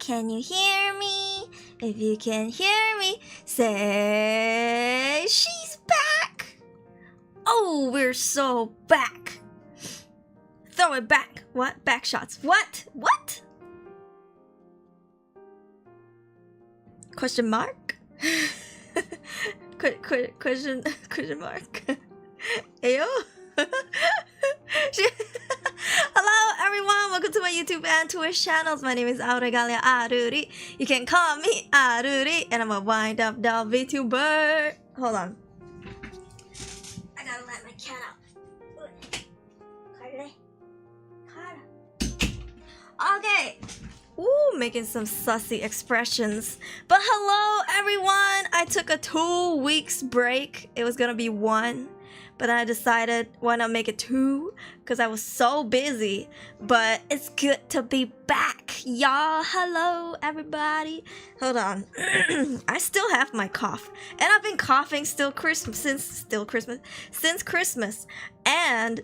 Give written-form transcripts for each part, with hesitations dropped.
Can you hear me? If you can hear me, say she's back. Oh, we're so back. Throw it back. What? Back shots. What? What? Question mark? Question mark? Ayo? Hello everyone, welcome to my YouTube and Twitch channels. My name is Auregalia Aruri. You can call me Aruri, and I'm a wind up doll Vtuber. Hold on. I gotta let my cat out. Okay. Ooh, making some sussy expressions. But hello everyone! I took a 2 weeks break. It was gonna be 1. But I decided, why not make it 2? Because I was so busy. But it's good to be back, y'all. Hello, everybody. Hold on. I still have my cough. And I've been coughing since Christmas. And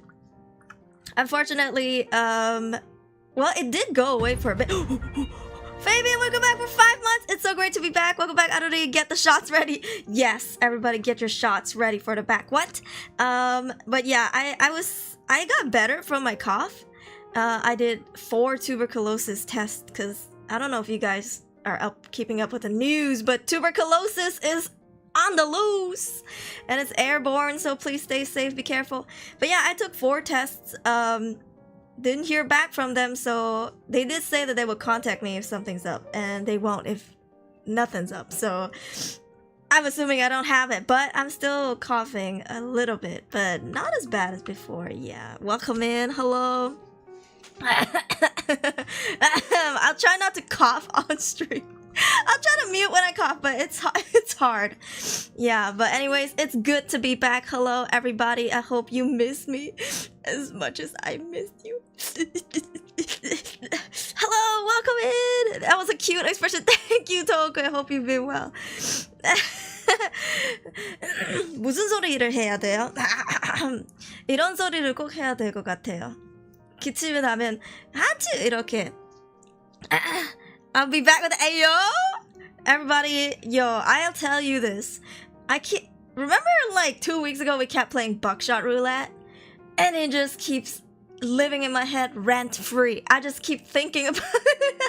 unfortunately, well, it did go away for a bit. Fabian, welcome back for 5 months. It's so great to be back. Welcome back, Aruri. Get the shots ready. Yes, everybody get your shots ready for the back. What? But yeah, I got better from my cough. I did 4 tuberculosis tests because I don't know if you guys are keeping up with the news, but tuberculosis is on the loose and it's airborne, so please stay safe, be careful. But yeah, I took 4 tests. Didn't hear back from them, so they did say that they would contact me if something's up, and they won't if nothing's up, so I'm assuming I don't have it, but I'm still coughing a little bit, but not as bad as before. Yeah, welcome in. Hello. I'll try not to cough on stream. I'll try to mute when I cough, but it's hard. Yeah, but anyways, it's good to be back. Hello everybody, I hope you miss me as much as I missed you. Hello, welcome in. That was a cute expression. Thank you, Toku. I hope you've been well. 무슨 소리를 해야 돼요? 이런 소리를 꼭 해야 될 것 같아요. 기침을 하면 하트 이렇게. I'll be back with Ayo! Everybody, yo, I'll tell you this. Remember like 2 weeks ago we kept playing buckshot roulette? And it just keeps living in my head rent-free. I just keep thinking about it.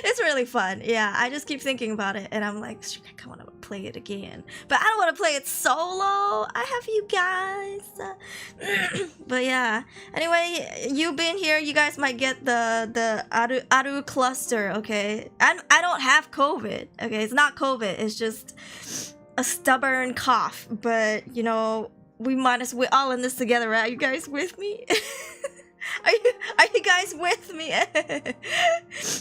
It's really fun. Yeah, I just keep thinking about it. And I'm like, I want to play it again. But I don't want to play it solo. I have you guys. But yeah. Anyway, you've been here. You guys might get the Aru cluster, okay? I don't have COVID, okay? It's not COVID. It's just a stubborn cough. But, you know, we're all in this together, right? Are you guys with me? Are you guys with me?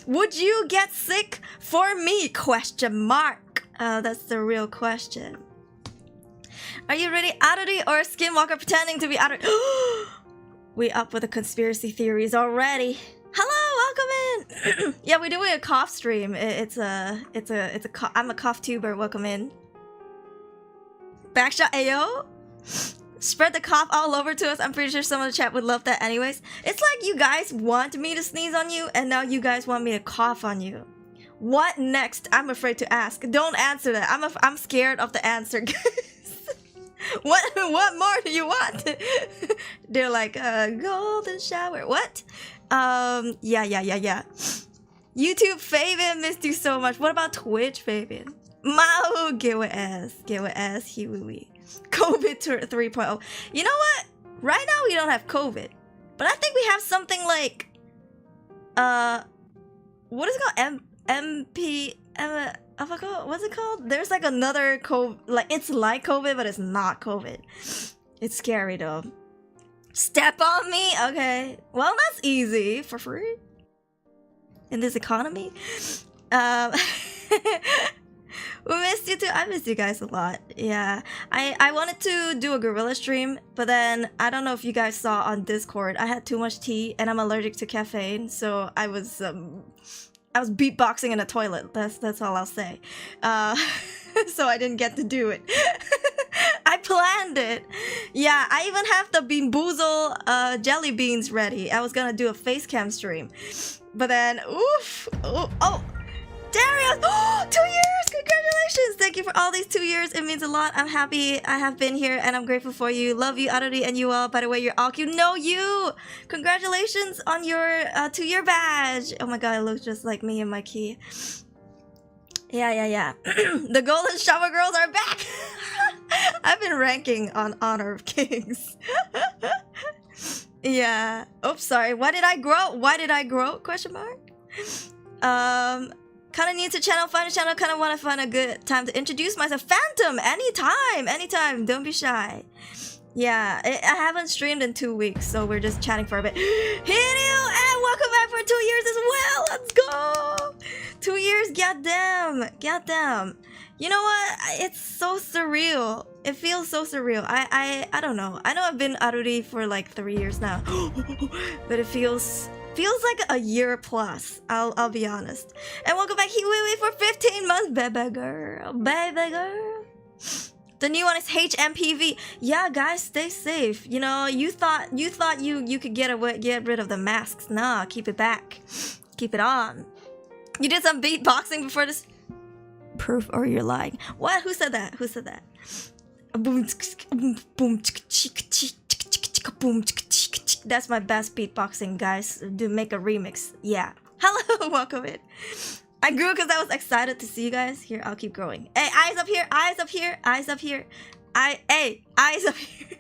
Would you get sick for me? Question mark. That's the real question. Are you really Aruri or Skinwalker pretending to be Aruri? We up with the conspiracy theories already. Hello, welcome in. Yeah, we're doing a cough stream. I'm a cough tuber. Welcome in. Backshot Ayo. Spread the cough all over to us. I'm pretty sure some of the chat would love that anyways. It's like you guys want me to sneeze on you, and now you guys want me to cough on you. What next? I'm afraid to ask. Don't answer that. I'm scared of the answer, guys. What more do you want? They're like, golden shower. What? Yeah. YouTube, Fabian, missed you so much. What about Twitch, Fabian? Mao, get with ass, Hiwi. COVID 3.0. You know what? Right now we don't have COVID, but I think we have something like, what is it called? What's it called? There's like another COVID, like it's like COVID, but it's not COVID. It's scary though. Step on me? Okay. Well, that's easy for free in this economy. We missed you too. I missed you guys a lot. Yeah, I wanted to do a gorilla stream, but then I don't know if you guys saw on Discord, I had too much tea and I'm allergic to caffeine, so I was beatboxing in a toilet. That's all I'll say. So I didn't get to do it. I planned it. Yeah, I even have the Bean Boozle jelly beans ready. I was gonna do a face cam stream. But then, oof, oh, Darius, 2 years, congratulations. Thank you for all these 2 years. It means a lot. I'm happy I have been here and I'm grateful for you. Love you, Aruri, and you all. By the way, you're all cute. No, you. Congratulations on your 2-year badge. Oh my god, it looks just like me and my key. Yeah. The Golden Shower Girls are back. I've been ranking on Honor of Kings. Yeah. Oops, sorry. Why did I grow? Question mark. Kind of new to channel, find a channel, kind of want to find a good time to introduce myself. Phantom, anytime, don't be shy. Yeah, I haven't streamed in 2 weeks, so we're just chatting for a bit. Hiryu, and welcome back for 2 years as well. Let's go. 2 years, goddamn. You know what? It's so surreal. It feels so surreal. I don't know. I know I've been Aruri for like 3 years now, but it feels like a year plus. I'll be honest. And welcome back, Hiwiwi, for 15 months, baby girl. The new one is HMPV. Yeah, guys, stay safe. You know, you thought you could get rid of the masks. Nah, keep it back. Keep it on. You did some beatboxing before this. Proof or you're lying. What? Who said that? That's my best beatboxing, guys. Do make a remix. Yeah. Hello, welcome in. I grew because I was excited to see you guys. Here, I'll keep growing. Hey, eyes up here, eyes up here, eyes up here. Eyes up here.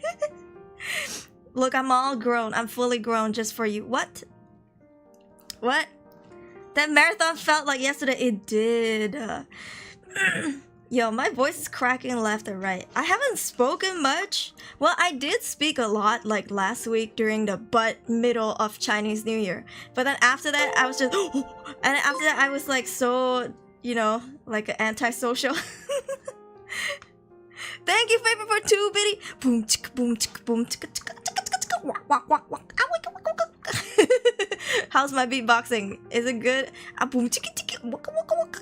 Look, I'm all grown. I'm fully grown just for you. What? That marathon felt like yesterday. It did. Yo, my voice is cracking left and right. I haven't spoken much. Well, I did speak a lot like last week during the middle of Chinese New Year. But then after that, I was just... And after that, I was like so, you know, like antisocial. Thank you, Favorite, for 2 bitty. Boom, chicka, boom, chicka, boom, chicka, chicka, chicka, chicka, chicka, wak, wak, wak, wak. How's my beatboxing? Is it good? Boom, chicka, chicka, waka, waka, waka.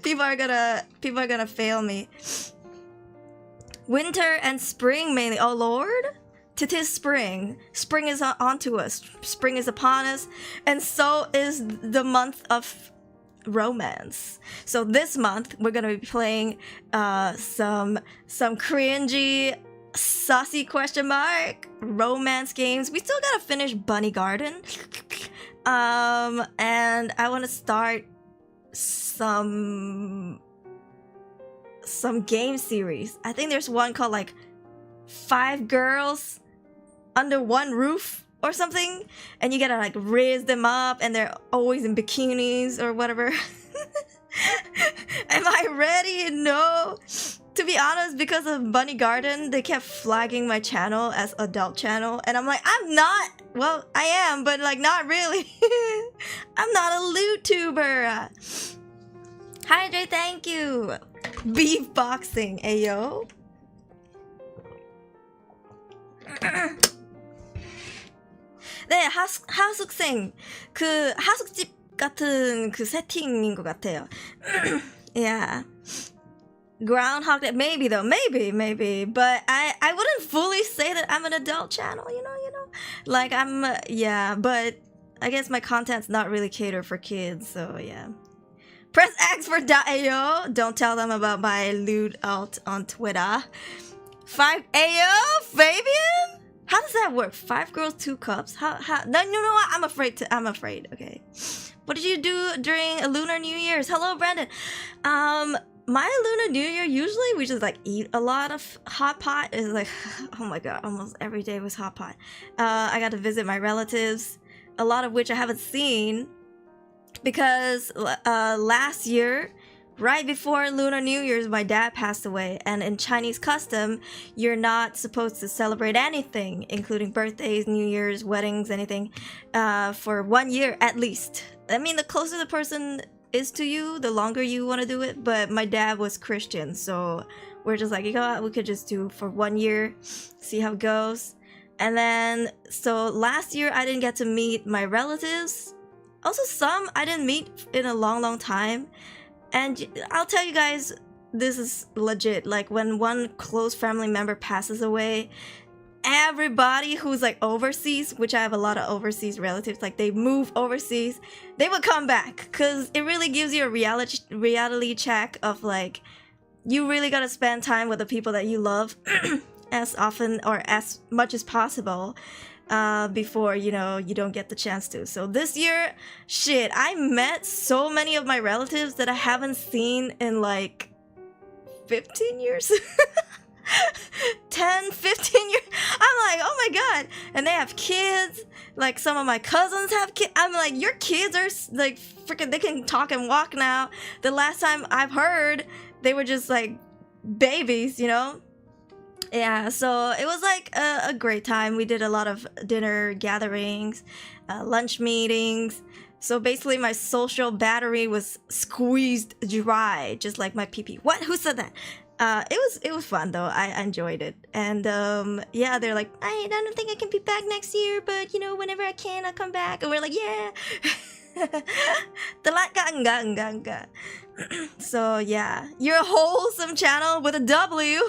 People are gonna fail me. Winter and spring mainly. Oh Lord, 'tis spring. Spring is onto us. Spring is upon us, and so is the month of romance. So this month we're gonna be playing some cringy, saucy question mark romance games. We still gotta finish Bunny Garden, and I want to start some game series. I think there's one called like 5 Girls Under One Roof or something, and you gotta like raise them up and they're always in bikinis or whatever. Am I ready? No. To be honest, because of Bunny Garden, they kept flagging my channel as adult channel, and I'm like, I'm not. Well, I am, but like not really. I'm not a Vtuber. Hi, Jay, thank you. Beef boxing, ayo. 네, 하숙생. 그 하숙집 같은 그 세팅인 것 같아요. Yeah. Groundhog Day, maybe though, maybe, but I wouldn't fully say that I'm an adult channel, you know, like I'm, yeah, but I guess my content's not really catered for kids, so yeah. Press X for Ayo. Don't tell them about my lewd alt on Twitter. 5 Ayo, Fabian? How does that work? 5 girls, 2 cups? How? No, you know what? I'm afraid, okay. What did you do during a Lunar New Year's? Hello, Brandon. My Lunar New Year, usually we just like eat a lot of hot pot. It's like, oh my god, almost every day was hot pot. I got to visit my relatives, a lot of which I haven't seen because last year, right before Lunar New Year's, my dad passed away, and in Chinese custom, you're not supposed to celebrate anything, including birthdays, New Year's, weddings, anything, for 1 year at least. I mean, the closer the person is to you, the longer you want to do it, but my dad was Christian, so we're just like, you know what, we could just do for 1 year, see how it goes. And then, so last year I didn't get to meet my relatives. Also, some I didn't meet in a long time. And I'll tell you guys, this is legit. Like, when one close family member passes away, everybody who's like overseas, which I have a lot of overseas relatives, like they move overseas, they would come back because it really gives you a reality check of like, you really gotta spend time with the people that you love as often or as much as possible before, you know, you don't get the chance to. So this year, shit, I met so many of my relatives that I haven't seen in like 15 years. 10, 15 years. I'm like, oh my god. And they have kids. Like some of my cousins have kids. I'm like, your kids are like freaking, they can talk and walk now. The last time I've heard, they were just like babies, you know? Yeah, so it was like a great time. We did a lot of dinner gatherings, lunch meetings. So basically my social battery was squeezed dry, just like my pee-pee. What? Who said that? It was fun though. I enjoyed it. And yeah, they're like, I don't think I can be back next year, but you know, whenever I can, I'll come back. And we're like, yeah. Enggak. So yeah, you're a wholesome channel with a W.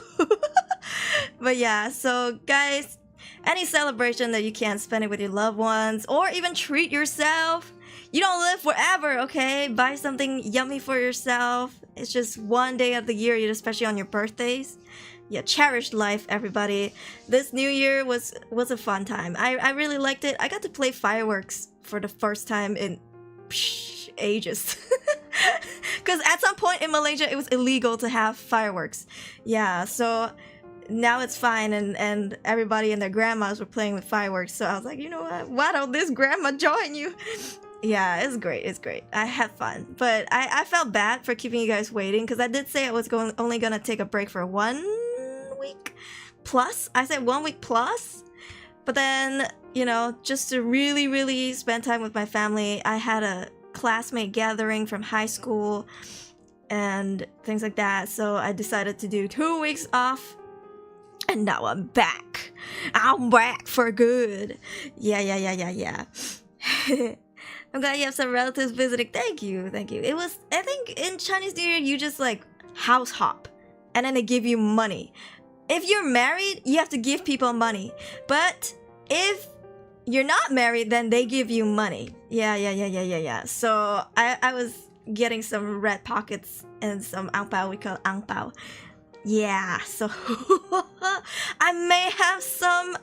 But yeah, so guys, any celebration that you can, spend it with your loved ones or even treat yourself. You don't live forever, okay? Buy something yummy for yourself. It's just one day of the year, especially on your birthdays. Yeah, cherish life, everybody. This new year was a fun time. I really liked it. I got to play fireworks for the first time in ages. Because at some point in Malaysia, it was illegal to have fireworks. Yeah, so now it's fine, and everybody and their grandmas were playing with fireworks. So I was like, you know what? Why don't this grandma join you? Yeah, it's great. It's great. I had fun, but I felt bad for keeping you guys waiting because I did say I was only gonna take a break for 1 week plus. I said 1 week plus, but then, you know, just to really spend time with my family, I had a classmate gathering from high school and things like that. So I decided to do 2 weeks off, and now I'm back. I'm back for good. Yeah. I'm glad you have some relatives visiting. Thank you. It was, I think in Chinese New Year, you just like house hop and then they give you money. If you're married, you have to give people money. But if you're not married, then they give you money. Yeah. So I was getting some red pockets and some ang pao, we call ang pao. Yeah, so I may have some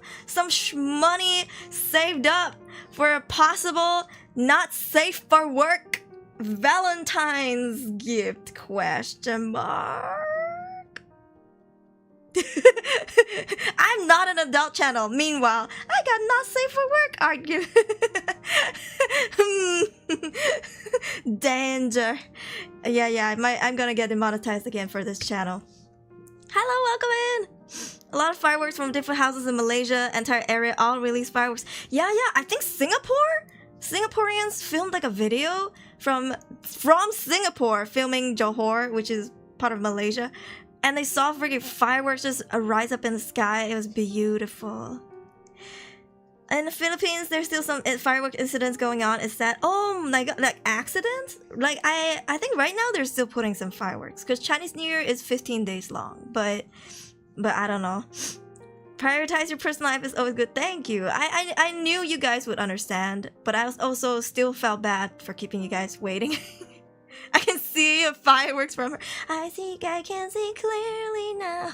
money saved up for a possible not safe for work Valentine's gift question mark. I'm not an adult channel. Meanwhile, I got not safe for work argue. Danger. Yeah, I'm gonna get demonetized again for this channel. Hello, welcome in! A lot of fireworks from different houses in Malaysia, entire area all release fireworks. Yeah, I think Singaporeans filmed like a video from Singapore filming Johor, which is part of Malaysia, and they saw freaking fireworks just rise up in the sky. It was beautiful. In the Philippines, there's still some firework incidents going on. Is that, oh my god, like accidents? Like I think right now they're still putting some fireworks because Chinese New Year is 15 days long. But I don't know. Prioritize your personal life is always good. Thank you. I knew you guys would understand, but I also still felt bad for keeping you guys waiting. I can see fireworks from her. I can see clearly now.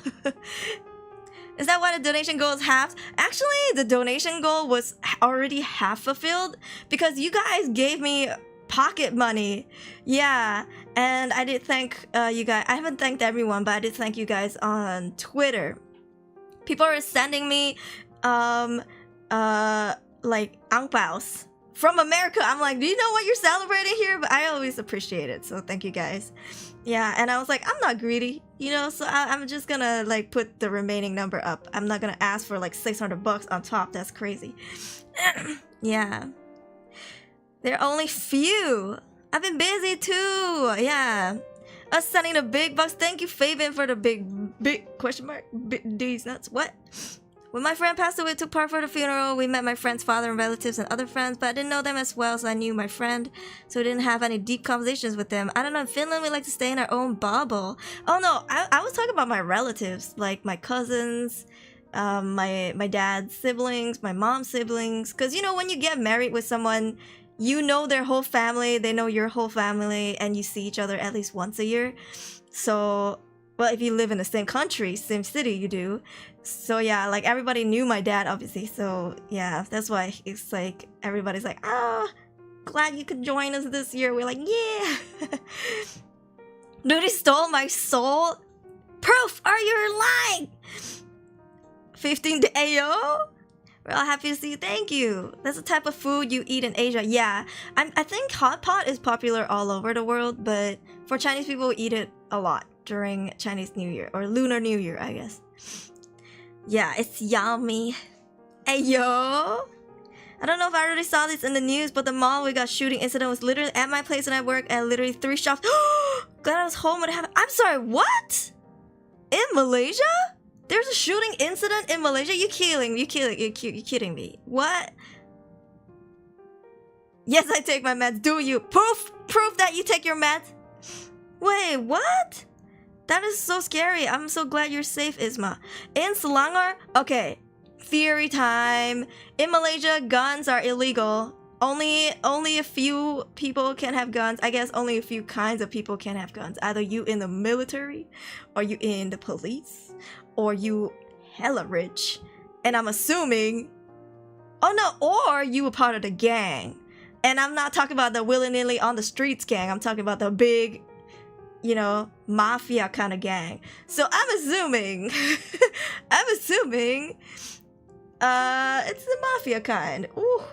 Is that why the donation goal is half? Actually, the donation goal was already half fulfilled because you guys gave me pocket money. Yeah, and I did thank you guys. I haven't thanked everyone, but I did thank you guys on Twitter. People are sending me like ang paos from America. I'm like, do you know what you're celebrating here? But I always appreciate it, so thank you guys. Yeah, and I was like, I'm not greedy, you know, so I'm just gonna like put the remaining number up. I'm not gonna ask for like $600 on top. That's crazy. Yeah. There are only few. I've been busy too. Yeah. Us sending the big bucks. Thank you, Fabian, for the big question mark. Big D's nuts. What? When my friend passed away, took part for the funeral. We met my friend's father and relatives and other friends, but I didn't know them as well, so I knew my friend, so we didn't have any deep conversations with them. I don't know, in Finland, we like to stay in our own bubble. Oh no, I was talking about my relatives, like my cousins my dad's siblings, my mom's siblings. Because you know, when you get married with someone, you know their whole family, they know your whole family, and you see each other at least once a year. So, well, if you live in the same country, same city, you do. So yeah, like everybody knew my dad, obviously. So yeah, that's why it's like everybody's like, ah, glad you could join us this year. We're like, yeah. Dude, he stole my soul. Proof, are you lying? 15 to Ayo. We're all happy to see you. Thank you. That's the type of food you eat in Asia. Yeah, I think hot pot is popular all over the world, but for Chinese people, we eat it a lot during Chinese New Year or Lunar New Year, I guess. Yeah, it's yummy. Ayo. I don't know if I already saw this in the news, but the mall we got shooting incident was literally at my place and I work at literally 3 shops. Glad I was home when it happened. I'm sorry, what? In Malaysia? There's a shooting incident in Malaysia? You're kidding me. What? Yes, I take my meds. Do you? Proof that you take your meds? Wait, what? That is so scary. I'm so glad you're safe, Isma. In Selangor? Okay. Theory time. In Malaysia, guns are illegal. Only a few people can have guns. I guess only a few kinds of people can have guns. Either you in the military, or you in the police, or you hella rich. And I'm assuming, oh no, or you were part of the gang. And I'm not talking about the willy-nilly on the streets gang. I'm talking about the big, you know, mafia kind of gang. So I'm assuming, it's the mafia kind. Ooh.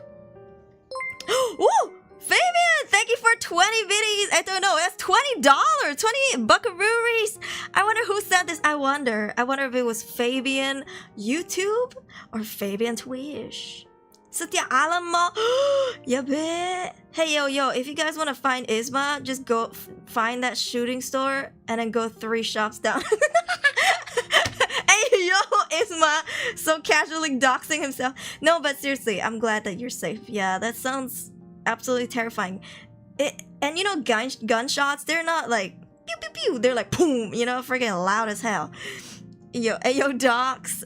Ooh! Fabian, thank you for 20 biddies. I don't know, that's $20. 20 buckaroos. I wonder who said this. I wonder if it was Fabian YouTube or Fabian Twitch. Satya Alam mo. Yeah, bet. Hey, yo, if you guys want to find Isma, just go find that shooting store and then go 3 shops down. Hey, yo, Isma, so casually doxing himself. No, but seriously, I'm glad that you're safe. Yeah, that sounds absolutely terrifying. And you know, gunshots, they're not like pew pew pew. They're like boom, you know, freaking loud as hell. Ayo docs.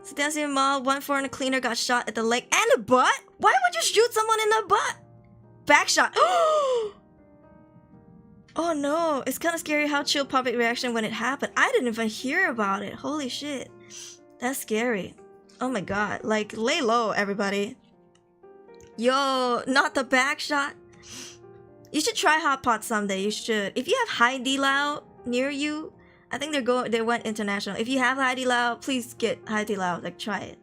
So down in the mall, one foreign cleaner got shot at the leg and the butt. Why would you shoot someone in the butt? Backshot. Oh no, it's kind of scary how chill public reaction when it happened. I didn't even hear about it. Holy shit. That's scary. Oh my god. Like, lay low, everybody. Yo, not the back shot. You should try hot pot someday. You should. If you have Hai Lao near you, I think they went international. If you have Hai Lao, please get Hai Lao. Like, try it.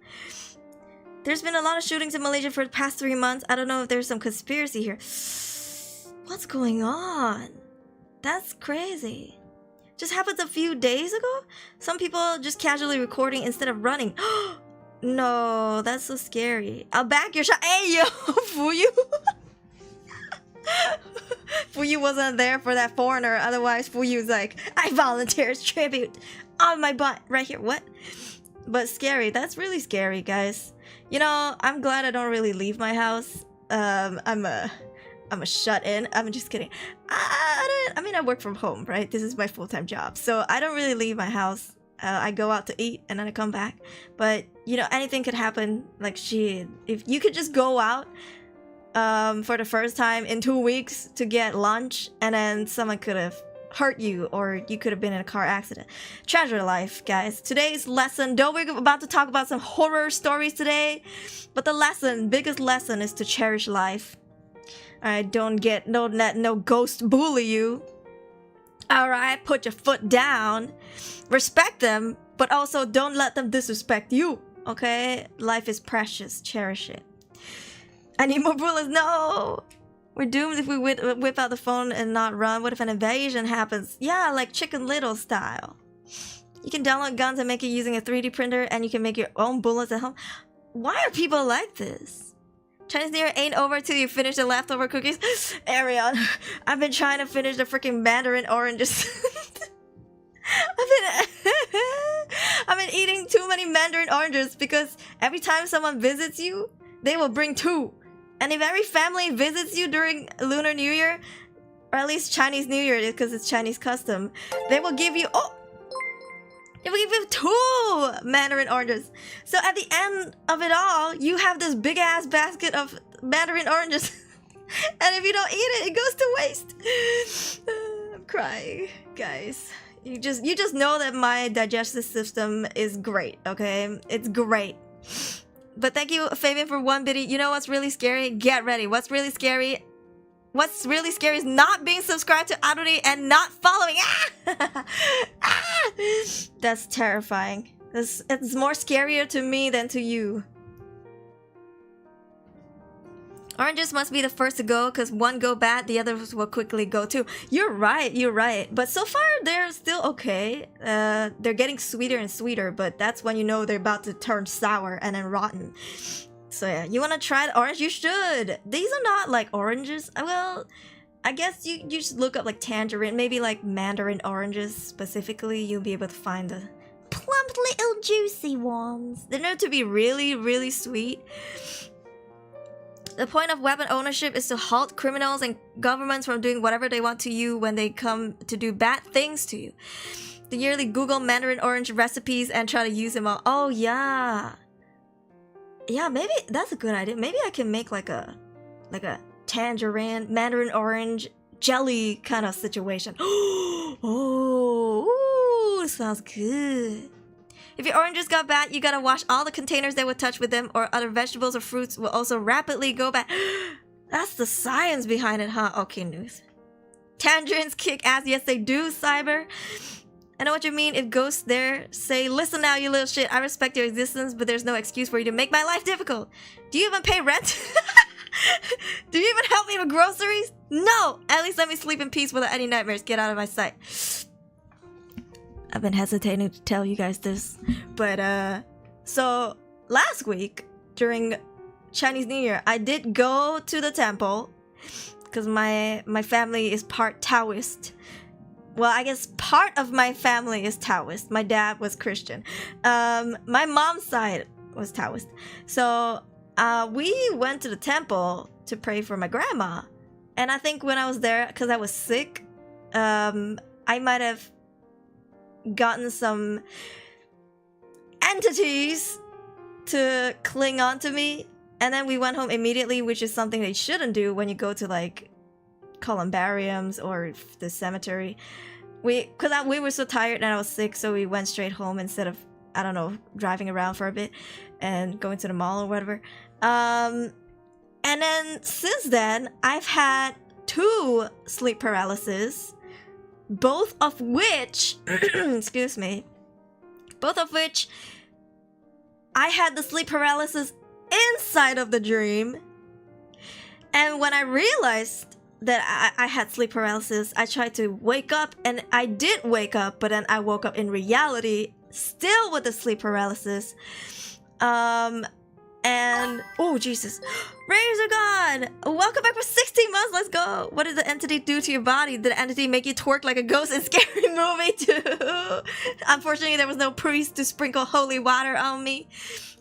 There's been a lot of shootings in Malaysia for the past 3 months. I don't know if there's some conspiracy here. What's going on? That's crazy. Just happened a few days ago? Some people just casually recording instead of running. No, that's so scary. I'll back your shot. Hey, yo, Fuyu. Fuyu wasn't there for that foreigner. Otherwise, Fuyu's like, I volunteer as tribute on my butt. Right here. What? But scary. That's really scary, guys. You know, I'm glad I don't really leave my house. I'm a shut in. I'm just kidding. I mean, I work from home, right? This is my full-time job. So I don't really leave my house. I go out to eat and then I come back. But, you know, anything could happen. Like, shit. If you could just go out for the first time in 2 weeks to get lunch and then someone could have hurt you or you could have been in a car accident. Treasure life, guys. Today's lesson, though we're about to talk about some horror stories today, but the biggest lesson is to cherish life. Alright, don't let no ghost bully you. Alright, put your foot down. Respect them, but also don't let them disrespect you. Okay? Life is precious. Cherish it. I need more bullets. No! We're doomed if we whip out the phone and not run. What if an invasion happens? Yeah, like Chicken Little style. You can download guns and make it using a 3D printer, and you can make your own bullets at home. Why are people like this? Chinese New Year ain't over till you finish the leftover cookies. Arion, I've been trying to finish the freaking mandarin oranges. I've been eating too many mandarin oranges because every time someone visits you, they will bring 2. And if every family visits you during Lunar New Year, or at least Chinese New Year, because it's Chinese custom, they will give you, they will give you 2 Mandarin oranges. So at the end of it all, you have this big ass basket of Mandarin oranges. And if you don't eat it, it goes to waste. I'm crying, guys. You just know that my digestive system is great, okay? It's great. But thank you, Fabian, for one biddy. You know what's really scary? Get ready. What's really scary? What's really scary is not being subscribed to Aruri and not following. Ah! Ah! That's terrifying. It's more scarier to me than to you. Oranges must be the first to go, because one go bad, the others will quickly go too. You're right. But so far, they're still okay. They're getting sweeter and sweeter, but that's when you know they're about to turn sour and then rotten. So yeah, you want to try the orange? You should. These are not like oranges. Well, I guess you should look up like tangerine, maybe like Mandarin oranges specifically. You'll be able to find the plump little juicy ones. They're known to be really, really sweet. The point of weapon ownership is to halt criminals and governments from doing whatever they want to you when they come to do bad things to you. The yearly Google Mandarin orange recipes and try to use them all. Oh yeah. Yeah, maybe that's a good idea. Maybe I can make like a tangerine, Mandarin orange jelly kind of situation. Oh, sounds good. If your oranges got bad, you gotta wash all the containers that were touched with them, or other vegetables or fruits will also rapidly go bad. That's the science behind it, huh? Okay, news. Tangerines kick ass. Yes, they do, Cyber. I know what you mean. If ghosts there say, listen now, you little shit, I respect your existence, but there's no excuse for you to make my life difficult. Do you even pay rent? Do you even help me with groceries? No! At least let me sleep in peace without any nightmares. Get out of my sight. I've been hesitating to tell you guys this, but so last week during Chinese New Year, I did go to the temple because my family is part Taoist. Well, I guess part of my family is Taoist. My dad was Christian. My mom's side was Taoist. So we went to the temple to pray for my grandma, and I think when I was there, because I was sick, I might have gotten some entities to cling on to me, and then we went home immediately, which is something they shouldn't do when you go to like columbariums or the cemetery. We were so tired and I was sick, so we went straight home instead of, I don't know, driving around for a bit and going to the mall or whatever. And then since then I've had 2 sleep paralysis, both of which excuse me, both of which I had the sleep paralysis inside of the dream. And when I realized that I had sleep paralysis, I tried to wake up, and I did wake up, but then I woke up in reality still with the sleep paralysis. And oh Jesus, Razor God, welcome back for 16 months. Let's go. What did the entity do to your body? Did the entity make you twerk like a ghost in Scary Movie too? Unfortunately, there was no priest to sprinkle holy water on me.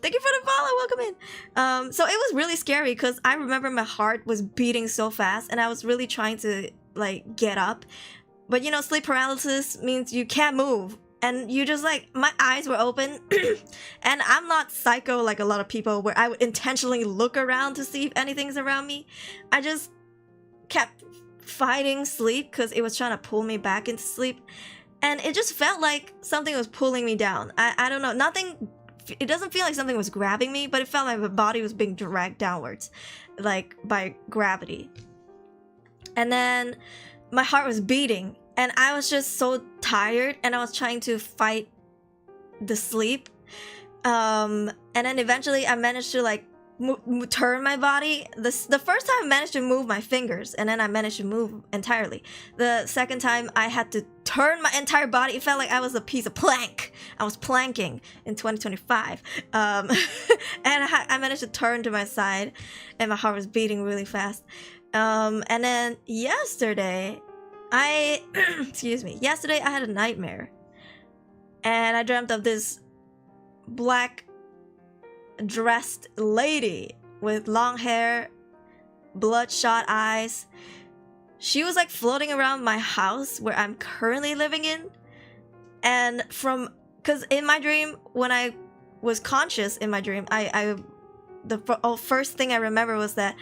Thank you for the follow. Welcome in. So it was really scary because I remember my heart was beating so fast, and I was really trying to like get up, but you know, sleep paralysis means you can't move. And you just like, my eyes were open and I'm not psycho like a lot of people where I would intentionally look around to see if anything's around me. I just kept fighting sleep because it was trying to pull me back into sleep. And it just felt like something was pulling me down. I don't know, nothing, it doesn't feel like something was grabbing me, but it felt like my body was being dragged downwards, like by gravity. And then my heart was beating. And I was just so tired, and I was trying to fight the sleep. And then eventually I managed to like turn my body. The first time I managed to move my fingers, and then I managed to move entirely. The second time I had to turn my entire body. It felt like I was a piece of plank. I was planking in 2025. And I managed to turn to my side, and my heart was beating really fast. And then yesterday, yesterday I had a nightmare, and I dreamt of this black dressed lady with long hair, bloodshot eyes. She was like floating around my house where I'm currently living in, and from because in my dream, when I was conscious in my dream, the first thing I remember was that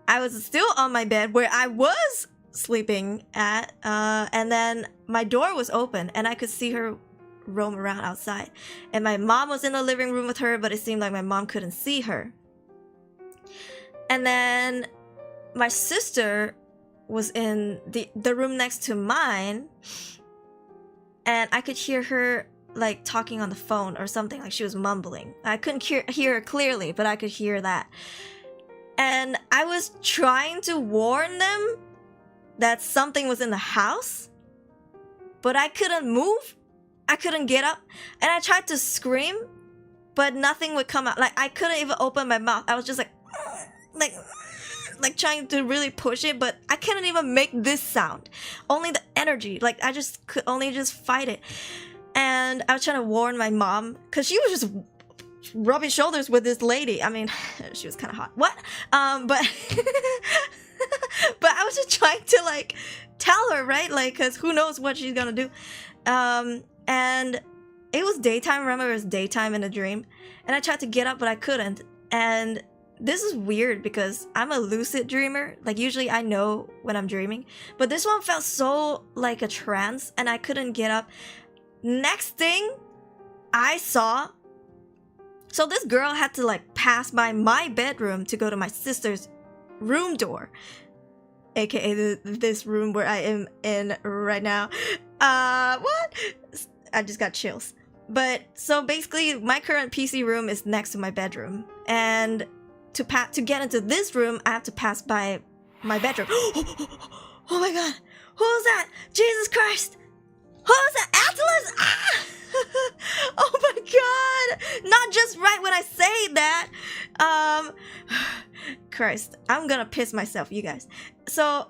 I was still on my bed where I was sleeping at, and then my door was open and I could see her roam around outside, and my mom was in the living room with her, but it seemed like my mom couldn't see her. And then my sister was in the room next to mine, and I could hear her like talking on the phone or something, like she was mumbling. I couldn't hear her clearly, but I could hear that. And I was trying to warn them that something was in the house, but I couldn't move. I couldn't get up. And I tried to scream, but nothing would come out. Like, I couldn't even open my mouth. I was just like trying to really push it, but I couldn't even make this sound. Only the energy. Like, I just could only just fight it. And I was trying to warn my mom, because she was just rubbing shoulders with this lady. I mean, she was kind of hot. What? But but I was just trying to like tell her, right? Like, because who knows what she's gonna do. And it was daytime. Remember, it was daytime in the dream. And I tried to get up, but I couldn't. And this is weird because I'm a lucid dreamer. Like, usually I know when I'm dreaming. But this one felt so like a trance, and I couldn't get up. Next thing I saw, so this girl had to like pass by my bedroom to go to my sister's room door, aka this room where I am in right now. What? I just got chills. But so basically, my current PC room is next to my bedroom, and to get into this room, I have to pass by my bedroom. Oh my god, who was that? Jesus Christ! Who was that? Atlas! Ah! Oh my god! Not just right when I say that. Christ, I'm gonna piss myself, you guys. So,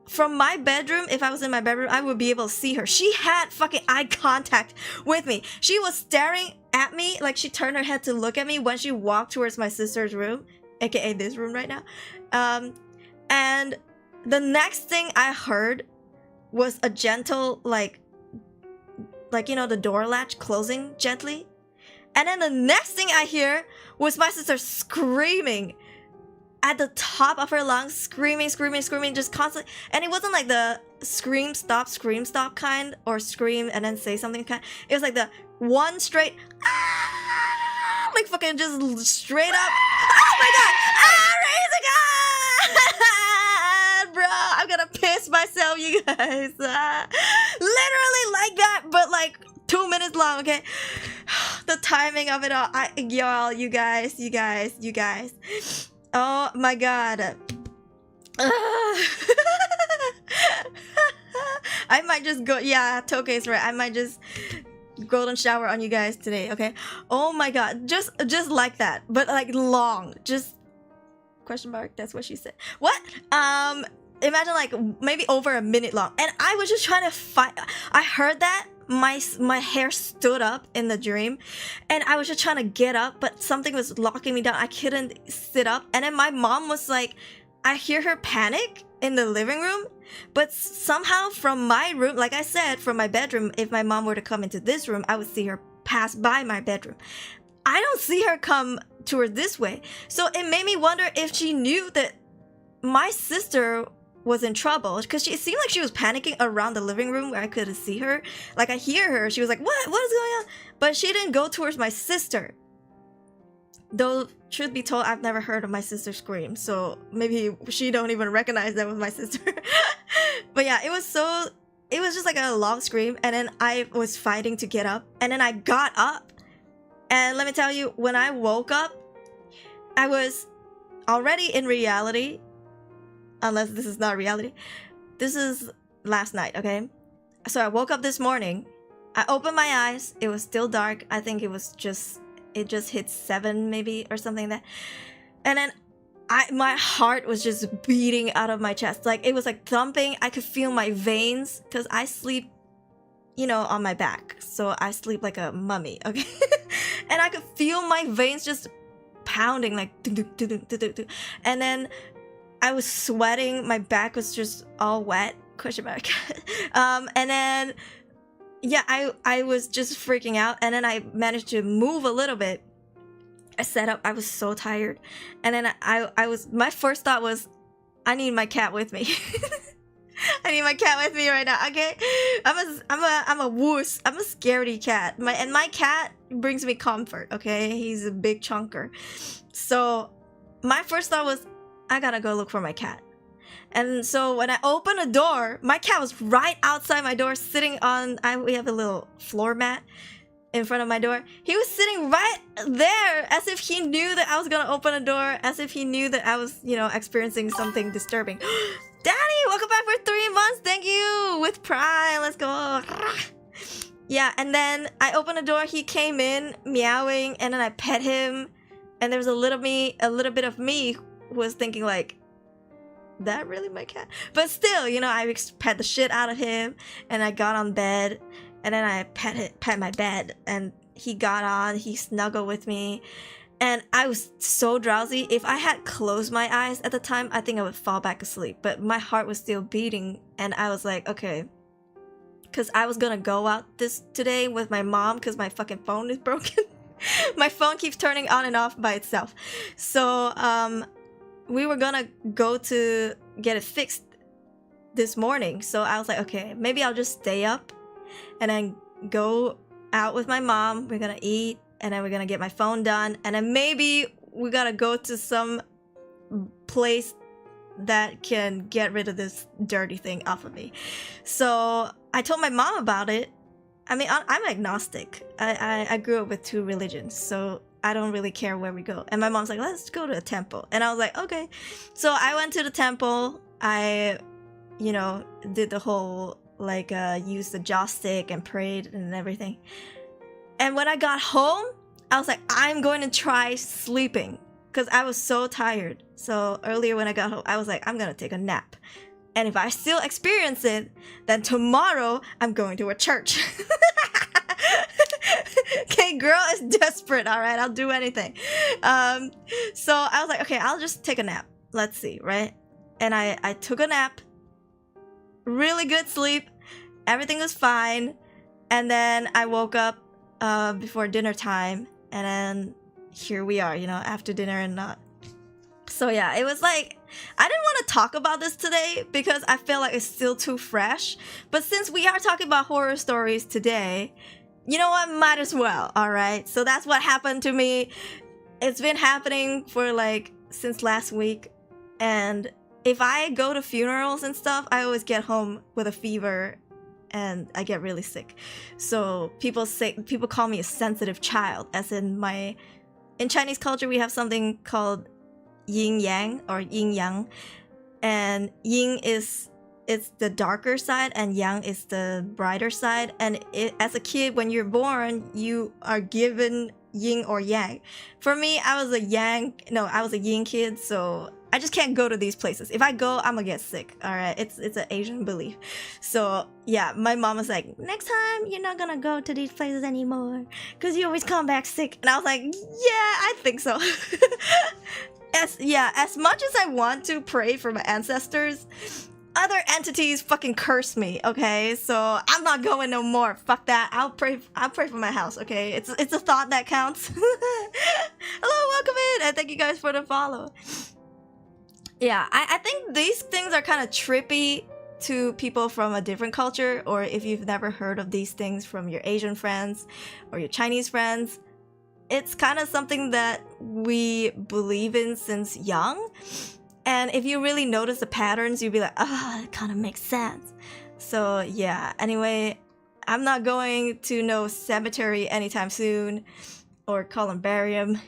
from my bedroom, if I was in my bedroom, I would be able to see her. She had fucking eye contact with me. She was staring at me, like she turned her head to look at me when she walked towards my sister's room, aka this room right now. And the next thing I heard was a gentle, like you know, the door latch closing gently. And then the next thing I hear was my sister screaming at the top of her lungs, screaming, just constantly. And it wasn't like the scream stop kind, or scream and then say something kind. It was like the one straight, ah, like fucking just straight up. Oh my god! Ah, raise a god! Bro, I'm gonna piss myself, you guys. Literally like that, but like 2 minutes long, okay? The timing of it all. Y'all, you guys. Oh my god. I might just go, yeah, Tokei's right. I might just golden shower on you guys today, okay? Oh my god, just like that, but like long, just question mark. That's what she said. What? Imagine like maybe over a minute long, and I was just trying to fight. I heard that my hair stood up in the dream, and I was just trying to get up, but something was locking me down. I couldn't sit up, and then my mom was like, I hear her panic in the living room, but somehow from my room, like I said, from my bedroom, if my mom were to come into this room, I would see her pass by my bedroom. I don't see her come toward this way, so it made me wonder if she knew that my sister was in trouble, because it seemed like she was panicking around the living room where I couldn't see her. Like, I hear her, she was like, what is going on? But she didn't go towards my sister. Though, truth be told, I've never heard of my sister scream, so maybe she don't even recognize that was my sister. But yeah, it was just like a long scream, and then I was fighting to get up, and then I got up. And let me tell you, when I woke up, I was already in reality. Unless this is not reality. This is last night, okay? So I woke up this morning. I opened my eyes. It was still dark. I think it just hit 7 maybe or something like that. And then my heart was just beating out of my chest. Like, it was like thumping. I could feel my veins, because I sleep, you know, on my back. So I sleep like a mummy, okay? And I could feel my veins just pounding, like, and then I was sweating. My back was just all wet. Question mark. And then yeah, I was just freaking out, and then I managed to move a little bit. I sat up. I was so tired, and then I was, my first thought was, I need my cat with me. I need my cat with me right now. Okay, I'm a wuss. I'm a scaredy cat. My cat brings me comfort. Okay, he's a big chunker. So my first thought was, I gotta go look for my cat. And so when I opened the door, my cat was right outside my door, sitting on, we have a little floor mat in front of my door. He was sitting right there, as if he knew that I was gonna open a door, as if he knew that I was, you know, experiencing something disturbing. Daddy, welcome back for 3 months. Thank you. With pride, let's go. Yeah, and then I opened the door. He came in meowing, and then I pet him, and there was a little bit of me who was thinking like, that really my cat? But still, you know, I pet the shit out of him, and I got on bed, and then I pet my bed, and he got on, he snuggled with me, and I was so drowsy. If I had closed my eyes at the time, I think I would fall back asleep, but my heart was still beating, and I was like, okay, because I was gonna go out today with my mom because my fucking phone is broken. My phone keeps turning on and off by itself. So, we were gonna go to get it fixed this morning. So I was like, okay, maybe I'll just stay up and then go out with my mom. We're gonna eat, and then we're gonna get my phone done, and then maybe we gotta go to some place that can get rid of this dirty thing off of me. So I told my mom about it. I mean, I'm agnostic. I grew up with 2 religions, so I don't really care where we go. And my mom's like, let's go to a temple. And I was like, okay. So I went to the temple. I, you know, did the whole, like, used the joss stick and prayed and everything. And when I got home, I was like, I'm going to try sleeping because I was so tired. So earlier when I got home, I was like, I'm going to take a nap. And if I still experience it, then tomorrow I'm going to a church. Okay, girl is desperate. All right, I'll do anything. So I was like, okay, I'll just take a nap. Let's see, right? And I took a nap. Really good sleep. Everything was fine. And then I woke up before dinner time, and then here we are, you know, after dinner and not. So yeah, it was like, I didn't want to talk about this today because I feel like it's still too fresh. But since we are talking about horror stories today, you know what, might as well, alright? So that's what happened to me. It's been happening for like, since last week. And if I go to funerals and stuff, I always get home with a fever and I get really sick. So people call me a sensitive child, as in in Chinese culture we have something called yin yang or yin yang, and yin is the darker side and yang is the brighter side. And as a kid, when you're born, you are given yin or yang. For me, I was a yin kid, so I just can't go to these places. If I go, I'm gonna get sick. All right, it's an Asian belief. So yeah, my mom was like, next time you're not gonna go to these places anymore because you always come back sick. And I was like, yeah, I think so. As much as I want to pray for my ancestors, other entities fucking curse me, okay? So I'm not going no more. Fuck that. I'll pray for my house, okay? It's a thought that counts. Hello, welcome in, and thank you guys for the follow. Yeah, I think these things are kind of trippy to people from a different culture, or if you've never heard of these things from your Asian friends or your Chinese friends. It's kind of something that we believe in since young. And if you really notice the patterns, you'll be like, ah, it kind of makes sense. So yeah, anyway, I'm not going to no cemetery anytime soon, or columbarium,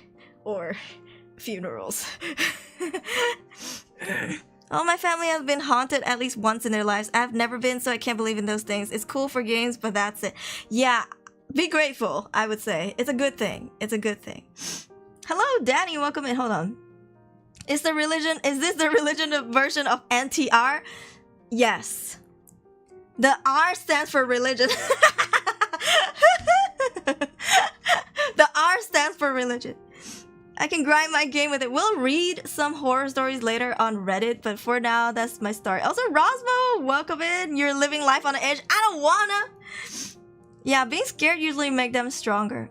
or funerals. All my family has been haunted at least once in their lives. I've never been, so I can't believe in those things. It's cool for games, but that's it. Yeah, be grateful, I would say. It's a good thing. It's a good thing. Hello, Danny. Welcome in. Hold on. Is this the religion version of NTR? Yes. The R stands for religion. The R stands for religion. I can grind my game with it. We'll read some horror stories later on Reddit, but for now, that's my story. Also, Rosmo, welcome in. You're living life on the edge. I don't wanna. Yeah, being scared usually make them stronger.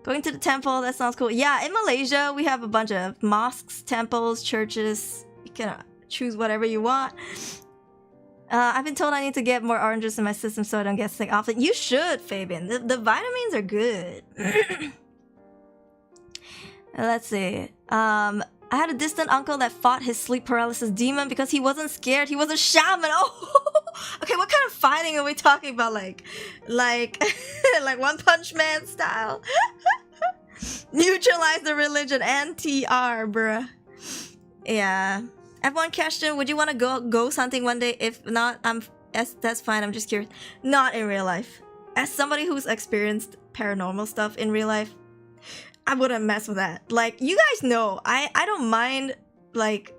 Going to the temple, that sounds cool. Yeah, in Malaysia, we have a bunch of mosques, temples, churches. You can choose whatever you want. I've been told I need to get more oranges in my system so I don't get sick often. You should, Fabian. The vitamins are good. Let's see. I had a distant uncle that fought his sleep paralysis demon because he wasn't scared. He was a shaman. Oh, okay. What kind of fighting are we talking about? Like One Punch Man style. Neutralize the religion. NTR, bruh. Yeah. I have one question. Would you want to go ghost hunting one day? If not, that's fine. I'm just curious. Not in real life. As somebody who's experienced paranormal stuff in real life, I wouldn't mess with that. Like, you guys know, I don't mind, like,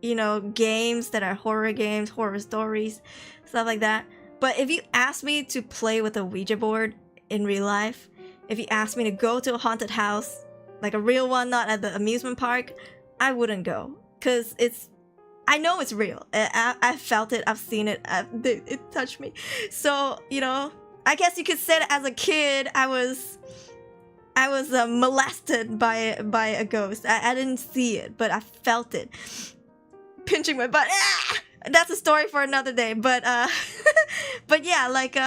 you know, games that are horror games, horror stories, stuff like that. But if you ask me to play with a Ouija board in real life, if you ask me to go to a haunted house, like a real one, not at the amusement park, I wouldn't go. Because I know it's real. I felt it. I've seen it. It touched me. So, you know, I guess you could say that as a kid, I was molested by a ghost. I didn't see it, but I felt it. Pinching my butt. Ah! That's a story for another day. But but yeah, like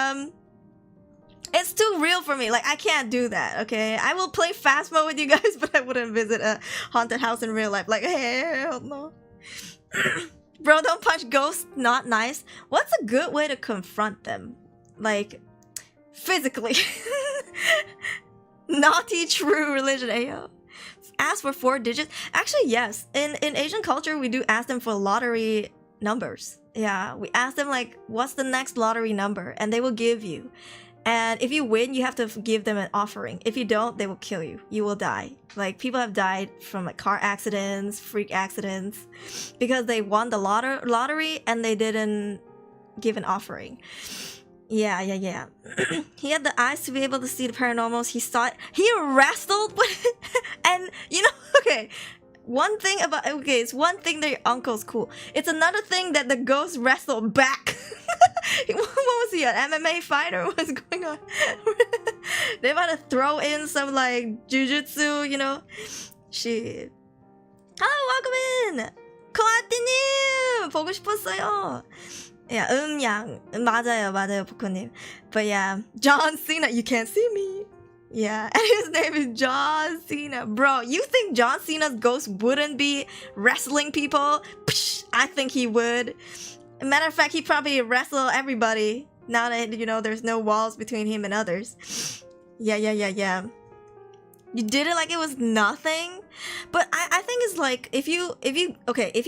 it's too real for me. Like, I can't do that, okay? I will play Phasmo with you guys, but I wouldn't visit a haunted house in real life. Like, hell no. Bro, don't punch ghosts. Not nice. What's a good way to confront them? Like, physically. Naughty true religion, ayo. Ask for 4 digits. Actually, yes. In Asian culture, we do ask them for lottery numbers. Yeah, we ask them like, what's the next lottery number? And they will give you. And if you win, you have to give them an offering. If you don't, they will kill you. You will die. Like, people have died from like car accidents, freak accidents, because they won the lottery and they didn't give an offering. Yeah. He had the eyes to be able to see the paranormals. He saw it. He wrestled with it. And, you know, okay. One thing about... Okay, it's one thing that your uncle's cool. It's another thing that the ghost wrestled back. What was he, an MMA fighter? What's going on? They about to throw in some, like, jujutsu, you know? Shit. Hello, welcome in! 코아띠님! 보고 싶었어요. Yeah, 맞아요, 포코님. But yeah, John Cena, you can't see me. Yeah, and his name is John Cena. Bro, you think John Cena's ghost wouldn't be wrestling people? Psh, I think he would. Matter of fact, he probably wrestle everybody. Now that, you know, there's no walls between him and others. Yeah. You did it like it was nothing. But I think it's like, if you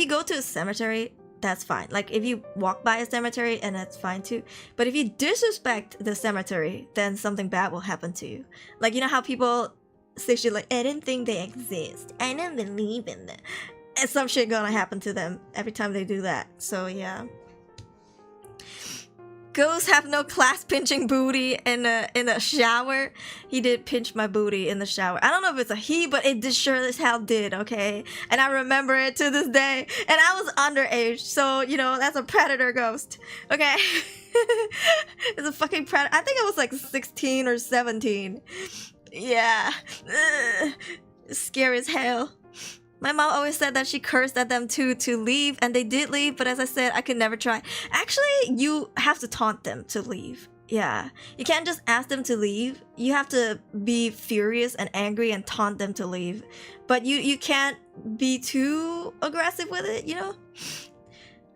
go to a cemetery, that's fine. Like, if you walk by a cemetery, and that's fine too. But if you disrespect the cemetery, then something bad will happen to you. Like, you know how people say shit like, I didn't think they exist. I don't believe in them. And some shit gonna happen to them every time they do that. So yeah. Ghosts have no class pinching booty in a shower. He did pinch my booty in the shower. I don't know if it's a he, but it did, sure as hell did, okay? And I remember it to this day. And I was underage, so, you know, that's a predator ghost, okay? It's a fucking predator. I think I was like 16 or 17. Yeah. Ugh. Scary as hell. My mom always said that she cursed at them too to leave, and they did leave, but as I said, I could never try. Actually, you have to taunt them to leave. Yeah. You can't just ask them to leave. You have to be furious and angry and taunt them to leave. But you can't be too aggressive with it, you know?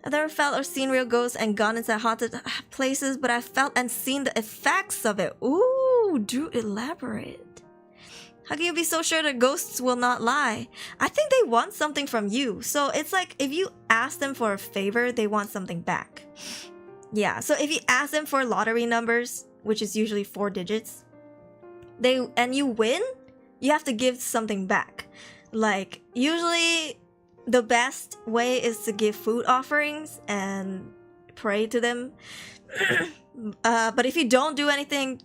I've never felt or seen real ghosts and gone inside haunted places, but I felt and seen the effects of it. Ooh, do elaborate. How can you be so sure that ghosts will not lie? I think they want something from you. So it's like, if you ask them for a favor, they want something back. Yeah, so if you ask them for lottery numbers, which is usually 4 digits, and you win, you have to give something back. Like, usually the best way is to give food offerings and pray to them. But if you don't do anything,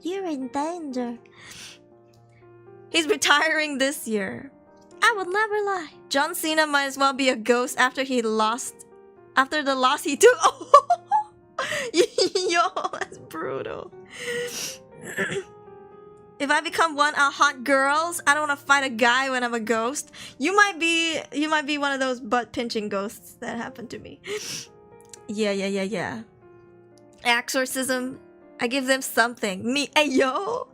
you're in danger. He's retiring this year. I would never lie. John Cena might as well be a ghost after the loss he took. Oh, Yo, that's brutal. If I become one, I'll haunt girls. I don't want to fight a guy when I'm a ghost. You might be one of those butt pinching ghosts that happened to me. Yeah. Exorcism. I give them something. Me, hey yo.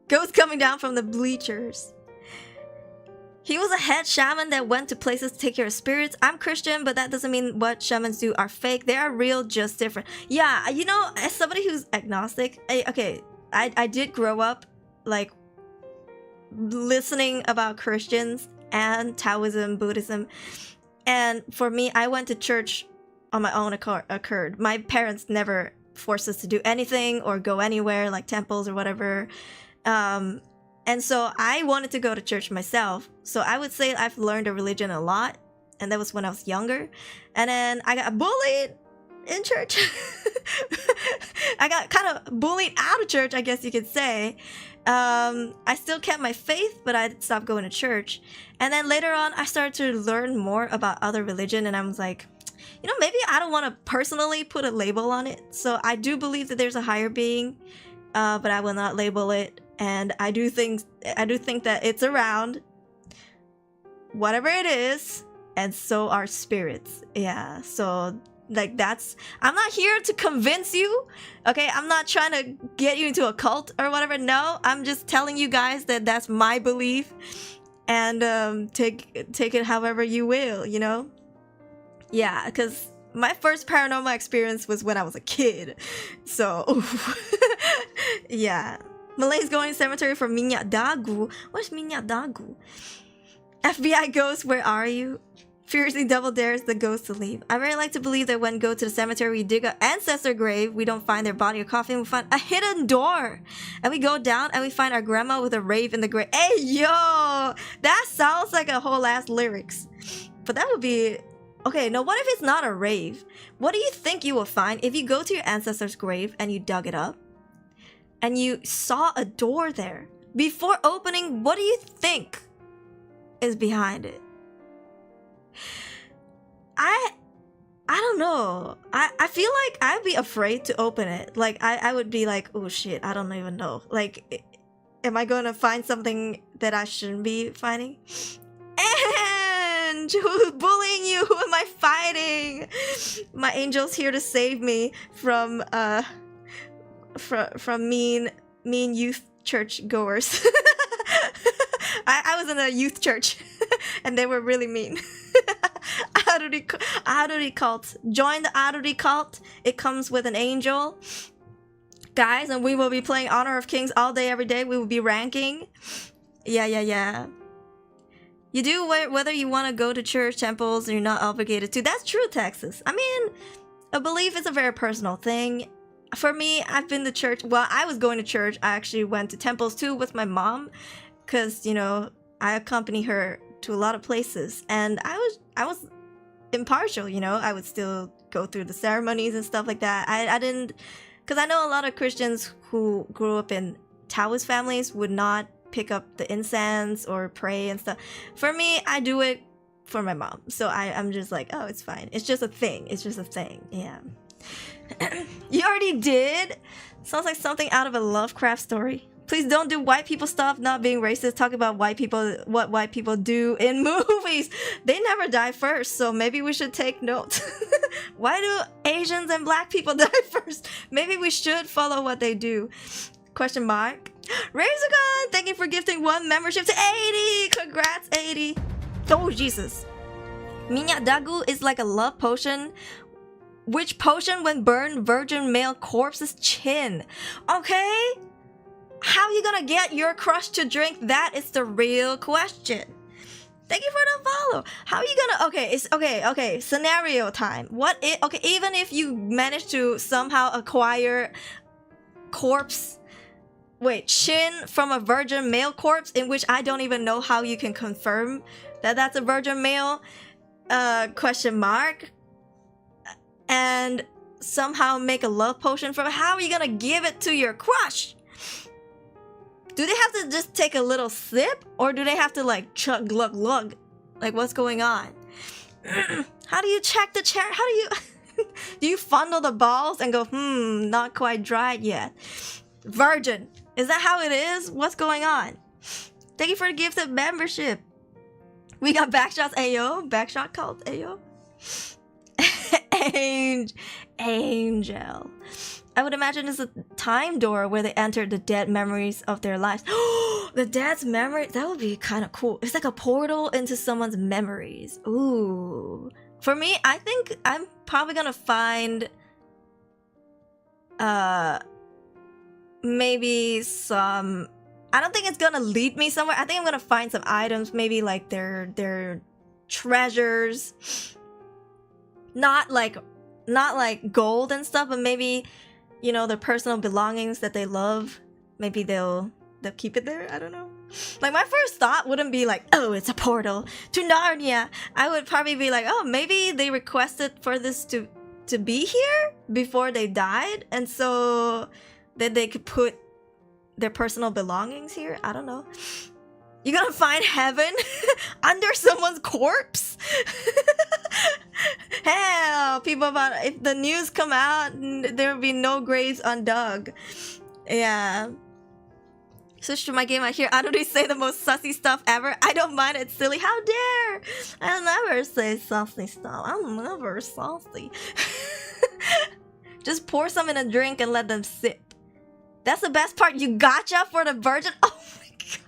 Ghost coming down from the bleachers. He was a head shaman that went to places to take care of spirits. I'm Christian, but that doesn't mean what shamans do are fake. They are real, just different. Yeah, you know, as somebody who's agnostic, I did grow up like listening about Christians and Taoism, Buddhism, and for me, I went to church on my own accord. My parents never forced us to do anything or go anywhere like temples or whatever. And so I wanted to go to church myself. So I would say I've learned a religion a lot. And that was when I was younger. And then I got bullied in church. I got kind of bullied out of church, I guess you could say. I still kept my faith, but I stopped going to church. And then later on, I started to learn more about other religion. And I was like, you know, maybe I don't want to personally put a label on it. So I do believe that there's a higher being, but I will not label it. And I do think that it's around, whatever it is, and so are spirits. Yeah, so like I'm not here to convince you, okay? I'm not trying to get you into a cult or whatever. No, I'm just telling you guys that that's my belief, and take it however you will, you know? Yeah, because my first paranormal experience was when I was a kid, so yeah. Malay's going cemetery for Minyak Dagu. What's Minyak Dagu? FBI ghost, where are you? Furiously double dares the ghost to leave. I very like to believe that when we go to the cemetery, we dig an ancestor grave, we don't find their body or coffin, we find a hidden door. And we go down and we find our grandma with a rave in the grave. Hey, yo! That sounds like a whole ass lyrics. But that would be... Okay, now what if it's not a rave? What do you think you will find if you go to your ancestor's grave and you dug it up? And you saw a door there. Before opening, what do you think is behind it? I don't know. I feel like I'd be afraid to open it. Like, I would be like, oh shit, I don't even know. Like, am I gonna find something that I shouldn't be finding? And who's bullying you? Who am I fighting? My angel's here to save me from mean youth church goers. I was in a youth church and they were really mean. Aruri cult. Join the Aruri cult. It comes with an angel, guys, and we will be playing Honor of Kings all day every day. We will be ranking. Yeah. You do whether you want to go to church, temples, and you're not obligated to. That's true, Texas. I mean, a belief is a very personal thing. For me, I've been to church. Well, I was going to church. I actually went to temples too with my mom, because, you know, I accompany her to a lot of places, and I was impartial, you know. I would still go through the ceremonies and stuff like that. I didn't, because I know a lot of Christians who grew up in Taoist families would not pick up the incense or pray and stuff. For me, I do it for my mom, so I'm just like, oh, it's fine. It's just a thing. Yeah. You already did? Sounds like something out of a Lovecraft story. Please don't do white people stuff, not being racist. Talk about white people, what white people do in movies. They never die first, so maybe we should take note. Why do Asians and black people die first? Maybe we should follow what they do. Question mark. Razorgun, thank you for gifting 1 membership to 80. Congrats, 80. Oh, Jesus. Minyak Dagu is like a love potion. Which potion when burn virgin male corpse's chin? Okay? How you gonna get your crush to drink? That is the real question. Thank you for the follow. How are you gonna... Okay, scenario time. What if... Okay, even if you manage to somehow acquire corpse... Wait, chin from a virgin male corpse, in which I don't even know how you can confirm that that's a virgin male, question mark, and somehow make a love potion from... How are you gonna give it to your crush? Do they have to just take a little sip? Or do they have to like chug, glug, glug? Like, what's going on? How do you check the chair? How do you... Do you fondle the balls and go, not quite dried yet? Virgin. Is that how it is? What's going on? Thank you for the gifted membership. We got backshots Ayo. Backshot called Ayo. Angel. I would imagine it's a time door where they enter the dead memories of their lives. The dead's memory? That would be kind of cool. It's like a portal into someone's memories. Ooh. For me, I think I'm probably gonna find maybe some... I don't think it's gonna lead me somewhere. I think I'm gonna find some items, maybe like their treasures. Not like gold and stuff, but maybe, you know, their personal belongings that they love. Maybe they'll keep it there. I don't know. Like, my first thought wouldn't be like, oh, it's a portal to Narnia. I would probably be like, oh, maybe they requested for this to be here before they died, and so that they could put their personal belongings here. I don't know. You're gonna find heaven under someone's corpse? Hell, people, about if the news come out, there will be no graves undug. Yeah. Switch to my game. I hear Aruri say the most sussy stuff ever. I don't mind, it's silly. How dare! I'll never say saucy stuff. I'm never saucy. Just pour some in a drink and let them sip. That's the best part. You gotcha for the virgin. Oh my god.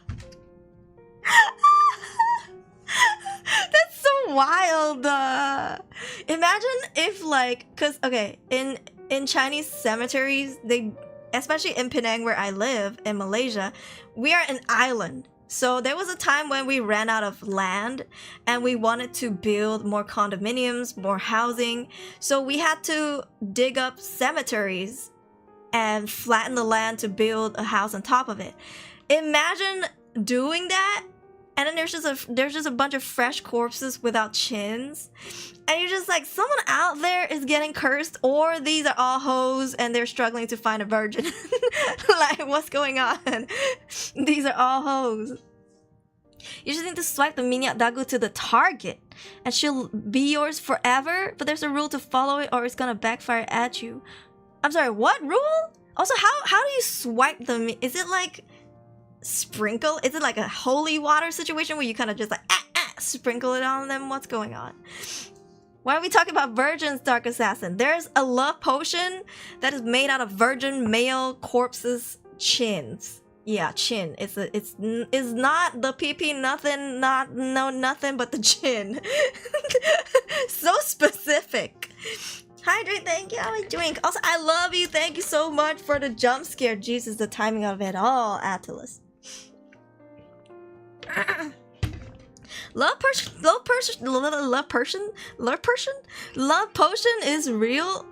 That's so wild. Imagine if, like, cause okay, in Chinese cemeteries, they, especially in Penang where I live in Malaysia, we are an island. So there was a time when we ran out of land and we wanted to build more condominiums, more housing. So we had to dig up cemeteries and flatten the land to build a house on top of it. Imagine doing that, and then there's just a bunch of fresh corpses without chins, and you're just like, someone out there is getting cursed, or these are all hoes and they're struggling to find a virgin. Like, what's going on? These are all hoes. You just need to swipe the minyak dagu to the target and she'll be yours forever, but there's a rule to follow it or it's gonna backfire at you. I'm sorry, what rule? Also, how do you swipe them? Is it like sprinkle? Is it like a holy water situation where you kind of just like sprinkle it on them? What's going on? Why are we talking about virgins, Dark Assassin? There's a love potion that is made out of virgin male corpses' chins. Yeah, chin. It's not the PP nothing, nothing but the chin. So specific. Hydrate, thank you. I drink. Also, I love you. Thank you so much for the jump scare. Jesus, the timing of it all, Atlas. Love potion is real.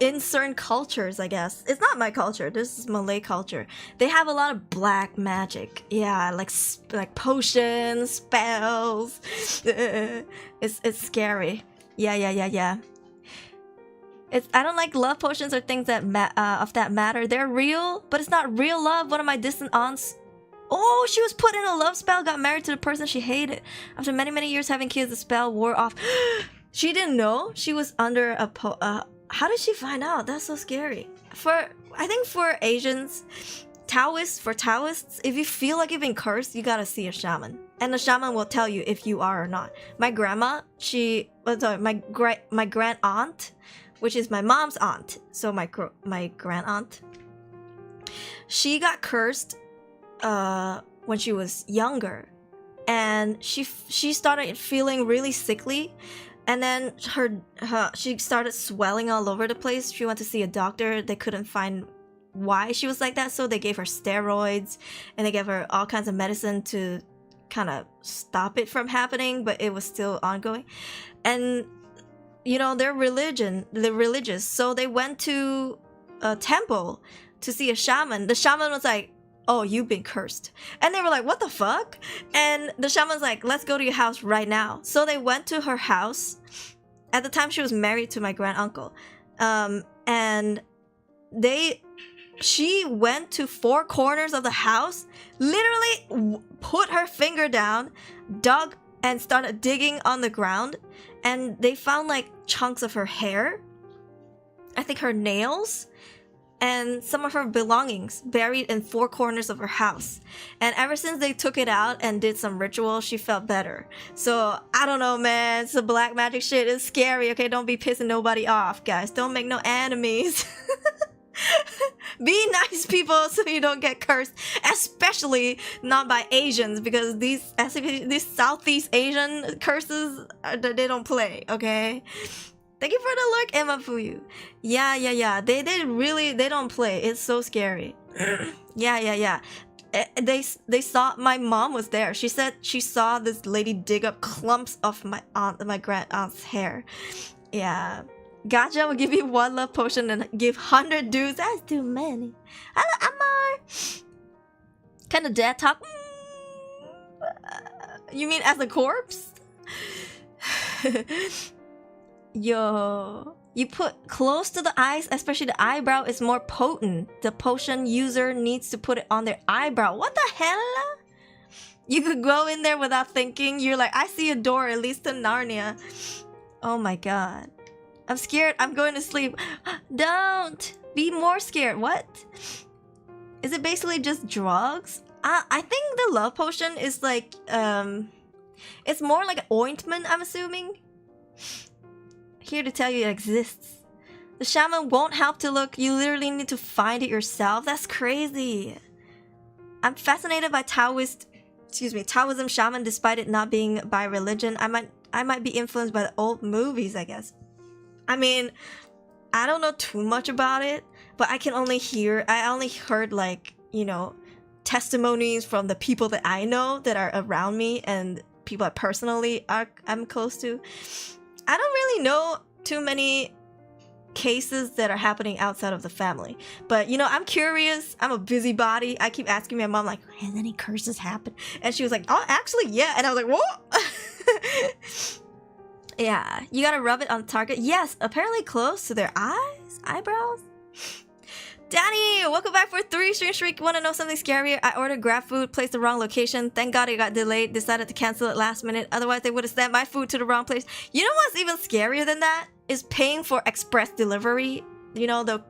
In certain cultures, I guess. It's not my culture. This is Malay culture. They have a lot of black magic. Yeah, like potions, spells. It's scary. Yeah. I don't like love potions or things that of that matter. They're real, but it's not real love. One of my distant aunts, oh, she was put in a love spell, got married to the person she hated. After many years having kids, the spell wore off. She didn't know she was under a how did she find out? That's so scary. I think for Asians, Taoists, if you feel like you've been cursed, you gotta see a shaman. And the shaman will tell you if you are or not. My grandma, my grand aunt, which is my mom's aunt, so my grand aunt, she got cursed when she was younger, and she started feeling really sickly, and then she started swelling all over the place. She went to see a doctor. They couldn't find why she was like that, so they gave her steroids and they gave her all kinds of medicine to kind of stop it from happening, but it was still ongoing. And you know, they're religious, so they went to a temple to see a shaman. The shaman was like, oh, you've been cursed. And they were like, what the fuck? And the shaman's like, let's go to your house right now. So they went to her house. At the time, she was married to my grand uncle. And she went to 4 corners of the house, literally put her finger down, dug and started digging on the ground, and they found like chunks of her hair, I think her nails, and some of her belongings buried in 4 corners of her house. And ever since they took it out and did some ritual, she felt better. So I don't know, man, it's the black magic shit is scary. Okay, don't be pissing nobody off, guys. Don't make no enemies. Be nice people so you don't get cursed, especially not by Asians, because these Southeast Asian curses, they don't play, okay? Thank you for the look, Emma Fuyu. Yeah. They really, they don't play. It's so scary. Yeah. They saw, my mom was there. She said she saw this lady dig up clumps of my grand aunt's hair. Yeah. Gacha will give you 1 love potion and give 100 dudes. That's too many. Hello, Amar. Kind of dead talk. You mean as a corpse? Yo. You put close to the eyes, especially the eyebrow, is more potent. The potion user needs to put it on their eyebrow. What the hell? You could go in there without thinking. You're like, I see a door, at least in Narnia. Oh my god. I'm scared. I'm going to sleep. Don't be more scared. What? Is it basically just drugs? I think the love potion is like, it's more like an ointment, I'm assuming. Here to tell you it exists. The shaman won't help to look. You literally need to find it yourself. That's crazy. I'm fascinated by Taoism shaman, despite it not being by religion. I might be influenced by the old movies, I guess. I mean, I don't know too much about it, but I only heard like, you know, testimonies from the people that I know that are around me and people I personally I'm close to. I don't really know too many cases that are happening outside of the family, but you know, I'm curious. I'm a busybody. I keep asking my mom like, has any curses happened? And she was like, oh, actually, yeah. And I was like, what? Yeah, you gotta rub it on target. Yes, apparently close to their eyes, eyebrows. Danny, welcome back for 3 stream streak. Want to know something scarier? I ordered Grab food, placed the wrong location. Thank God it got delayed. Decided to cancel it last minute. Otherwise, they would have sent my food to the wrong place. You know what's even scarier than that? Is paying for express delivery. You know, the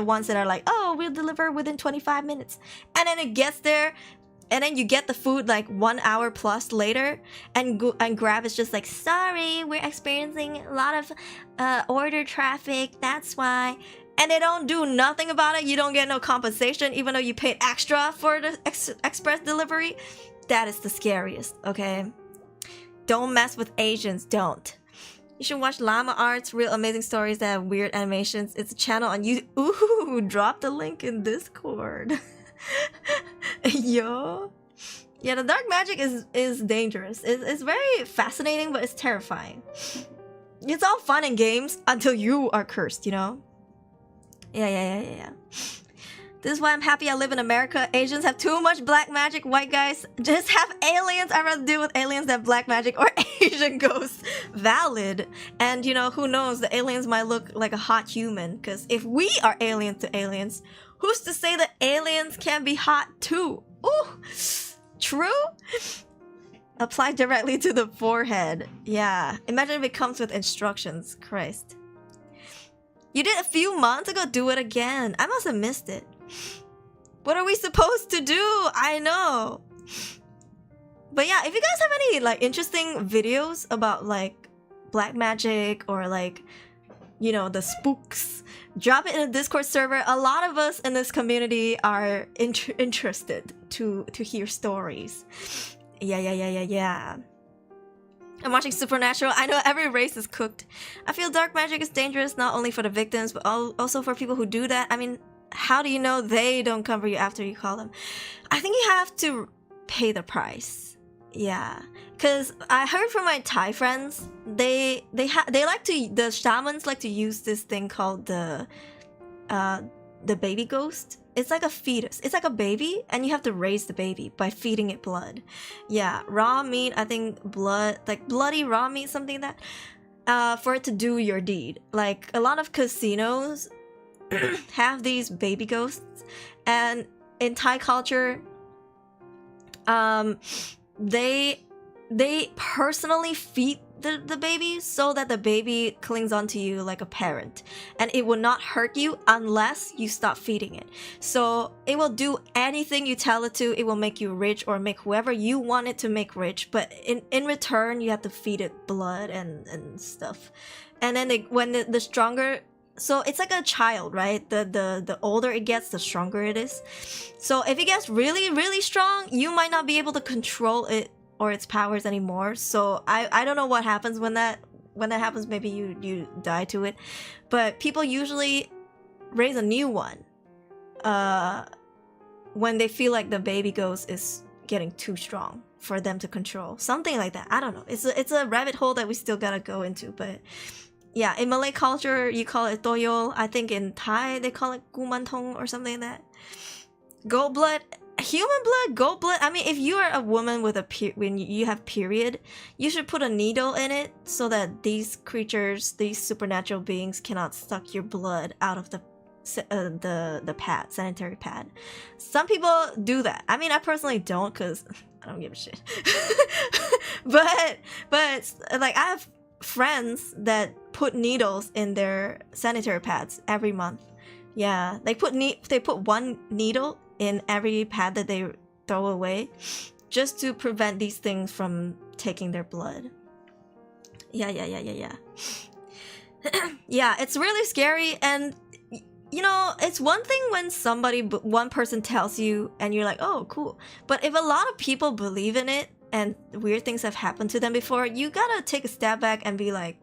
ones that are like, oh, we'll deliver within 25 minutes. And then it gets there, and then you get the food like 1 hour plus later, and Grab is just like, sorry, we're experiencing a lot of order traffic. That's why. And they don't do nothing about it. You don't get no compensation, even though you paid extra for the express delivery. That is the scariest, okay? Don't mess with Asians, don't. You should watch Llama Arts, real amazing stories that have weird animations. It's a channel on YouTube. Ooh, drop the link in Discord. Yo. Yeah, the dark magic is dangerous. It's very fascinating, but it's terrifying. It's all fun and games until you are cursed, you know? Yeah. This is why I'm happy I live in America. Asians have too much black magic. White guys just have aliens. I'd rather deal with aliens than black magic or Asian ghosts. Valid. And you know, who knows? The aliens might look like a hot human. Because if we are aliens to aliens, who's to say that aliens can be hot too? Ooh, true? Apply directly to the forehead. Yeah. Imagine if it comes with instructions. Christ. You did a few months ago, do it again. I must have missed it. What are we supposed to do? I know. But yeah, if you guys have any like interesting videos about like black magic or like, you know, the spooks, drop it in a Discord server. A lot of us in this community are interested to hear stories. Yeah. I'm watching Supernatural. I know every race is cooked. I feel dark magic is dangerous not only for the victims, but also for people who do that. I mean, how do you know they don't come for you after you call them? I think you have to pay the price. Yeah, because I heard from my Thai friends, the shamans like to use this thing called the baby ghost. It's like a fetus. It's like a baby, and you have to raise the baby by feeding it blood. Yeah, raw meat, I think blood, like bloody raw meat, something like that, for it to do your deed. Like, a lot of casinos have these baby ghosts, and in Thai culture, they they personally feed the baby so that the baby clings onto you like a parent, and it will not hurt you unless you stop feeding it. So it will do anything you tell it to. It will make you rich or make whoever you want it to make rich, but in return you have to feed it blood and stuff. And then when the stronger, so it's like a child, right? The older it gets, the stronger it is. So if it gets really strong, you might not be able to control it or its powers anymore. So I don't know what happens when that happens. Maybe you die to it, but people usually raise a new one when they feel like the baby ghost is getting too strong for them to control, something like that. I don't know, it's a rabbit hole that we still gotta go into. But yeah, in Malay culture you call it toyol. I think in Thai they call it kumantong or something like that. Goat blood, human blood, goat blood. I mean, if you are a woman with when you have period, you should put a needle in it so that these creatures, these supernatural beings, cannot suck your blood out of the pad, sanitary pad. Some people do that. I mean, I personally don't, because I don't give a shit. but like, I have friends that put needles in their sanitary pads every month. Yeah, they put one needle in every pad that they throw away, just to prevent these things from taking their blood. Yeah. Yeah, it's really scary. And you know, it's one thing when one person tells you and you're like, oh, cool. But if a lot of people believe in it and weird things have happened to them before, you gotta take a step back and be like,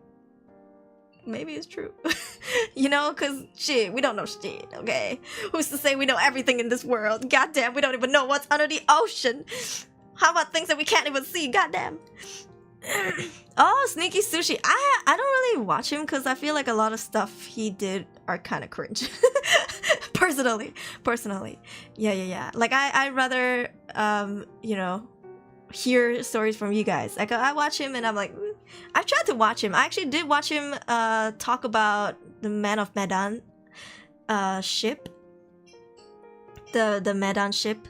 maybe it's true. You know, because shit, we don't know shit, okay? Who's to say we know everything in this world? Goddamn, we don't even know what's under the ocean. How about things that we can't even see? Goddamn. Oh, Sneaky Sushi. I don't really watch him because I feel like a lot of stuff he did are kind of cringe. Personally. Yeah. Like, I'd rather, you know, hear stories from you guys. Like, I watch him and I'm like, I've tried to watch him. I actually did watch him talk about the Man of Medan ship. The Medan ship.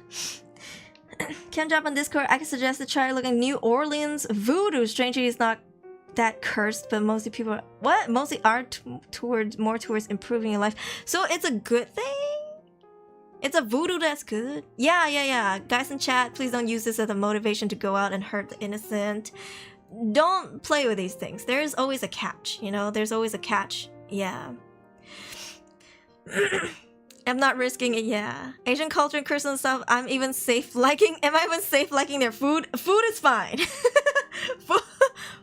Can drop on Discord. I can suggest to try looking New Orleans voodoo. Strangely, it's not that cursed, but mostly people mostly are more towards improving your life. So it's a good thing. It's a voodoo that's good. Yeah. Guys in chat, please don't use this as a motivation to go out and hurt the innocent. Don't play with these things. There's always a catch, you know? There's always a catch. Yeah. I'm not risking it, yeah. Asian culture and Christian stuff, am I even safe liking their food? Food is fine.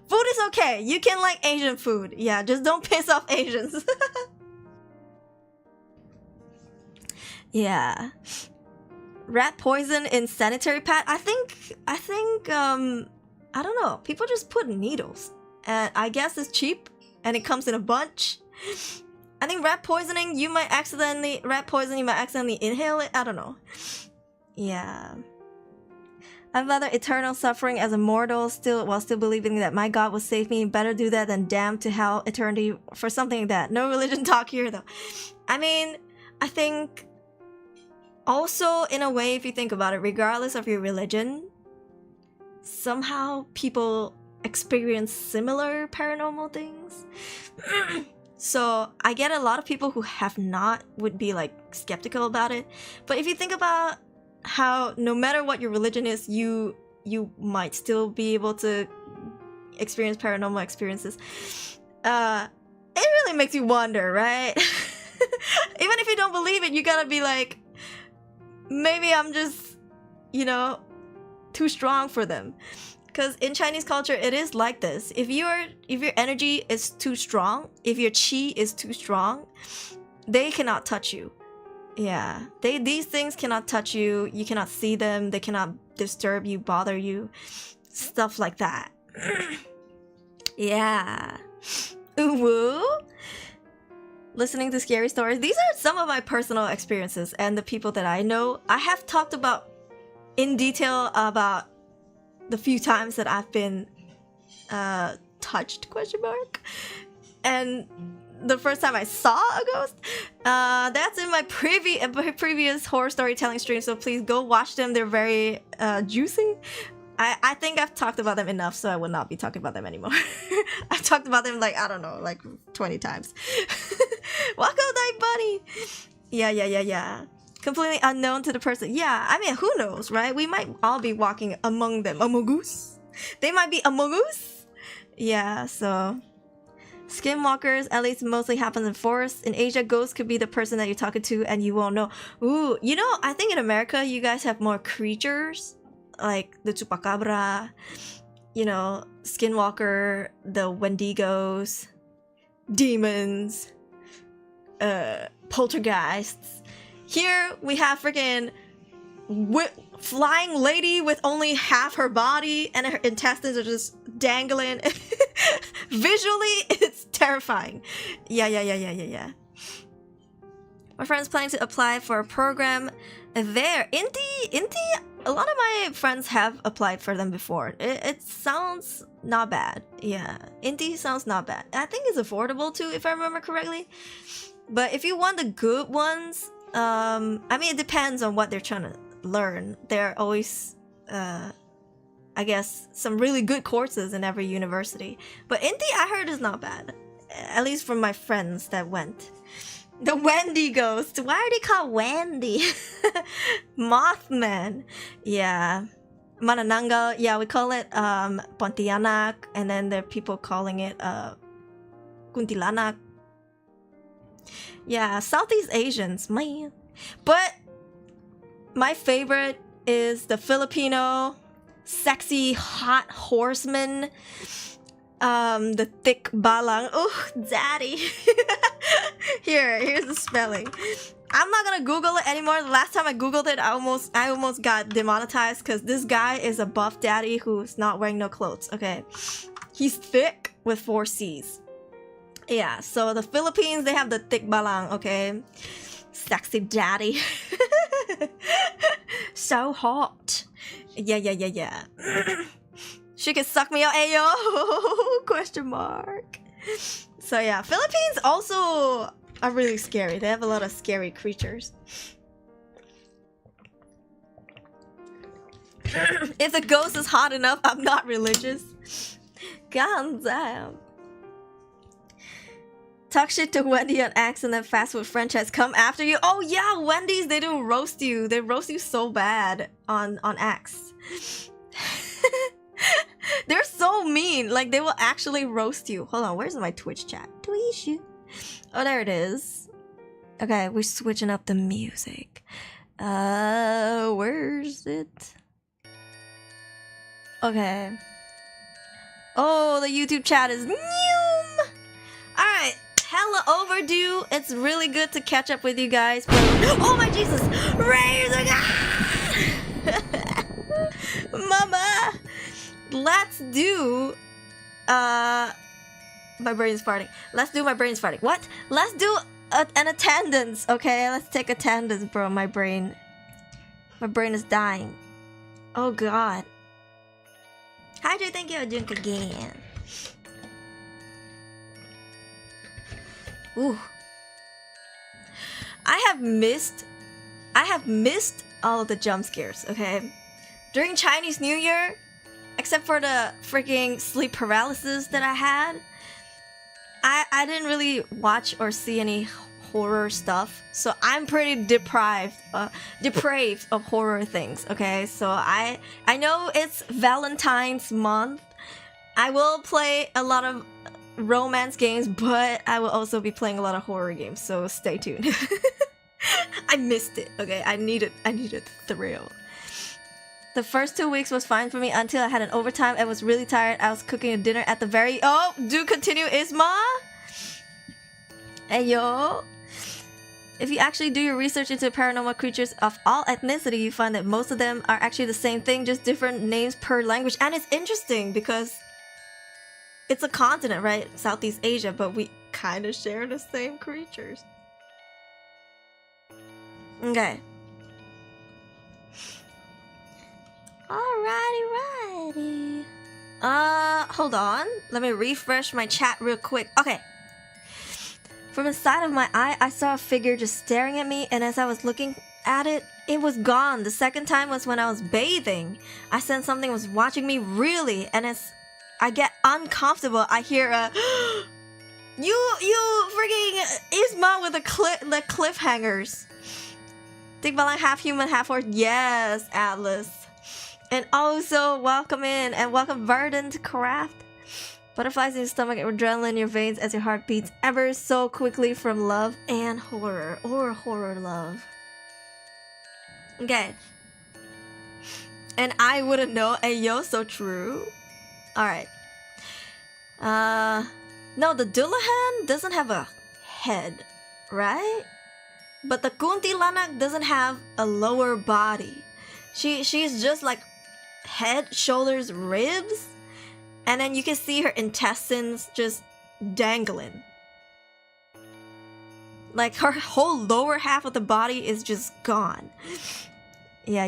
Food is okay. You can like Asian food. Yeah, just don't piss off Asians. Yeah. Rat poison in sanitary pad? I think, I don't know. People just put needles. And I guess it's cheap. And it comes in a bunch. I think rat poisoning, you might accidentally inhale it. I don't know. Yeah. I'd rather eternal suffering as a mortal while still believing that my God will save me. Better do that than damn to hell eternity for something like that. No religion talk here though. I mean, I think also in a way, if you think about it, regardless of your religion, somehow people experience similar paranormal things. So I get a lot of people who have not would be like skeptical about it. But if you think about how no matter what your religion is, you might still be able to experience paranormal experiences. It really makes you wonder, right? Even if you don't believe it, you gotta be like, maybe I'm just, you know, too strong for them. Because in Chinese culture, it is like this. If your energy is too strong, if your qi is too strong, they cannot touch you. Yeah, these things cannot touch you. You cannot see them. They cannot disturb you, bother you, stuff like that. Yeah. Ooh. Listening to scary stories. These are some of my personal experiences and the people that I know. I have talked about in detail about the few times that I've been touched, ? And the first time I saw a ghost, that's in my previous horror storytelling stream, so please go watch them. They're very juicy. I think I've talked about them enough, so I will not be talking about them anymore. I've talked about them like, I don't know, like 20 times. Welcome, Night Bunny! Yeah. Completely unknown to the person. Yeah, I mean, who knows, right? We might all be walking among them. Among us? They might be among us? Yeah, so... Skinwalkers, at least mostly happens in forests. In Asia, ghosts could be the person that you're talking to and you won't know. Ooh, you know, I think in America, you guys have more creatures. Like the chupacabra, you know, skinwalker, the wendigos, demons, poltergeists. Here, we have freaking flying lady with only half her body and her intestines are just dangling. Visually, it's terrifying. Yeah. My friend's planning to apply for a program there. Indy, a lot of my friends have applied for them before. It sounds not bad. Yeah, Indy sounds not bad. I think it's affordable too, if I remember correctly. But if you want the good ones, I mean, it depends on what they're trying to learn. There are always, I guess, some really good courses in every university. But Indy, I heard, is not bad. At least from my friends that went. The Wendy ghost. Why are they called Wendy? Mothman. Yeah. Manananggal. Yeah, we call it Pontianak. And then there are people calling it Kuntilanak. Yeah, Southeast Asians, man. But my favorite is the Filipino sexy hot horseman. The thick balang. Oh, daddy. Here's the spelling. I'm not gonna Google it anymore. The last time I Googled it, I almost got demonetized because this guy is a buff daddy who's not wearing no clothes. Okay, he's thick with 4 C's. Yeah, so the Philippines, they have the thick balang. Okay, sexy daddy. So hot. Yeah. She could suck me out, ayo! Question mark. So yeah, Philippines also are really scary. They have a lot of scary creatures. If the ghost is hot enough, I'm not religious. God damn. Talk shit to Wendy on X and then fast food franchise come after you. Oh yeah, Wendy's, they do roast you. They roast you so bad on X. They're so mean. Like, they will actually roast you. Hold on, where's my Twitch chat? Twitch. Oh, there it is. Okay, we're switching up the music. Where's it? Okay. Oh, the YouTube chat is new. Alright, hella overdue. It's really good to catch up with you guys. Oh my Jesus! Mama! Let's do my brain's farting. Let's do my brain's farting. What? Let's do an attendance, okay? Let's take attendance, bro. My brain is dying. Oh god. Hi, Jay. Thank you for drink again. Ooh. I have missed all of the jump scares, okay? During Chinese New Year, except for the freaking sleep paralysis that I had, I didn't really watch or see any horror stuff. So I'm pretty depraved of horror things, okay? So I know it's Valentine's month. I will play a lot of romance games, but I will also be playing a lot of horror games, so stay tuned. I missed it, okay? I needed thrill. The first 2 weeks was fine for me until I had an overtime. I was really tired. I was cooking a dinner at the very... Oh, do continue, Isma. Hey, yo. If you actually do your research into paranormal creatures of all ethnicity, you find that most of them are actually the same thing, just different names per language. And it's interesting because it's a continent, right? Southeast Asia, but we kind of share the same creatures. Okay. Alrighty. Hold on. Let me refresh my chat real quick. Okay. From the side of my eye, I saw a figure just staring at me, and as I was looking at it, it was gone. The second time was when I was bathing. I sensed something was watching me really, and as I get uncomfortable, I hear a you freaking Isma with the cliffhangers. Tikbalang half human, half horse. Yes, Atlas. And also welcome in and welcome Verdant Craft. Butterflies in your stomach, adrenaline in your veins as your heart beats ever so quickly from love and horror, or horror love. Okay. And I wouldn't know. Ayo, so true. Alright. No, the Dullahan doesn't have a head, right? But the Kuntilanak doesn't have a lower body. She's just like head, shoulders, ribs. And then you can see her intestines just dangling. Like her whole lower half of the body is just gone. Yeah.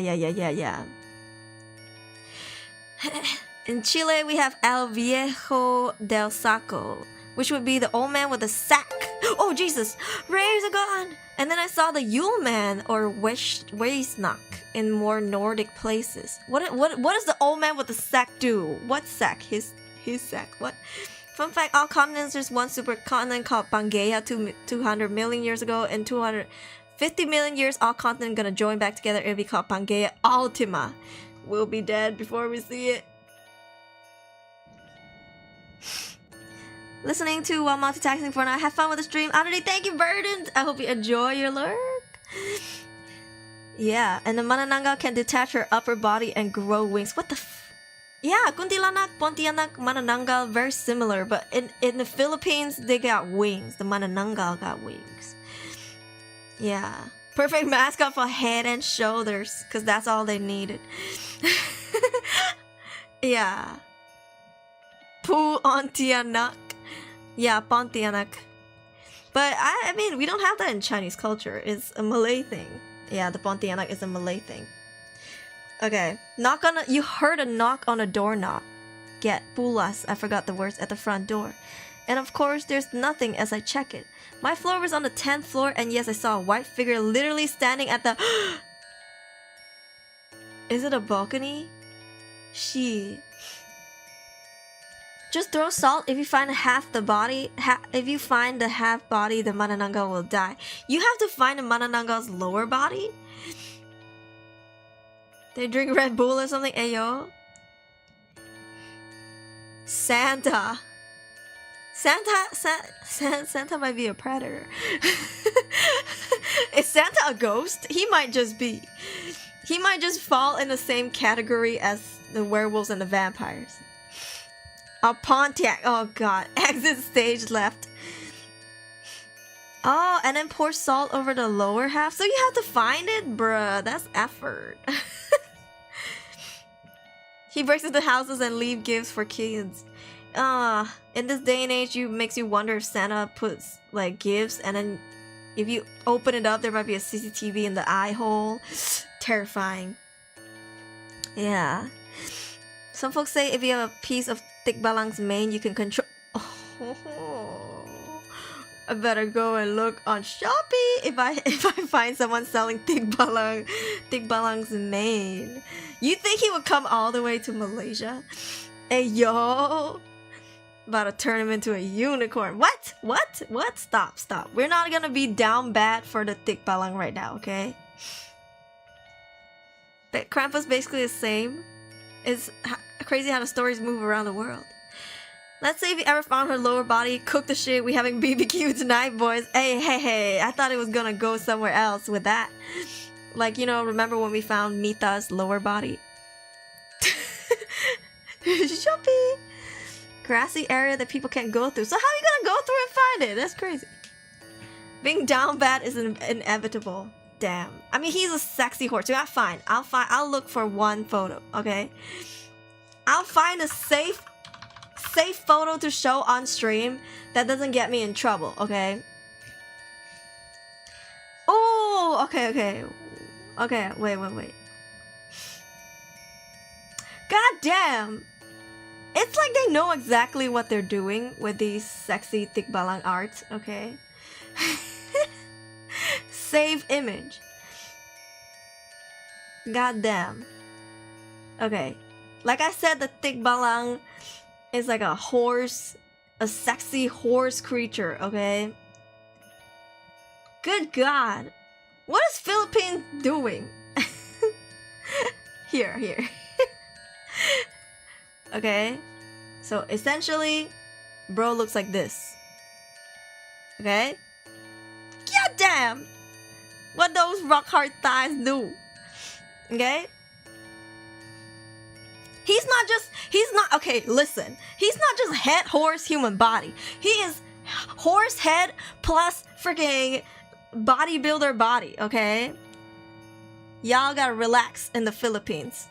In Chile, we have El Viejo del Saco, which would be the old man with a sack. Oh, Jesus! Rays are gone! And then I saw the Yule man, or Weisnak, in more Nordic places. What does the old man with the sack do? What sack? His sack. What? Fun fact, all continents, there's one supercontinent called Pangaea 200 million years ago. In 250 million years, all continents gonna join back together. It'll be called Pangaea Ultima. We'll be dead before we see it. Listening to while multitasking for now. Have fun with the stream. Aruri, thank you, Verdant. I hope you enjoy your lurk. Yeah, and the Manananggal can detach her upper body and grow wings. What the f... Yeah, Kuntilanak, Pontianak, Manananggal, very similar. But in the Philippines, they got wings. The Manananggal got wings. Yeah. Perfect mascot for head and shoulders. Because that's all they needed. Yeah. Pontianak. Yeah, Pontianak. But I mean, we don't have that in Chinese culture. It's a Malay thing. Yeah, the Pontianak is a Malay thing. Okay. You heard a knock on a doorknob. Get pulas, I forgot the words, at the front door. And of course, there's nothing as I check it. My floor was on the 10th floor, and yes, I saw a white figure literally standing at the... Is it a balcony? Just throw salt. If you find half the body, if you find the half body, the Manananggal will die. You have to find the Manananggal's lower body? They drink Red Bull or something? Ayo. Santa might be a predator. Is Santa a ghost? He might just be. He might just fall in the same category as the werewolves and the vampires. A Pontiac. Oh god. Exit stage left. Oh, and then pour salt over the lower half. So you have to find it? Bruh, that's effort. He breaks into houses and leaves gifts for kids. In this day and age, makes you wonder if Santa puts like gifts, and then if you open it up, there might be a CCTV in the eye hole. Terrifying. Yeah. Some folks say if you have a piece of Tikbalang's mane, you can control... Oh, I better go and look on Shopee if I find someone selling Tikbalang's mane. You think he would come all the way to Malaysia? Hey, yo! About to turn him into a unicorn. What? Stop. We're not gonna be down bad for the Tikbalang right now, okay? But Krampus basically the same. It's crazy how the stories move around the world. Let's say if you ever found her lower body, cook the shit. We having BBQ tonight, boys. Hey, I thought it was gonna go somewhere else with that. Like, you know, remember when we found Mita's lower body? Shopee! Grassy area that people can't go through. So how are you gonna go through and find it? That's crazy. Being down bad is inevitable. Damn. I mean, he's a sexy horse. So fine. I'll look for one photo, okay? I'll find a safe photo to show on stream that doesn't get me in trouble, okay? Oh, okay. Okay, wait. God damn! It's like they know exactly what they're doing with these sexy Tikbalang arts, okay? Save image. God damn. Okay. Like I said, the tikbalang is like a horse, a sexy horse creature, okay? Good God. What is Philippines doing? Here. Okay. So essentially, bro looks like this. Okay? God damn! What those rock hard thighs do. Okay? Okay, listen. He's not just head, horse, human body. He is horse head plus freaking bodybuilder body, okay? Y'all gotta relax in the Philippines.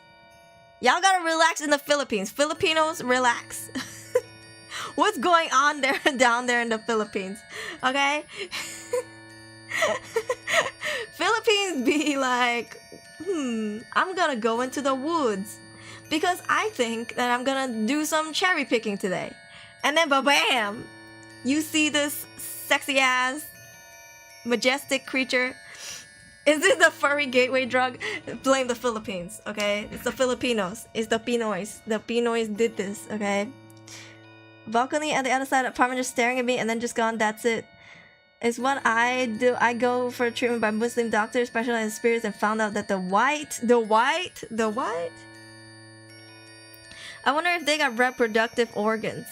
Filipinos, relax. What's going on there down there in the Philippines? Okay? Philippines be like, I'm gonna go into the woods because I think that I'm gonna do some cherry picking today. And then bam! You see this sexy ass, majestic creature. Is this the furry gateway drug? Blame the Philippines, okay? It's the Filipinos. It's the Pinoys. The Pinoys did this, okay? Balcony at the other side of the apartment just staring at me and then just gone, that's it. It's what I do. I go for treatment by Muslim doctors specialized in spirits and found out that the white? I wonder if they got reproductive organs.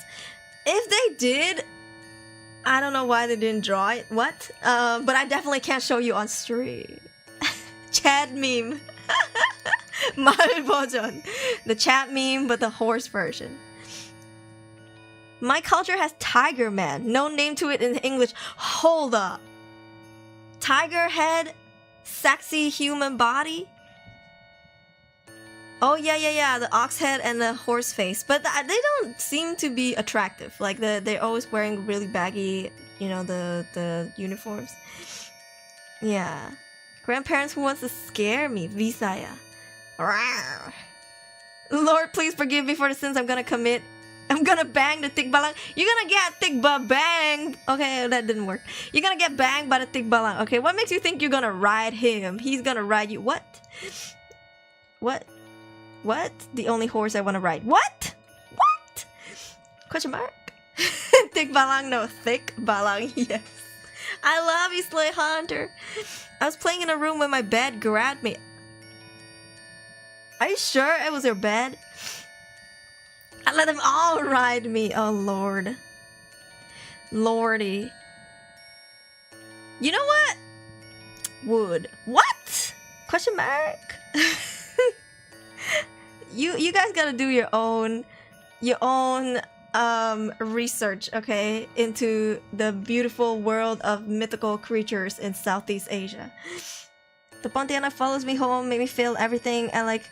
If they did, I don't know why they didn't draw it. What? But I definitely can't show you on stream. Chat meme. 말 버전. The chat meme, but the horse version. My culture has Tiger Man. No name to it in English. Hold up. Tiger head, sexy human body. Oh yeah. The ox head and the horse face, but they don't seem to be attractive. Like they're always wearing really baggy, you know, the uniforms. Yeah. Grandparents who wants to scare me. Visaya. Rawr. Lord, please forgive me for the sins I'm gonna commit. I'm gonna bang the tikbalang. You're gonna get tikba bang. Okay, that didn't work. You're gonna get banged by the tikbalang. Okay, what makes you think you're gonna ride him? He's gonna ride you. What? The only horse I wanna ride. What? Question mark? Tikbalang, no. Thick balang, yes. I love you, Slay Hunter. I was playing in a room when my bed grabbed me. Are you sure it was your bed? I let them all ride me. Oh, Lord. Lordy. You know what? Would. What? Question mark? You guys gotta do your own research, okay, into the beautiful world of mythical creatures in Southeast Asia. The Pontiana follows me home, make me feel everything, and like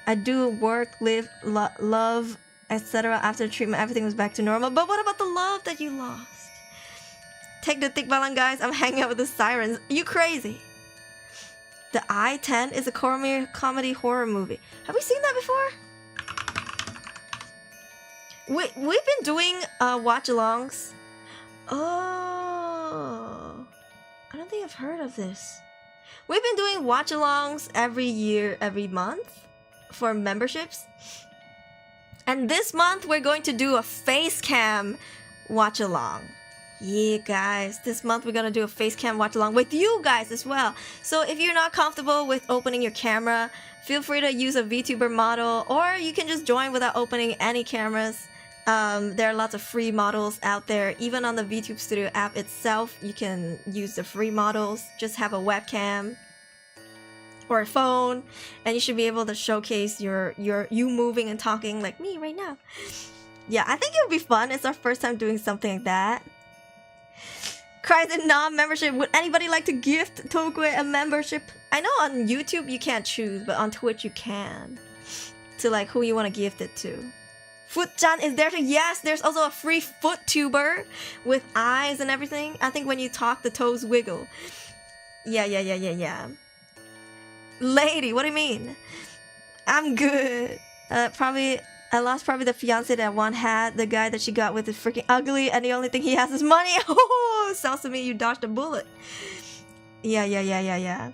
I do work, live, love, etc. After treatment, everything was back to normal. But what about the love that you lost? Take the tikbalang, guys. I'm hanging out with the sirens. You crazy? The I-10 is a comedy horror movie. Have we seen that before? We've been doing watch-alongs. Oh, I don't think I've heard of this. We've been doing watch-alongs every year, every month for memberships. And this month we're going to do a face cam watch-along. Yeah, guys, this month we're gonna do a face cam watch-along with you guys as well. So if you're not comfortable with opening your camera, feel free to use a Vtuber model, or you can just join without opening any cameras. There are lots of free models out there. Even on the VTube Studio app itself, you can use the free models. Just have a webcam or a phone, and you should be able to showcase you moving and talking like me right now. Yeah, I think it would be fun. It's our first time doing something like that. Cries in non-membership. Would anybody like to gift Tokwe a membership? I know on YouTube you can't choose, but on Twitch you can. To like who you want to gift it to. Footchan is there too. Yes, there's also a free Vtuber with eyes and everything. I think when you talk, the toes wiggle. Yeah. Lady, what do you mean? I'm good. I lost probably the fiance that one had. The guy that she got with is freaking ugly, and the only thing he has is money. Oh, sounds to me you dodged a bullet. Yeah.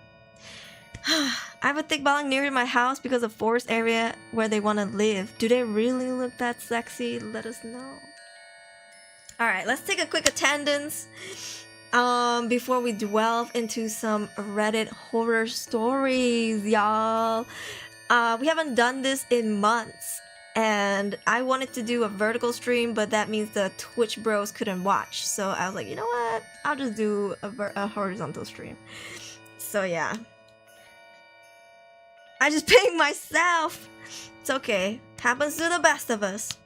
I would think bowling near my house because of forest area where they want to live. Do they really look that sexy? Let us know. Alright, let's take a quick attendance before we delve into some Reddit horror stories, y'all. We haven't done this in months, and I wanted to do a vertical stream, but that means the Twitch bros couldn't watch. So I was like, you know what? I'll just do a horizontal stream. So yeah. I just pinged myself. It's okay. Happens to the best of us.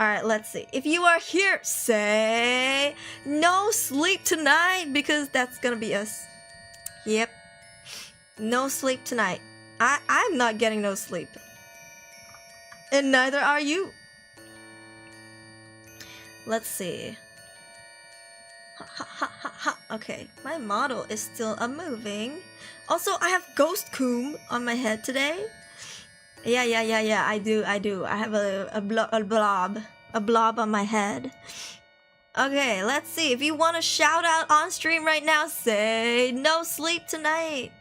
Alright, let's see. If you are here, say no sleep tonight, because that's gonna be us. Yep. No sleep tonight. I'm not getting no sleep. And neither are you. Let's see. Ha ha ha ha ha. Okay, my model is still moving. Also, I have ghost comb on my head today. Yeah, I do. I have a blob on my head. Okay, let's see. If you want to shout out on stream right now, say no sleep tonight.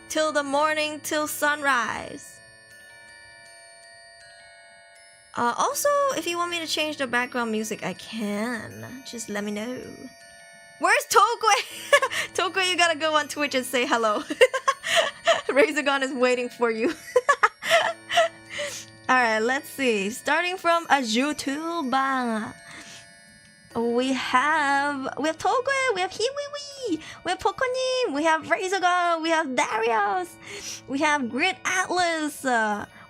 Till the morning, till sunrise. Also, if you want me to change the background music, I can. Just let me know. Where's Tokwe? Tokwe, you gotta go on Twitch and say hello. Razorgon is waiting for you. Alright, let's see. Starting from a YouTube. We have Tokwe, we have Hiwiwi, we have Pokonim, we have Razorgon, we have Darius, we have Grit Atlas.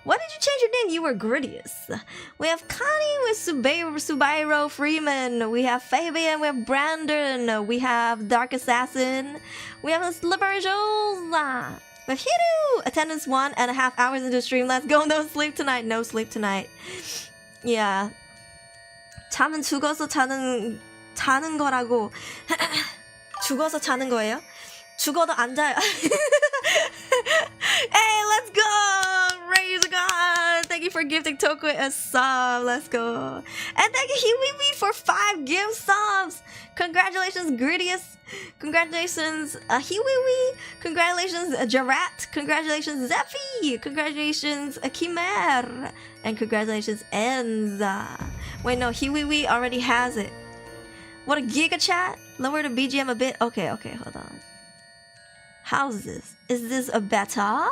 Why did you change your name? You were Grittius. We have Connie with Subairo Freeman. We have Fabian. We have Brandon. We have Dark Assassin. We have a Slippery Jules. We have Hiru. Attendance 1.5 hours into the stream. Let's go. No sleep tonight. No sleep tonight. Yeah. 잠은 죽어서 자는 거라고. 죽어서 자는 거예요? 죽어도 안 자요. Hey, let's go! Raise God! Thank you for gifting Tokwe a sub. Let's go. And thank you, Hiwiwi, for 5 gift subs. Congratulations, Grittius. Congratulations, Hiwiwi. Congratulations, Jarat. Congratulations, Zephy. Congratulations, Kimer. And congratulations, Enza. Wait, no, Hiwiwi already has it. What a giga chat. Lower the BGM a bit. Okay, hold on. How's this? Is this a beta?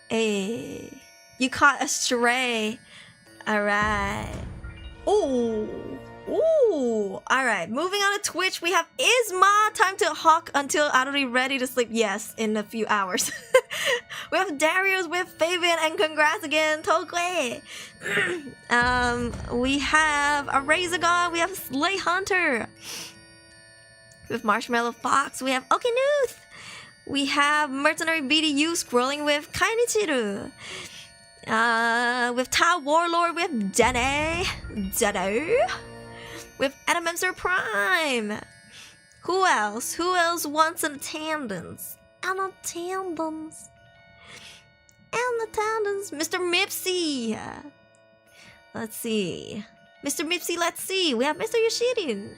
Hey, you caught a stray. Alright. Ooh. Alright, moving on to Twitch, we have Isma. Time to hawk until Aruri ready to sleep. Yes, in a few hours. We have Darius with Fabian, and congrats again, Tokwe. We have a Razorgon, we have Slay Hunter. With Marshmallow Fox, we have Okinuth. We have Mercenary BDU scrolling with Kainichiru. With Tao Warlord, we have Dene. With Adamemster Prime. Who else? Who else wants an attendance? Mr. Mipsy. Let's see. Mr. Mipsy, let's see. We have Mr. Yoshirin.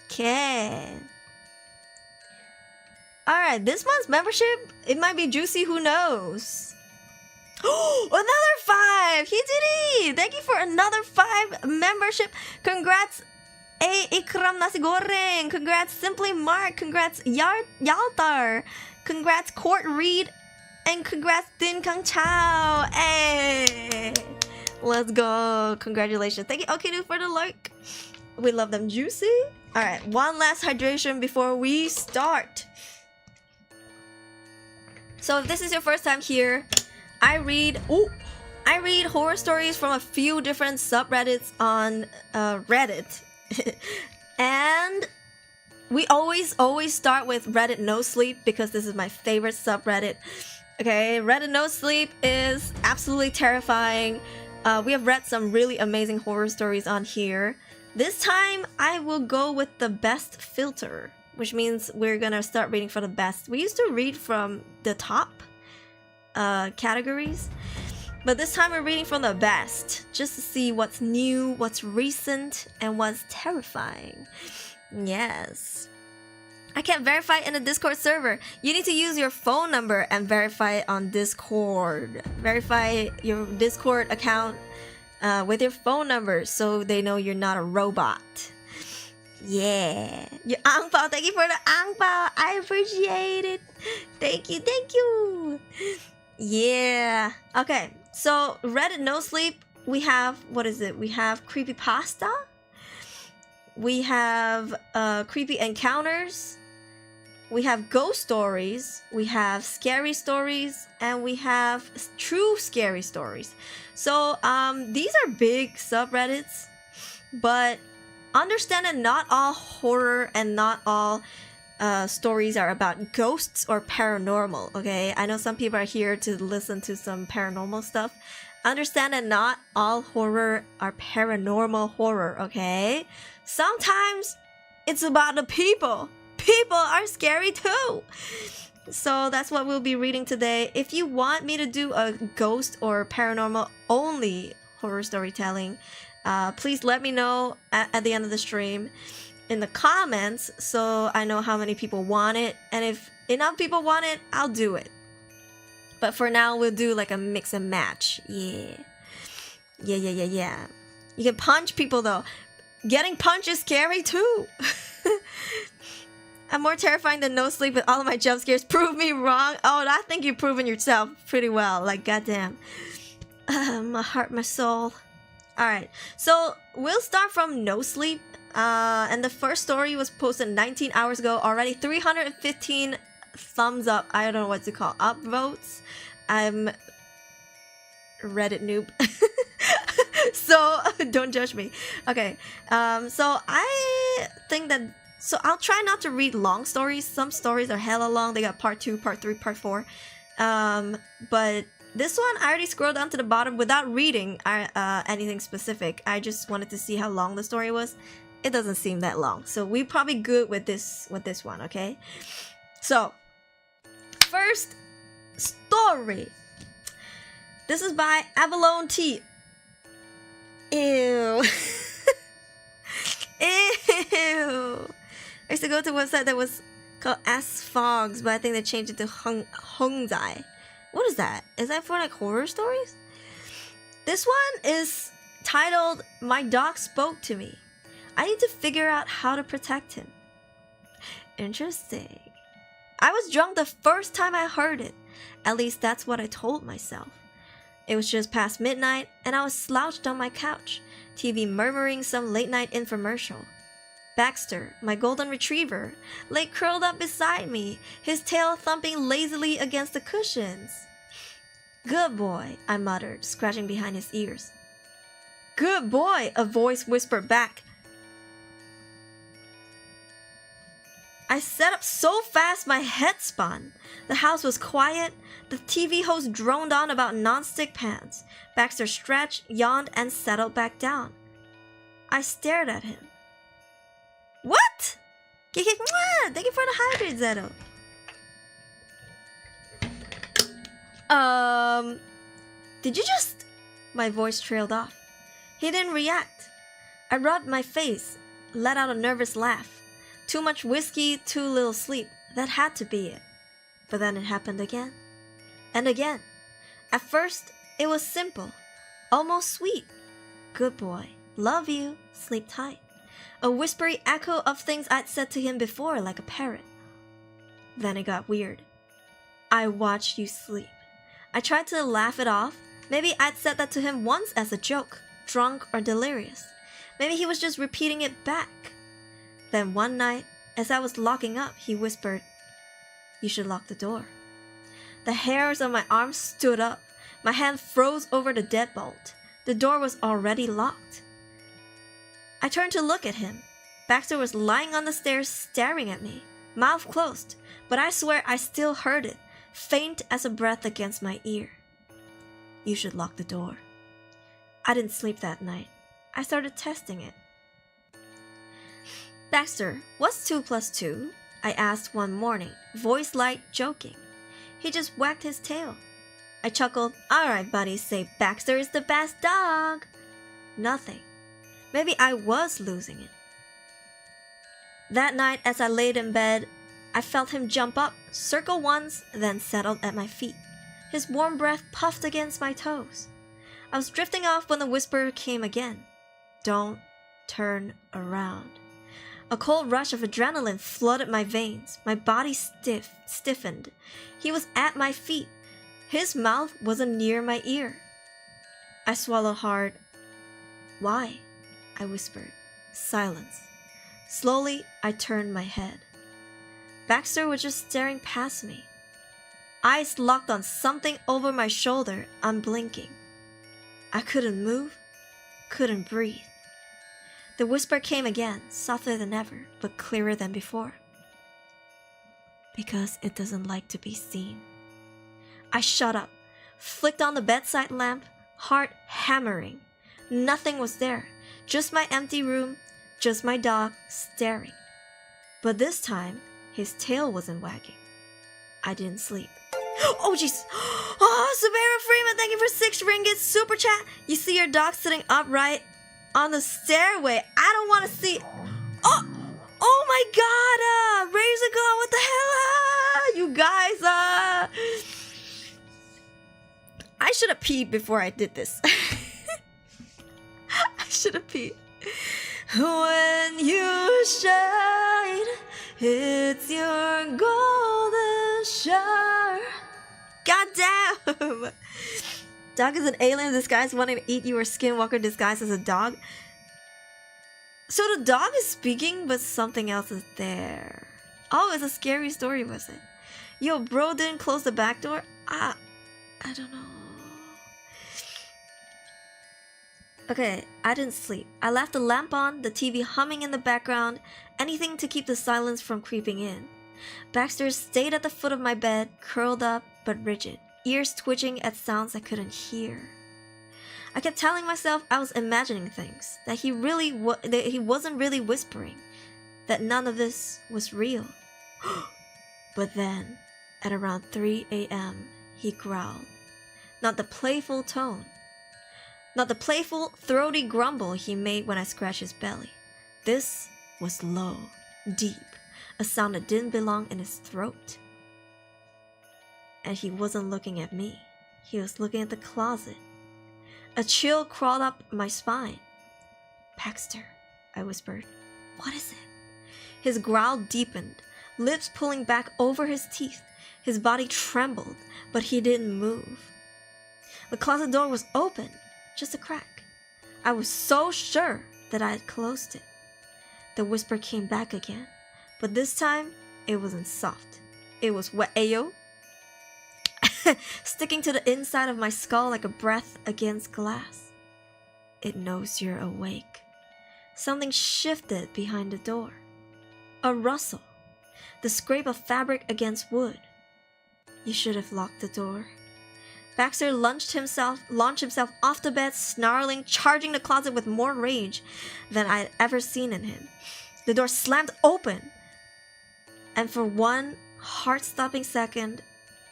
Okay. Alright, this month's membership, it might be juicy, who knows? Another 5! He did it! Thank you for another 5 membership. Congrats, Ikram Nasi Goreng. Congrats, Simply Mark. Congrats, Yaltar. Congrats, Court Reed. And congrats, Din Kang Chao. Hey! Let's go. Congratulations. Thank you, Okinu, for the like. We love them juicy. Alright, one last hydration before we start. So if this is your first time here, I read horror stories from a few different subreddits on Reddit. And we always start with Reddit No Sleep because this is my favorite subreddit. Okay, Reddit No Sleep is absolutely terrifying. We have read some really amazing horror stories on here. This time, I will go with the best filter, which means we're gonna start reading from the best. We used to read from the top categories, but this time we're reading from the best, just to see what's new, what's recent, and what's terrifying. Yes. I can't verify in a Discord server. You need to use your phone number and verify it on Discord. Verify your Discord account with your phone number so they know you're not a robot. Yeah. Your ang pao. Thank you for the ang pao. I appreciate it. Thank you. Thank you. Yeah. Okay. So Reddit No Sleep. We have, what is it? We have creepypasta. We have creepy encounters. We have ghost stories. We have scary stories. And we have true scary stories. So these are big subreddits. But understand that not all horror and not all stories are about ghosts or paranormal, okay? I know some people are here to listen to some paranormal stuff. Understand that not all horror are paranormal horror, okay? Sometimes it's about the people. People are scary too. So that's what we'll be reading today. If you want me to do a ghost or paranormal only horror storytelling, please let me know at the end of the stream in the comments so I know how many people want it. And if enough people want it, I'll do it. But for now, we'll do like a mix and match. Yeah. Yeah. You can punch people though. Getting punched is scary too. I'm more terrifying than No Sleep with all of my jump scares. Prove me wrong. Oh, I think you've proven yourself pretty well. Like, goddamn. My heart, my soul. Alright, so we'll start from No Sleep. And the first story was posted 19 hours ago. Already 315 thumbs up. I don't know what to call upvotes. I'm Reddit noob. So don't judge me. Okay, so I think that, so I'll try not to read long stories. Some stories are hella long. They got part 2, part 3, part 4. But this one, I already scrolled down to the bottom without reading anything specific. I just wanted to see how long the story was. It doesn't seem that long. So we're probably good with this one, okay? So, first story. This is by Avalone T. Ew. Ew. I used to go to a website that was called Ass Fogs, but I think they changed it to Hongzai. What is that? Is that for like horror stories? This one is titled My Dog Spoke to Me. I need to figure out how to protect him. Interesting. I was drunk the first time I heard it. At least that's what I told myself. It was just past midnight and I was slouched on my couch, TV murmuring some late night infomercial. Baxter, my golden retriever, lay curled up beside me, his tail thumping lazily against the cushions. Good boy, I muttered, scratching behind his ears. Good boy, a voice whispered back. I sat up so fast my head spun. The house was quiet. The TV host droned on about non-stick pans. Baxter stretched, yawned, and settled back down. I stared at him. What? Thank you for the hydrate, Zeto. Did you just... My voice trailed off. He didn't react. I rubbed my face, let out a nervous laugh. Too much whiskey, too little sleep. That had to be it. But then it happened again. And again. At first, it was simple. Almost sweet. Good boy. Love you. Sleep tight. A whispery echo of things I'd said to him before, like a parrot. Then it got weird. I watched you sleep. I tried to laugh it off. Maybe I'd said that to him once as a joke, drunk or delirious. Maybe he was just repeating it back. Then one night, as I was locking up, he whispered, "You should lock the door." The hairs on my arms stood up. My hand froze over the deadbolt. The door was already locked. I turned to look at him. Baxter was lying on the stairs staring at me, mouth closed, but I swear I still heard it, faint as a breath against my ear. You should lock the door. I didn't sleep that night. I started testing it. Baxter, what's 2 plus 2? I asked one morning, voice light, joking. He just wagged his tail. I chuckled. Alright, buddy, say Baxter is the best dog. Nothing. Maybe I was losing it. That night, as I laid in bed, I felt him jump up, circle once, then settled at my feet. His warm breath puffed against my toes. I was drifting off when the whisper came again. Don't turn around. A cold rush of adrenaline flooded my veins. My body stiffened. He was at my feet. His mouth wasn't near my ear. I swallowed hard. Why? I whispered. Silence. Slowly, I turned my head. Baxter was just staring past me. Eyes locked on something over my shoulder, unblinking. I couldn't move, couldn't breathe. The whisper came again, softer than ever, but clearer than before. Because it doesn't like to be seen. I shut up, flicked on the bedside lamp, heart hammering. Nothing was there, just my empty room, just my dog staring. But this time, his tail wasn't wagging. I didn't sleep. Oh jeez! Oh, Subera Freeman, thank you for 6 ringgit super chat. You see your dog sitting upright on the stairway. I don't want to see. Oh my God! Razor God, what the hell? You guys, I should have peed before I did this. I should have peed. When you shine, it's your golden shower. God damn! Dog is an alien disguised wanting to eat you, or skinwalker disguised as a dog. So the dog is speaking, but something else is there. Oh, it's a scary story, was it? Yo, bro didn't close the back door? I don't know. Okay, I didn't sleep. I left the lamp on, the TV humming in the background, anything to keep the silence from creeping in. Baxter stayed at the foot of my bed, curled up but rigid, ears twitching at sounds I couldn't hear. I kept telling myself I was imagining things, that he wasn't really whispering, that none of this was real. But then, at around 3 a.m., he growled. Not the playful tone. Not the playful, throaty grumble he made when I scratched his belly. This was low, deep, a sound that didn't belong in his throat. And he wasn't looking at me. He was looking at the closet. A chill crawled up my spine. Baxter, I whispered. What is it? His growl deepened, lips pulling back over his teeth. His body trembled, but he didn't move. The closet door was open, just a crack. I was so sure that I had closed it. The whisper came back again, but this time it wasn't soft. It was wet, ayo. Sticking to the inside of my skull like a breath against glass. It knows you're awake. Something shifted behind the door. A rustle. The scrape of fabric against wood. You should have locked the door. Baxter launched himself off the bed, snarling, charging the closet with more rage than I had ever seen in him. The door slammed open, and for one heart-stopping second,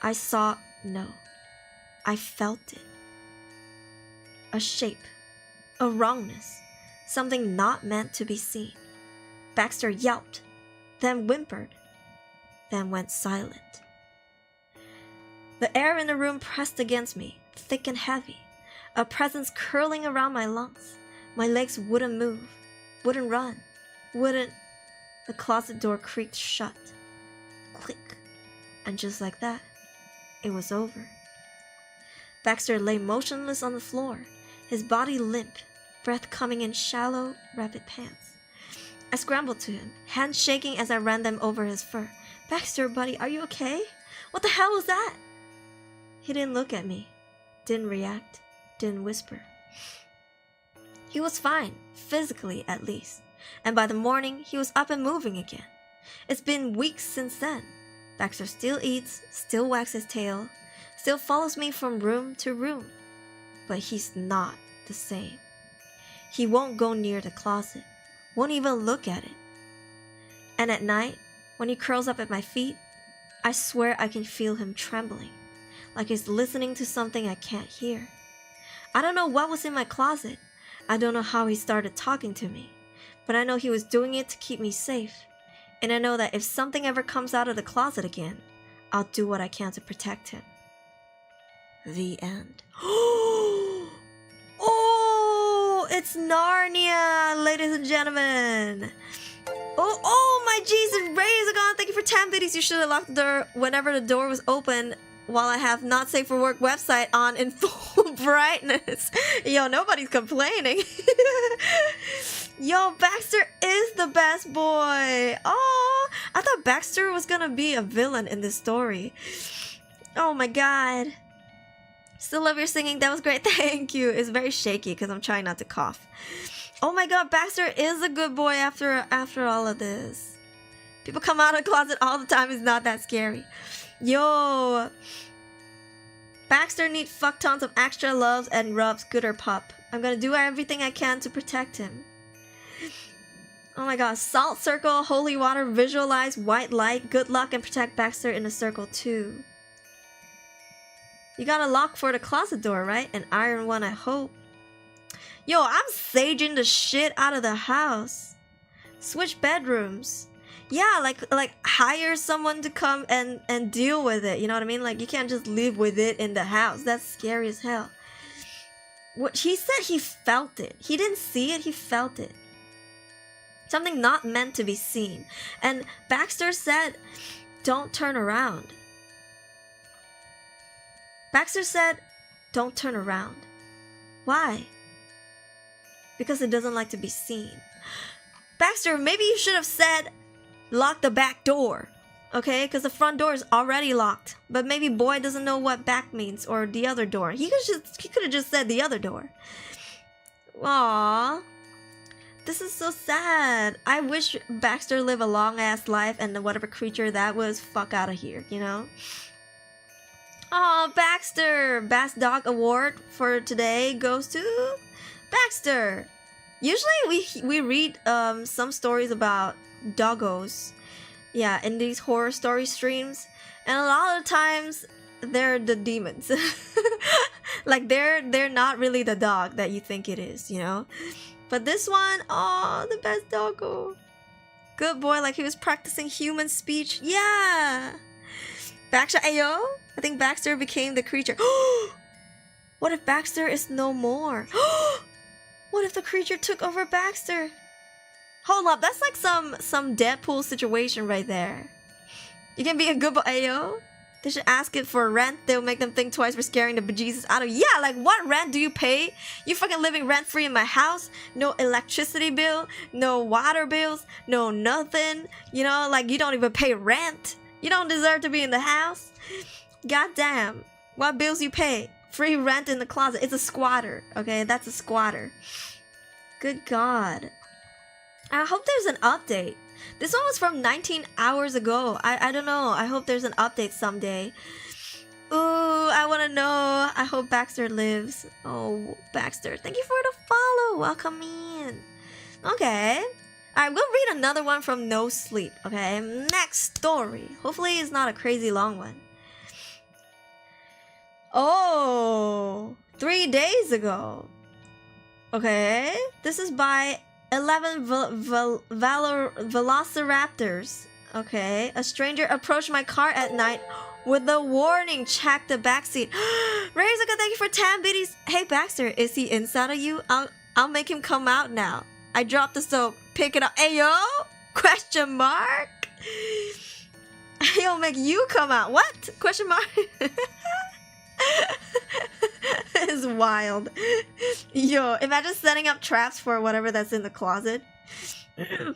I felt it. A shape, a wrongness, something not meant to be seen. Baxter yelped, then whimpered, then went silent. The air in the room pressed against me, thick and heavy, a presence curling around my lungs. My legs wouldn't move, wouldn't run, wouldn't. The closet door creaked shut. Click. And just like that, it was over. Baxter lay motionless on the floor, his body limp, breath coming in shallow, rapid pants. I scrambled to him, hands shaking as I ran them over his fur. Baxter, buddy, are you okay? What the hell was that? He didn't look at me, didn't react, didn't whisper. He was fine, physically at least, and by the morning he was up and moving again. It's been weeks since then. Baxter still eats, still wags his tail, still follows me from room to room, but he's not the same. He won't go near the closet, won't even look at it. And at night, when he curls up at my feet, I swear I can feel him trembling, like he's listening to something I can't hear. I don't know what was in my closet. I don't know how he started talking to me, but I know he was doing it to keep me safe. And I know that if something ever comes out of the closet again, I'll do what I can to protect him. The end. Oh, it's Narnia, ladies and gentlemen. Oh my Jesus, Rays gone. Thank you for 10 biddies. You should have locked the door whenever the door was open while I have not safe for work website on in full brightness. Yo, nobody's complaining. Yo, Baxter is the best boy. Oh, I thought Baxter was gonna be a villain in this story. Oh my God. Still love your singing. That was great. Thank you. It's very shaky because I'm trying not to cough. Oh my God, Baxter is a good boy after all of this. People come out of the closet all the time. It's not that scary. Yo, Baxter needs fuck tons of extra loves and rubs, gooder pup. I'm gonna do everything I can to protect him. Oh my God, salt circle, holy water, visualize, white light, good luck, and protect Baxter in a circle too. You got a lock for the closet door, right? An iron one, I hope. Yo, I'm saging the shit out of the house. Switch bedrooms. Yeah, like hire someone to come and deal with it. You know what I mean? Like, you can't just live with it in the house. That's scary as hell. What he said, he felt it. He didn't see it, he felt it. Something not meant to be seen. And Baxter said, don't turn around. Baxter said, don't turn around. Why? Because it doesn't like to be seen. Baxter, maybe you should have said, lock the back door. Okay? Because the front door is already locked. But maybe boy doesn't know what back means, or the other door. He could have just said the other door. Aww. This is so sad. I wish Baxter lived a long-ass life and whatever creature that was, fuck out of here, you know? Oh, Baxter! Best Dog Award for today goes to Baxter. Usually we read some stories about doggos, yeah, in these horror story streams, and a lot of times they're the demons. Like they're not really the dog that you think it is, you know. But this one, oh, the best doggo. Good boy, like he was practicing human speech. Yeah. Baxter, ayo. I think Baxter became the creature. What if Baxter is no more? What if the creature took over Baxter? Hold up, that's like some Deadpool situation right there. You can be a good boy, ayo. They should ask it for rent. They'll make them think twice for scaring the bejesus out of you. Yeah, like what rent do you pay? You fucking living rent-free in my house? No electricity bill, no water bills, no nothing. You know, like you don't even pay rent. You don't deserve to be in the house. Goddamn. What bills you pay? Free rent in the closet. It's a squatter, okay? That's a squatter. Good God. I hope there's an update. This one was from 19 hours ago. I don't know. I hope there's an update someday. Ooh, I want to know. I hope Baxter lives. Oh, Baxter, thank you for the follow. Welcome in. Okay. Alright, we'll read another one from No Sleep. Okay, next story. Hopefully it's not a crazy long one. Oh, 3 days ago. Okay, this is by 11 Velociraptors. Okay, a stranger approached my car at night with the warning, check the backseat. Razorka, thank you for 10 biddies. Hey Baxter, is he inside of you? I'll make him come out now. I dropped the soap. Pick it up. Ayo? Question mark? He'll make you come out. What? Question mark? It's wild. Yo, imagine setting up traps for whatever that's in the closet.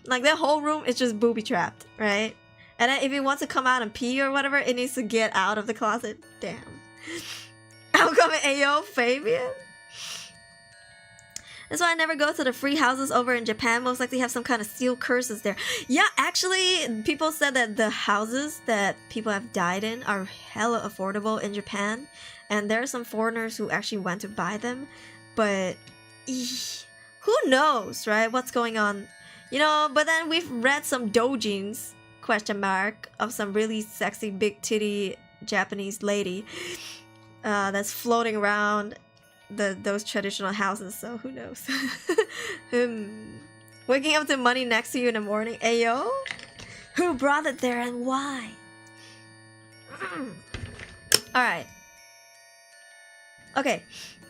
Like that whole room is just booby trapped, right? And then if he wants to come out and pee or whatever, it needs to get out of the closet. Damn. I'm coming, ayo, Fabian. That's why I never go to the free houses over in Japan. Most likely have some kind of seal curses there. Yeah, actually, people said that the houses that people have died in are hella affordable in Japan. And there are some foreigners who actually went to buy them. But who knows, right? What's going on? You know, but then we've read some doujins, question mark, of some really sexy big titty Japanese lady that's floating around those traditional houses, so who knows. Waking up to money next to you in the morning. Ayo, Who brought it there and why? Alright. Okay,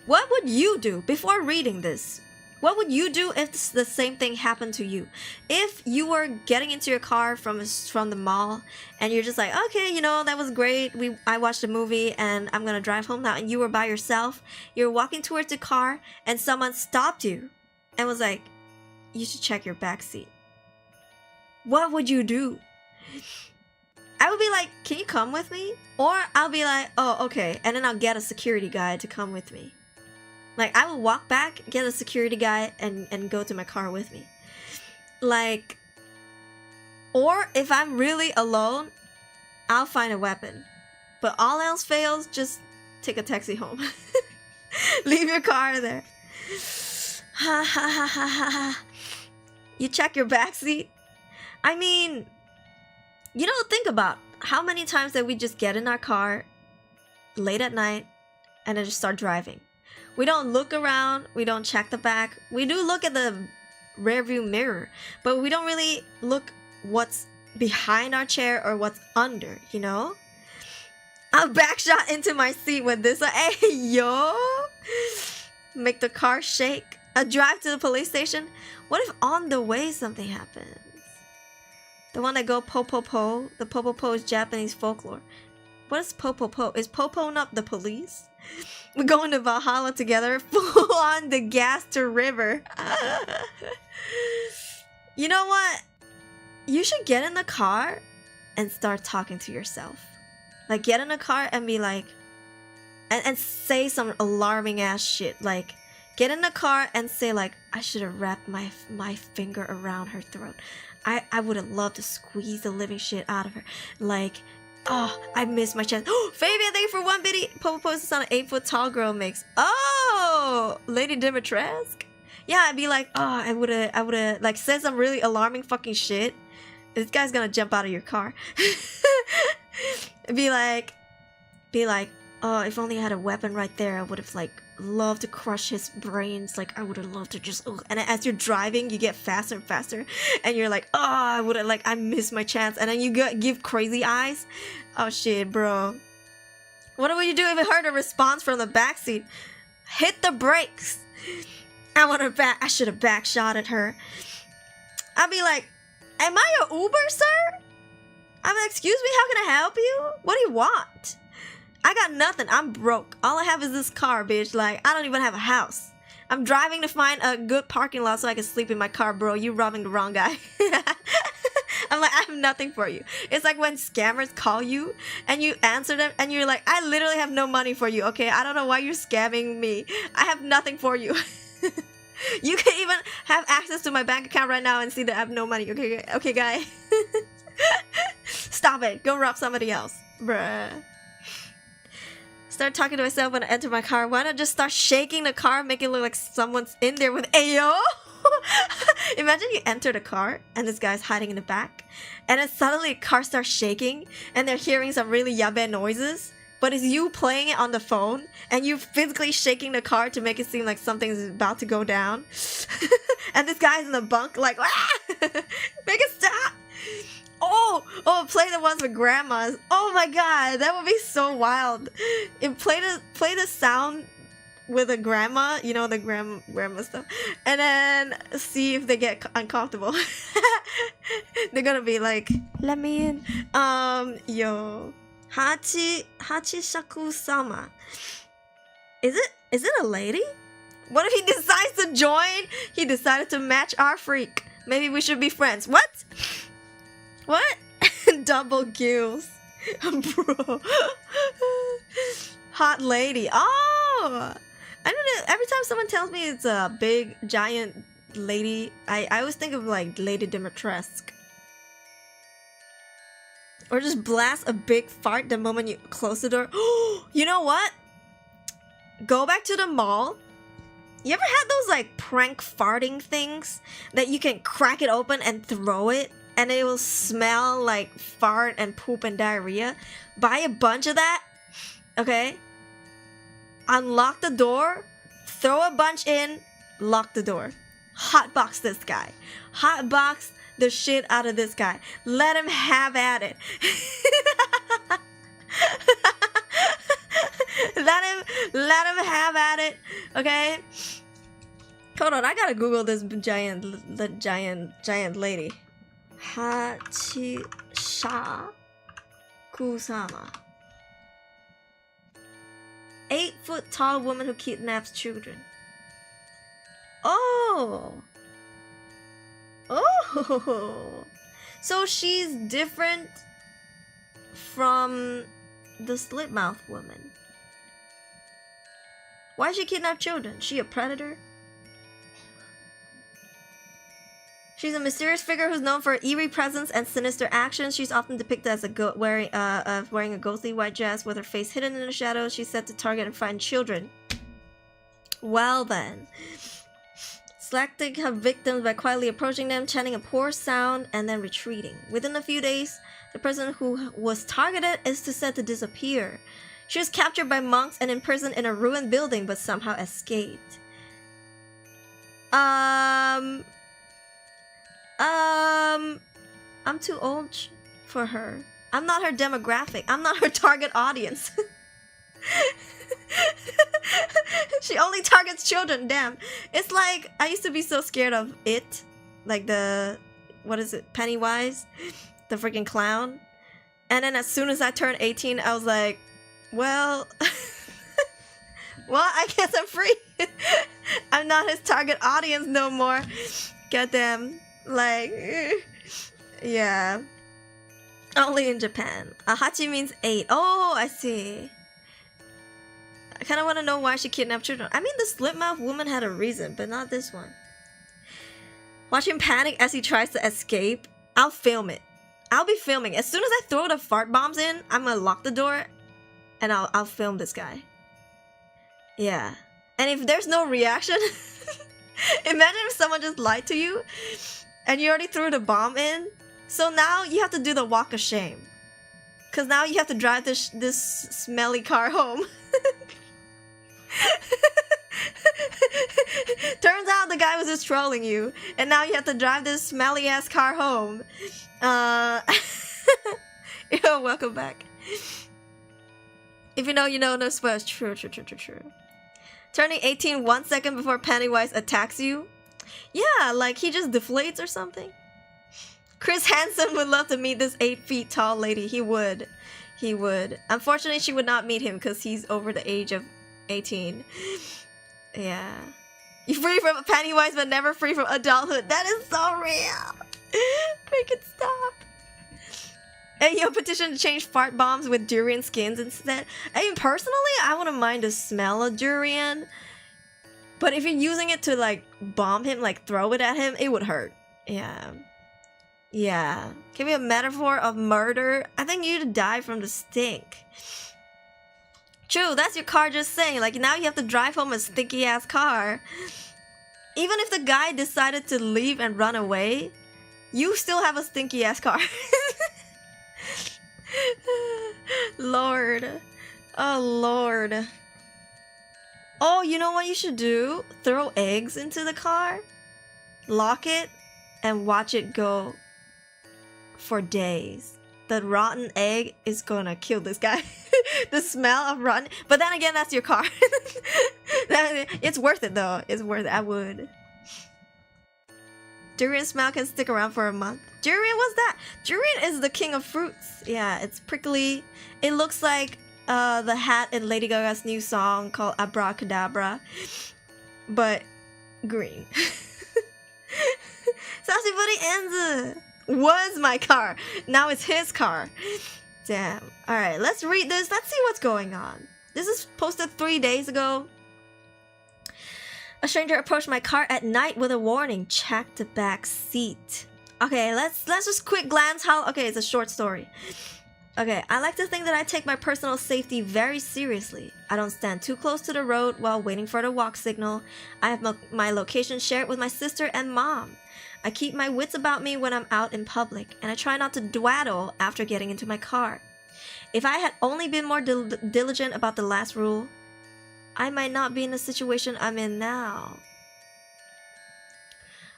what would you do before reading this? What would you do if the same thing happened to you? If you were getting into your car from the mall and you're just like, okay, you know, that was great. I watched a movie and I'm gonna drive home now, and you were by yourself. You're walking towards the car and someone stopped you and was like, you should check your backseat. What would you do? I would be like, can you come with me? Or I'll be like, oh, okay. And then I'll get a security guy to come with me. Like, I will walk back, get a security guy, and go to my car with me. Like, or if I'm really alone, I'll find a weapon. But all else fails, just take a taxi home. Leave your car there. Ha ha ha ha ha. You check your backseat? I mean, you know, think about how many times that we just get in our car late at night and then just start driving. We don't look around, we don't check the back. We do look at the rearview mirror, but we don't really look what's behind our chair or what's under, you know? I'll backshot into my seat with this, like, hey, yo! Make the car shake. A drive to the police station? What if on the way something happens? The one that go po-po-po. The po-po-po is Japanese folklore. What is po-po-po? Is po-po not the police? We're going to Valhalla together. Full on the gas to river. You know what? You should get in the car and start talking to yourself. Like, get in the car and be like... And say some alarming ass shit. Like, get in the car and say like, I should have wrapped my finger around her throat. I would have loved to squeeze the living shit out of her. Like, oh, I missed my chance. Oh, Fabian, thank you for 1 biddy. Popo posts on an 8-foot tall girl mix. Oh, Lady Dimitrescu. Yeah, I'd be like, oh, I would have like said some really alarming fucking shit. This guy's gonna jump out of your car. be like, oh, if only I had a weapon right there, I would have like loved to crush his brains. Like, I would have loved to just, ugh. And as you're driving, you get faster and faster, and you're like, oh, I would have, like, I missed my chance. And then you give crazy eyes. Oh shit, bro. What would you do if it heard a response from the backseat? Hit the brakes. I should have backshotted her. I'd be like, am I a Uber, sir? I'm like, excuse me, how can I help you? What do you want? I got nothing. I'm broke. All I have is this car, bitch. Like, I don't even have a house. I'm driving to find a good parking lot so I can sleep in my car, bro. You robbing the wrong guy. I'm like, I have nothing for you. It's like when scammers call you and you answer them and you're like, I literally have no money for you, okay? I don't know why you're scamming me. I have nothing for you. You can even have access to my bank account right now and see that I have no money. Okay, guy. Stop it. Go rob somebody else. Bruh. Start talking to myself when I enter my car. Why not just start shaking the car, make it look like someone's in there with Ayo? Imagine you enter the car and this guy's hiding in the back, and then suddenly the car starts shaking and they're hearing some really yabe noises, but it's you playing it on the phone and you physically shaking the car to make it seem like something's about to go down. And this guy's in the bunk like, ah! Make it stop! Oh, play the ones with grandmas. Oh my god, that would be so wild. Play the sound with a grandma, you know, the grandma stuff, and then see if they get uncomfortable. They're gonna be like, let me in. Yo, Hachishaku-sama. Is it a lady? What if he decides to join? He decided to match our freak. Maybe we should be friends. What? What? Double gills. Bro. Hot lady. Oh! I don't know. Every time someone tells me it's a big, giant lady, I always think of like Lady Dimitrescu. Or just blast a big fart the moment you close the door. You know what? Go back to the mall. You ever had those like prank farting things that you can crack it open and throw it? And it will smell like fart and poop and diarrhea. Buy a bunch of that, okay? Unlock the door, throw a bunch in, lock the door. Hotbox this guy. Hotbox the shit out of this guy. Let him have at it. let him have at it. Okay. Hold on, I gotta Google this giant lady. Hachisha Kusama. 8-foot tall woman who kidnaps children. Oh. So she's different from the slit mouth woman. Why did she kidnap children? She a predator? She's a mysterious figure who's known for her eerie presence and sinister actions. She's often depicted as wearing a ghostly white dress with her face hidden in the shadows. She's said to target and frighten children. Well then. Selecting her victims by quietly approaching them, chanting a poor sound, and then retreating. Within a few days, the person who was targeted is said to disappear. She was captured by monks and imprisoned in a ruined building, but somehow escaped. I'm too old for her. I'm not her demographic. I'm not her target audience. She only targets children, damn. It's like, I used to be so scared of it. Like the, what is it, Pennywise? The freaking clown. And then as soon as I turned 18, I was like, well, well, I guess I'm free. I'm not his target audience no more. Goddamn. Like, yeah. Only in Japan. Hachi means 8. Oh, I see. I kind of want to know why she kidnapped children. I mean, the slit-mouthed woman had a reason, but not this one. Watch him panic as he tries to escape. I'll film it. I'll be filming. As soon as I throw the fart bombs in, I'm gonna lock the door and I'll film this guy. Yeah. And if there's no reaction, imagine if someone just lied to you and you already threw the bomb in. So now you have to do the walk of shame. Because now you have to drive this smelly car home. Turns out the guy was just trolling you. And now you have to drive this smelly ass car home. Yo, welcome back. If you know, you know, no spoilers. True. Turning 18 1 second before Pennywise attacks you. Yeah, like he just deflates or something. Chris Hansen would love to meet this 8 feet tall lady. He would. Unfortunately, she would not meet him because he's over the age of 18. Yeah. You're free from Pennywise, but never free from adulthood. That is so real. Make it stop. Hey, yo, petition to change fart bombs with durian skins instead. I mean, personally, I wouldn't mind the smell of durian. But if you're using it to, like, bomb him, like, throw it at him, it would hurt. Yeah. Yeah. Give me a metaphor of murder. I think you'd die from the stink. True, that's your car just saying. Like, now you have to drive home a stinky-ass car. Even if the guy decided to leave and run away, you still have a stinky-ass car. Lord. Oh, Lord. Oh, you know what you should do? Throw eggs into the car, lock it, and watch it go for days. The rotten egg is gonna kill this guy. The smell of rotten. But then again, that's your car. It's worth it though. It's worth it. I would. Durian smell can stick around for a month. Durian, what's that? Durian is the king of fruits. Yeah, it's prickly. It looks like the hat in Lady Gaga's new song called Abracadabra, but green. Sashiburi Enzu was my car. Now it's his car. Damn. Alright, let's read this. Let's see what's going on. This is posted 3 days ago. A stranger approached my car at night with a warning. Check the back seat. Okay, let's just quick glance how... Okay, it's a short story. Okay, I like to think that I take my personal safety very seriously. I don't stand too close to the road while waiting for the walk signal. I have my location shared with my sister and mom. I keep my wits about me when I'm out in public, and I try not to dwaddle after getting into my car. If I had only been more diligent about the last rule, I might not be in the situation I'm in now.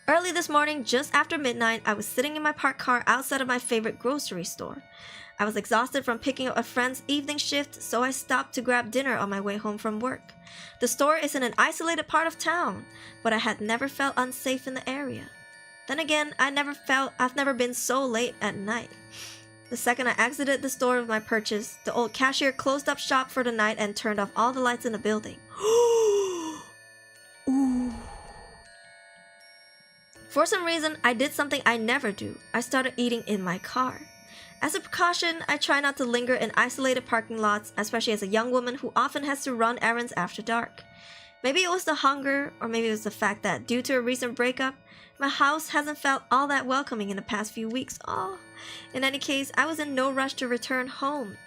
Early this morning, just after midnight, I was sitting in my parked car outside of my favorite grocery store. I was exhausted from picking up a friend's evening shift, so I stopped to grab dinner on my way home from work. The store is in an isolated part of town, but I had never felt unsafe in the area. Then again, I've never been so late at night. The second I exited the store with my purchase, the old cashier closed up shop for the night and turned off all the lights in the building. Ooh. For some reason, I did something I never do. I started eating in my car. As a precaution, I try not to linger in isolated parking lots, especially as a young woman who often has to run errands after dark. Maybe it was the hunger, or maybe it was the fact that due to a recent breakup, my house hasn't felt all that welcoming in the past few weeks. Oh, in any case, I was in no rush to return home.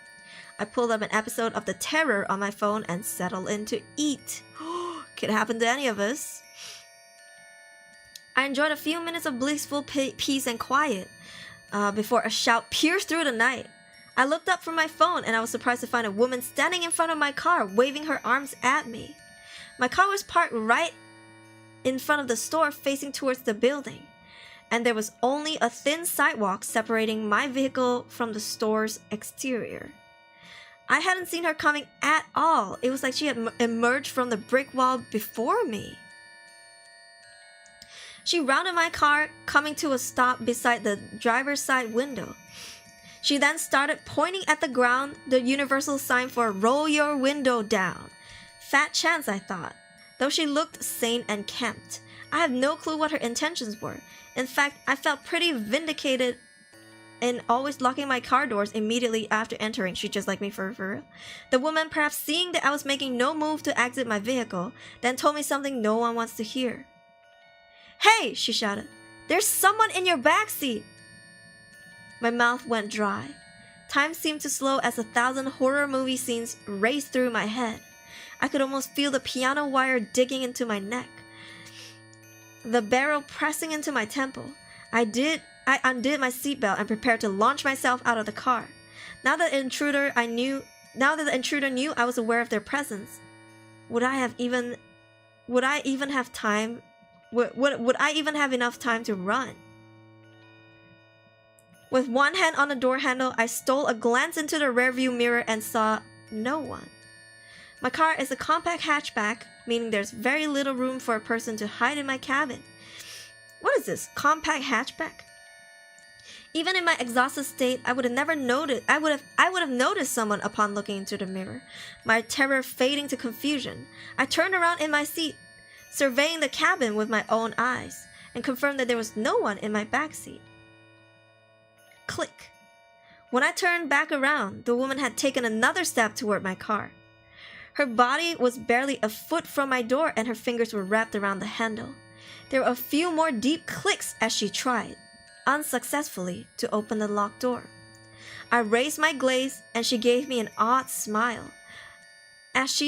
I pulled up an episode of The Terror on my phone and settled in to eat. Could happen to any of us. I enjoyed a few minutes of blissful peace and quiet before a shout pierced through the night. I looked up from my phone and I was surprised to find a woman standing in front of my car, waving her arms at me. My car was parked right in front of the store facing towards the building, and there was only a thin sidewalk separating my vehicle from the store's exterior. I hadn't seen her coming at all. It was like she had emerged from the brick wall before me. She rounded my car, coming to a stop beside the driver's side window. She then started pointing at the ground, the universal sign for "roll your window down." Fat chance, I thought. Though she looked sane and kempt, I have no clue what her intentions were. In fact, I felt pretty vindicated in always locking my car doors immediately after entering. She just like me for real. The woman, perhaps seeing that I was making no move to exit my vehicle, then told me something no one wants to hear. "Hey!" she shouted. "There's someone in your backseat!" My mouth went dry. Time seemed to slow as 1,000 horror movie scenes raced through my head. I could almost feel the piano wire digging into my neck, the barrel pressing into my temple. I undid my seatbelt and prepared to launch myself out of the car. Now that the intruder knew I was aware of their presence, would I even have enough time to run? With one hand on the door handle, I stole a glance into the rearview mirror and saw no one. My car is a compact hatchback, meaning there's very little room for a person to hide in my cabin. What is this, compact hatchback? Even in my exhausted state, I would have noticed someone upon looking into the mirror, my terror fading to confusion. I turned around in my seat, surveying the cabin with my own eyes, and confirmed that there was no one in my backseat. Click. When I turned back around, the woman had taken another step toward my car. Her body was barely a foot from my door and her fingers were wrapped around the handle. There were a few more deep clicks as she tried, unsuccessfully, to open the locked door. I raised my gaze and she gave me an odd smile, as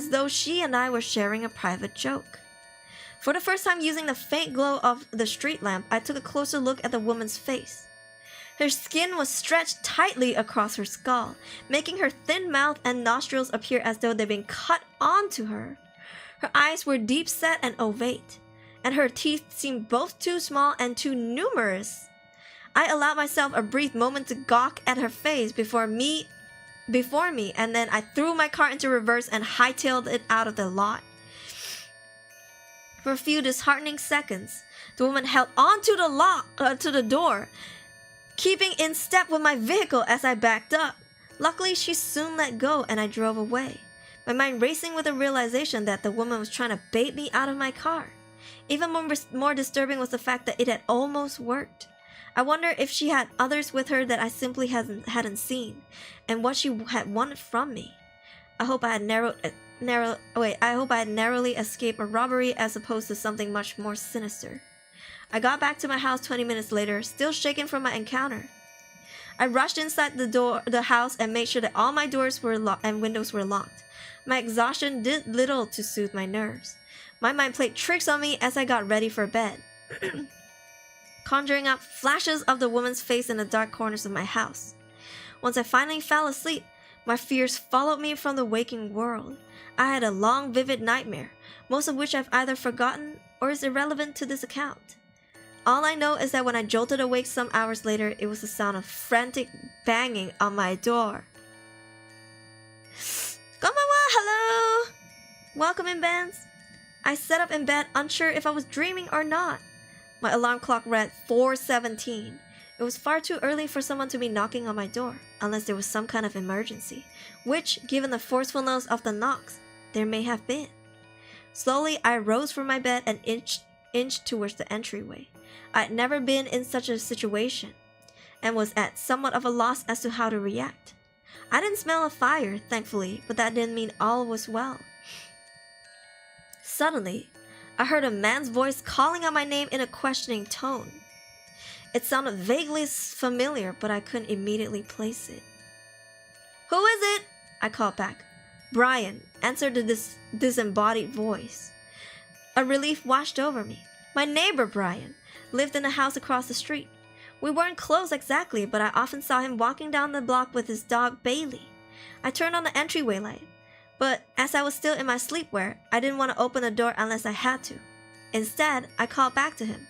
though she and I were sharing a private joke. For the first time using the faint glow of the street lamp, I took a closer look at the woman's face. Her skin was stretched tightly across her skull, making her thin mouth and nostrils appear as though they'd been cut onto her. Her eyes were deep-set and ovate, and her teeth seemed both too small and too numerous. I allowed myself a brief moment to gawk at her face before me, and then I threw my car into reverse and hightailed it out of the lot. For a few disheartening seconds, the woman held onto the door, keeping in step with my vehicle as I backed up. Luckily, she soon let go and I drove away, my mind racing with the realization that the woman was trying to bait me out of my car. Even more disturbing was the fact that it had almost worked. I wonder if she had others with her that I simply hadn't seen, and what she had wanted from me. I hope I had narrowly escaped a robbery as opposed to something much more sinister. I got back to my house 20 minutes later, still shaken from my encounter. I rushed inside the house and made sure that all my doors and windows were locked. My exhaustion did little to soothe my nerves. My mind played tricks on me as I got ready for bed, conjuring up flashes of the woman's face in the dark corners of my house. Once I finally fell asleep, My fears followed me from the waking world. I had a long, vivid nightmare, most of which I've either forgotten or is irrelevant to this account. All I know is that when I jolted awake some hours later, it was the sound of frantic banging on my door. Konbanwa, hello! Welcome in, bands. I sat up in bed, unsure if I was dreaming or not. My alarm clock read 4:17. It was far too early for someone to be knocking on my door, unless there was some kind of emergency, which, given the forcefulness of the knocks, there may have been. Slowly, I rose from my bed and inched towards the entryway. I'd never been in such a situation, and was at somewhat of a loss as to how to react. I didn't smell a fire, thankfully, but that didn't mean all was well. Suddenly, I heard a man's voice calling out my name in a questioning tone. It sounded vaguely familiar, but I couldn't immediately place it. "Who is it?" I called back. "Brian," answered the disembodied voice. A relief washed over me. My neighbor, Brian, lived in a house across the street. We weren't close exactly, but I often saw him walking down the block with his dog, Bailey. I turned on the entryway light, but as I was still in my sleepwear, I didn't want to open the door unless I had to. Instead, I called back to him.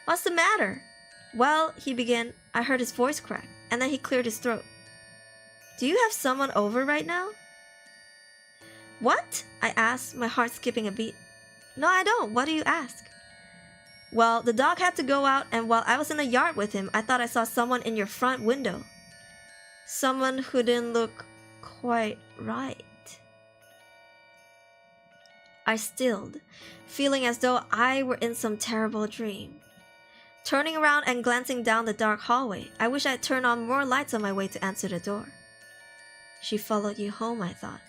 "What's the matter?" "Well," he began. I heard his voice crack, and then he cleared his throat. "Do you have someone over right now?" "What?" I asked, my heart skipping a beat. "No, I don't. What do you ask?" "Well, the dog had to go out, and while I was in the yard with him, I thought I saw someone in your front window. Someone who didn't look quite right." I stilled, feeling as though I were in some terrible dream. Turning around and glancing down the dark hallway, I wish I had turned on more lights on my way to answer the door. "She followed you home," I thought.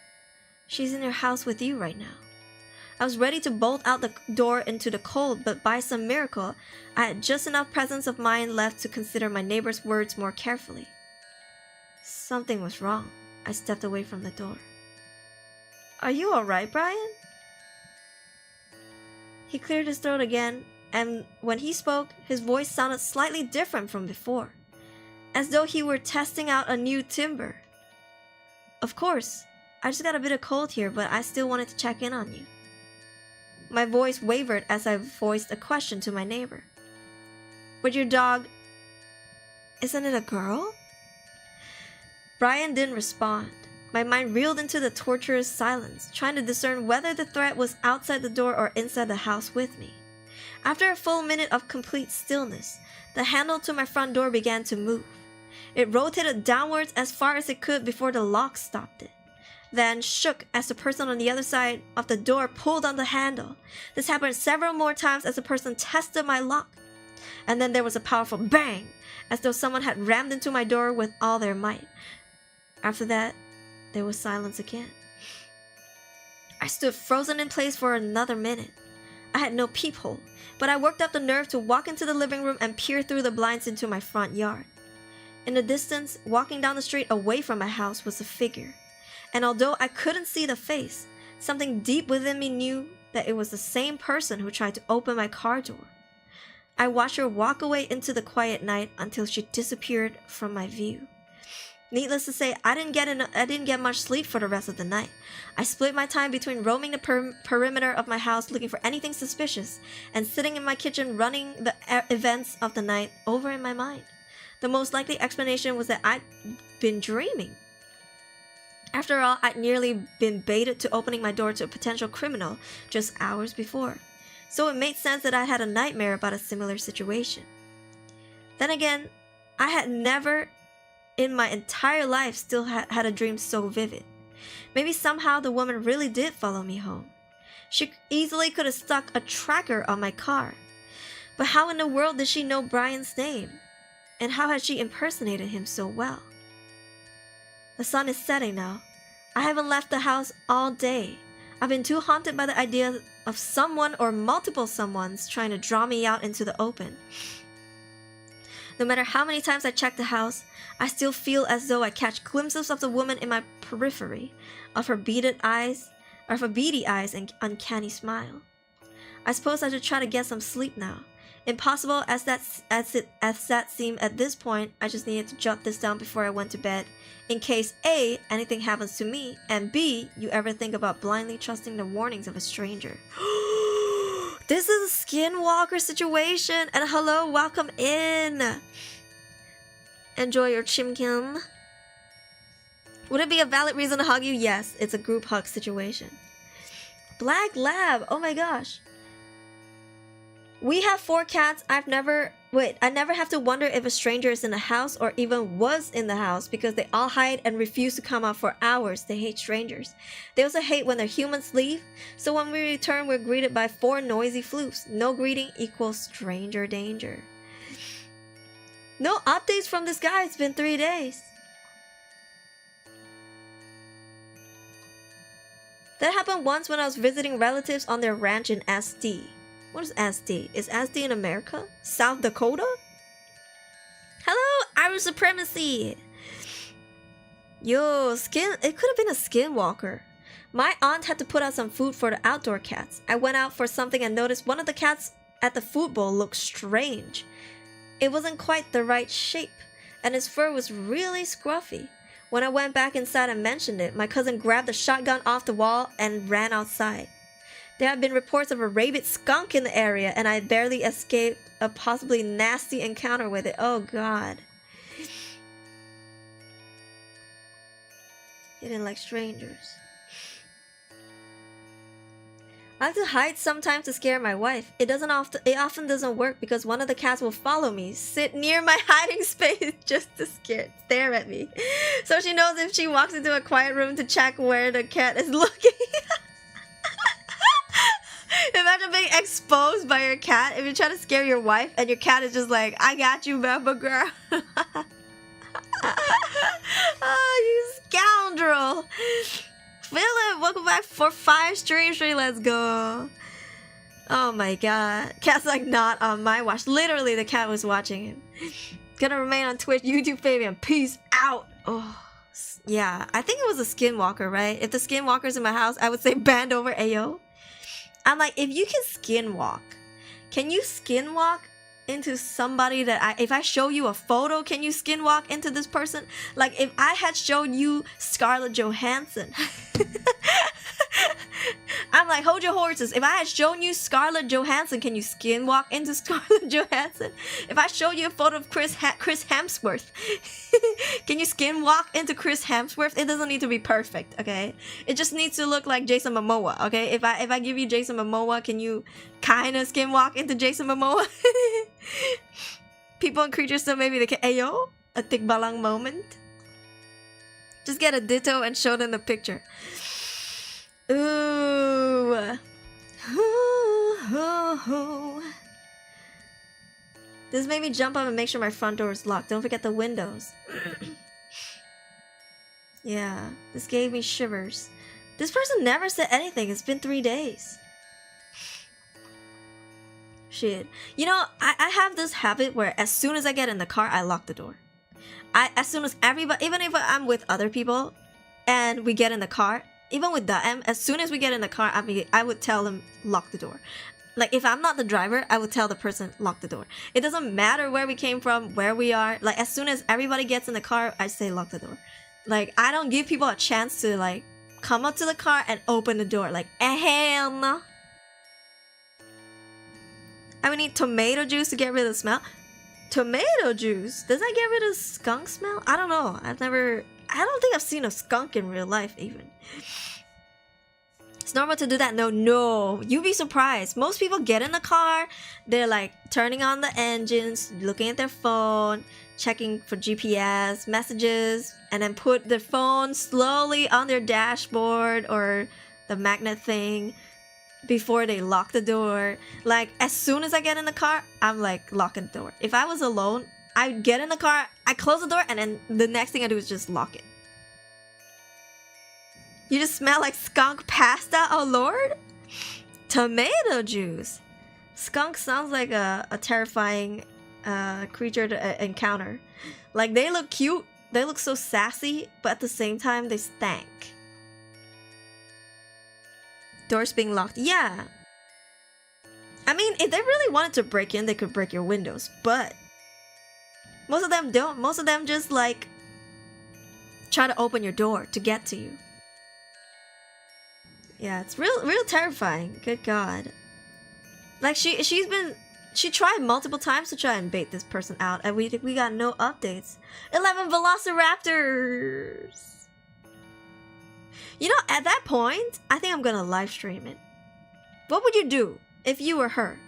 "She's in your house with you right now." I was ready to bolt out the door into the cold, but by some miracle, I had just enough presence of mind left to consider my neighbor's words more carefully. Something was wrong. I stepped away from the door. "Are you alright, Brian?" He cleared his throat again, and when he spoke, his voice sounded slightly different from before, as though he were testing out a new timbre. "Of course, I just got a bit of cold here, but I still wanted to check in on you." My voice wavered as I voiced a question to my neighbor. "But your dog, isn't it a girl?" Brian didn't respond. My mind reeled into the torturous silence, trying to discern whether the threat was outside the door or inside the house with me. After a full minute of complete stillness, the handle to my front door began to move. It rotated downwards as far as it could before the lock stopped it, then shook as the person on the other side of the door pulled on the handle. This happened several more times as the person tested my lock. And then there was a powerful bang, as though someone had rammed into my door with all their might. After that, there was silence again. I stood frozen in place for another minute. I had no peephole, but I worked up the nerve to walk into the living room and peer through the blinds into my front yard. In the distance, walking down the street away from my house was a figure. And although I couldn't see the face, something deep within me knew that it was the same person who tried to open my car door. I watched her walk away into the quiet night until she disappeared from my view. Needless to say, I didn't get much sleep for the rest of the night. I split my time between roaming the perimeter of my house looking for anything suspicious and sitting in my kitchen running the events of the night over in my mind. The most likely explanation was that I'd been dreaming. After all, I'd nearly been baited to opening my door to a potential criminal just hours before, so it made sense that I had a nightmare about a similar situation. Then again, I had never in my entire life still had a dream so vivid. Maybe somehow the woman really did follow me home. She easily could have stuck a tracker on my car. But how in the world did she know Brian's name? And how had she impersonated him so well? The sun is setting now. I haven't left the house all day. I've been too haunted by the idea of someone or multiple someones trying to draw me out into the open. No matter how many times I check the house, I still feel as though I catch glimpses of the woman in my periphery, of her beady eyes and uncanny smile. I suppose I should try to get some sleep now. Impossible as that seemed at this point, I just needed to jot this down before I went to bed. In case A, anything happens to me, and B, you ever think about blindly trusting the warnings of a stranger. This is a skinwalker situation, and hello, welcome in. Enjoy your chimkin. Would it be a valid reason to hug you? Yes, it's a group hug situation. Black Lab, oh my gosh. We have 4 cats. I never have to wonder if a stranger is in the house or even was in the house because they all hide and refuse to come out for hours. They hate strangers. They also hate when their humans leave. So when we return, we're greeted by 4 noisy floofs. No greeting equals stranger danger. No updates from this guy. It's been 3 days. That happened once when I was visiting relatives on their ranch in SD. What is SD? Is SD in America? South Dakota? Hello, Irish supremacy! Yo, it could have been a skinwalker. My aunt had to put out some food for the outdoor cats. I went out for something and noticed one of the cats at the food bowl looked strange. It wasn't quite the right shape, and its fur was really scruffy. When I went back inside and mentioned it, my cousin grabbed the shotgun off the wall and ran outside. There have been reports of a rabid skunk in the area, and I barely escaped a possibly nasty encounter with it. Oh god. He didn't like strangers. I like to hide sometimes to scare my wife. It often doesn't work because one of the cats will follow me, sit near my hiding space just to stare at me. So she knows if she walks into a quiet room to check where the cat is looking. Imagine being exposed by your cat if you try to scare your wife and your cat is just like, I got you, Bamba girl. Oh, you scoundrel. Philip, welcome back for 5 streams. Let's go. Oh my god. Cat's like not on my watch. Literally, the cat was watching him. Gonna remain on Twitch, YouTube, Fabian. Peace out. Oh, yeah. I think it was a skinwalker, right? If the skinwalker's in my house, I would say band over Ayo. I'm like, if you can you skinwalk into somebody that if I show you a photo, can you skinwalk into this person? Like, if I had shown you Scarlett Johansson, I'm like, hold your horses. If I had shown you Scarlett Johansson, can you skinwalk into Scarlett Johansson? If I show you a photo of Chris Hemsworth, can you skinwalk into Chris Hemsworth? It doesn't need to be perfect, okay? It just needs to look like Jason Momoa, okay? If I give you Jason Momoa, can you kind of skinwalk into Jason Momoa? People and creatures, so maybe they can. Ayo, a tikbalang moment. Just get a ditto and show them the picture. Ooh. This made me jump up and make sure my front door is locked. Don't forget the windows. Yeah, this gave me shivers. This person never said anything. It's been 3 days. Shit. You know, I have this habit where as soon as I get in the car, I lock the door. As soon as everybody, even if I'm with other people and we get in the car, even with them, as soon as we get in the car, I would tell them, lock the door. Like, if I'm not the driver, I would tell the person, lock the door. It doesn't matter where we came from, where we are. Like, as soon as everybody gets in the car, I say, lock the door. Like, I don't give people a chance to, like, come up to the car and open the door. Like, hell no. I would need tomato juice to get rid of the smell. Tomato juice? Does that get rid of skunk smell? I don't know. I don't think I've seen a skunk in real life, even. It's normal to do that. No. You'd be surprised. Most people get in the car, they're like turning on the engines, looking at their phone, checking for GPS messages, and then put their phone slowly on their dashboard or the magnet thing before they lock the door. Like, as soon as I get in the car, I'm like locking the door. If I was alone, I'd get in the car, I close the door, and then the next thing I do is just lock it. You just smell like skunk pasta, oh lord? Tomato juice. Skunk sounds like a terrifying creature to encounter. Like, they look cute, they look so sassy, but at the same time, they stank. Doors being locked. Yeah. I mean, if they really wanted to break in, they could break your windows, but most of them don't. Most of them just like try to open your door to get to you. Yeah, it's real terrifying. Good God. Like she tried multiple times to try and bait this person out, and we got no updates. 11 velociraptors. You know, at that point, I think I'm gonna live stream it. What would you do if you were her?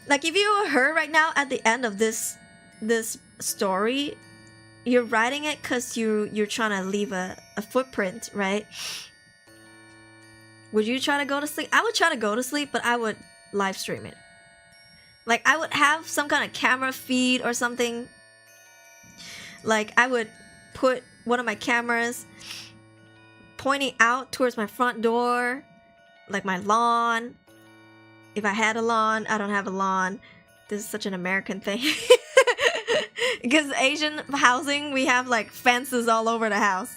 Like, if you were her right now at the end of this story, you're writing it because you're trying to leave a footprint, right? Would you try to go to sleep? I would try to go to sleep, but I would live stream it. Like, I would have some kind of camera feed or something. Like, I would put one of my cameras pointing out towards my front door, like my lawn. If I had a lawn, I don't have a lawn. This is such an American thing. Because Asian housing, we have like fences all over the house.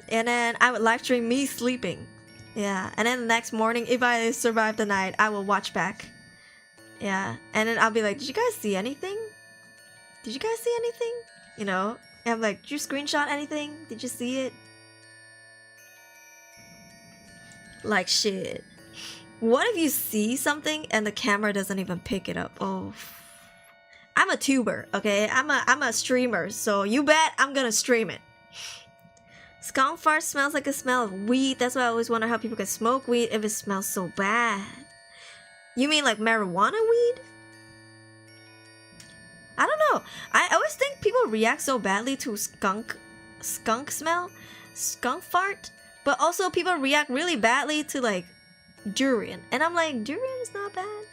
And then I would live stream me sleeping. Yeah. And then the next morning, if I survive the night, I will watch back. Yeah. And then I'll be like, did you guys see anything? Did you guys see anything? You know? And I'm like, did you screenshot anything? Did you see it? Like, shit. What if you see something and the camera doesn't even pick it up? Oh. I'm a tuber, okay? I'm a streamer, so you bet I'm gonna stream it. Skunk fart smells like a smell of weed. That's why I always wonder how people can smoke weed if it smells so bad. You mean like marijuana weed? I don't know. I always think people react so badly to skunk smell, skunk fart, but also people react really badly to like durian. And I'm like, durian is not bad.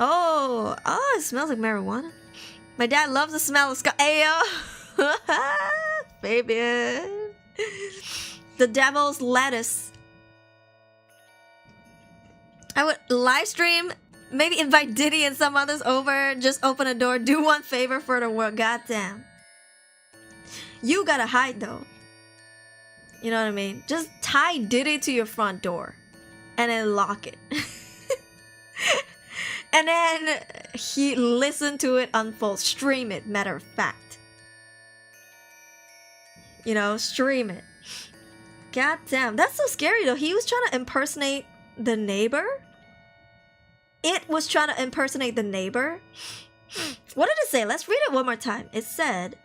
Oh, it smells like marijuana. My dad loves the smell of skunk. Ayo. Baby. The devil's lettuce. I would live stream, maybe invite Diddy and some others over, just open a door, do one favor for the world. Goddamn. You gotta hide though. You know what I mean? Just tie Diddy to your front door and then lock it. And then he listened to it unfold. Stream it, matter of fact. You know, stream it. God damn, that's so scary though. He was trying to impersonate the neighbor. It was trying to impersonate the neighbor. What did it say? Let's read it one more time. It said,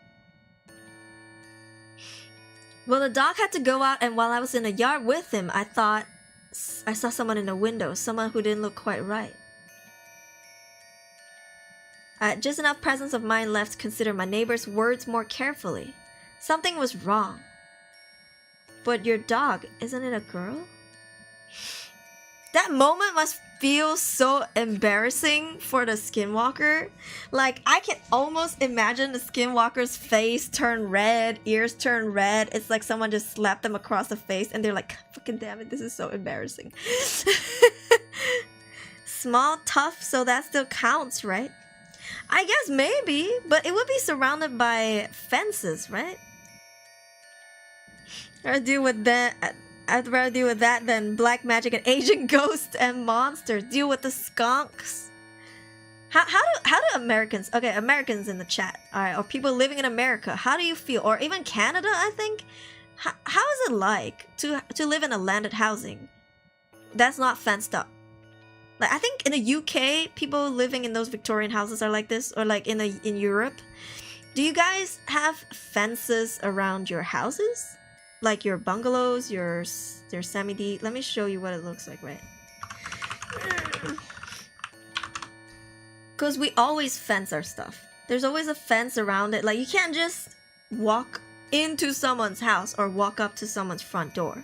well, the dog had to go out, and while I was in the yard with him, I thought I saw someone in the window, someone who didn't look quite right. I had just enough presence of mind left to consider my neighbor's words more carefully. Something was wrong. But your dog, isn't it a girl? That moment must feel so embarrassing for the skinwalker. Like, I can almost imagine the skinwalker's face turn red, ears turn red. It's like someone just slapped them across the face and they're like, fucking damn it, this is so embarrassing. Small, tough, so that still counts, right? I guess maybe, but it would be surrounded by fences, right? I'd rather deal with that than black magic and Asian ghosts and monsters. Deal with the skunks. How do Americans, okay, Americans in the chat, alright, or people living in America, how do you feel? Or even Canada, I think? How is it like to live in a landed housing that's not fenced up? Like, I think in the UK, people living in those Victorian houses are like this, or like in Europe. Do you guys have fences around your houses? Like your bungalows, your semi-D. Let me show you what it looks like, right? Because we always fence our stuff. There's always a fence around it. Like, you can't just walk into someone's house or walk up to someone's front door.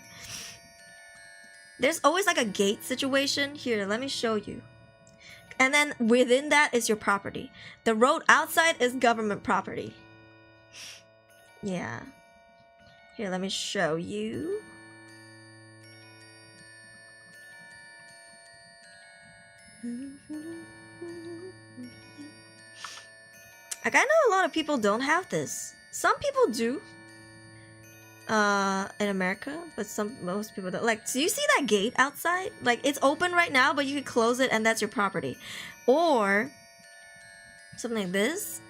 There's always like a gate situation. Here, let me show you. And then within that is your property. The road outside is government property. Yeah. Here, let me show you. Like, I know a lot of people don't have this. Some people do. in America, but most people don't. Like, do you see that gate outside? Like, it's open right now, but you can close it and that's your property. Or something like this.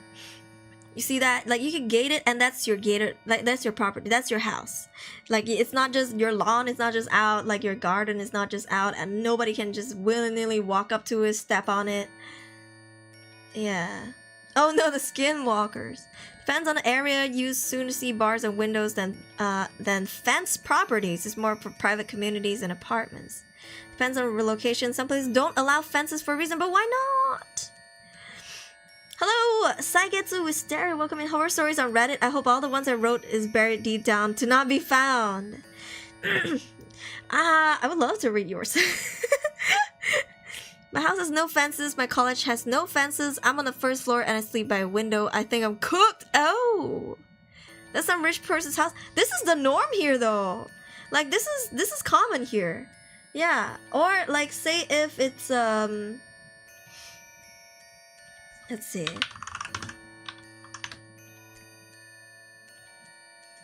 You see that? Like, you can gate it and that's your gated, like, that's your property, that's your house. Like, it's not just your lawn, it's not just out, like your garden is not just out, and nobody can just willy-nilly walk up to it, step on it. Yeah. Oh no, the skinwalkers. Depends on the area. You soon see bars and windows than fenced properties. It's more for private communities and apartments. Depends on relocation. Some places don't allow fences for a reason, but why not? Hello, Saigetsu with Stereo. Welcome in. Horror stories on Reddit. I hope all the ones I wrote is buried deep down to not be found. I would love to read yours. My house has no fences. My college has no fences. I'm on the first floor and I sleep by a window. I think I'm cooked. Oh, that's some rich person's house. This is the norm here, though. Like, this is common here. Yeah. Or like, say if it's let's see.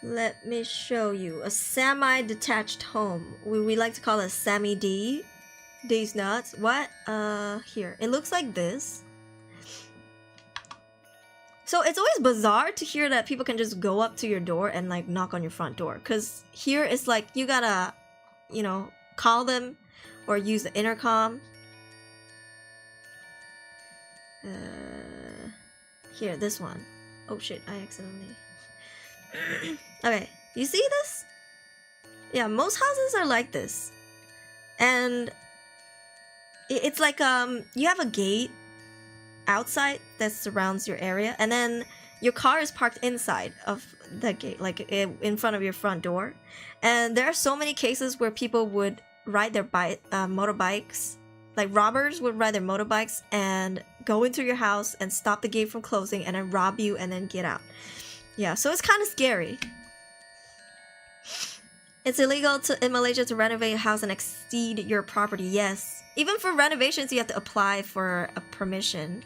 Let me show you a semi-detached home. We like to call it semi-D. These nuts. What? Here. It looks like this. So it's always bizarre to hear that people can just go up to your door and like knock on your front door. Cause here it's like you gotta, you know, call them or use the intercom. Here, this one. Oh shit, I accidentally. Okay, you see this? Yeah, most houses are like this. And it's like you have a gate outside that surrounds your area, and then your car is parked inside of the gate, like in front of your front door. And there are so many cases where people would ride their motorbikes, like robbers would ride their motorbikes and go into your house and stop the gate from closing and then rob you and then get out. Yeah, so it's kind of scary. It's illegal in Malaysia to renovate a house and exceed your property. Yes. Even for renovations, you have to apply for a permission.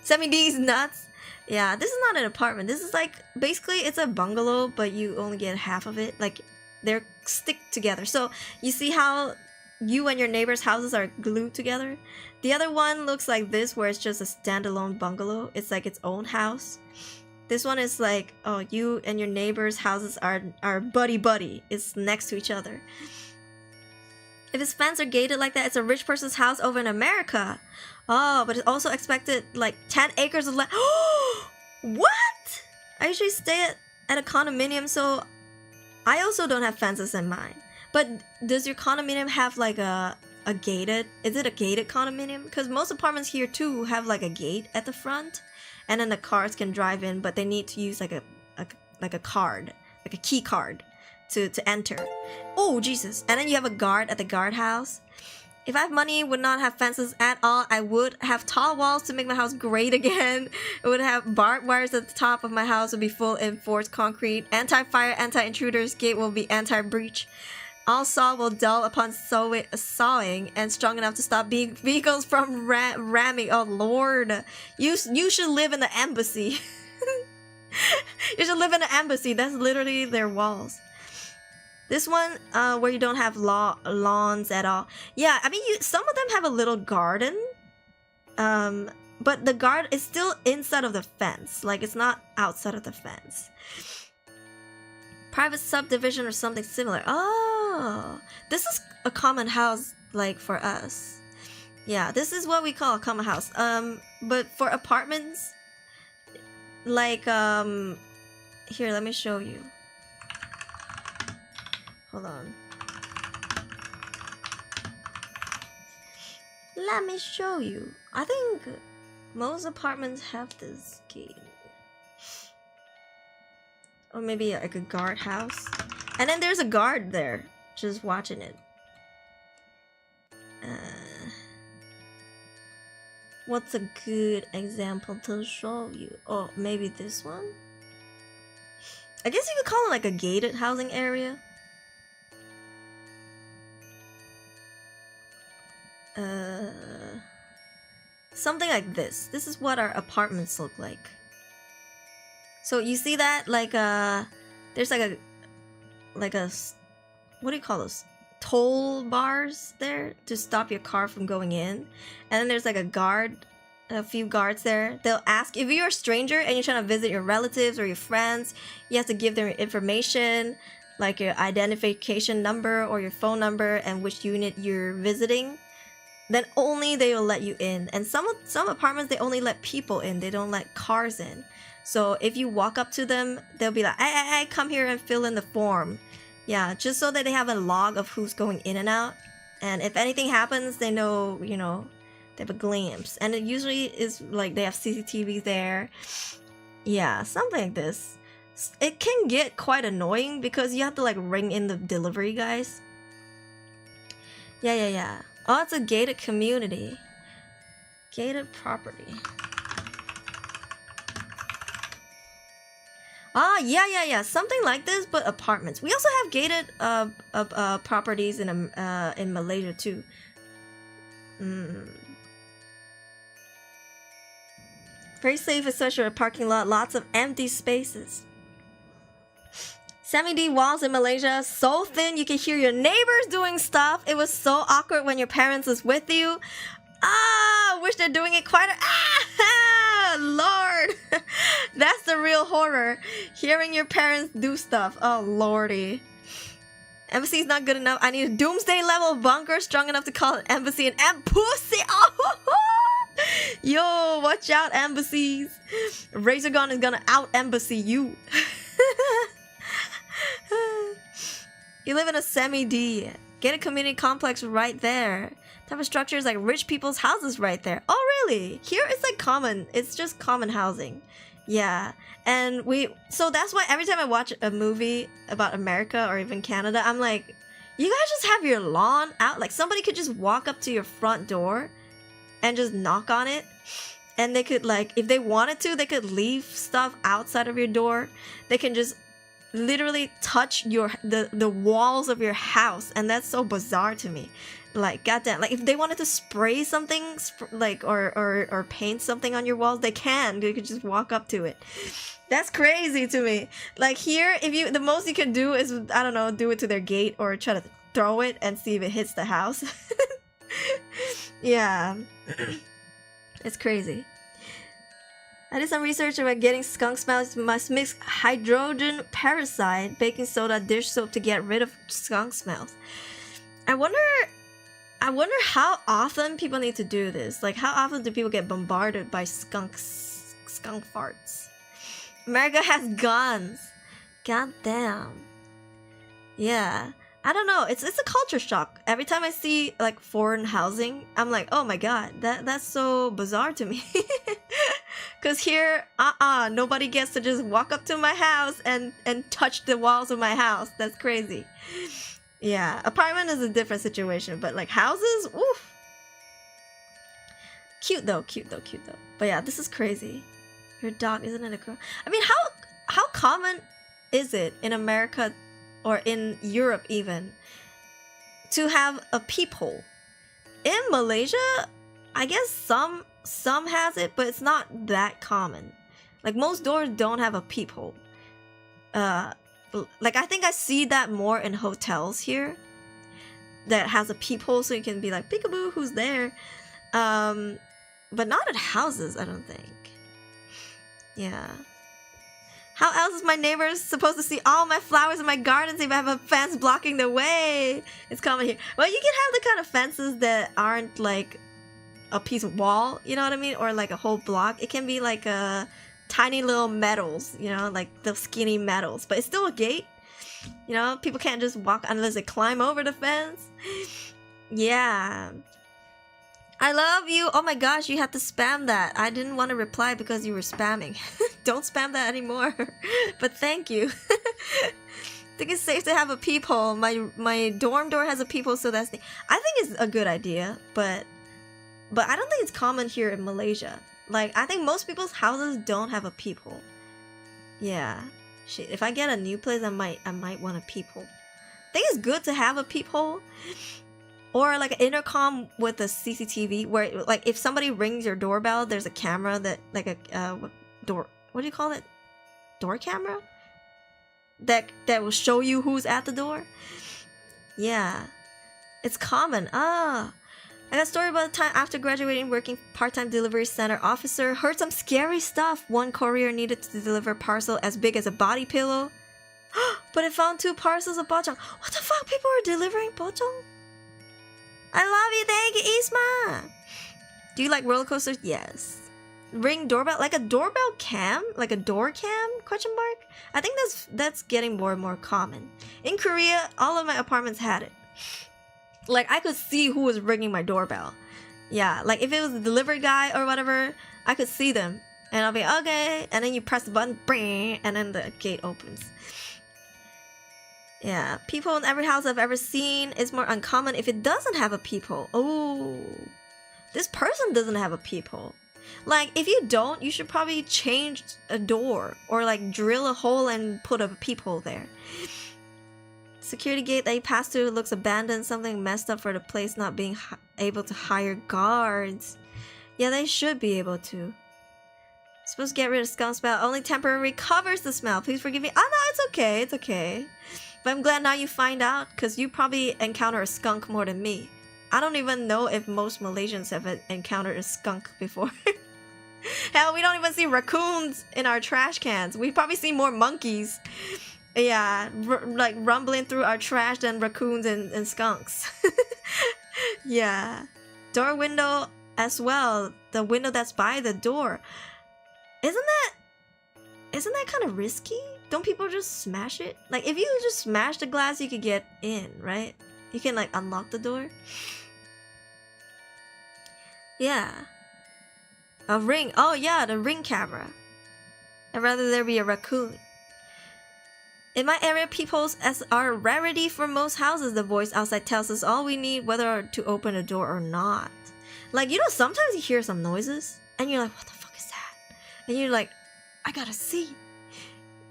Semi-D's nuts. Yeah, this is not an apartment. This is like, basically, it's a bungalow, but you only get half of it. Like, they're stick together. So, you see how you and your neighbor's houses are glued together? The other one looks like this, where it's just a standalone bungalow. It's like its own house. This one is like, oh, you and your neighbor's houses are buddy-buddy. It's next to each other. If his fence are gated like that, it's a rich person's house over in America. Oh, but it's also expected like 10 acres of land. What? I usually stay at a condominium, so I also don't have fences in mine. But does your condominium have like a gated? Is it a gated condominium? Because most apartments here too have like a gate at the front. And then the cars can drive in, but they need to use like a card, like a key card to enter. Oh, Jesus. And then you have a guard at the guardhouse. If I have money, would not have fences at all. I would have tall walls to make my house great again. It would have barbed wires at the top of my house. Would be full enforced concrete. Anti-fire, anti-intruders. Gate will be anti-breach. All saw will dull upon sawing and strong enough to stop vehicles from ramming. Oh Lord, you should live in the embassy. You should live in the embassy. That's literally their walls. This one, where you don't have lawns at all. Yeah, I mean, some of them have a little garden, but the garden is still inside of the fence. Like, it's not outside of the fence. Private subdivision or something similar. Oh, this is a common house, like, for us. Yeah, this is what we call a common house. But for apartments, like, here, let me show you. Hold on. Let me show you. I think most apartments have this gate. Or maybe like a guardhouse. And then there's a guard there, just watching it. What's a good example to show you? Oh, maybe this one? I guess you could call it like a gated housing area. Something like this. This is what our apartments look like. So you see that, like, there's like like a, what do you call those? Toll bars there to stop your car from going in. And then there's like a few guards there. They'll ask if you're a stranger and you're trying to visit your relatives or your friends, you have to give them information like your identification number or your phone number and which unit you're visiting. Then only they will let you in. And some apartments, they only let people in, they don't let cars in. So if you walk up to them, they'll be like, hey, come here and fill in the form. Yeah, just so that they have a log of who's going in and out. And if anything happens, they know, you know, they have a glimpse. And it usually is like they have CCTV there. Yeah, something like this. It can get quite annoying because you have to like ring in the delivery guys. Yeah. Oh, it's a gated community. Gated property. Ah, yeah. Something like this, but apartments. We also have gated properties in Malaysia too. Very safe, especially a parking lot. Lots of empty spaces. Semi-D walls in Malaysia, so thin you can hear your neighbors doing stuff. It was so awkward when your parents was with you. Ah, wish they're doing it quieter. Ah, Lord. That's the real horror. Hearing your parents do stuff. Oh, Lordy. Embassy's not good enough. I need a doomsday level bunker strong enough to call an embassy an pussy. Oh, yo, watch out, embassies. Razor Gun is gonna out embassy you. You live in a semi-D. Get a community complex right there. Type of structure is like rich people's houses right there. Oh, really? Here it's like common. It's just common housing. Yeah. And so that's why every time I watch a movie about America or even Canada, I'm like, you guys just have your lawn out. Like somebody could just walk up to your front door and just knock on it. And they could like, if they wanted to, they could leave stuff outside of your door. They can just literally touch the walls of your house, and that's so bizarre to me. Like, goddamn, like if they wanted to spray something, like or paint something on your walls, they can. They could just walk up to it. That's crazy to me. Like here, the most you can do is, I don't know, do it to their gate or try to throw it and see if it hits the house. Yeah, it's crazy. I did some research about getting skunk smells. You must mix hydrogen peroxide, baking soda, dish soap to get rid of skunk smells. I wonder how often people need to do this. Like, how often do people get bombarded by skunk farts? America has guns. God damn. Yeah. I don't know. It's a culture shock. Every time I see like foreign housing, I'm like, oh my god, that's so bizarre to me. Cause here, nobody gets to just walk up to my house and touch the walls of my house. That's crazy. Yeah, apartment is a different situation, but like houses, oof. Cute though. But yeah, this is crazy. Your dog, isn't it a girl? I mean, how common is it in America or in Europe even to have a peephole? In Malaysia, I guess some has it, but it's not that common. Like most doors don't have a peephole. Like I think I see that more in hotels here that has a peephole, so you can be like, peekaboo, who's there? But not at houses, I don't think. Yeah. How else is my neighbors supposed to see all my flowers in my gardens if I have a fence blocking the way? It's common here. Well, you can have the kind of fences that aren't like a piece of wall, you know what I mean? Or like a whole block. It can be like a tiny little metals, you know, like the skinny metals. But it's still a gate. You know, people can't just walk unless they climb over the fence. Yeah. I love you. Oh my gosh, you had to spam that. I didn't want to reply because you were spamming. Don't spam that anymore. But thank you. I think it's safe to have a peephole. My dorm door has a peephole, so I think it's a good idea, but I don't think it's common here in Malaysia. Like, I think most people's houses don't have a peephole. Yeah. Shit, if I get a new place, I might want a peephole. I think it's good to have a peephole. Or like an intercom with a CCTV where like if somebody rings your doorbell, there's a camera that like a door, what do you call it? Door camera? that will show you who's at the door. Yeah, it's common. I got a story about the time after graduating, working part-time delivery center officer. Heard some scary stuff. One courier needed to deliver a parcel as big as a body pillow, but it found 2 parcels of bojang. What the fuck? People are delivering bojang? I love you. Thank you, Isma. Do you like roller coasters? Yes. Ring doorbell, like a doorbell cam, like a door cam? Question mark. I think that's getting more and more common. In Korea, all of my apartments had it. Like, I could see who was ringing my doorbell. Yeah, like if it was a delivery guy or whatever, I could see them. And I'll be, okay. And then you press the button, and then the gate opens. Yeah, people in every house I've ever seen is more uncommon if it doesn't have a peephole. Oh, this person doesn't have a peephole. Like, if you don't, you should probably change a door or like drill a hole and put a peephole there. Security gate that you pass through looks abandoned, something messed up for the place not being able to hire guards. Yeah, they should be able to. Supposed to get rid of skunk smell, only temporarily covers the smell. Please forgive me. Oh no, it's okay, it's okay. But I'm glad now you find out, because you probably encounter a skunk more than me. I don't even know if most Malaysians have encountered a skunk before. Hell, we don't even see raccoons in our trash cans. We probably see more monkeys. Yeah, like rumbling through our trash than raccoons and skunks. Yeah. Door window as well. The window that's by the door. Isn't that kind of risky? Don't people just smash it? Like, if you just smash the glass, you could get in, right? You can like unlock the door. Yeah. A ring. Oh yeah, the ring camera. I'd rather there be a raccoon. In my area, peepholes are a rarity for most houses. The voice outside tells us all we need, whether to open a door or not. Like, you know, sometimes you hear some noises and you're like, what the fuck is that? And you're like, I gotta see.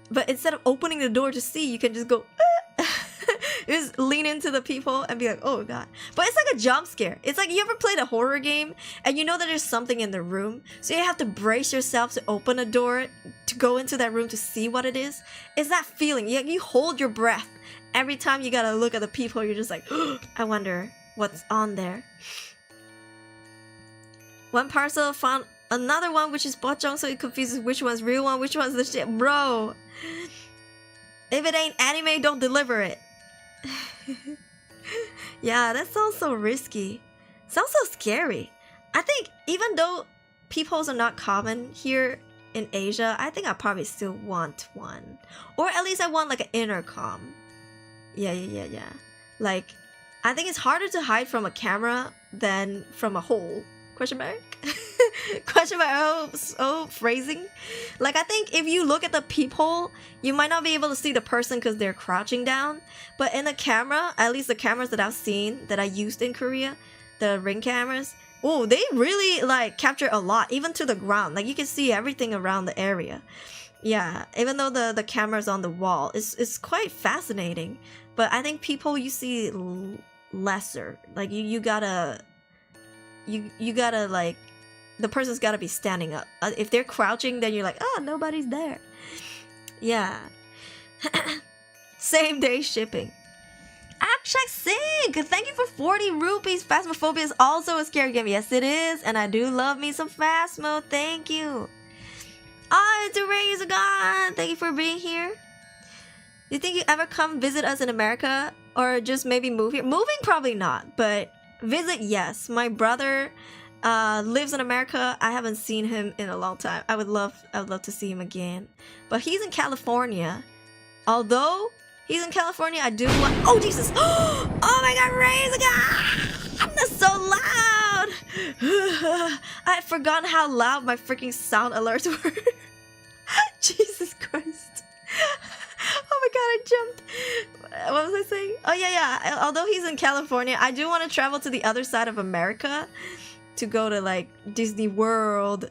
But instead of opening the door to see, you can just go, just lean into the peephole and be like, oh god. But it's like a jump scare. It's like, you ever played a horror game and you know that there's something in the room, so you have to brace yourself to open a door to go into that room to see what it is? It's that feeling. You hold your breath every time you gotta look at the peephole. You're just like, I wonder what's on there. One parcel found another one which is bojang, so it confuses which one's real one, which one's the shit. Bro, if it ain't anime, don't deliver it. Yeah, that sounds so risky. Sounds so scary. I think even though peepholes are not common here in Asia, I think I probably still want one. Or at least I want like an intercom. Yeah. Like, I think it's harder to hide from a camera than from a hole. Question mark? Question mark. Oh, phrasing. Like, I think if you look at the peephole, you might not be able to see the person because they're crouching down. But in a camera, at least the cameras that I've seen that I used in Korea, the ring cameras, oh, they really like capture a lot, even to the ground. Like, you can see everything around the area. Yeah, even though the camera's on the wall, it's quite fascinating. But I think people you see lesser. Like, you gotta like, the person's gotta be standing up. If they're crouching, then you're like, oh, nobody's there. Yeah. Same day shipping. Abstract Sig, thank you for 40 rupees. Phasmophobia is also a scary game. Yes, it is. And I do love me some Phasmo. Thank you. Oh, it's a god. Thank you for being here. Do you think you ever come visit us in America? Or just maybe move here? Moving, probably not. But visit, yes. My brother lives in America. I haven't seen him in a long time. I would love to see him again. But he's in California. Although he's in California, I do want... Oh, Jesus! Oh my god, Razor! That's so loud! I had forgotten how loud my freaking sound alerts were. Jesus Christ. Oh my god, I jumped. What was I saying? Oh yeah. Although he's in California, I do want to travel to the other side of America to go to like Disney World.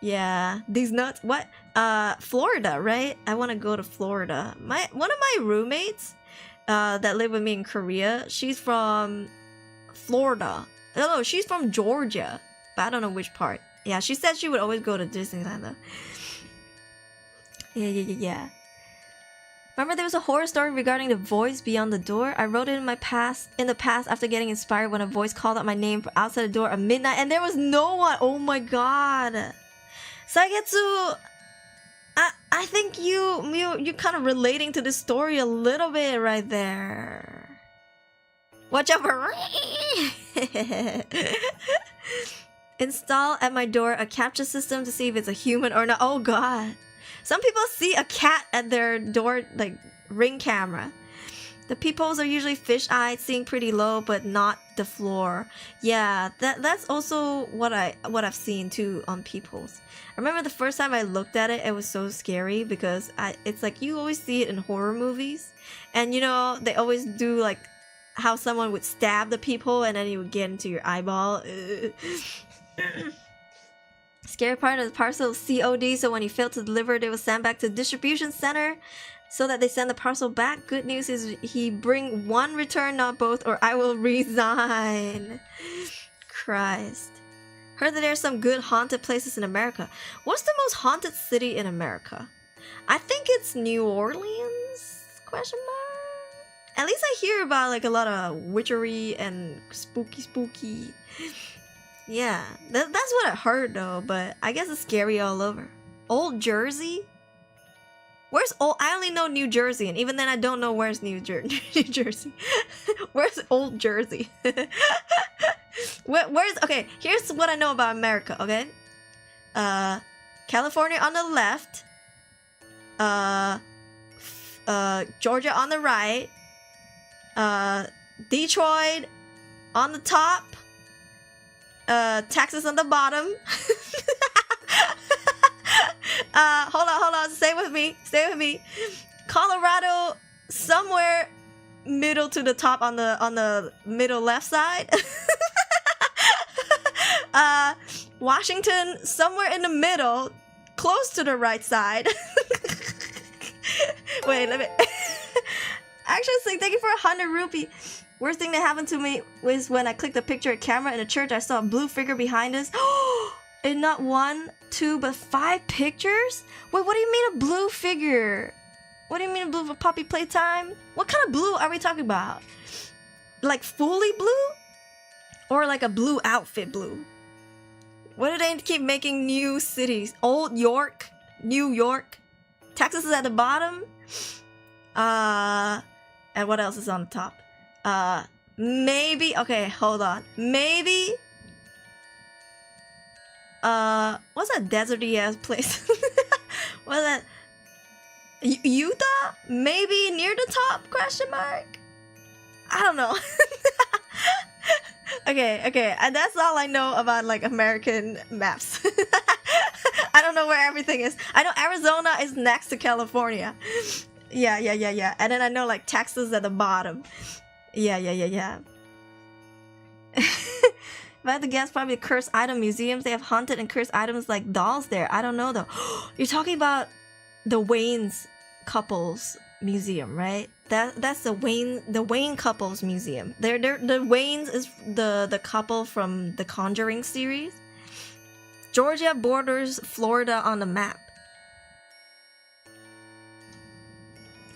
Yeah, these nuts. What? Florida, right? I want to go to Florida. One of my roommates that live with me in Korea, she's from Florida. No, she's from Georgia, but I don't know which part. Yeah, she said she would always go to Disneyland though. Yeah. Remember there was a horror story regarding the voice beyond the door? I wrote it in the past after getting inspired when a voice called out my name from outside the door at midnight and there was no one. Oh my god. Saigetsu, I think you kind of relating to this story a little bit right there. Watch out for install at my door a capture system to see if it's a human or not. Oh god. Some people see a cat at their door, like ring camera. The peepholes are usually fish-eyed, seeing pretty low, but not the floor. Yeah, that's also what I've seen too on peepholes. I remember the first time I looked at it, it was so scary because it's like you always see it in horror movies, and you know they always do like how someone would stab the peephole and then you would get into your eyeball. Scary part of the parcel is COD, so when you fail to deliver, they will send back to the distribution center so that they send the parcel back. Good news is he bring one return, not both, or I will resign. Christ. Heard that there's some good haunted places in America. What's the most haunted city in America? I think it's New Orleans? Question mark? At least I hear about like a lot of witchery and spooky. Yeah, that's what I heard though, but I guess it's scary all over. Old Jersey? Where's old? I only know New Jersey, and even then I don't know where's New Jersey. Where's Old Jersey? Where's okay? Here's what I know about America. Okay, California on the left, Georgia on the right, Detroit on the top, Texas on the bottom. Hold on, stay with me. Colorado somewhere middle to the top on the middle left side. Washington somewhere in the middle, close to the right side. Wait, let me actually saying thank you for 100 rupee. Worst thing that happened to me was when I clicked the picture of camera in a church. I saw a blue figure behind us. And not 1, 2, but 5 pictures? Wait, what do you mean a blue figure? What do you mean a blue for puppy playtime? What kind of blue are we talking about? Like fully blue? Or like a blue outfit blue? What do they keep making new cities? Old York? New York? Texas is at the bottom? And what else is on the top? Maybe, okay, hold on. Maybe... what's that deserty ass place? What's that? Utah? Maybe near the top? Question mark? I don't know. Okay, and that's all I know about like American maps. I don't know where everything is. I know Arizona is next to California. Yeah. And then I know like Texas at the bottom. Yeah. If I had to guess, probably cursed item museums. They have haunted and cursed items like dolls there. I don't know though. You're talking about the Wayne's couples museum, right? That's the Wayne couples museum. The Waynes is the couple from the Conjuring series. Georgia borders Florida on the map.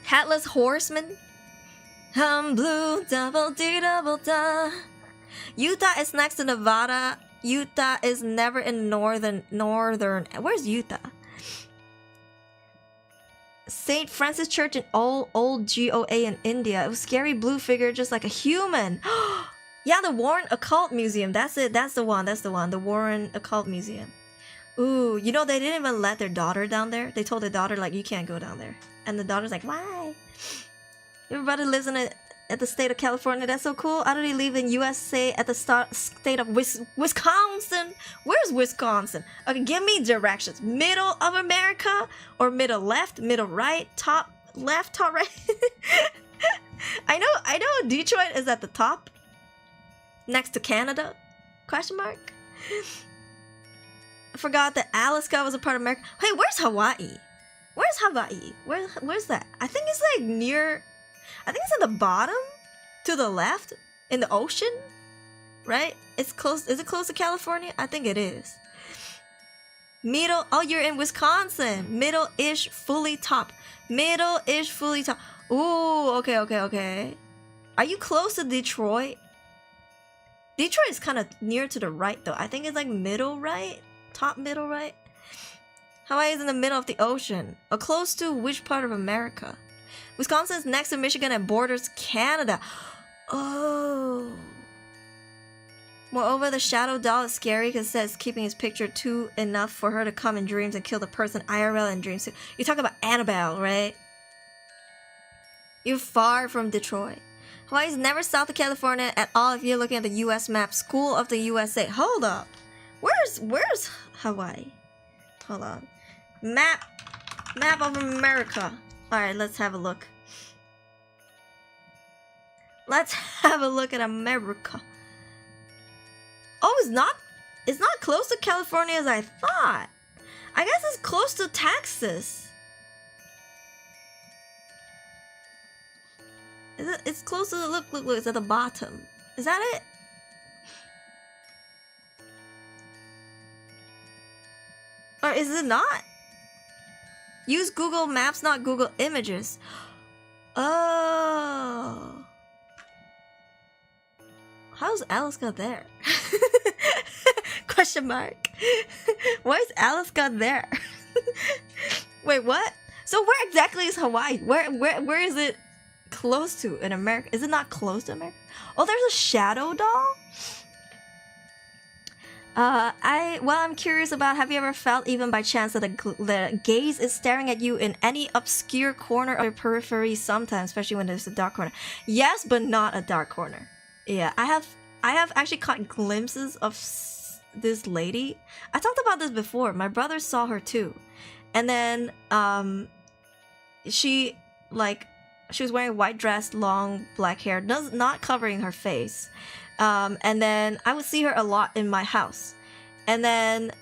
Headless Horseman. I'm blue, double D, double da. Utah is next to Nevada. Utah is never in northern. Where's Utah? St. Francis Church in old GOA in India. It was scary blue figure, just like a human. Yeah, the Warren Occult Museum. That's it. That's the one. The Warren Occult Museum. Ooh, you know they didn't even let their daughter down there. They told their daughter like, you can't go down there. And the daughter's like, why? Everybody lives in at the state of California. That's so cool. How do they live in USA at the state of Wisconsin? Where's Wisconsin? Okay, give me directions. Middle of America or middle left, middle right, top left, top right? I know Detroit is at the top. Next to Canada? Question mark? I forgot that Alaska was a part of America. Hey, where's Hawaii? Where's Hawaii? Where's that? I think it's like near... I think it's at the bottom to the left in the ocean, right? It's close. Is it close to California? I think it is. Middle. Oh, you're in Wisconsin. Middle-ish, fully top. Middle-ish, fully top. Ooh, okay. Are you close to Detroit? Detroit is kind of near to the right, though. I think it's like middle right? Top middle right? Hawaii is in the middle of the ocean. Or close to which part of America? Wisconsin is next to Michigan and borders Canada. Oh. Moreover, the shadow doll is scary because it says keeping his picture too enough for her to come in dreams and kill the person IRL in dreams. You talk about Annabelle, right? You're far from Detroit. Hawaii is never south of California at all if you're looking at the US map. School of the USA. Hold up. Where's Hawaii? Hold on. Map of America. Alright, let's have a look. Let's have a look at America. Oh, it's not close to California as I thought. I guess it's close to Texas. It's close to the look, it's at the bottom. Is that it? Or is it not? Use Google Maps, not Google Images. Oh. How's Alaska there? Question mark. Why is Alaska there? Wait, what? So where exactly is Hawaii? Where is it close to in America? Is it not close to America? Oh, there's a shadow doll? I'm curious about, have you ever felt even by chance that the gaze is staring at you in any obscure corner of your periphery sometimes, especially when there's a dark corner? Yes, but not a dark corner. Yeah, I have actually caught glimpses of this lady. I talked about this before. My brother saw her too. And then she was wearing a white dress, long black hair, not covering her face. And then I would see her a lot in my house. And then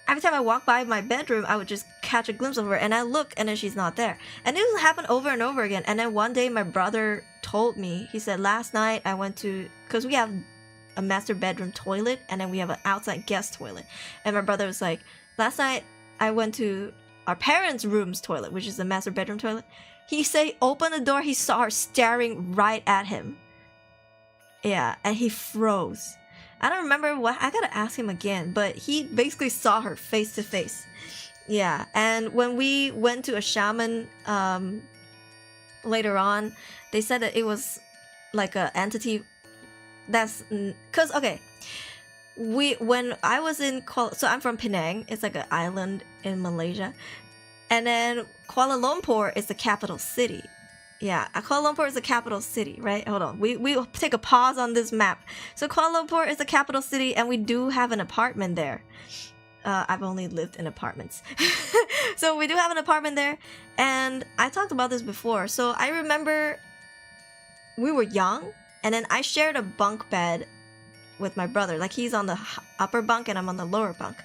every time I walk by my bedroom, I would just catch a glimpse of her, and I look, and then she's not there. And it would happen over and over again. And then one day my brother told me, he said, last night I went to, because we have a master bedroom toilet, and then we have an outside guest toilet. And my brother was like, last night I went to our parents' room's toilet, which is the master bedroom toilet. He said, open the door, he saw her staring right at him. Yeah, and he froze. I don't remember what, I gotta ask him again, but he basically saw her face to face. Yeah, and when we went to a shaman later on, they said that it was like an entity that's, cause okay, when I was in so I'm from Penang, it's like an island in Malaysia, and then Kuala Lumpur is the capital city. Yeah, Kuala Lumpur is the capital city, right? Hold on, we take a pause on this map. So Kuala Lumpur is the capital city, and we do have an apartment there. I've only lived in apartments. So we do have an apartment there, and I talked about this before. So I remember we were young, and then I shared a bunk bed with my brother. Like, he's on the upper bunk and I'm on the lower bunk.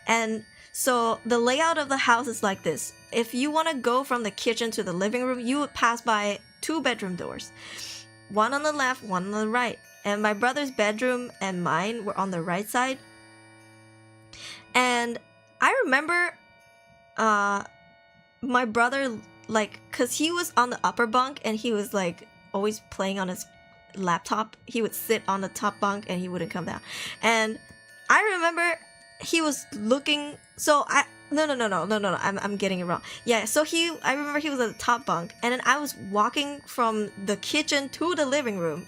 And so the layout of the house is like this. If you want to go from the kitchen to the living room, you would pass by 2 bedroom doors. One on the left, one on the right. And my brother's bedroom and mine were on the right side. And I remember my brother, like, because he was on the upper bunk and he was like always playing on his laptop. He would sit on the top bunk and he wouldn't come down. And I remember he was looking, so no, I'm getting it wrong. Yeah, so I remember he was at the top bunk, and then I was walking from the kitchen to the living room,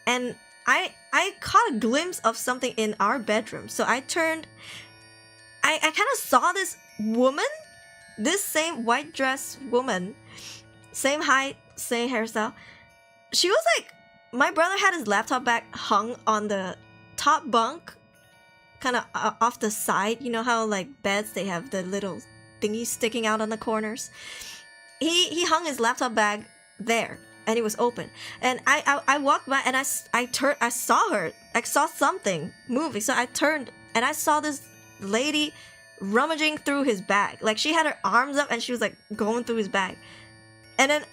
and I caught a glimpse of something in our bedroom. So I turned, I kind of saw this woman, this same white dress woman, same height, same hairstyle. She was like, my brother had his laptop bag hung on the top bunk, kind of off the side. You know how like beds, they have the little thingies sticking out on the corners. He hung his laptop bag there, and it was open. And I walked by, and I saw her. I saw something moving, so I turned, and I saw this lady rummaging through his bag. Like, she had her arms up, and she was like going through his bag. And then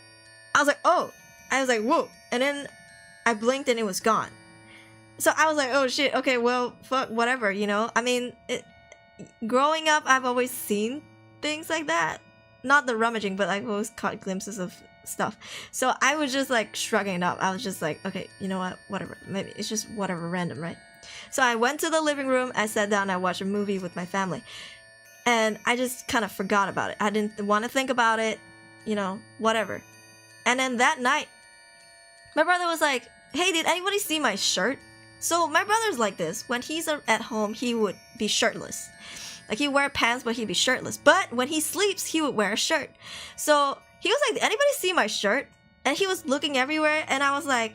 I was like, oh, I was like, whoa. And then I blinked, and it was gone. So I was like, oh shit, okay, well, fuck, whatever, you know? I mean, growing up, I've always seen things like that. Not the rummaging, but I've always caught glimpses of stuff. So I was just like shrugging it off. I was just like, okay, you know what? Whatever. Maybe it's just whatever, random, right? So I went to the living room. I sat down. I watched a movie with my family. And I just kind of forgot about it. I didn't want to think about it, you know, whatever. And then that night, my brother was like, hey, did anybody see my shirt? So my brother's like this. When he's at home, he would be shirtless. Like, he'd wear pants, but he'd be shirtless. But when he sleeps, he would wear a shirt. So he was like, did anybody see my shirt? And he was looking everywhere. And I was like,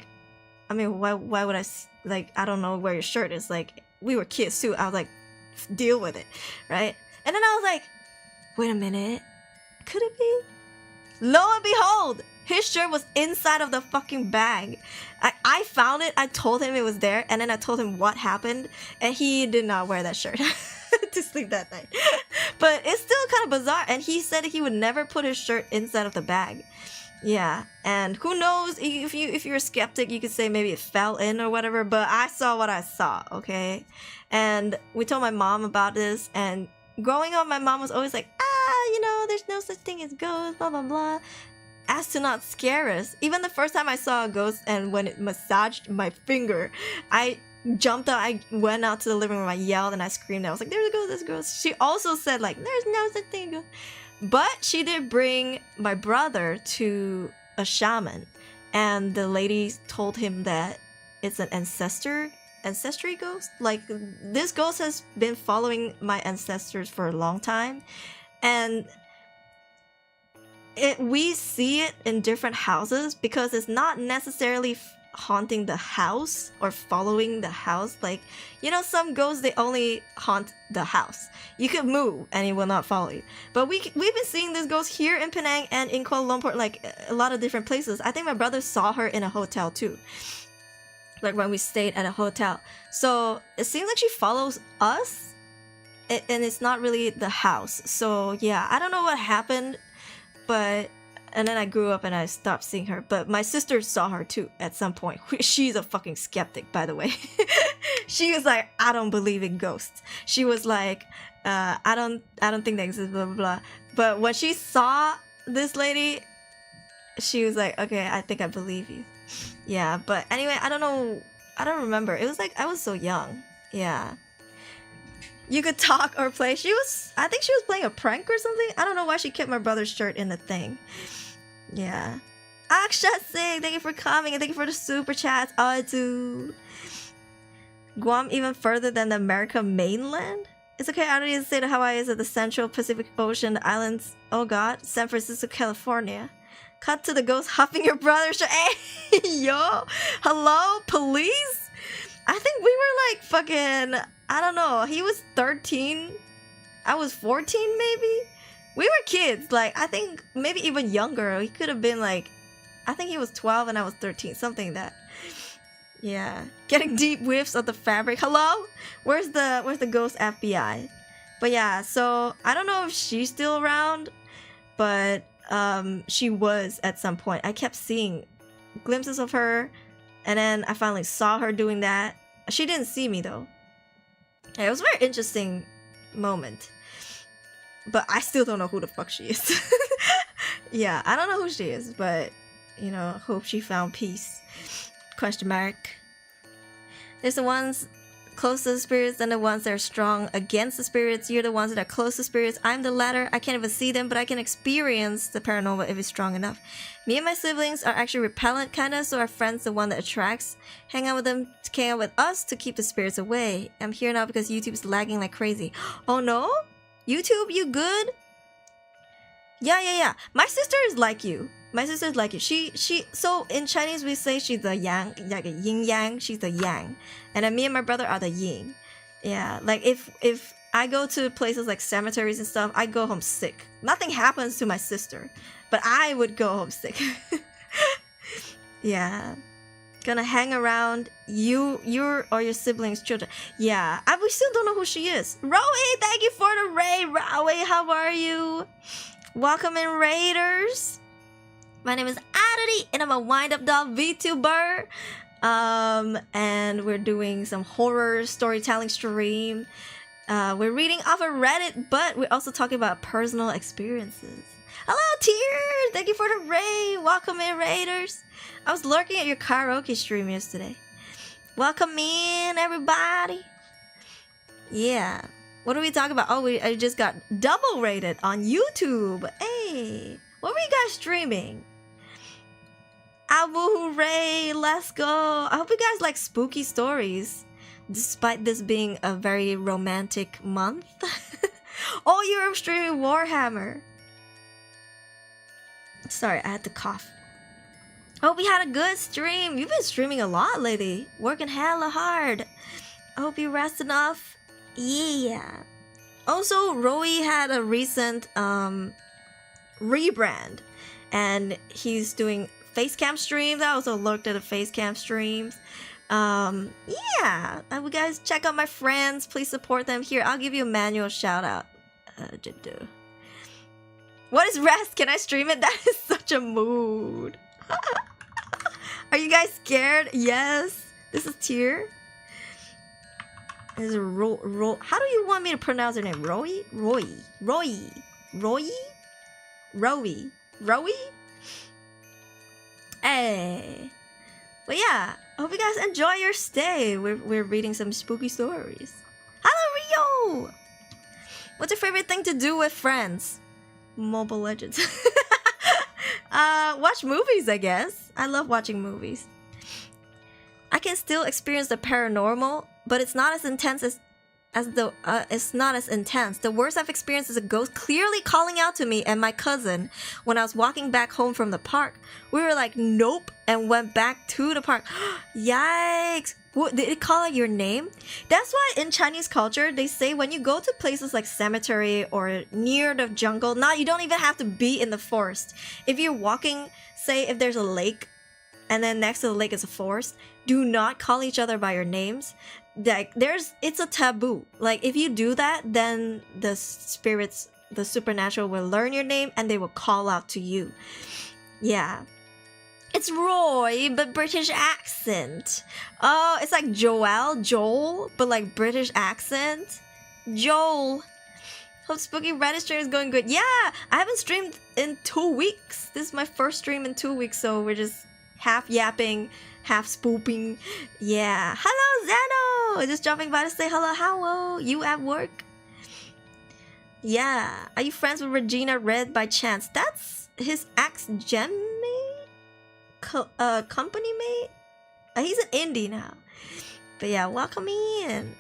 I mean, why would I, like, I don't know where your shirt is. Like, we were kids too. I was like, deal with it, right? And then I was like, wait a minute. Could it be? Lo and behold, his shirt was inside of the fucking bag. I found it. I told him it was there. And then I told him what happened. And he did not wear that shirt to sleep that night. But it's still kind of bizarre. And he said he would never put his shirt inside of the bag. Yeah. And who knows, if you're a skeptic, you could say maybe it fell in or whatever. But I saw what I saw, okay? And we told my mom about this. And growing up, my mom was always like, you know, there's no such thing as ghosts, blah, blah, blah. As to not scare us. Even the first time I saw a ghost and when it massaged my finger, I jumped out. I went out to the living room. I yelled and I screamed. I was like, there's a ghost, there's a ghost. She also said, like, there's no such thing as ghost. But she did bring my brother to a shaman. And the lady told him that it's an ancestry ghost. Like, this ghost has been following my ancestors for a long time. And we see it in different houses because it's not necessarily haunting the house or following the house. Like, you know, some ghosts, they only haunt the house. You could move and it will not follow you. But we've been seeing this ghost here in Penang and in Kuala Lumpur, like a lot of different places. I think my brother saw her in a hotel too. Like when we stayed at a hotel. So it seems like she follows us and it's not really the house. So yeah, I don't know what happened. But, and then I grew up and I stopped seeing her. But my sister saw her too at some point. She's a fucking skeptic, by the way. She was like, I don't believe in ghosts. She was like, I don't think they exist, blah, blah, blah. But when she saw this lady, she was like, okay, I think I believe you. Yeah, but anyway, I don't know. I don't remember. It was like, I was so young. Yeah. You could talk or play. I think she was playing a prank or something. I don't know why she kept my brother's shirt in the thing. Yeah. Aksha Singh, thank you for coming and thank you for the super chats. I do. Guam even further than the American mainland? It's okay, I don't need to say that Hawaii is at the Central Pacific Ocean, the islands, oh god, San Francisco, California. Cut to the ghost huffing your brother's shirt. Hey, yo. Hello, police? I think we were like fucking, I don't know, he was 13, I was 14 maybe? We were kids, like, I think maybe even younger. He could have been like, I think he was 12 and I was 13, something like that. Yeah, getting deep whiffs of the fabric. Hello? Where's the ghost FBI? But yeah, so I don't know if she's still around, but she was at some point. I kept seeing glimpses of her, and then I finally saw her doing that. She didn't see me though. Yeah, it was a very interesting moment. But I still don't know who the fuck she is. Yeah, I don't know who she is, but, you know, hope she found peace. Question mark. There's the ones close to the spirits and the ones that are strong against the spirits. You're the ones that are close to spirits. I'm the latter. I can't even see them, but I can experience the paranormal if it's strong enough. Me and my siblings are actually repellent kinda, so our friend's the one that attracts. Hang out with them to hang out with us to keep the spirits away. I'm here now because YouTube's lagging like crazy. Oh no? YouTube, you good? Yeah. My sister is like you. My sister's like you. She so in Chinese we say she's the yang, like a yin yang, she's the yang. And then me and my brother are the yin. Yeah, like if I go to places like cemeteries and stuff, I go home sick. Nothing happens to my sister, but I would go home sick. Yeah. Gonna hang around your or your siblings' children. Yeah, we still don't know who she is. Rowie, thank you for the raid. Rowie, how are you? Welcome in, Raiders. My name is Aruri, and I'm a wind-up doll VTuber. And we're doing some horror storytelling stream. We're reading off of Reddit, but we're also talking about personal experiences. Hello, Tear! Thank you for the raid. Welcome in, Raiders. I was lurking at your karaoke stream yesterday. Welcome in, everybody. Yeah. What are we talking about? Oh, I just got double rated on YouTube. Hey, what were you guys streaming? Abu hooray, let's go. I hope you guys like spooky stories, despite this being a very romantic month. Oh, you're streaming Warhammer. Sorry, I had to cough. Hope you had a good stream. You've been streaming a lot lately. Working hella hard. I hope you rest enough. Yeah. Also, Roy had a recent rebrand. And he's doing facecam streams. I also looked at the facecam streams. Yeah. I would guys check out my friends. Please support them. Here, I'll give you a manual shout out. What is rest? Can I stream it? That is such a mood. Are you guys scared? Yes. This is Tear. This is how do you want me to pronounce her name? Roy? Hey. But yeah, I hope you guys enjoy your stay. We're reading some spooky stories. Hello, Rio! What's your favorite thing to do with friends? Mobile Legends. Watch movies, I guess. I love watching movies. I can still experience the paranormal, but it's not as intense it's not as intense. The worst I've experienced is a ghost clearly calling out to me and my cousin when I was walking back home from the park. We were like, nope, and went back to the park. Yikes! What, did it call out your name? That's why in Chinese culture, they say when you go to places like cemetery or near the jungle, you don't even have to be in the forest. If you're walking, say if there's a lake, and then next to the lake is a forest, do not call each other by your names. Like it's a taboo. Like if you do that, then the spirits, the supernatural will learn your name and they will call out to you. Yeah. It's Roy, but British accent. Oh, it's like Joel, but like British accent. Joel. Hope Spooky Reddit stream is going good. Yeah, I haven't streamed in 2 weeks. This is my first stream in 2 weeks, so we're just half yapping, half spooping. Yeah. Hello, Zeno! Just dropping by to say hello. How you at work? Yeah. Are you friends with Regina Red by chance? That's his ex-gen mate? Company mate? He's an indie now. But yeah, welcome in.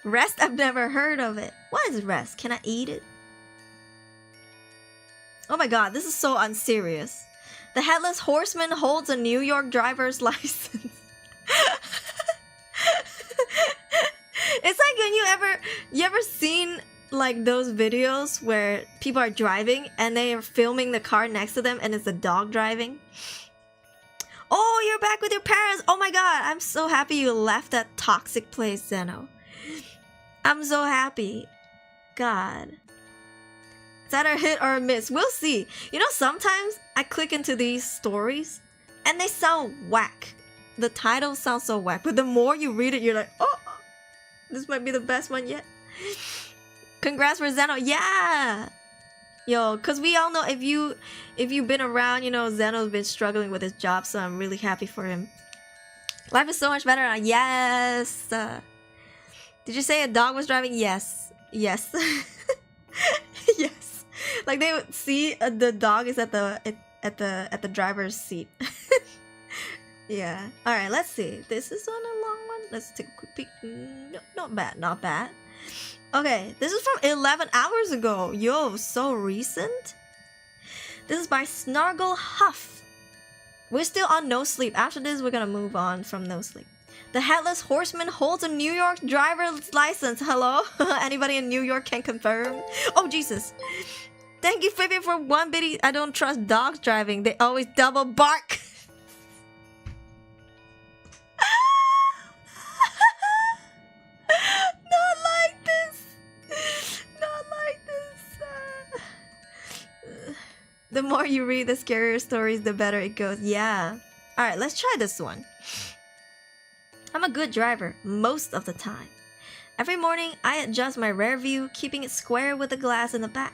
Rest, I've never heard of it. What is rest? Can I eat it? Oh my god, this is so unserious. The Headless Horseman holds a New York driver's license. It's like when you ever seen like those videos where people are driving and they are filming the car next to them and it's a dog driving. Oh, you're back with your parents. Oh my god, I'm so happy you left that toxic place, Zeno. I'm so happy. God. Is that a hit or a miss? We'll see. You know, sometimes I click into these stories and they sound whack. The titles sound so whack, but the more you read it, you're like, oh, this might be the best one yet. Congrats for Zeno. Yeah. Yo, because we all know if you've been around, you know, Zeno's been struggling with his job, so I'm really happy for him. Life is so much better now. Yes. Did you say a dog was driving? Yes. Yes. Yes. Like they would see the dog is at the driver's seat. Yeah. All right. Let's see. This is on a long one. Let's take a quick peek. No, not bad. Not bad. Okay. This is from 11 hours ago. Yo, so recent. This is by Snargle Huff. We're still on no sleep. After this, we're gonna move on from no sleep. The Headless Horseman holds a New York driver's license. Hello? Anybody in New York can confirm? Oh, Jesus. Thank you, Phoebe, for one bitty. I don't trust dogs driving. They always double bark. Not like this. Not like this. The more you read the scarier stories, the better it goes. Yeah. Alright, let's try this one. I'm a good driver most of the time. Every morning, I adjust my rear view, keeping it square with the glass in the back.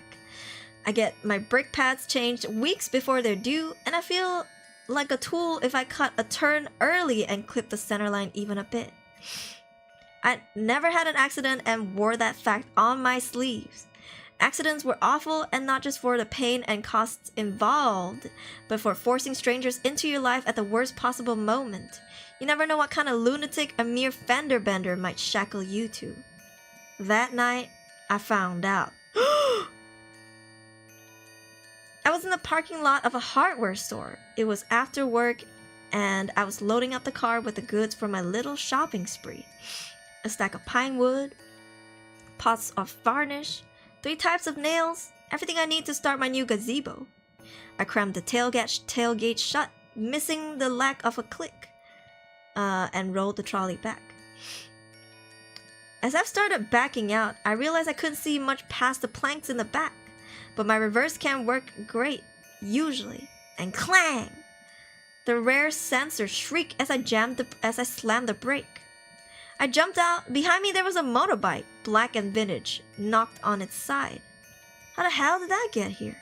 I get my brake pads changed weeks before they're due, and I feel like a tool if I cut a turn early and clip the center line even a bit. I never had an accident and wore that fact on my sleeves. Accidents were awful, and not just for the pain and costs involved, but for forcing strangers into your life at the worst possible moment. You never know what kind of lunatic a mere fender bender might shackle you to. That night, I found out. I was in the parking lot of a hardware store. It was after work, and I was loading up the car with the goods for my little shopping spree. A stack of pine wood, pots of varnish, 3 types of nails, everything I need to start my new gazebo. I crammed the tailgate shut, missing the lack of a click, and rolled the trolley back. As I've started backing out, I realized I couldn't see much past the planks in the back, but my reverse cam worked great, usually, and clang! The rear sensor shrieked as I slammed the brake. I jumped out. Behind me there was a motorbike, black and vintage, knocked on its side. How the hell did that get here?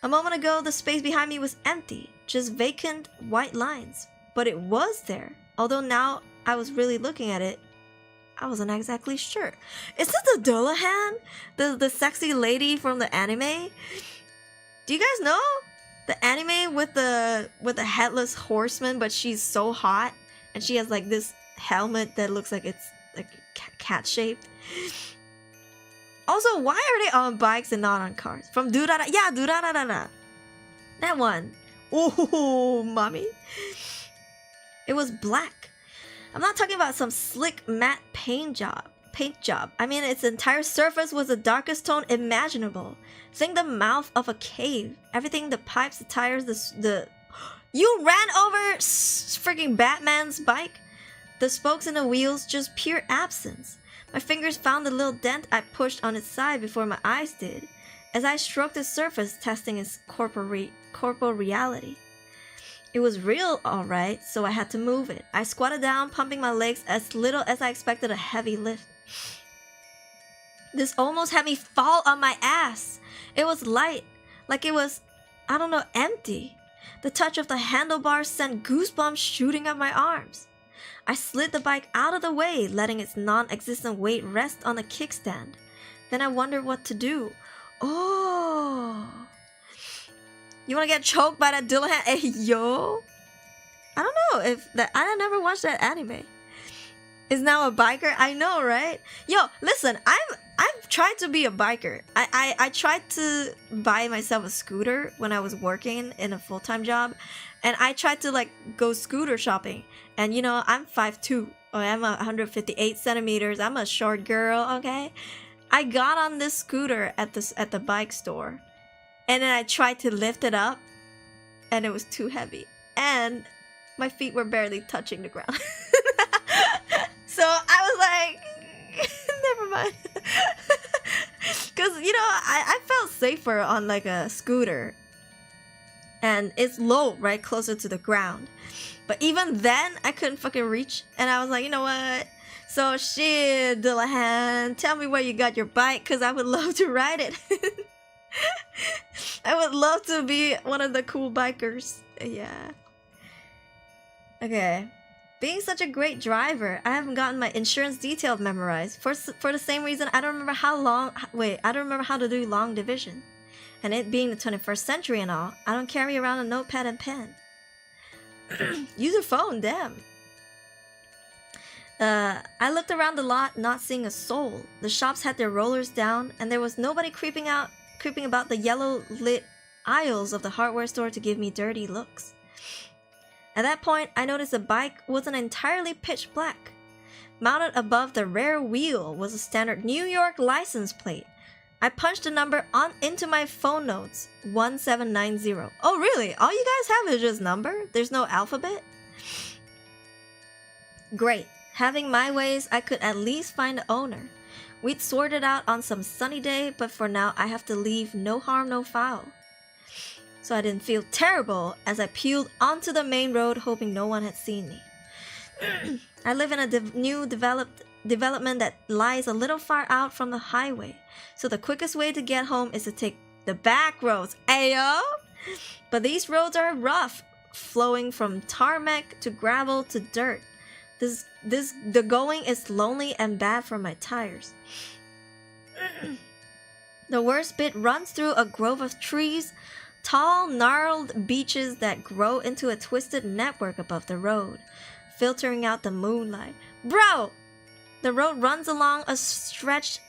A moment ago, the space behind me was empty, just vacant white lines. But it was there, although now I was really looking at it, I wasn't exactly sure. Is this the Dullahan? The sexy lady from the anime? Do you guys know? The anime with the headless horseman, but she's so hot, and she has like this helmet that looks like it's like cat shaped. Also, why are they on bikes and not on cars? From Durara, yeah, Durara, that one. Oh, mommy. It was black. I'm not talking about some slick matte paint job. I mean, its entire surface was the darkest tone imaginable. Think the mouth of a cave. Everything, the pipes, the tires, the... You ran over freaking Batman's bike? The spokes and the wheels, just pure absence. My fingers found the little dent I pushed on its side before my eyes did, as I stroked the surface, testing its corporeal reality. It was real, alright, so I had to move it. I squatted down, pumping my legs as little as I expected a heavy lift. This almost had me fall on my ass. It was light, like it was, I don't know, empty. The touch of the handlebars sent goosebumps shooting up my arms. I slid the bike out of the way, letting its non-existent weight rest on the kickstand. Then I wondered what to do. Oh... You wanna get choked by that Dullahan? Hey, yo! I don't know if that... I never watched that anime. Is now a biker? I know, right? Yo, listen, I've tried to be a biker. I tried to buy myself a scooter when I was working in a full-time job. And I tried to, like, go scooter shopping. And, you know, I'm 5'2". Or I'm 158 centimeters. I'm a short girl, okay? I got on this scooter at the bike store. And then I tried to lift it up, and it was too heavy. And my feet were barely touching the ground. So I was like, never mind. Because, you know, I felt safer on like a scooter. And it's low, right? Closer to the ground. But even then, I couldn't fucking reach. And I was like, you know what? So shit, Dullahan, tell me where you got your bike, because I would love to ride it. I would love to be one of the cool bikers. Yeah. Okay. Being such a great driver, I haven't gotten my insurance detail memorized. For the same reason, I don't remember I don't remember how to do long division. And it being the 21st century and all, I don't carry around a notepad and pen. Use your phone, damn. I looked around the lot, not seeing a soul. The shops had their rollers down, and there was nobody creeping about the yellow-lit aisles of the hardware store to give me dirty looks. At that point, I noticed the bike wasn't entirely pitch black. Mounted above the rear wheel was a standard New York license plate. I punched the number into my phone notes, 1790. Oh really? All you guys have is just number? There's no alphabet? Great. Having my ways, I could at least find the owner. We'd sort it out on some sunny day, but for now I have to leave no harm, no foul. So I didn't feel terrible as I peeled onto the main road, hoping no one had seen me. I live in a new developed development that lies a little far out from the highway. So the quickest way to get home is to take the back roads. Ayo! But these roads are rough, flowing from tarmac to gravel to dirt. The going is lonely and bad for my tires. The worst bit runs through a grove of trees, tall, gnarled beeches that grow into a twisted network above the road, filtering out the moonlight. Bro! The road runs along a stretch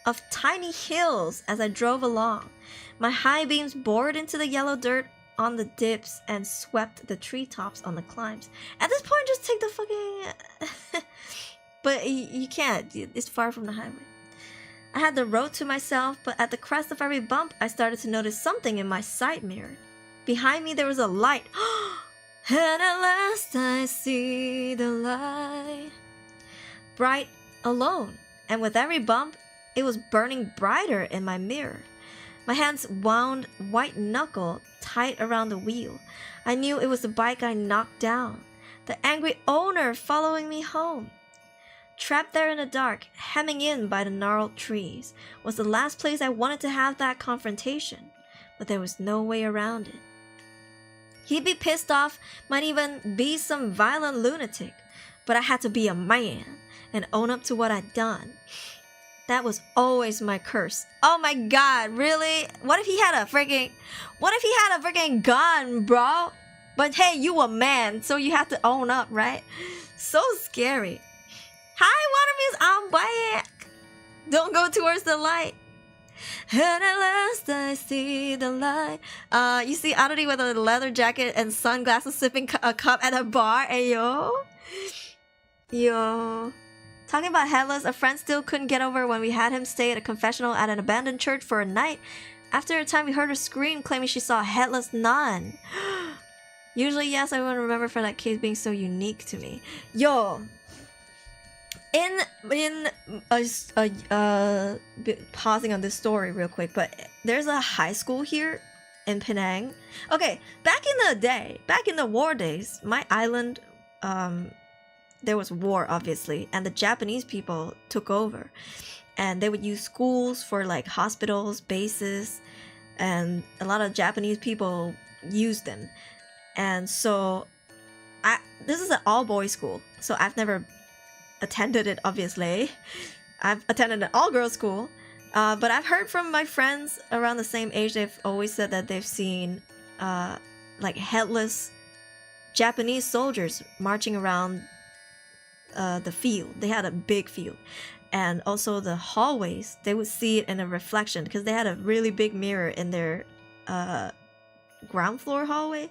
of tiny hills as I drove along. My high beams bored into the yellow dirt on the dips and swept the treetops on the climbs. At this point, just take the fucking... But you can't. It's far from the highway. I had the road to myself, but at the crest of every bump, I started to notice something in my side mirror. Behind me, there was a light. And at last I see the light. Bright, alone. And with every bump, it was burning brighter in my mirror. My hands wound white knuckle tight around the wheel. I knew it was the bike I knocked down. The angry owner following me home. Trapped there in the dark, hemming in by the gnarled trees, was the last place I wanted to have that confrontation, but there was no way around it. He'd be pissed off, might even be some violent lunatic, but I had to be a man and own up to what I'd done. That was always my curse. Oh my god, really? What if he had a freaking gun, bro? But hey, you a man, so you have to own up, right? So scary. Hi, Watermuse, I'm back. Don't go towards the light. And at last I see the light. You see Aruri with a leather jacket and sunglasses sipping a cup at a bar. Ayo. Yo. Talking about Headless, a friend still couldn't get over when we had him stay at a confessional at an abandoned church for a night. After a time, we heard her scream, claiming she saw a headless nun. Usually, yes, I wouldn't remember for that case being so unique to me. Yo. Pausing on this story real quick, but there's a high school here in Penang. Okay, back in the war days, my island, there was war obviously, and the Japanese people took over, and they would use schools for like hospitals, bases, and a lot of Japanese people used them. And so this is an all-boys school, so I've never attended it, obviously. I've attended an all-girls school, but I've heard from my friends around the same age, they've always said that they've seen like headless Japanese soldiers marching around the field. They had a big field, and also the hallways, they would see it in a reflection because they had a really big mirror in their ground floor hallway.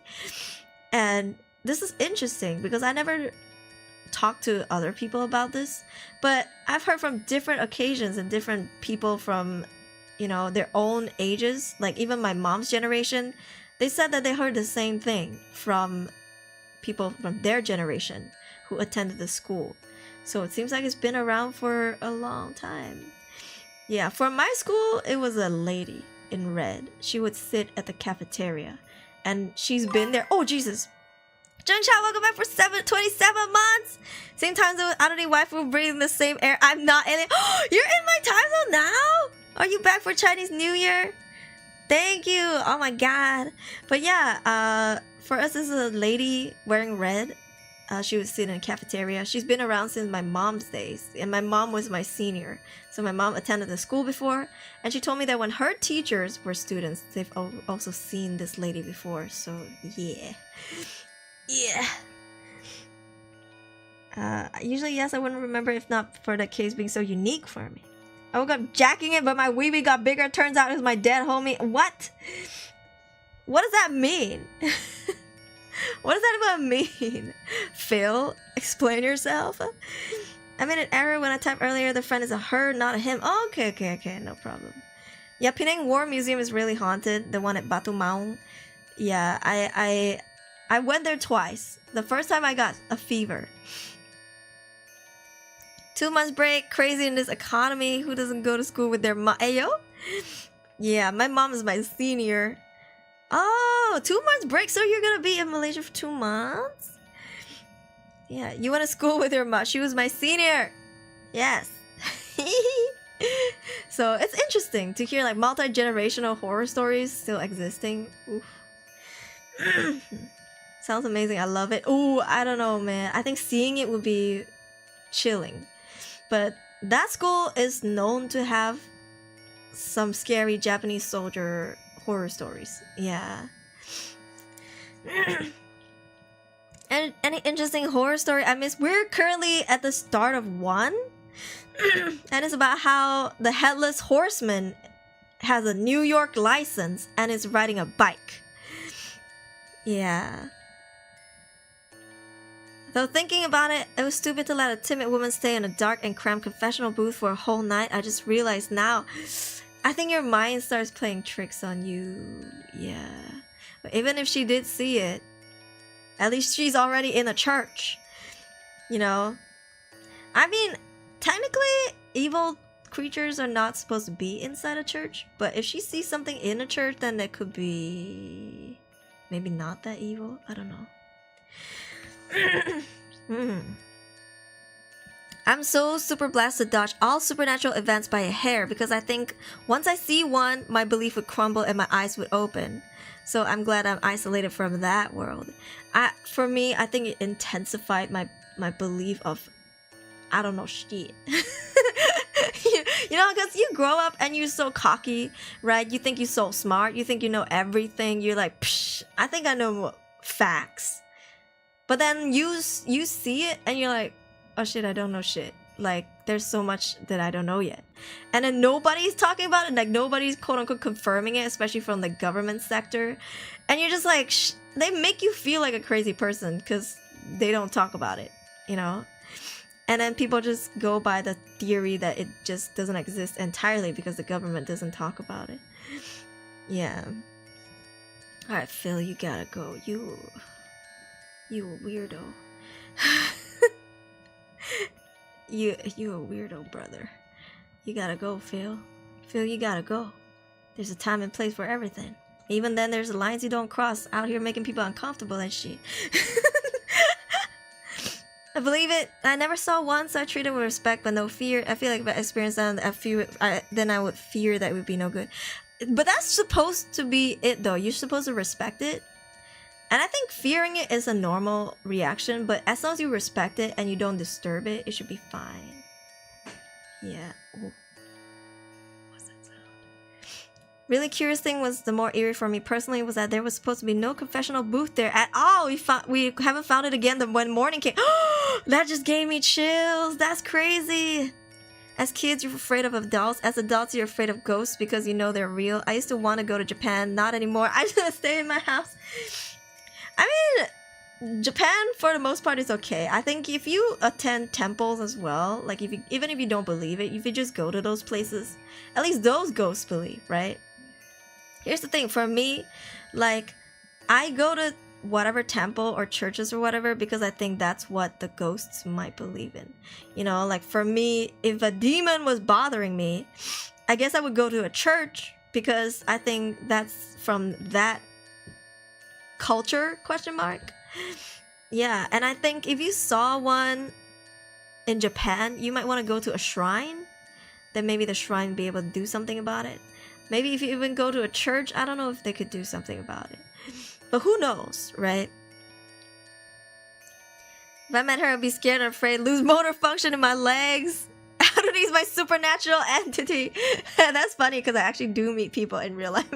And this is interesting because I never talk to other people about this, but I've heard from different occasions and different people from, you know, their own ages, like even my mom's generation, they said that they heard the same thing from people from their generation who attended the school. So it seems like it's been around for a long time. Yeah, for my school, it was a lady in red. She would sit at the cafeteria, and she's been there. Oh, Jesus. Juncha, welcome back for 27 months. Same time zone, Aruri wife will breathe the same air. I'm not alien. You're in my time zone now? Are you back for Chinese New Year? Thank you. Oh my god. But yeah, for us, this is a lady wearing red. She would sit in a cafeteria. She's been around since my mom's days, and my mom was my senior. So my mom attended the school before, and she told me that when her teachers were students, they've also seen this lady before. So yeah. Yeah. Usually, yes, I wouldn't remember if not for the case being so unique for me. I woke up jacking it, but my weebie got bigger. Turns out it was my dead homie. What? What does that mean? What does that even mean? Phil, explain yourself. I made an error when I typed earlier. The friend is a her, not a him. Oh, okay, no problem. Yeah, Penang War Museum is really haunted. The one at Batu Maung. Yeah, I went there twice. The first time I got a fever. 2 months break, crazy in this economy. Who doesn't go to school with their mom? Ayo? Yeah, my mom is my senior. Oh, 2 months break, so you're gonna be in Malaysia for 2 months? Yeah, you went to school with her mom. She was my senior. Yes. So it's interesting to hear like multi-generational horror stories still existing. Oof. Sounds amazing. I love it. Ooh, I don't know, man. I think seeing it would be chilling. But that school is known to have some scary Japanese soldier horror stories. Yeah. And any interesting horror story I missed? We're currently at the start of one. And it's about how the headless horseman has a New York license and is riding a bike. Yeah. Though thinking about it, it was stupid to let a timid woman stay in a dark and cramped confessional booth for a whole night. I just realized now, I think your mind starts playing tricks on you. Yeah. But even if she did see it, at least she's already in a church. You know? I mean, technically, evil creatures are not supposed to be inside a church. But if she sees something in a church, then it could be maybe not that evil. I don't know. I'm so super blessed to dodge all supernatural events by a hair because I think once I see one, my belief would crumble and my eyes would open. So I'm glad I'm isolated from that world. For me, I think it intensified my belief of, I don't know, shit. You know, because you grow up and you're so cocky, right? You think you're so smart. You think you know everything. You're like, psh, I think I know facts. But then you see it and you're like, oh shit, I don't know shit. Like, there's so much that I don't know yet. And then nobody's talking about it. Like, nobody's quote-unquote confirming it, especially from the government sector. And you're just like, they make you feel like a crazy person because they don't talk about it, you know? And then people just go by the theory that it just doesn't exist entirely because the government doesn't talk about it. Yeah. Alright, Phil, you gotta go. You a weirdo. you a weirdo, brother. You gotta go, Phil. Phil, you gotta go. There's a time and place for everything. Even then, there's lines you don't cross out here making people uncomfortable and shit. I believe it. I never saw one, so I treat it with respect but no fear. I feel like if I experienced that, then I would fear that it would be no good. But that's supposed to be it, though. You're supposed to respect it. And I think fearing it is a normal reaction, but as long as you respect it and you don't disturb it, it should be fine. Yeah. Ooh. What's that sound? Really curious thing was, the more eerie for me personally, was that there was supposed to be no confessional booth there at all. We haven't found it again when morning came. That just gave me chills. That's crazy. As kids, you're afraid of adults. As adults, you're afraid of ghosts because you know they're real. I used to want to go to Japan. Not anymore. I just stay in my house. I mean, Japan for the most part is okay. I think if you attend temples as well, like even if you don't believe it, if you just go to those places, at least those ghosts believe, right? Here's the thing, for me, like, I go to whatever temple or churches or whatever because I think that's what the ghosts might believe in. You know, like for me, if a demon was bothering me, I guess I would go to a church because I think that's from that culture, question mark. Yeah, and I think if you saw one in Japan, you might want to go to a shrine. Then maybe the shrine would be able to do something about it. Maybe if you even go to a church, I don't know if they could do something about it. But who knows, right? If I met her, I'd be scared and afraid, lose motor function in my legs. Aruri is my supernatural entity. That's funny because I actually do meet people in real life.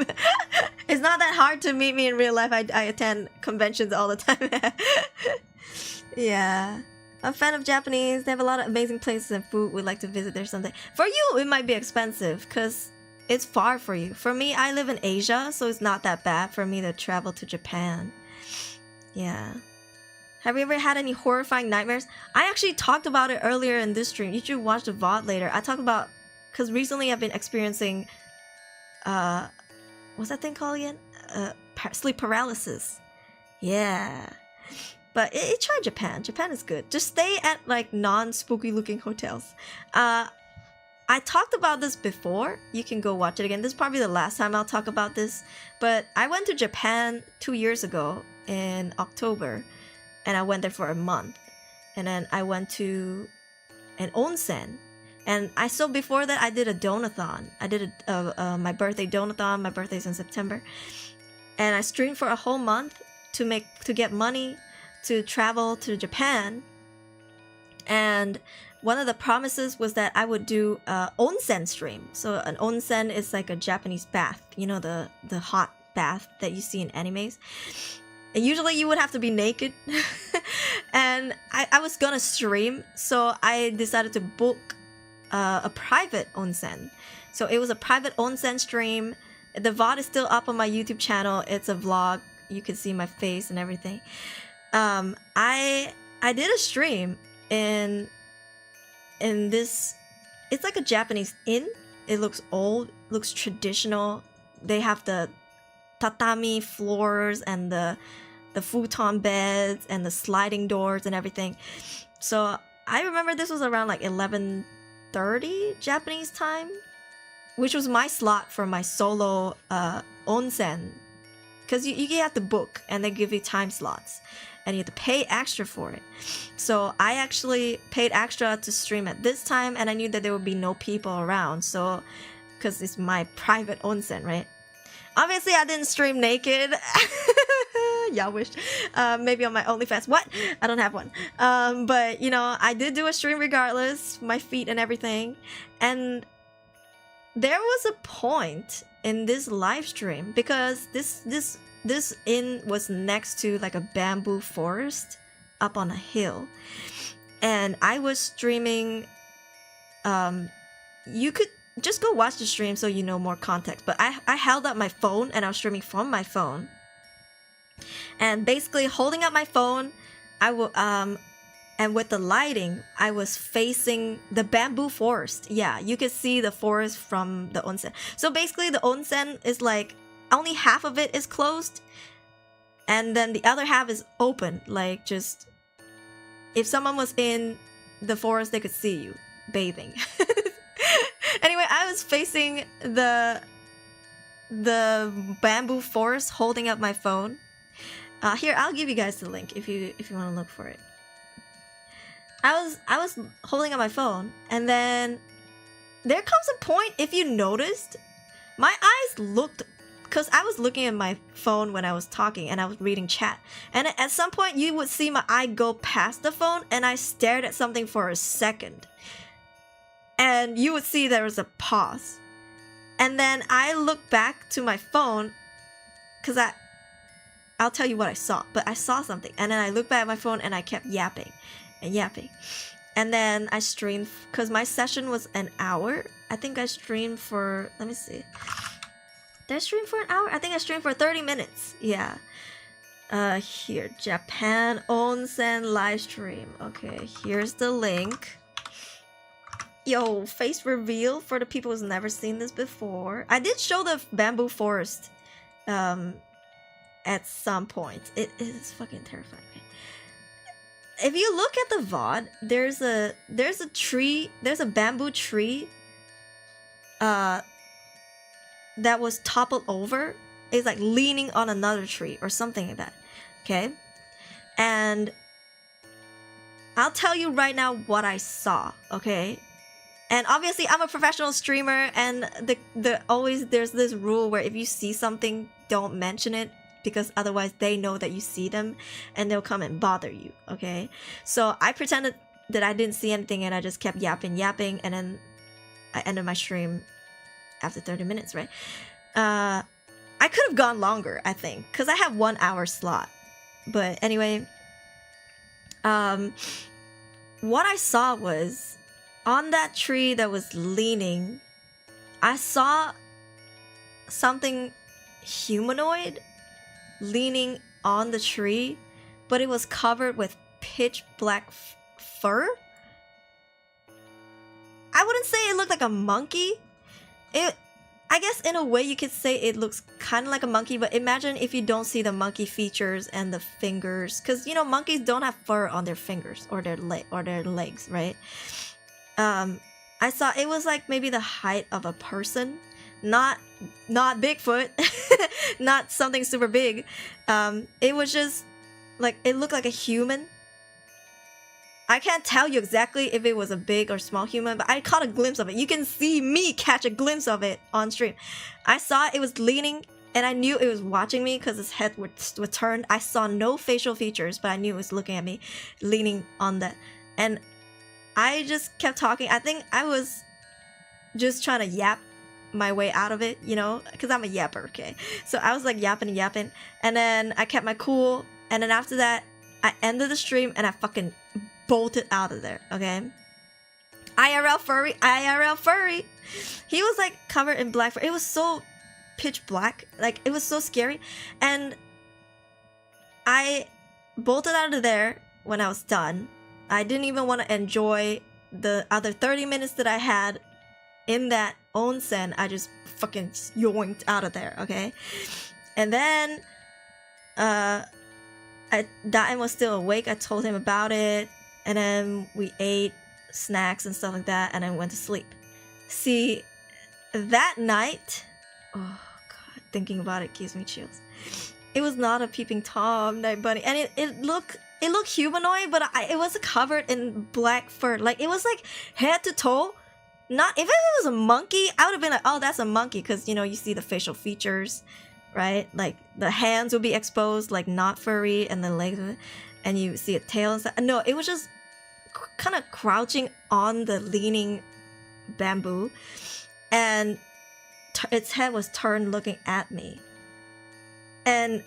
It's not that hard to meet me in real life. I attend conventions all the time. Yeah. I'm a fan of Japanese. They have a lot of amazing places and food. We'd like to visit there someday. For you, it might be expensive because it's far for you. For me, I live in Asia, so it's not that bad for me to travel to Japan. Yeah. Have you ever had any horrifying nightmares? I actually talked about it earlier in this stream. You should watch the VOD later. I talked about, because recently I've been experiencing, what's that thing called again? Sleep paralysis. Yeah. But try Japan. Japan is good. Just stay at like non-spooky looking hotels. I talked about this before. You can go watch it again. This is probably the last time I'll talk about this. But I went to Japan 2 years ago in October. And I went there for a month. And then I went to an onsen And before that I did a donathon. I did my birthday donathon. My birthday's in September, and I streamed for a whole month to get money to travel to Japan. And one of the promises was that I would do onsen stream. So an onsen is like a Japanese bath, you know, the hot bath that you see in animes. And usually you would have to be naked. And I was gonna stream, so I decided to book a private onsen. So it was a private onsen stream. The VOD is still up on my YouTube channel. It's a vlog. You can see my face and everything. I did a stream in this. It's like a Japanese inn. It looks old, looks traditional. They have the tatami floors and the futon beds and the sliding doors and everything. So I remember this was around like 11:30 Japanese time, which was my slot for my solo onsen, because you have to book and they give you time slots and you have to pay extra for it. So I actually paid extra to stream at this time, and I knew that there would be no people around, so because it's my private onsen, right? Obviously I didn't stream naked. Y'all wish. Maybe on my OnlyFans. What? I don't have one. But you know, I did do a stream regardless, my feet and everything. And there was a point in this live stream, because this inn was next to like a bamboo forest up on a hill, and I was streaming. You could just go watch the stream so you know more context, but I held up my phone and I was streaming from my phone, and basically holding up my phone, and with the lighting, I was facing the bamboo forest. Yeah, you could see the forest from the onsen. So basically the onsen is like, only half of it is closed, and then the other half is open. Like, just, if someone was in the forest, they could see you bathing. Anyway, I was facing the bamboo forest, holding up my phone. Here, I'll give you guys the link if you want to look for it. I was holding up my phone, and then there comes a point, if you noticed, my eyes looked, because I was looking at my phone when I was talking and I was reading chat, and at some point you would see my eye go past the phone, and I stared at something for a second, and you would see there was a pause, and then I looked back to my phone, because I'll tell you what I saw, but I saw something, and then I looked back at my phone and I kept yapping and yapping. And then I streamed, because my session was an hour. I think I streamed for, let me see, did I stream for an hour? I think I streamed for 30 minutes. Yeah. Here, Japan onsen live stream. Okay, here's the link. Yo, face reveal for the people who's never seen this before. I did show the bamboo forest at some point. It is fucking terrifying. If you look at the VOD, there's a tree, there's a bamboo tree that was toppled over. It's like leaning on another tree or something like that. Okay? And I'll tell you right now what I saw, okay? And obviously I'm a professional streamer, and there's this rule where if you see something, don't mention it, because otherwise they know that you see them and they'll come and bother you, okay? So I pretended that I didn't see anything, and I just kept yapping, and then I ended my stream after 30 minutes, right? I could have gone longer, I think, because I had 1 hour slot. But anyway, what I saw was, on that tree that was leaning, I saw something humanoid leaning on the tree, but it was covered with pitch black fur. I wouldn't say it looked like a monkey. I guess in a way you could say it looks kind of like a monkey, but imagine if you don't see the monkey features and the fingers, because you know monkeys don't have fur on their fingers or their legs, right? I saw it was like maybe the height of a person, not Bigfoot, not something super big. It was just like, it looked like a human. I can't tell you exactly if it was a big or small human, but I caught a glimpse of it. You can see me catch a glimpse of it on stream. I saw it was leaning, and I knew it was watching me because its head was turned. I saw no facial features, but I knew it was looking at me, leaning on that. And I just kept talking. I think I was just trying to yap my way out of it, you know, because I'm a yapper, okay? So I was like yapping and yapping, and then I kept my cool, and then after that, I ended the stream and I fucking bolted out of there, okay? IRL furry. He was like covered in black fur. It was so pitch black, like it was so scary, and I bolted out of there when I was done. I didn't even want to enjoy the other 30 minutes that I had in that onsen. I just fucking yoinked out of there, okay? And then Daim was still awake. I told him about it, and then we ate snacks and stuff like that, and then went to sleep. See, that night, oh god, thinking about it gives me chills. It was not a peeping Tom night bunny, and it looked humanoid, but it was covered in black fur. Like, it was like head to toe. Not if it was a monkey, I would have been like, oh, that's a monkey, because you know, you see the facial features, right? Like the hands will be exposed, like not furry, and the legs, and you see a tail and stuff. No, it was just kind of crouching on the leaning bamboo, and its head was turned looking at me, and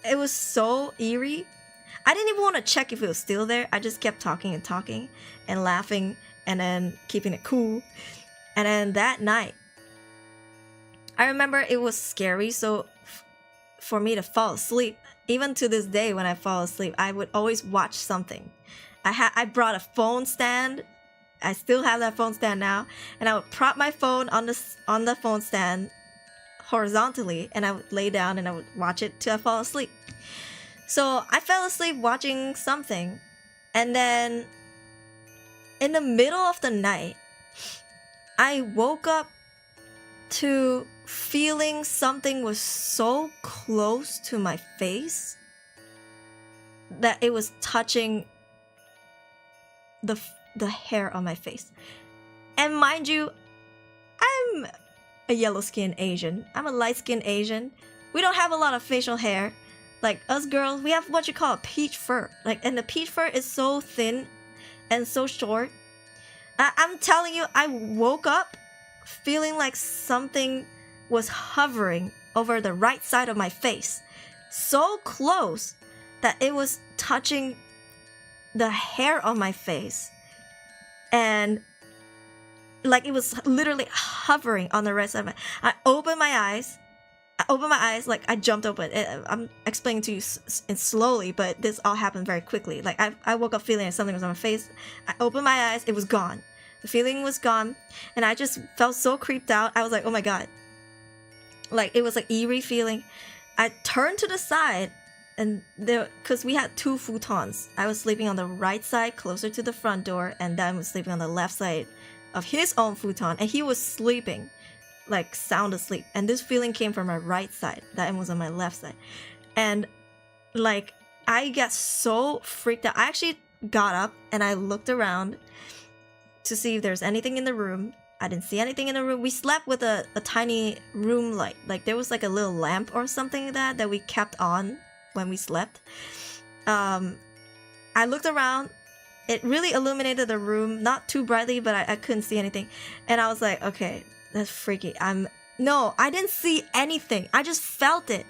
it was so eerie. I didn't even want to check if it was still there. I just kept talking and talking and laughing, and then keeping it cool. And then that night, I remember it was scary, so for me to fall asleep, even to this day when I fall asleep, I would always watch something. I brought a phone stand. I still have that phone stand now, and I would prop my phone on the phone stand horizontally, and I would lay down and I would watch it till I fall asleep. So I fell asleep watching something, and then in the middle of the night, I woke up to feeling something was so close to my face that it was touching the hair on my face. And mind you, I'm a yellow-skinned Asian. I'm a light-skinned Asian. We don't have a lot of facial hair. Like, us girls, we have what you call a peach fur. Like, and the peach fur is so thin and so short. I'm telling you, I woke up feeling like something was hovering over the right side of my face. So close that it was touching the hair on my face. And like, it was literally hovering on the right side of my... I opened my eyes, like I jumped open. I'm explaining to you slowly, but this all happened very quickly. Like, I woke up feeling like something was on my face. I opened my eyes, it was gone. The feeling was gone, and I just felt so creeped out. I was like, oh my god. Like, it was like eerie feeling. I turned to the side, and because we had two futons. I was sleeping on the right side, closer to the front door, and Dan was sleeping on the left side of his own futon, and he was sleeping, like sound asleep. And this feeling came from my right side. That was on my left side. And like, I got so freaked out. I actually got up and I looked around to see if there's anything in the room. I didn't see anything in the room. We slept with a tiny room light. Like, there was like a little lamp or something like that we kept on when we slept. I looked around. It really illuminated the room, not too brightly, but I couldn't see anything. And I was like, okay, that's freaky. No, I didn't see anything. I just felt it.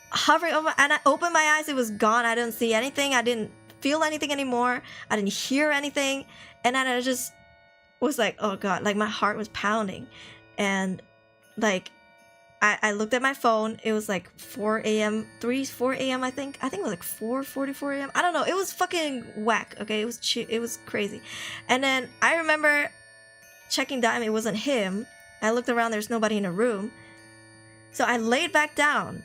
Hovering over, and I opened my eyes, it was gone. I didn't see anything. I didn't feel anything anymore. I didn't hear anything. And then I just was like, oh god, like my heart was pounding. And like, I looked at my phone. It was like 4 a.m. I think it was like 4:44 a.m. I don't know. It was fucking whack. Okay, it was crazy. And then I remember checking down. It wasn't him. I looked around. There's nobody in the room. So I laid back down,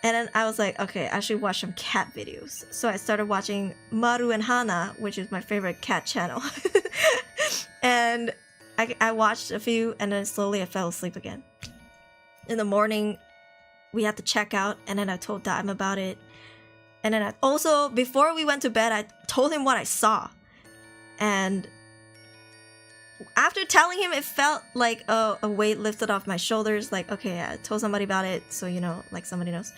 and then I was like, okay, I should watch some cat videos. So I started watching Maru and Hana, which is my favorite cat channel. And I watched a few, and then slowly I fell asleep again. In the morning, we had to check out, and then I told Daim about it. And then also, before we went to bed, I told him what I saw. And after telling him, it felt like a weight lifted off my shoulders. Like, okay, I told somebody about it, so you know, like somebody knows.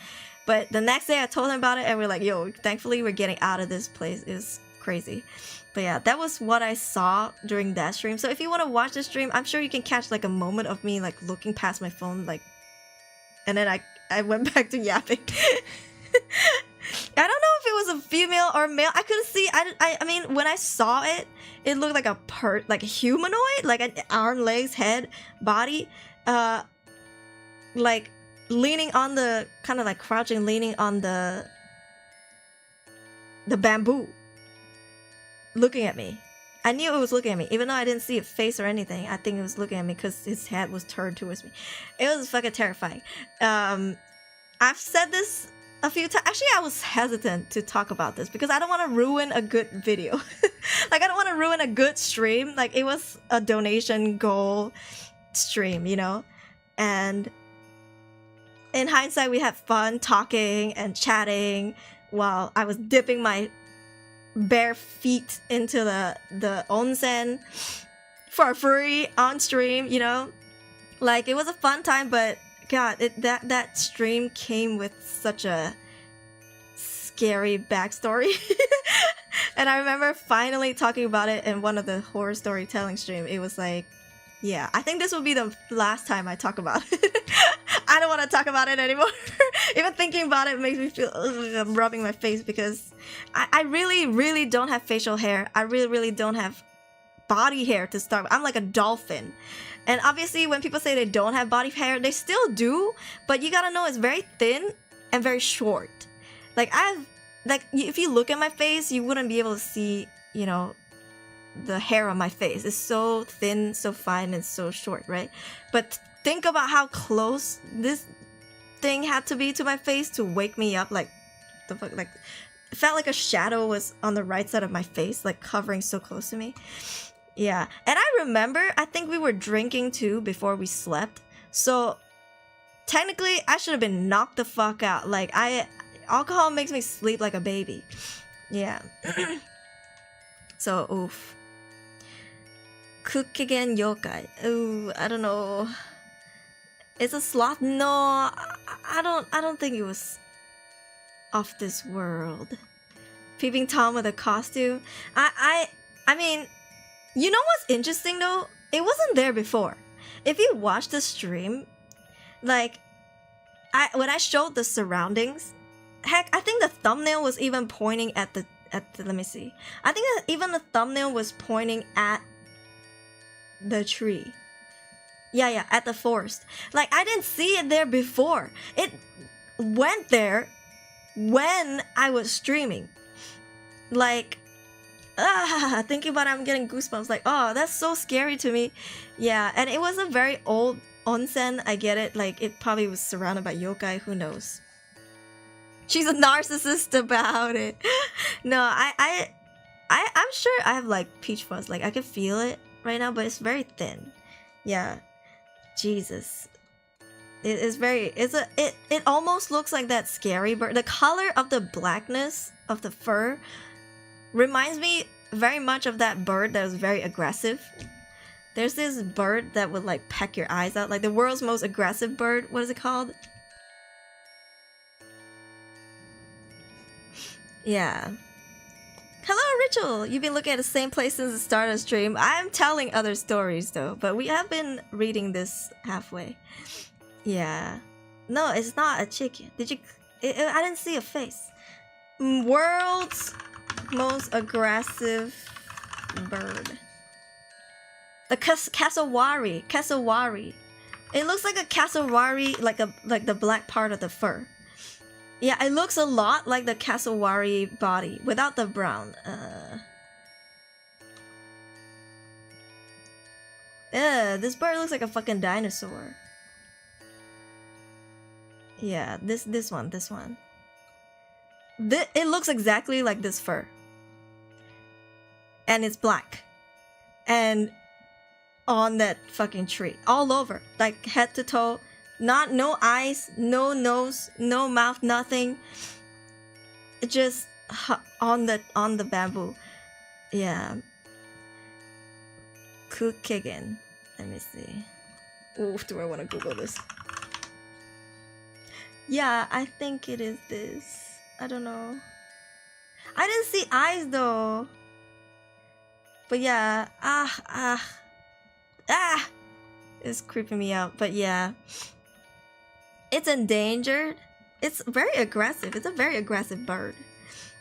But the next day I told him about it, and we're like, yo, thankfully we're getting out of this place. It's crazy. But yeah, that was what I saw during that stream. So if you want to watch the stream, I'm sure you can catch like a moment of me like looking past my phone, like, and then I went back to yapping. I don't know if it was a female or male. I couldn't see. I mean, when I saw it, it looked like like a humanoid, like an arm, legs, head, body, like leaning on the kind of like crouching, leaning on the bamboo, looking at me. I knew it was looking at me, even though I didn't see a face or anything. I think it was looking at me because his head was turned towards me. It was fucking terrifying. I've said this a few times. Actually, I was hesitant to talk about this because I don't want to ruin a good video. Like, I don't want to ruin a good stream. Like, it was a donation goal stream, you know? And in hindsight, we had fun talking and chatting while I was dipping my bare feet into the onsen for free on stream, you know? Like, it was a fun time, but God, that stream came with such a scary backstory. And I remember finally talking about it in one of the horror storytelling stream. It was like, yeah, I think this will be the last time I talk about it. I don't want to talk about it anymore. Even thinking about it makes me feel I'm rubbing my face because I really, really don't have facial hair. I really, really don't have body hair to start with. I'm like a dolphin. And obviously when people say they don't have body hair, they still do, but you gotta know it's very thin and very short. Like if you look at my face, you wouldn't be able to see, you know, the hair on my face. It's so thin, so fine, and so short, right? But think about how close this thing had to be to my face to wake me up. Like, the fuck, like, it felt like a shadow was on the right side of my face, like covering so close to me. Yeah, and I remember, I think we were drinking too before we slept. So technically, I should have been knocked the fuck out. Like, alcohol makes me sleep like a baby. Yeah. So, oof. Kukigen yokai. Ooh, I don't know. It's a sloth? No, I don't think it was off this world. Peeping Tom with a costume. I mean, you know what's interesting though? It wasn't there before. If you watch the stream, like, when I showed the surroundings, heck, I think the thumbnail was even pointing at the let me see. I think that even the thumbnail was pointing at the tree. Yeah, at the forest. Like, I didn't see it there before. It went there when I was streaming. Like, thinking about it, I'm getting goosebumps. Like, oh, that's so scary to me. Yeah, and it was a very old onsen. I get it. Like, it probably was surrounded by yokai. Who knows? She's a narcissist about it. No, I'm sure I have like peach fuzz. Like, I can feel it right now, but it's very thin. Yeah, Jesus. It is very. It almost looks like that scary bird. The color of the blackness of the fur reminds me very much of that bird that was very aggressive. There's this bird that would like peck your eyes out, like the world's most aggressive bird. What is it called? Yeah. Hello, Rachel! You've been looking at the same place since the start of the stream. I'm telling other stories though, but we have been reading this halfway. Yeah. No, it's not a chicken. Did you... I didn't see a face. World's most aggressive bird. The cassowary. Cassowary. It looks like a cassowary, like the black part of the fur. Yeah, it looks a lot like the cassowary body without the brown. This bird looks like a fucking dinosaur. Yeah, this one. It looks exactly like this fur. And it's black. And on that fucking tree. All over. Like head to toe. No eyes, no nose, no mouth, nothing. just on the bamboo. Yeah. Kukigen. Let me see. Ooh, do I want to Google this? Yeah, I think it is this. I don't know. I didn't see eyes though. But yeah, it's creeping me out. But yeah, it's endangered. It's very aggressive. It's a very aggressive bird.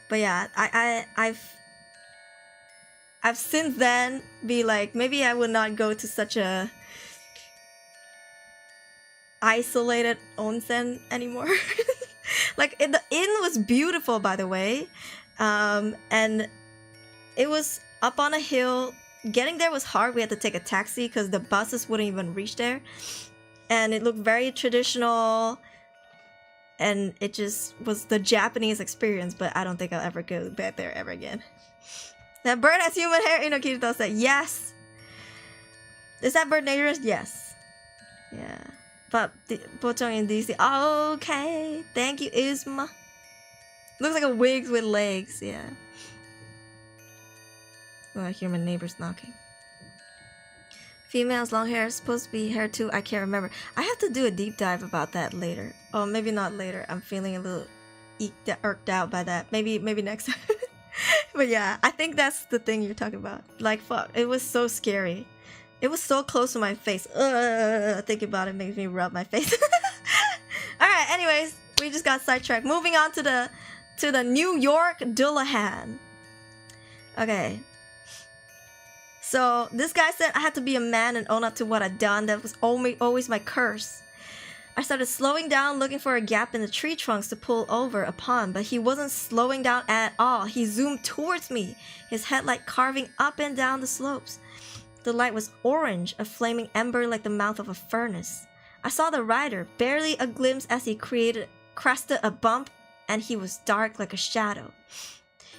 But yeah, I've since then be like, maybe I would not go to such a isolated onsen anymore. Like the inn was beautiful, by the way, and it was up on a hill. Getting there was hard. We had to take a taxi because the buses wouldn't even reach there, and it looked very traditional, and it just was the Japanese experience. But I don't think I'll ever go back there ever again. That bird has human hair. Inokirito said yes. Is that bird dangerous? Yes. Yeah. But Bochong in DC. Okay. Thank you, Isma. Looks like a wig with legs. Yeah. Oh, I hear my neighbors knocking. Females, long hair, supposed to be hair too. I can't remember. I have to do a deep dive about that later. Oh, maybe not later. I'm feeling a little irked out by that. Maybe next time. But yeah, I think that's the thing you're talking about. Like, fuck. It was so scary. It was so close to my face. Thinking about it makes me rub my face. Alright, anyways, we just got sidetracked. Moving on to the New York Dullahan. Okay. So this guy said I had to be a man and own up to what I'd done. That was always my curse. I started slowing down, looking for a gap in the tree trunks to pull over upon, but he wasn't slowing down at all. He zoomed towards me, his headlight carving up and down the slopes. The light was orange, a flaming ember like the mouth of a furnace. I saw the rider, barely a glimpse as he crested a bump, and he was dark like a shadow.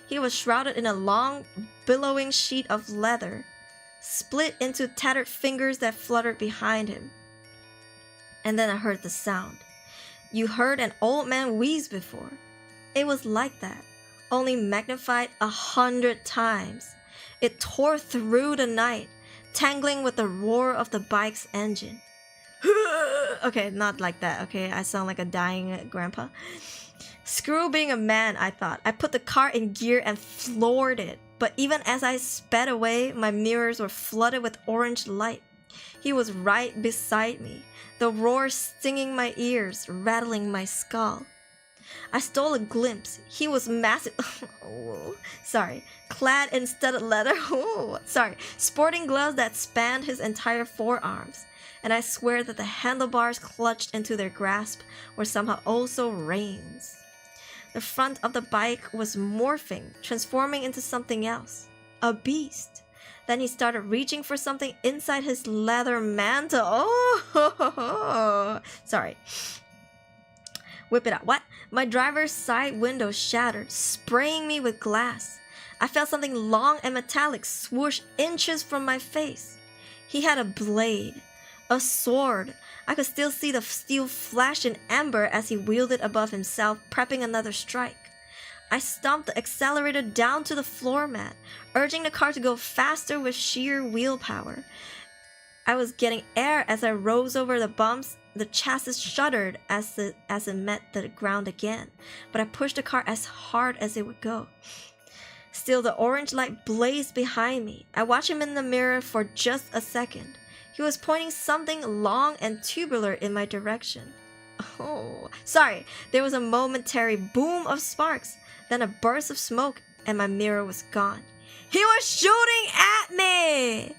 He was shrouded in a long, billowing sheet of leather, split into tattered fingers that fluttered behind him. And then I heard the sound. You heard an old man wheeze before. It was like that, only magnified 100 times. It tore through the night, tangling with the roar of the bike's engine. Okay, not like that, okay? I sound like a dying grandpa. Screw being a man, I thought. I put the car in gear and floored it. But even as I sped away, my mirrors were flooded with orange light. He was right beside me, the roar stinging my ears, rattling my skull. I stole a glimpse. He was massive. Clad in studded leather. Sporting gloves that spanned his entire forearms. And I swear that the handlebars clutched into their grasp were somehow also reins. The front of the bike was morphing, transforming into something else. A beast. Then he started reaching for something inside his leather mantle. Whip it out. What? My driver's side window shattered, spraying me with glass. I felt something long and metallic swoosh inches from my face. He had a blade, a sword. I could still see the steel flash in amber as he wielded above himself, prepping another strike. I stomped the accelerator down to the floor mat, urging the car to go faster with sheer willpower. I was getting air as I rose over the bumps. The chassis shuddered as it met the ground again, but I pushed the car as hard as it would go. Still, the orange light blazed behind me. I watched him in the mirror for just a second. He was pointing something long and tubular in my direction. There was a momentary boom of sparks, then a burst of smoke, and my mirror was gone. He was shooting at me!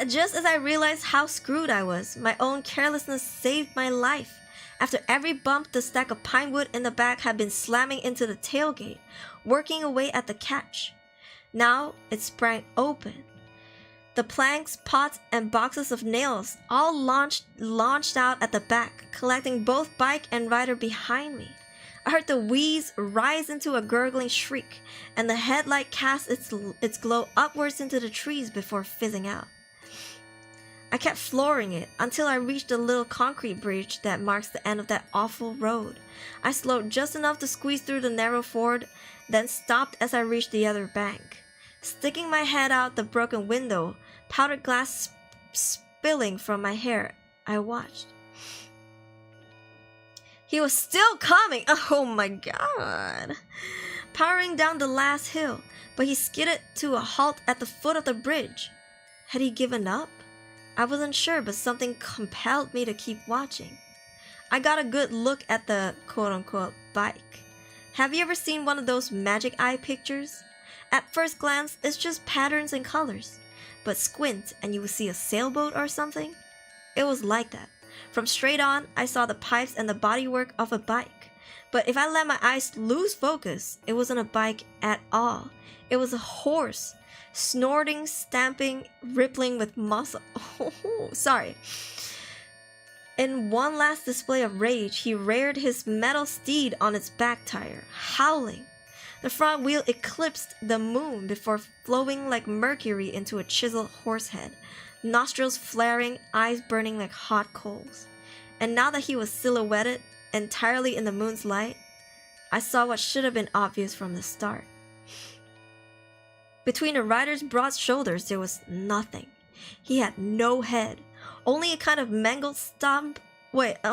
Just as I realized how screwed I was, my own carelessness saved my life. After every bump, the stack of pine wood in the back had been slamming into the tailgate, working away at the catch. Now it sprang open. The planks, pots, and boxes of nails all launched out at the back, collecting both bike and rider behind me. I heard the wheeze rise into a gurgling shriek, and the headlight cast its glow upwards into the trees before fizzing out. I kept flooring it until I reached the little concrete bridge that marks the end of that awful road. I slowed just enough to squeeze through the narrow ford, then stopped as I reached the other bank. Sticking my head out the broken window, powdered glass spilling from my hair, I watched. He was still coming! Oh my god! Powering down the last hill, but he skidded to a halt at the foot of the bridge. Had he given up? I wasn't sure, but something compelled me to keep watching. I got a good look at the quote-unquote bike. Have you ever seen one of those magic eye pictures? At first glance, it's just patterns and colors. But squint and you will see a sailboat or something. It was like that. From straight on, I saw the pipes and the bodywork of a bike. But if I let my eyes lose focus, it wasn't a bike at all. It was a horse. Snorting, stamping, rippling with muscle. Oh, sorry. In one last display of rage, he reared his metal steed on its back tire, howling. The front wheel eclipsed the moon before flowing like mercury into a chiseled horse head, nostrils flaring, eyes burning like hot coals. And now that he was silhouetted entirely in the moon's light, I saw what should have been obvious from the start. Between the rider's broad shoulders there was nothing. He had no head. Only a kind of mangled stump remained.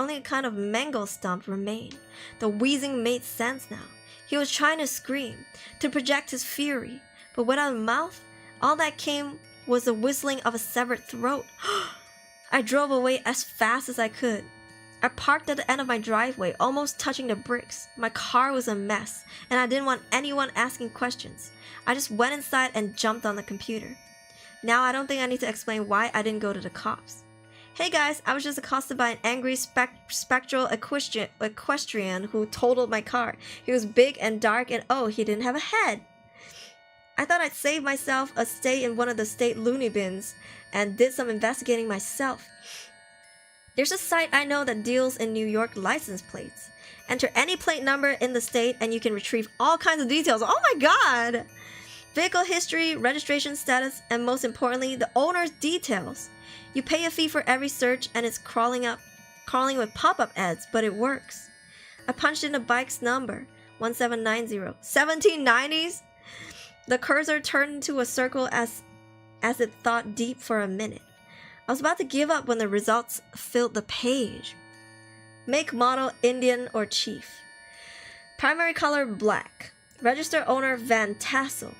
The wheezing made sense now. He was trying to scream, to project his fury, but without a mouth, all that came was the whistling of a severed throat. I drove away as fast as I could. I parked at the end of my driveway, almost touching the bricks. My car was a mess, and I didn't want anyone asking questions. I just went inside and jumped on the computer. Now I don't think I need to explain why I didn't go to the cops. Hey guys, I was just accosted by an angry spectral equestrian who totaled my car. He was big and dark and oh, he didn't have a head. I thought I'd save myself a stay in one of the state loony bins and did some investigating myself. There's a site I know that deals in New York license plates. Enter any plate number in the state and you can retrieve all kinds of details. Oh my god! Vehicle history, registration status, and most importantly, the owner's details. You pay a fee for every search and it's crawling with pop-up ads, but it works. I punched in the bike's number, 1790. 1790s? The cursor turned into a circle as it thought deep for a minute. I was about to give up when the results filled the page. Make, model, Indian or Chief. Primary color, black. Register owner, Van Tassel.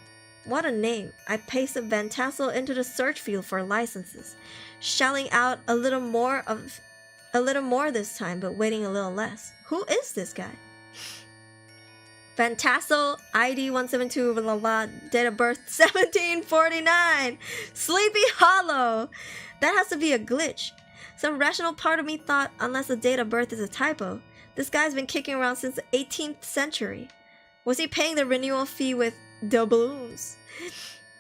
What a name. I pasted Van Tassel into the search field for licenses, shelling out a little more this time, but waiting a little less. Who is this guy? Van Tassel, ID 172, blah, blah, blah, date of birth 1749, Sleepy Hollow. That has to be a glitch. Some rational part of me thought, unless the date of birth is a typo, this guy's been kicking around since the 18th century. Was he paying the renewal fee with doubloons?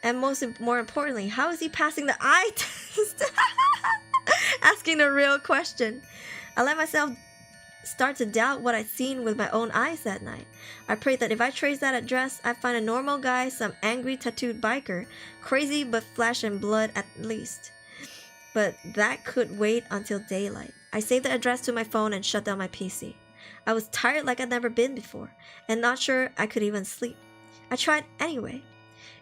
And more importantly, how is he passing the eye test? Asking the real question. I let myself start to doubt what I'd seen with my own eyes that night. I prayed that if I traced that address, I'd find a normal guy, some angry tattooed biker, crazy but flesh and blood at least. But that could wait until daylight. I saved the address to my phone and shut down my PC. I was tired like I'd never been before, and not sure I could even sleep. I tried anyway.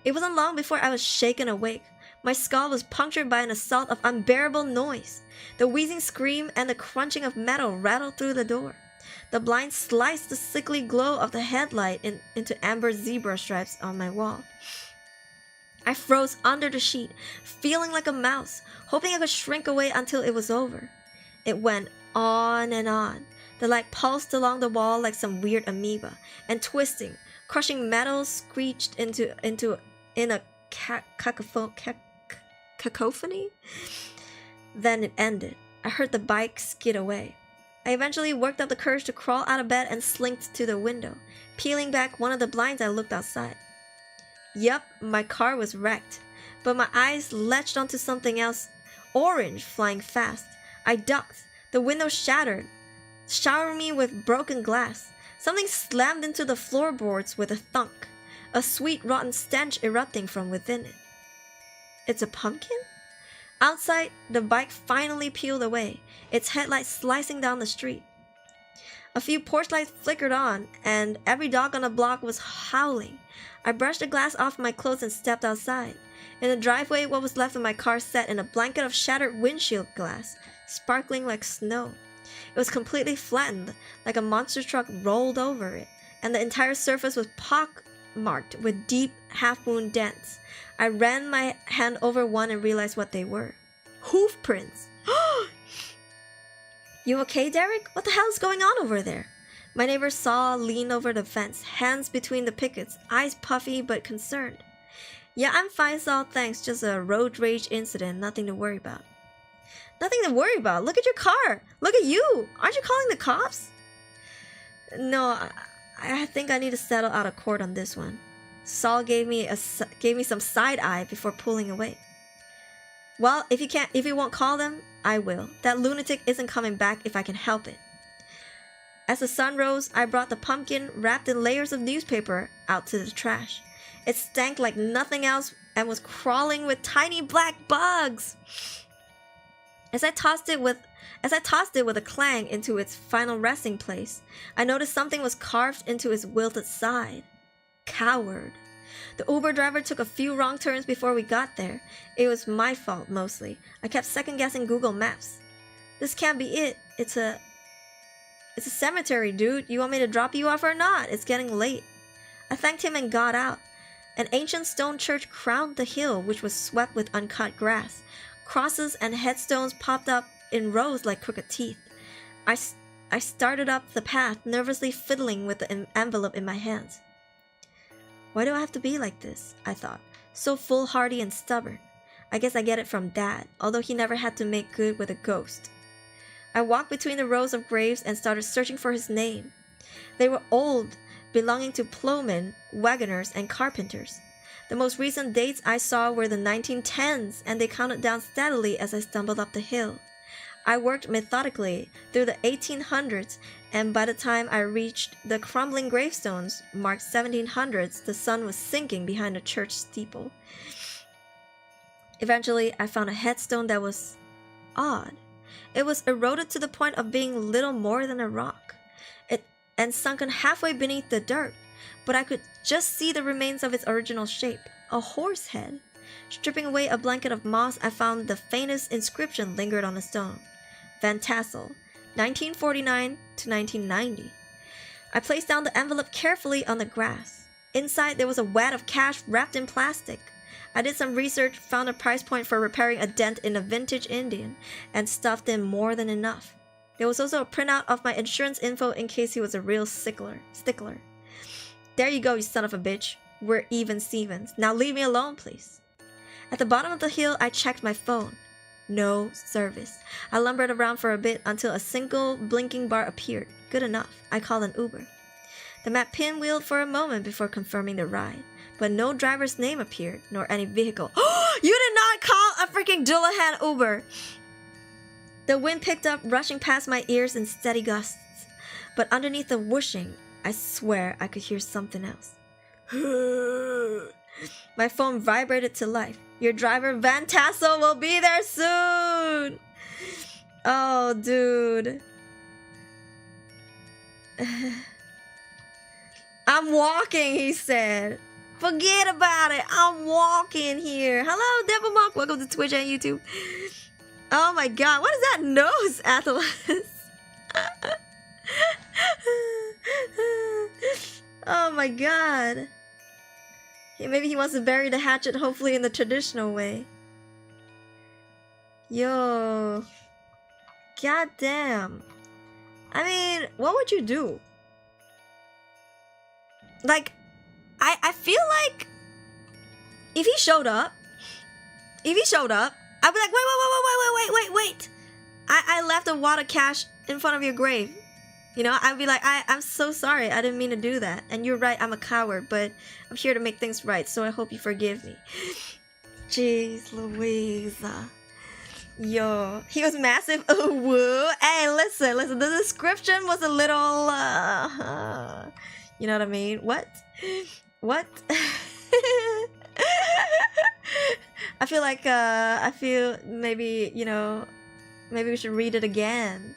It wasn't long before I was shaken awake. My skull was punctured by an assault of unbearable noise. The wheezing scream and the crunching of metal rattled through the door. The blind sliced the sickly glow of the headlight into amber zebra stripes on my wall. I froze under the sheet, feeling like a mouse, hoping I could shrink away until it was over. It went on and on. The light pulsed along the wall like some weird amoeba, and twisting, crushing metal screeched in a cacophony. Then it ended. I heard the bike skid away. I eventually worked up the courage to crawl out of bed and slinked to the window. Peeling back one of the blinds, I looked outside. Yup, my car was wrecked, but my eyes latched onto something else, orange, flying fast. I ducked. The window shattered, showering me with broken glass. Something slammed into the floorboards with a thunk, a sweet, rotten stench erupting from within it. It's a pumpkin? Outside, the bike finally peeled away, its headlights slicing down the street. A few porch lights flickered on, and every dog on the block was howling. I brushed the glass off my clothes and stepped outside. In the driveway, what was left of my car sat in a blanket of shattered windshield glass, sparkling like snow. It was completely flattened, like a monster truck rolled over it, and the entire surface was pock-marked with deep, half-moon dents. I ran my hand over one and realized what they were. Hoof prints! You okay, Derek? What the hell is going on over there? My neighbor Saul leaned over the fence, hands between the pickets, eyes puffy but concerned. Yeah, I'm fine, Saul, thanks. Just a road rage incident, nothing to worry about. Nothing to worry about? Look at your car! Look at you! Aren't you calling the cops? No, I think I need to settle out of court on this one. Saul gave me some side eye before pulling away. Well, if you won't call them, I will. That lunatic isn't coming back if I can help it. As the sun rose, I brought the pumpkin wrapped in layers of newspaper out to the trash. It stank like nothing else and was crawling with tiny black bugs. As I tossed it with a clang into its final resting place, I noticed something was carved into its wilted side. Coward. The Uber driver took a few wrong turns before we got there. It was my fault, mostly. I kept second-guessing Google Maps. This can't be it. It's a cemetery, dude. You want me to drop you off or not? It's getting late. I thanked him and got out. An ancient stone church crowned the hill, which was swept with uncut grass. Crosses and headstones popped up in rows like crooked teeth. I started up the path, nervously fiddling with the envelope in my hands. Why do I have to be like this? I thought. So foolhardy and stubborn. I guess I get it from Dad, although he never had to make good with a ghost. I walked between the rows of graves and started searching for his name. They were old, belonging to plowmen, wagoners, and carpenters. The most recent dates I saw were the 1910s, and they counted down steadily as I stumbled up the hill. I worked methodically through the 1800s, and by the time I reached the crumbling gravestones marked 1700s, the sun was sinking behind the church steeple. Eventually, I found a headstone that was odd. It was eroded to the point of being little more than a rock, and sunken halfway beneath the dirt, but I could just see the remains of its original shape, a horse head. Stripping away a blanket of moss, I found the faintest inscription lingered on the stone. Van Tassel, 1949 to 1990. I placed down the envelope carefully on the grass. Inside, there was a wad of cash wrapped in plastic. I did some research, found a price point for repairing a dent in a vintage Indian, and stuffed in more than enough. There was also a printout of my insurance info in case he was a real stickler. There you go, you son of a bitch. We're even Stevens. Now leave me alone, please. At the bottom of the hill, I checked my phone. No service. I lumbered around for a bit until a single blinking bar appeared. Good enough. I called an Uber. The map pinwheeled for a moment before confirming the ride, but no driver's name appeared, nor any vehicle. You did not call a freaking Dullahan Uber! The wind picked up, rushing past my ears in steady gusts, but underneath the whooshing, I swear I could hear something else. My phone vibrated to life. Your driver, Van Tassel, will be there soon! Oh, dude. I'm walking, he said. Forget about it. I'm walking here. Hello, Devil Monk. Welcome to Twitch and YouTube. Oh my god. What is that nose, Atlas? Oh my god. Maybe he wants to bury the hatchet, hopefully in the traditional way. Yo. God damn. I mean, what would you do? Like, I feel like if he showed up, I'd be like, wait. I left a wad of cash in front of your grave. You know, I'd be like, I'm so sorry. I didn't mean to do that. And you're right, I'm a coward, but I'm here to make things right, so I hope you forgive me. Jeez Louise. Yo, he was massive. Oh, woo. Hey, listen. The description was a little, you know what I mean? What? I feel like I feel maybe, you know, maybe we should read it again.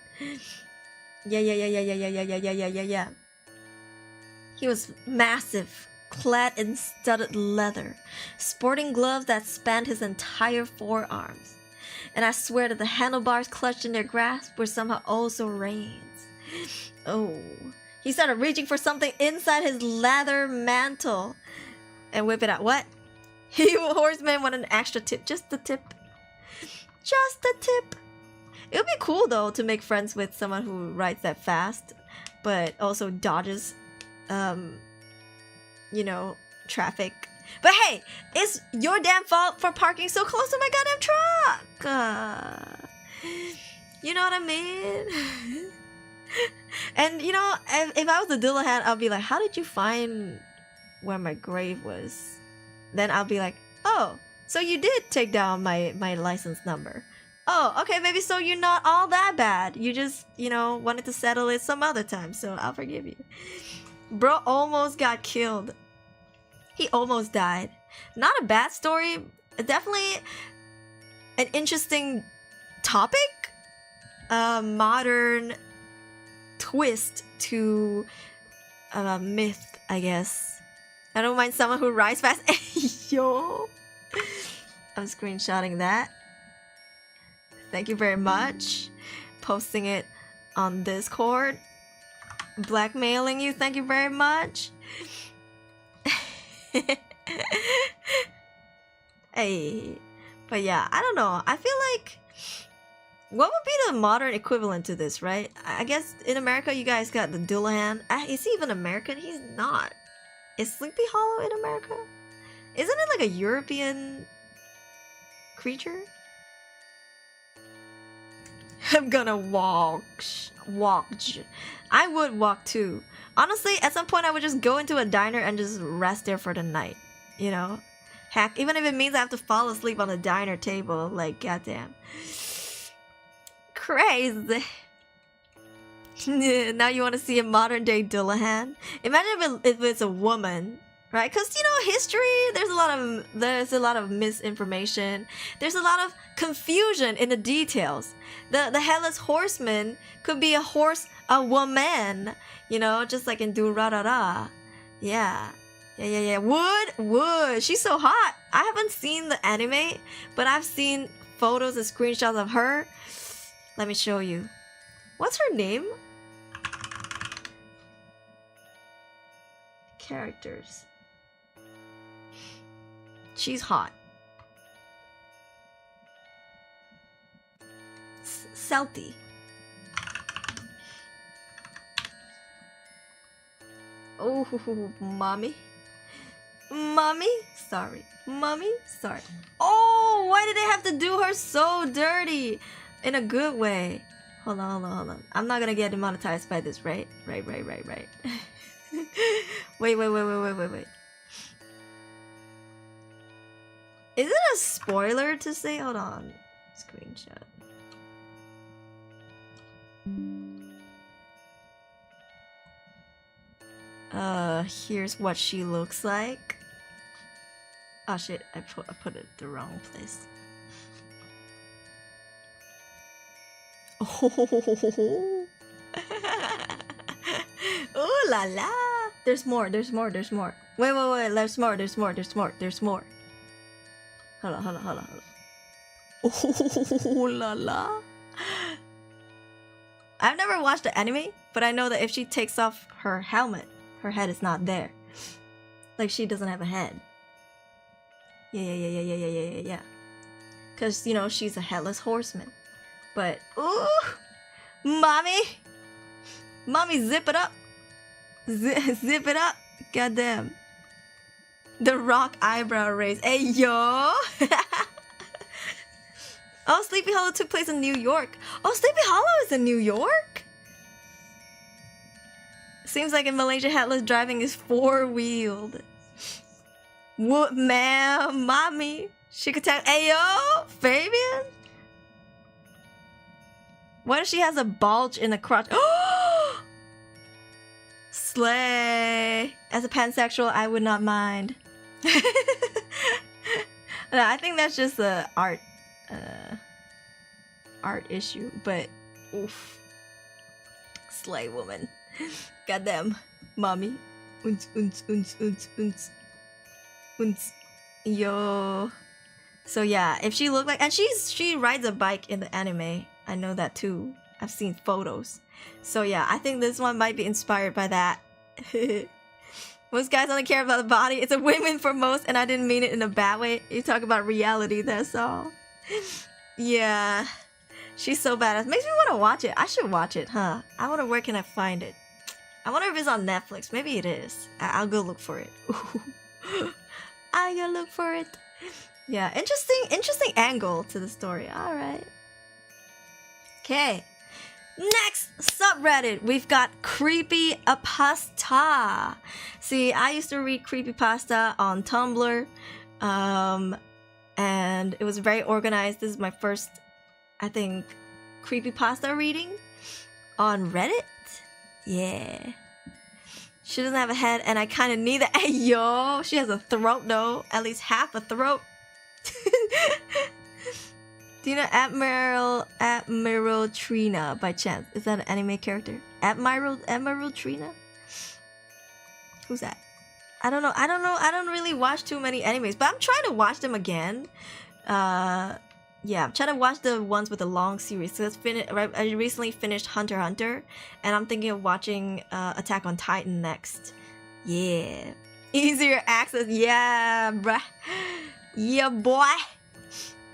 Yeah. He was massive, clad in studded leather, sporting gloves that spanned his entire forearms. And I swear that the handlebars clutched in their grasp were somehow also reins. Oh. He started reaching for something inside his leather mantle and whip it out. What? He horseman wanted an extra tip. Just the tip. Just the tip. It would be cool though to make friends with someone who rides that fast, but also dodges, you know, traffic. But hey, it's your damn fault for parking so close to my goddamn truck. You know what I mean? And you know, if I was the Dillahan, I'll be like, how did you find where my grave was? Then I'll be like, oh, so you did take down my license number. Oh, okay, maybe so you're not all that bad. You just, you know, wanted to settle it some other time, so I'll forgive you. Bro almost got killed. He almost died. Not a bad story. Definitely an interesting topic. A modern twist to a myth, I guess. I don't mind someone who rides fast. Yo. I'm screenshotting that. Thank you very much. Posting it on Discord. Blackmailing you. Thank you very much. Hey. But yeah, I don't know. I feel like what would be the modern equivalent to this, right? I guess in America you guys got the Dillahan. Is he even American? He's not. Is Sleepy Hollow in America? Isn't it like a European creature? I'm gonna walk. I would walk too. Honestly, at some point I would just go into a diner and just rest there for the night. You know? Heck, even if it means I have to fall asleep on the diner table. Like, goddamn. Crazy. Now you want to see a modern day Dillahan? Imagine if it's a woman, right? Because you know history, there's a lot of misinformation. There's a lot of confusion in the details. The headless horseman could be a woman, you know, just like in Durarara. Yeah. Wood. She's so hot. I haven't seen the anime, but I've seen photos and screenshots of her. Let me show you. What's her name? Characters. She's hot. Salty. Oh, mommy. Sorry. Oh, why did they have to do her so dirty? In a good way. Hold on. I'm not gonna get demonetized by this, right? Right. Wait. Is it a spoiler to say? Hold on. Screenshot. Here's what she looks like. Oh shit, I put it the wrong place. Oh. Ooh la la. There's more. Wait. There's more. Hold on. Oh la la. I've never watched the anime, but I know that if she takes off her helmet, her head is not there. Like she doesn't have a head. Yeah. Cause you know she's a headless horseman. But ooh, mommy, zip it up, zip it up, goddamn. The Rock eyebrow raise, hey yo. Oh, Sleepy Hollow took place in New York. Oh, Sleepy Hollow is in New York. Seems like in Malaysia, headless driving is 4-wheeled. What, ma'am, mommy? She could tell, hey yo, Fabian. What if she has a bulge in the crotch? Slay! As a pansexual, I would not mind. No, I think that's just a art issue, but oof. Slay woman. Goddamn. Mommy. Unz, unz, unz, unz, unz. Unz. Yo. So yeah, if she looked like, and she rides a bike in the anime. I know that too. I've seen photos. So yeah, I think this one might be inspired by that. Most guys only care about the body. It's a women for most, and I didn't mean it in a bad way. You talk about reality, that's all. Yeah. She's so badass. Makes me want to watch it. I should watch it, huh? I wonder where can I find it. I wonder if it's on Netflix. Maybe it is. I'll go look for it. I'll go look for it. Yeah, interesting angle to the story. All right. Okay. Next subreddit, we've got creepypasta. See, I used to read creepypasta on Tumblr, and it was very organized. This is my first, I think, creepypasta reading on Reddit. Yeah. She doesn't have a head, and I kind of need that. Hey, yo, she has a throat, though. At least half a throat. Do you know Admiral Trina by chance? Is that an anime character? Admiral Trina? Who's that? I don't know. I don't really watch too many animes, but I'm trying to watch them again. Yeah, I'm trying to watch the ones with the long series. So I recently finished Hunter x Hunter, and I'm thinking of watching Attack on Titan next. Yeah. Easier access. Yeah, bruh. Yeah, boy.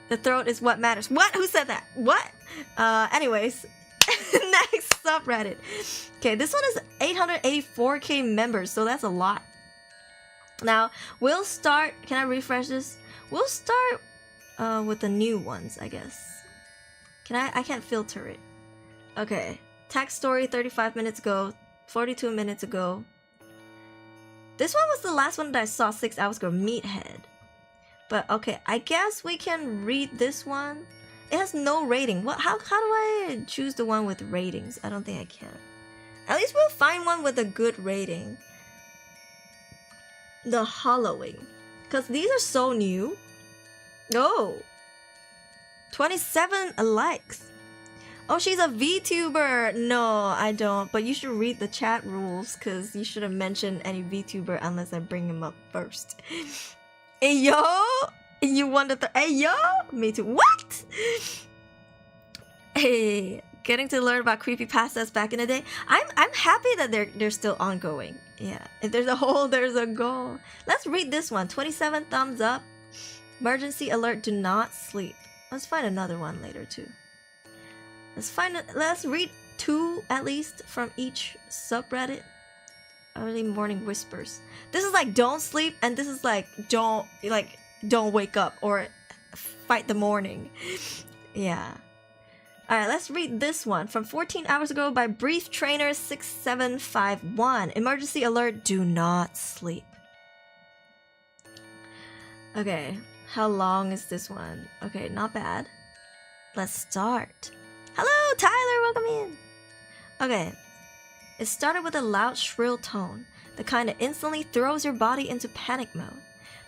The throat is what matters. What? Who said that? What? Anyways. Next subreddit. Okay, this one is 884k members, so that's a lot. Now, we'll start... Can I refresh this? We'll start with the new ones, I guess. I can't filter it. Okay. Text story 35 minutes ago. 42 minutes ago. This one was the last one that I saw 6 hours ago. Meathead. But okay, I guess we can read this one. It has no rating. How do I choose the one with ratings? I don't think I can. At least we'll find one with a good rating. The Hollowing. Because these are so new. Oh. 27 likes. Oh, she's a VTuber. No, I don't. But you should read the chat rules, because you shouldn't mention any VTuber unless I bring him up first. Hey, yo! You wonder hey, yo! Me too. What? Hey, getting to learn about creepypastas back in the day. I'm happy that they're still ongoing. Yeah, if there's a hole, there's a goal. Let's read this one. 27 thumbs up. Emergency alert, do not sleep. Let's find another one later too. Let's read 2 at least from each subreddit. Early morning whispers. This is like don't sleep, and this is like don't wake up or fight the morning. Yeah. Alright, let's read this one from 14 hours ago by Brief Trainer 6751. Emergency alert, do not sleep. Okay, how long is this one? Okay, not bad. Let's start. Hello, Tyler, welcome in. Okay. It started with a loud, shrill tone, the kind that instantly throws your body into panic mode.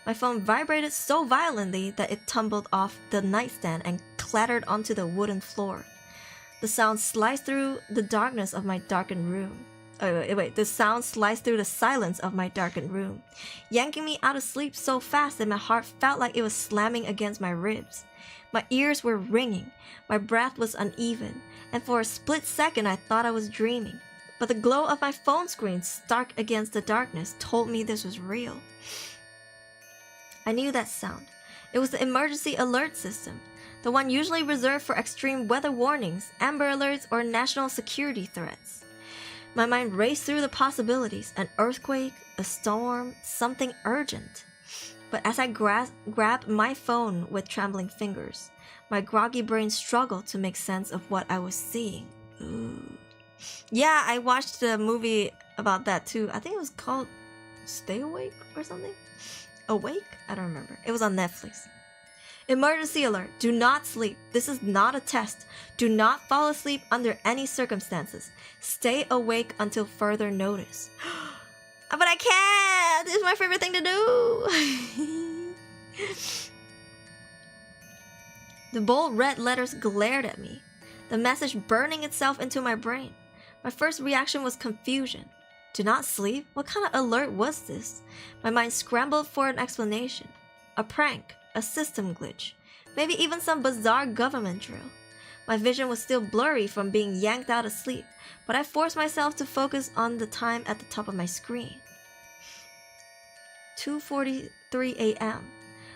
My phone vibrated so violently that it tumbled off the nightstand and clattered onto the wooden floor. The sound sliced through the darkness of my darkened room. Wait. The sound sliced through the silence of my darkened room, yanking me out of sleep so fast that my heart felt like it was slamming against my ribs. My ears were ringing, my breath was uneven, and for a split second I thought I was dreaming. But the glow of my phone screen, stark against the darkness, told me this was real. I knew that sound. It was the emergency alert system, the one usually reserved for extreme weather warnings, Amber Alerts, or national security threats. My mind raced through the possibilities: an earthquake, a storm, something urgent. But as I grabbed my phone with trembling fingers, my groggy brain struggled to make sense of what I was seeing. Ooh. Yeah, I watched a movie about that too. I think it was called Stay Awake or something. Awake? I don't remember. It was on Netflix. Emergency alert. Do not sleep. This is not a test. Do not fall asleep under any circumstances. Stay awake until further notice. But I can't. This is my favorite thing to do. The bold red letters glared at me, the message burning itself into my brain. My first reaction was confusion. Do not sleep? What kind of alert was this? My mind scrambled for an explanation. A prank, a system glitch, maybe even some bizarre government drill. My vision was still blurry from being yanked out of sleep, but I forced myself to focus on the time at the top of my screen. 2:43 a.m.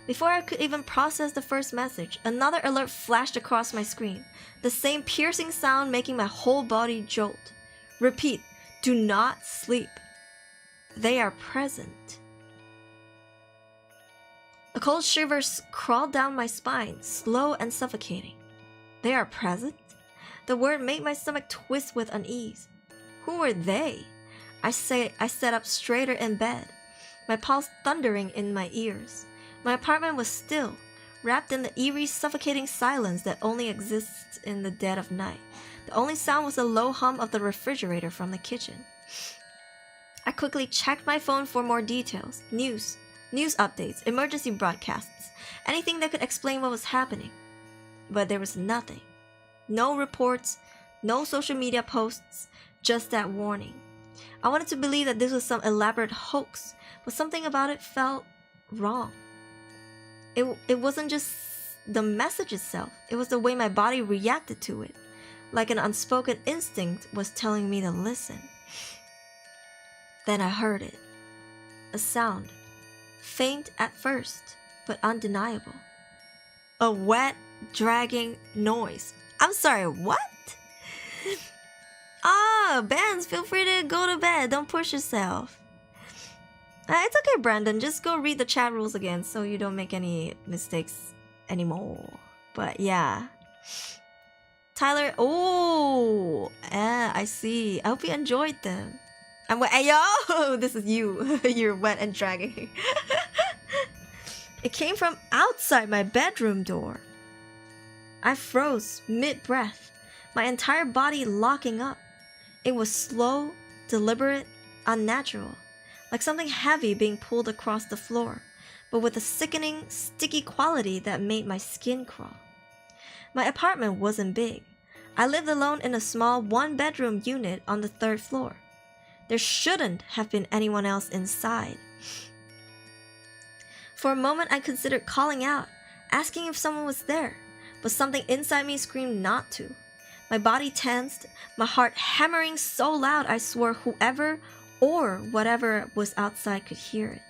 Before I could even process the first message, another alert flashed across my screen, the same piercing sound making my whole body jolt. Repeat, do not sleep. They are present. A cold shiver crawled down my spine, slow and suffocating. They are present? The word made my stomach twist with unease. Who were they? I sat up straighter in bed, my pulse thundering in my ears. My apartment was still, wrapped in the eerie, suffocating silence that only exists in the dead of night. The only sound was the low hum of the refrigerator from the kitchen. I quickly checked my phone for more details, news updates, emergency broadcasts, anything that could explain what was happening. But there was nothing. No reports, no social media posts, just that warning. I wanted to believe that this was some elaborate hoax, but something about it felt wrong. It wasn't just the message itself, it was the way my body reacted to it, like an unspoken instinct was telling me to listen. Then I heard it. A sound, faint at first, but undeniable. A wet, dragging noise. I'm sorry, what? Bands, feel free to go to bed, don't push yourself. It's okay, Brandon, just go read the chat rules again so you don't make any mistakes anymore. But yeah. Tyler, I see. I hope you enjoyed them. I'm wet. Hey, yo, this is you. You're wet and dragging. It came from outside my bedroom door. I froze mid-breath, my entire body locking up. It was slow, deliberate, unnatural, like something heavy being pulled across the floor, but with a sickening, sticky quality that made my skin crawl. My apartment wasn't big. I lived alone in a small one-bedroom unit on the 3rd floor. There shouldn't have been anyone else inside. For a moment, I considered calling out, asking if someone was there, but something inside me screamed not to. My body tensed, my heart hammering so loud I swore whoever or whatever was outside could hear it.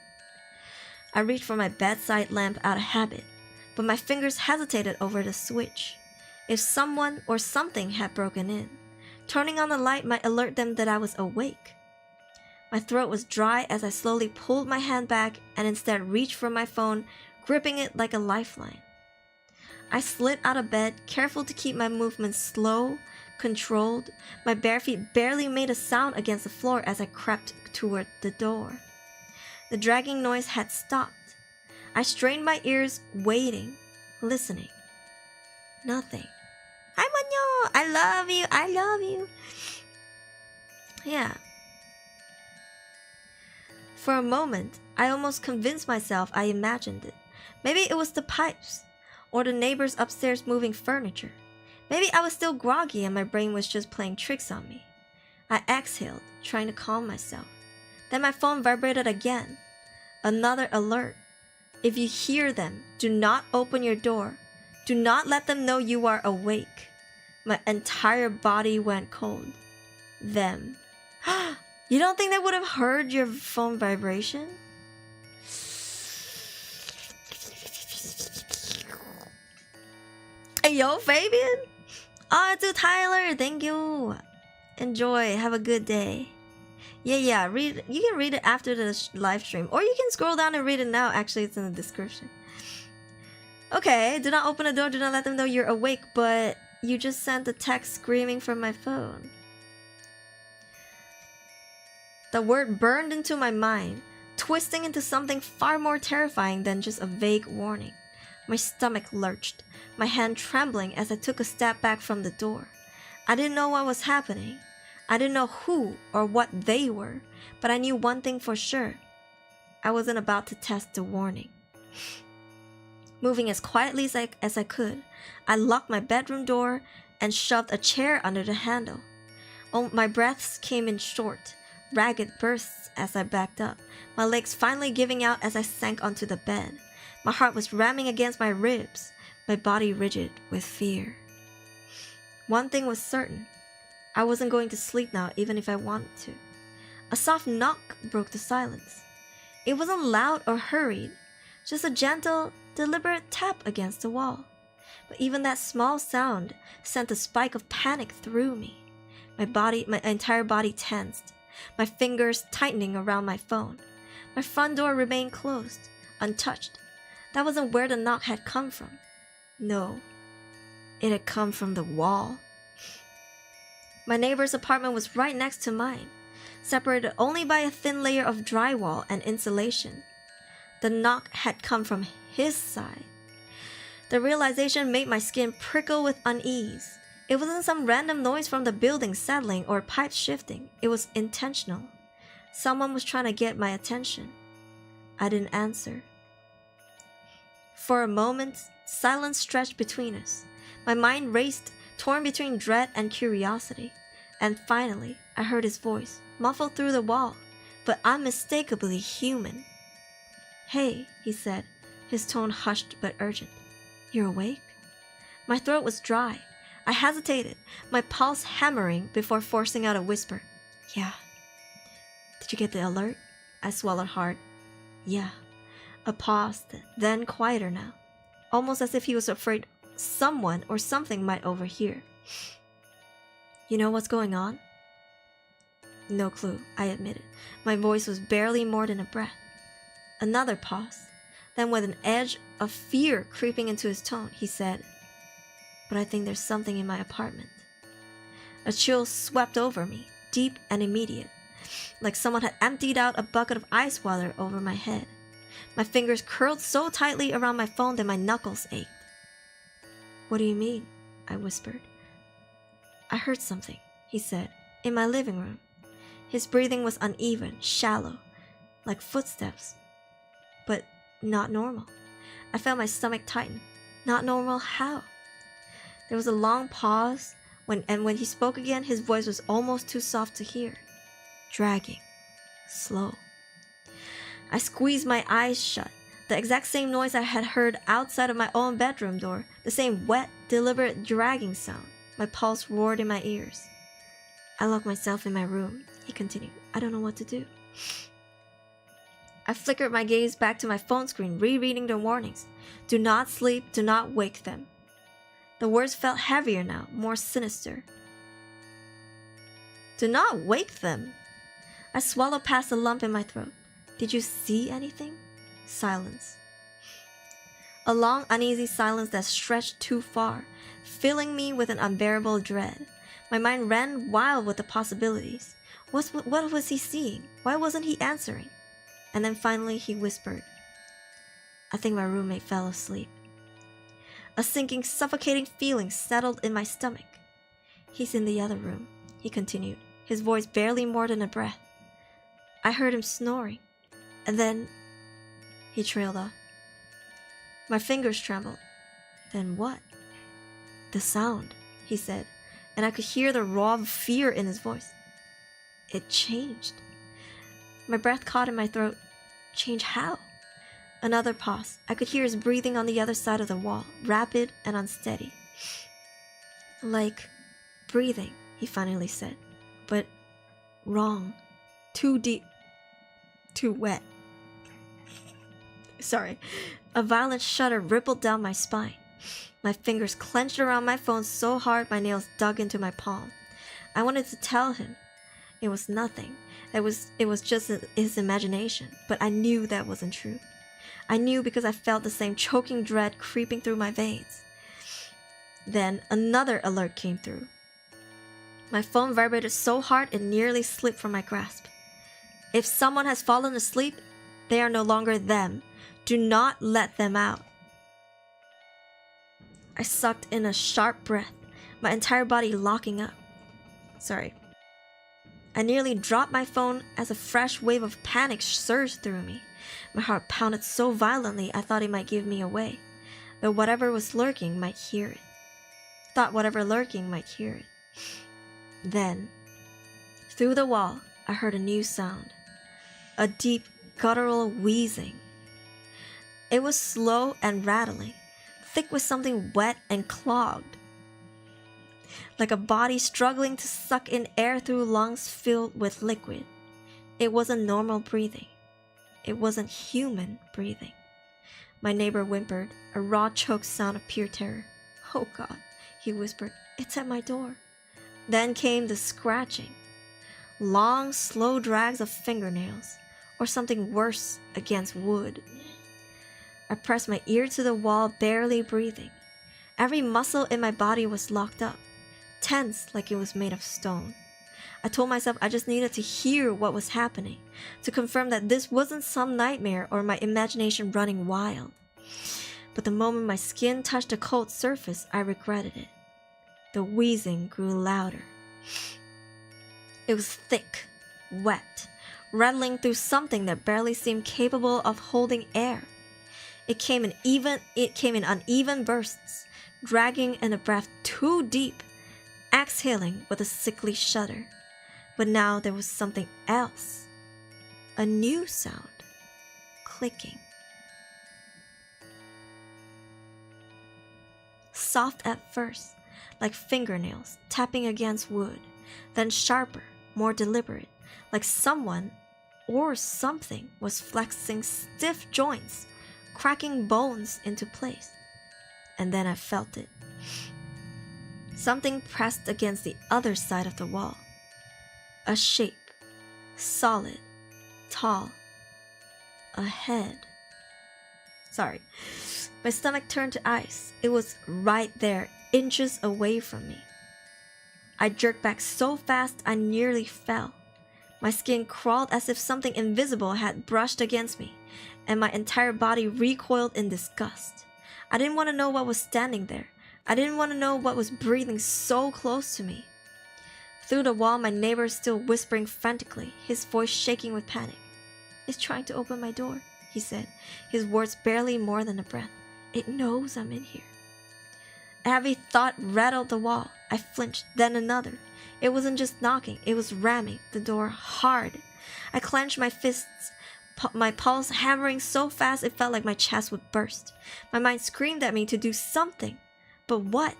I reached for my bedside lamp out of habit, but my fingers hesitated over the switch. If someone or something had broken in, turning on the light might alert them that I was awake. My throat was dry as I slowly pulled my hand back and instead reached for my phone, gripping it like a lifeline. I slid out of bed, careful to keep my movements slow, controlled. My bare feet barely made a sound against the floor as I crept toward the door. The dragging noise had stopped. I strained my ears, waiting, listening. Nothing. Hi, Manyo! I love you! I love you! Yeah. For a moment, I almost convinced myself I imagined it. Maybe it was the pipes, or the neighbors upstairs moving furniture. Maybe I was still groggy and my brain was just playing tricks on me. I exhaled, trying to calm myself. Then my phone vibrated again. Another alert. If you hear them, do not open your door. Do not let them know you are awake. My entire body went cold. Them. You don't think they would have heard your phone vibration? Hey, yo, Fabian! To Tyler, thank you. Enjoy, have a good day. Yeah, read. You can read it after the live stream, or you can scroll down and read it now. Actually, it's in the description. Okay, do not open the door, do not let them know you're awake, but you just sent a text screaming from my phone. The word burned into my mind, twisting into something far more terrifying than just a vague warning. My stomach lurched, my hand trembling as I took a step back from the door. I didn't know what was happening. I didn't know who or what they were, but I knew one thing for sure. I wasn't about to test the warning. Moving as quietly as I could, I locked my bedroom door and shoved a chair under the handle. My breaths came in short, ragged bursts as I backed up, my legs finally giving out as I sank onto the bed. My heart was ramming against my ribs, my body rigid with fear. One thing was certain. I wasn't going to sleep now even if I wanted to. A soft knock broke the silence. It wasn't loud or hurried, just a gentle, deliberate tap against the wall. But even that small sound sent a spike of panic through me. My entire body tensed, my fingers tightening around my phone. My front door remained closed, untouched. That wasn't where the knock had come from. No, it had come from the wall. My neighbor's apartment was right next to mine, separated only by a thin layer of drywall and insulation. The knock had come from his side. The realization made my skin prickle with unease. It wasn't some random noise from the building settling or pipes shifting. It was intentional. Someone was trying to get my attention. I didn't answer. For a moment, silence stretched between us. My mind raced, torn between dread and curiosity. And finally, I heard his voice, muffled through the wall, but unmistakably human. "Hey," he said, his tone hushed but urgent. "You're awake?" My throat was dry. I hesitated, my pulse hammering before forcing out a whisper. "Yeah." "Did you get the alert?" I swallowed hard. "Yeah." A pause, then quieter now, almost as if he was afraid someone or something might overhear. "You know what's going on?" No clue, I admitted. My voice was barely more than a breath. Another pause. Then with an edge of fear creeping into his tone, he said, "But I think there's something in my apartment." A chill swept over me, deep and immediate, like someone had emptied out a bucket of ice water over my head. My fingers curled so tightly around my phone that my knuckles ached. "What do you mean?" I whispered. "I heard something," he said, "in my living room." His breathing was uneven, shallow, like footsteps, but not normal. I felt my stomach tighten. Not normal how? There was a long pause, and when he spoke again, his voice was almost too soft to hear. Dragging. Slow. I squeezed my eyes shut. The exact same noise I had heard outside of my own bedroom door. The same wet, deliberate dragging sound. My pulse roared in my ears. "I locked myself in my room," he continued. "I don't know what to do." I flickered my gaze back to my phone screen, rereading the warnings. "Do not sleep, do not wake them." The words felt heavier now, more sinister. "Do not wake them." I swallowed past a lump in my throat. "Did you see anything?" Silence. A long, uneasy silence that stretched too far, filling me with an unbearable dread. My mind ran wild with the possibilities. What was he seeing? Why wasn't he answering? And then finally he whispered, "I think my roommate fell asleep." A sinking, suffocating feeling settled in my stomach. "He's in the other room," he continued, his voice barely more than a breath. I heard him snoring, and then he trailed off. My fingers trembled. Then what? "The sound," he said, and I could hear the raw fear in his voice. "It changed." My breath caught in my throat. "Change how?" Another pause. I could hear his breathing on the other side of the wall, rapid and unsteady. "Like breathing," he finally said, "but wrong. Too deep. Too wet." Sorry. A violent shudder rippled down my spine. My fingers clenched around my phone so hard my nails dug into my palm. I wanted to tell him. It was nothing. It was just his imagination, but I knew that wasn't true. I knew because I felt the same choking dread creeping through my veins. Then another alert came through. My phone vibrated so hard it nearly slipped from my grasp. "If someone has fallen asleep, they are no longer them. Do not let them out." I sucked in a sharp breath, my entire body locking up. Sorry. I nearly dropped my phone as a fresh wave of panic surged through me. My heart pounded so violently I thought it might give me away. but whatever was lurking might hear it. Thought whatever lurking might hear it. Then, through the wall, I heard a new sound. A deep, guttural wheezing. It was slow and rattling, thick with something wet and clogged. Like a body struggling to suck in air through lungs filled with liquid. It wasn't normal breathing. It wasn't human breathing. My neighbor whimpered, a raw choked sound of pure terror. "Oh God," he whispered, "it's at my door." Then came the scratching. Long, slow drags of fingernails, or something worse, against wood. I pressed my ear to the wall, barely breathing. Every muscle in my body was locked up, tense like it was made of stone. I told myself I just needed to hear what was happening, to confirm that this wasn't some nightmare or my imagination running wild. But the moment my skin touched the cold surface, I regretted it. The wheezing grew louder. It was thick, wet, rattling through something that barely seemed capable of holding air. It came in uneven bursts, dragging in a breath too deep, exhaling with a sickly shudder. But now there was something else. A new sound. Clicking. Soft at first, like fingernails tapping against wood, then sharper, more deliberate, like someone or something was flexing stiff joints, cracking bones into place. And then I felt it. Something pressed against the other side of the wall. A shape, solid, tall, a head. Sorry, my stomach turned to ice. It was right there, inches away from me. I jerked back so fast I nearly fell. My skin crawled as if something invisible had brushed against me, and my entire body recoiled in disgust. I didn't want to know what was standing there. I didn't want to know what was breathing so close to me. Through the wall, my neighbor still whispering frantically, his voice shaking with panic. "It's trying to open my door," he said, his words barely more than a breath. "It knows I'm in here." A heavy thought rattled the wall. I flinched, then another. It wasn't just knocking, it was ramming the door hard. I clenched my fists, my pulse hammering so fast it felt like my chest would burst. My mind screamed at me to do something. But what?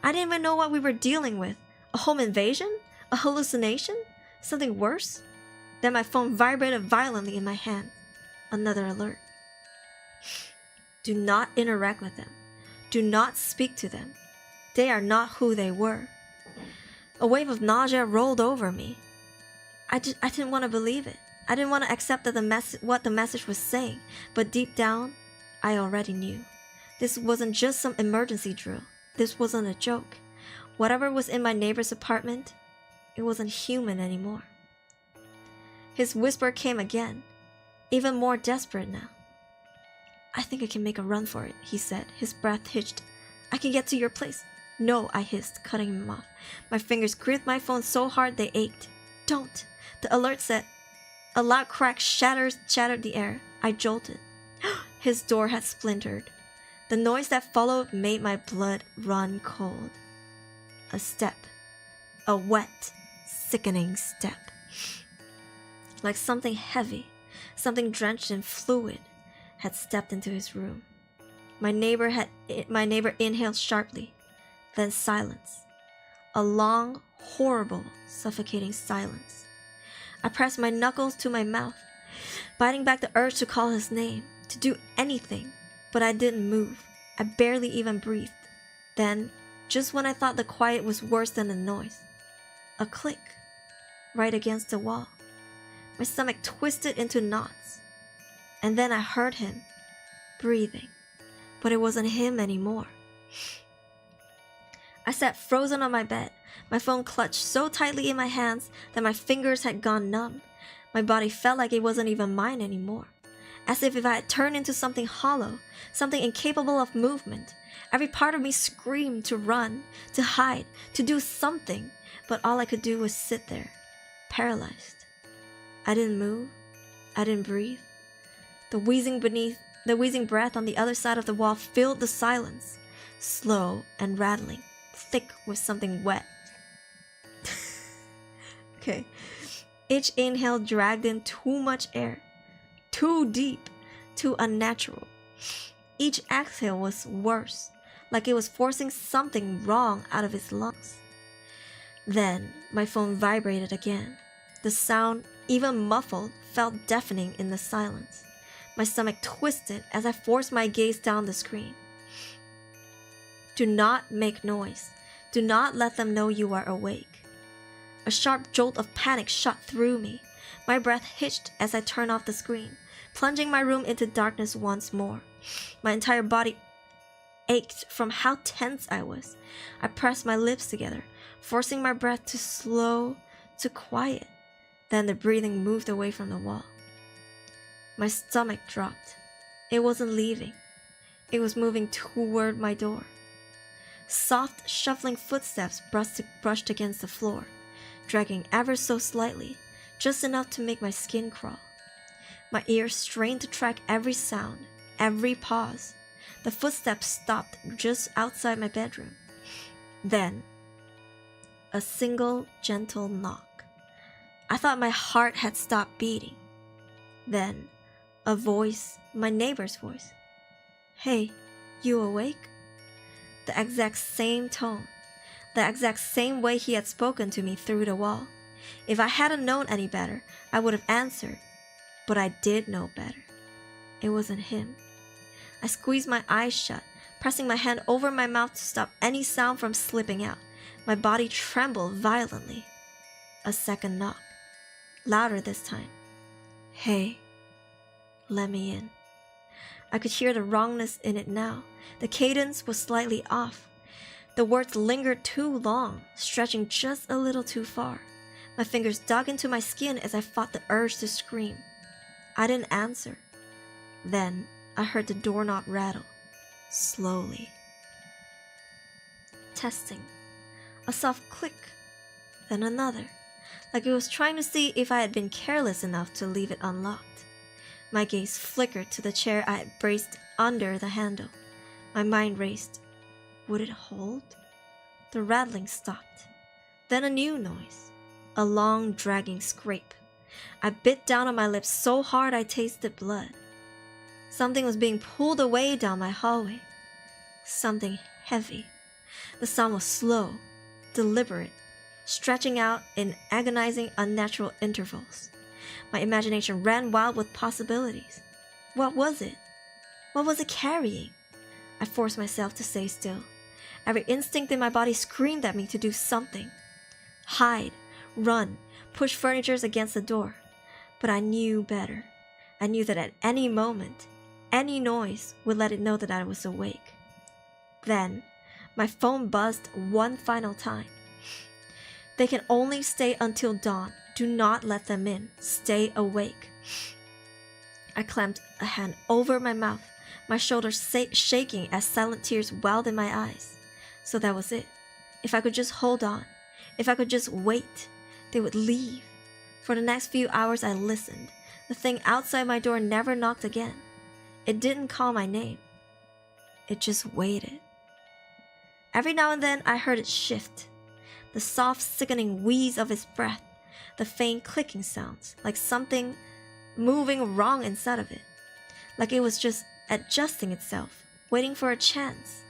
I didn't even know what we were dealing with. A home invasion? A hallucination? Something worse? Then my phone vibrated violently in my hand. Another alert. Do not interact with them. Do not speak to them. They are not who they were. A wave of nausea rolled over me. I didn't want to believe it. I didn't want to accept that what the message was saying, but deep down, I already knew. This wasn't just some emergency drill. This wasn't a joke. Whatever was in my neighbor's apartment, it wasn't human anymore. His whisper came again, even more desperate now. "I think I can make a run for it," he said, his breath hitched. "I can get to your place." "No," I hissed, cutting him off. My fingers gripped my phone so hard they ached. "Don't," the alert said. A loud crack shattered the air. I jolted. His door had splintered. The noise that followed made my blood run cold. A step. A wet, sickening step. Like something heavy, something drenched in fluid, had stepped into his room. My neighbor inhaled sharply, then silence. A long, horrible, suffocating silence. I pressed my knuckles to my mouth, biting back the urge to call his name, to do anything, but I didn't move. I barely even breathed. Then, just when I thought the quiet was worse than the noise, a click, right against the wall. My stomach twisted into knots. And then I heard him, breathing, but it wasn't him anymore. I sat frozen on my bed, my phone clutched so tightly in my hands that my fingers had gone numb. My body felt like it wasn't even mine anymore, as if I had turned into something hollow, something incapable of movement. Every part of me screamed to run, to hide, to do something, but all I could do was sit there, paralyzed. I didn't move. I didn't breathe. The wheezing beneath The wheezing breath on the other side of the wall filled the silence, slow and rattling, thick with something wet. Okay. Each inhale dragged in too much air, too deep, too unnatural. Each exhale was worse, like it was forcing something wrong out of its lungs. Then my phone vibrated again. The sound, even muffled, felt deafening in the silence. My stomach twisted as I forced my gaze down the screen. Do not make noise. Do not let them know you are awake. A sharp jolt of panic shot through me. My breath hitched as I turned off the screen, plunging my room into darkness once more. My entire body ached from how tense I was. I pressed my lips together, forcing my breath to slow to quiet. Then the breathing moved away from the wall. My stomach dropped. It wasn't leaving. It was moving toward my door. Soft, shuffling footsteps brushed against the floor, dragging ever so slightly, just enough to make my skin crawl. My ears strained to track every sound, every pause. The footsteps stopped just outside my bedroom. Then, a single gentle knock. I thought my heart had stopped beating. Then, a voice, my neighbor's voice. Hey, you awake? The exact same tone, the exact same way he had spoken to me through the wall. If I hadn't known any better, I would have answered. But I did know better. It wasn't him. I squeezed my eyes shut, pressing my hand over my mouth to stop any sound from slipping out. My body trembled violently. A second knock, louder this time. Hey, let me in. I could hear the wrongness in it now. The cadence was slightly off. The words lingered too long, stretching just a little too far. My fingers dug into my skin as I fought the urge to scream. I didn't answer. Then I heard the doorknob rattle, slowly. Testing. A soft click, then another, like it was trying to see if I had been careless enough to leave it unlocked. My gaze flickered to the chair I had braced under the handle. My mind raced. Would it hold? The rattling stopped. Then a new noise. A long, dragging scrape. I bit down on my lips so hard I tasted blood. Something was being pulled away down my hallway. Something heavy. The sound was slow, deliberate, stretching out in agonizing, unnatural intervals. My imagination ran wild with possibilities. What was it? What was it carrying? I forced myself to stay still. Every instinct in my body screamed at me to do something. Hide, run, push furniture against the door. But I knew better. I knew that at any moment, any noise would let it know that I was awake. Then, my phone buzzed one final time. They can only stay until dawn. Do not let them in. Stay awake. I clamped a hand over my mouth, my shoulders shaking as silent tears welled in my eyes. So that was it. If I could just hold on, if I could just wait, they would leave. For the next few hours I listened. The thing outside my door never knocked again. It didn't call my name. It just waited. Every now and then I heard it shift. The soft, sickening wheeze of its breath. The faint clicking sounds, like something moving wrong inside of it. Like it was just adjusting itself, waiting for a chance,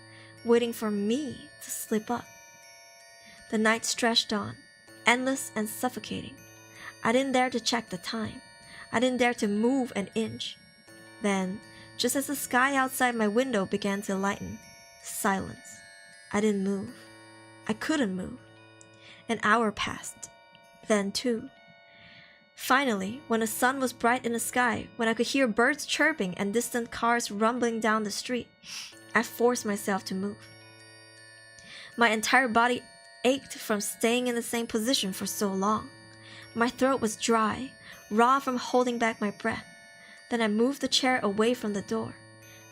waiting for me to slip up. The night stretched on, endless and suffocating. I didn't dare to check the time. I didn't dare to move an inch. Then, just as the sky outside my window began to lighten, silence. I didn't move. I couldn't move. An hour passed. Then two. Finally, when the sun was bright in the sky, when I could hear birds chirping and distant cars rumbling down the street, I forced myself to move. My entire body ached from staying in the same position for so long. My throat was dry, raw from holding back my breath. Then I moved the chair away from the door.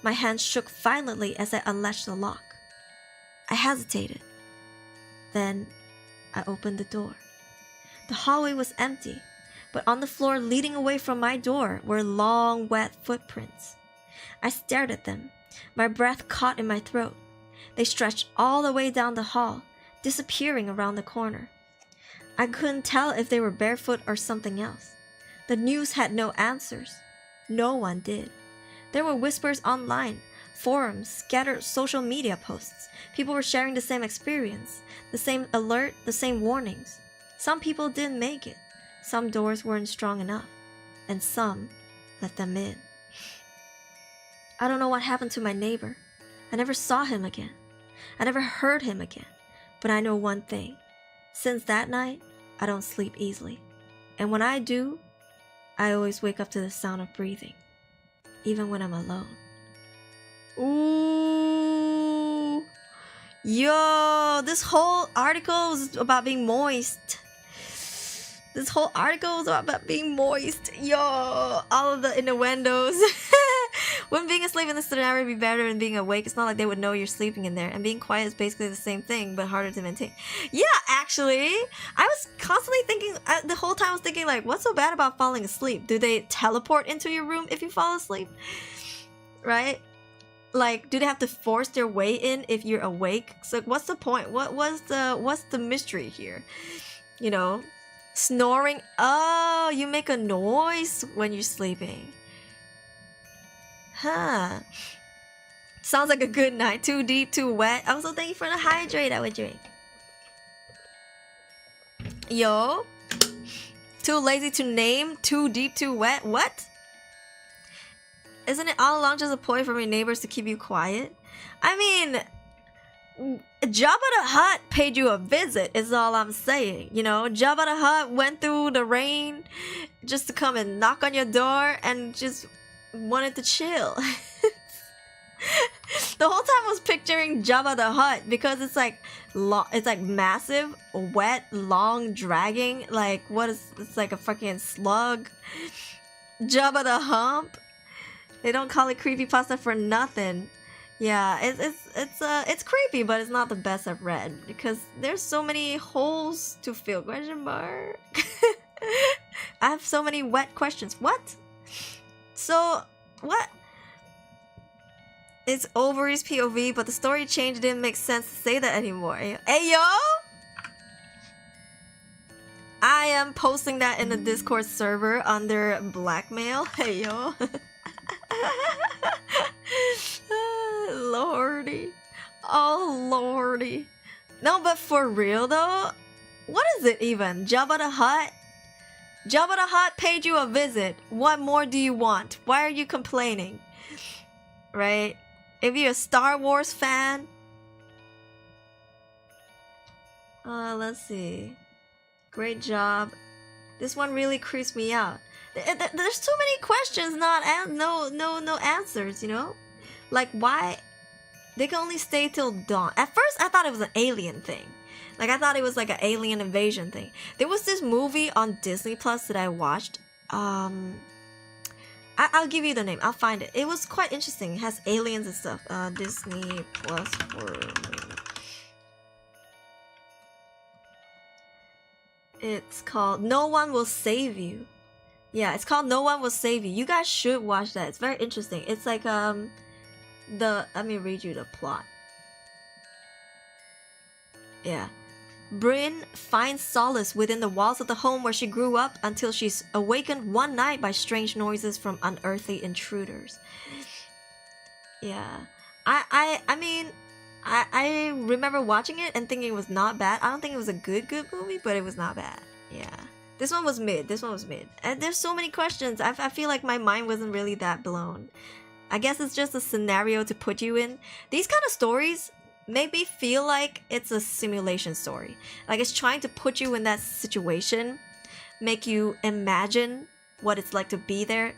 My hands shook violently as I unlatched the lock. I hesitated. Then I opened the door. The hallway was empty, but on the floor leading away from my door were long, wet footprints. I stared at them, my breath caught in my throat. They stretched all the way down the hall, disappearing around the corner. I couldn't tell if they were barefoot or something else. The news had no answers. No one did. There were whispers online, forums, scattered social media posts. People were sharing the same experience, the same alert, the same warnings. Some people didn't make it. Some doors weren't strong enough, and some let them in. I don't know what happened to my neighbor. I never saw him again. I never heard him again. But I know one thing. Since that night, I don't sleep easily. And when I do, I always wake up to the sound of breathing, even when I'm alone. Ooh. Yo, this whole article was about being moist. This whole article was about being moist. Yo, all of the innuendos. When being asleep in this scenario would be better than being awake, it's not like they would know you're sleeping in there. And being quiet is basically the same thing, but harder to maintain. Yeah, actually, I was constantly thinking, the whole time I was thinking, like, what's so bad about falling asleep? Do they teleport into your room if you fall asleep? Right? Like, do they have to force their way in if you're awake? So what's the point? What's the mystery here? You know? Snoring. Oh, you make a noise when you're sleeping. Huh. Sounds like a good night. Too deep, too wet. Also, thank you for the hydrate I would drink. Yo. Too lazy to name. Too deep, too wet. What? Isn't it all along just a ploy from your neighbors to keep you quiet? I mean, Jabba the Hutt paid you a visit, is all I'm saying. You know, Jabba the Hutt went through the rain just to come and knock on your door and just wanted to chill. The whole time I was picturing Jabba the Hutt because it's like massive, wet, long, dragging. Like it's like a fucking slug. Jabba the Hump. They don't call it creepypasta for nothing. Yeah, it's creepy, but it's not the best I've read because there's so many holes to fill. Question mark. I have so many wet questions. What? So what? It's Overy's POV, but the story change didn't make sense to say that anymore. Hey yo! I am posting that in the Discord server under blackmail. Hey yo. Lordy. Oh lordy. No, but for real though, what is it even? Jabba the Hutt? Jabba the Hutt paid you a visit. What more do you want? Why are you complaining? Right? If you're a Star Wars fan. Let's see. Great job. This one really creeps me out. There's too many questions, no answers, you know? Like, why? They can only stay till dawn. At first, I thought it was an alien thing. Like, I thought it was like an alien invasion thing. There was this movie on Disney Plus that I watched. I'll give you the name. I'll find it. It was quite interesting. It has aliens and stuff. Disney Plus for me. It's called No One Will Save You. Yeah, it's called No One Will Save You. You guys should watch that. It's very interesting. It's like let me read you the plot. Yeah. Bryn finds solace within the walls of the home where she grew up until she's awakened one night by strange noises from unearthly intruders. Yeah. I mean, I remember watching it and thinking it was not bad. I don't think it was a good movie, but it was not bad. Yeah. This one was mid. And there's so many questions. I feel like my mind wasn't really that blown. I guess it's just a scenario to put you in. These kind of stories make me feel like it's a simulation story. Like it's trying to put you in that situation, make you imagine what it's like to be there.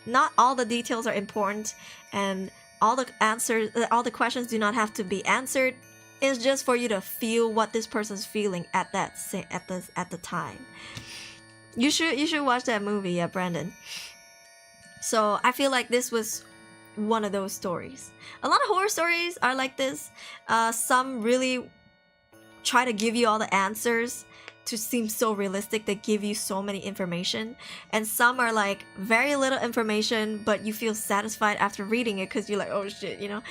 Not all the details are important, and all the questions do not have to be answered. It's just for you to feel what this person's feeling at the time. You should watch that movie, yeah, Brandon. So I feel like this was one of those stories. A lot of horror stories are like this. Some really try to give you all the answers, to seem so realistic. They give you so many information, and some are like very little information, but you feel satisfied after reading it because you're like, oh shit, you know.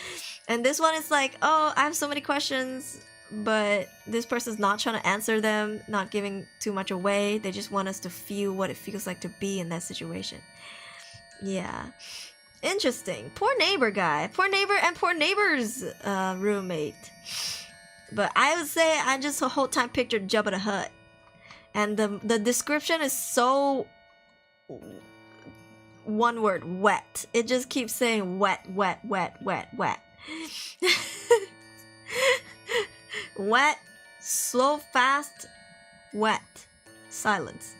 And this one is like, oh, I have so many questions, but this person's not trying to answer them, not giving too much away. They just want us to feel what it feels like to be in that situation. Yeah, interesting. Poor neighbor guy, poor neighbor and poor neighbor's roommate. But I would say I just the whole time pictured Jabba the Hutt, and the description is so one word, wet. It just keeps saying wet, wet, wet, wet, wet. Wet, slow, fast, wet, silence.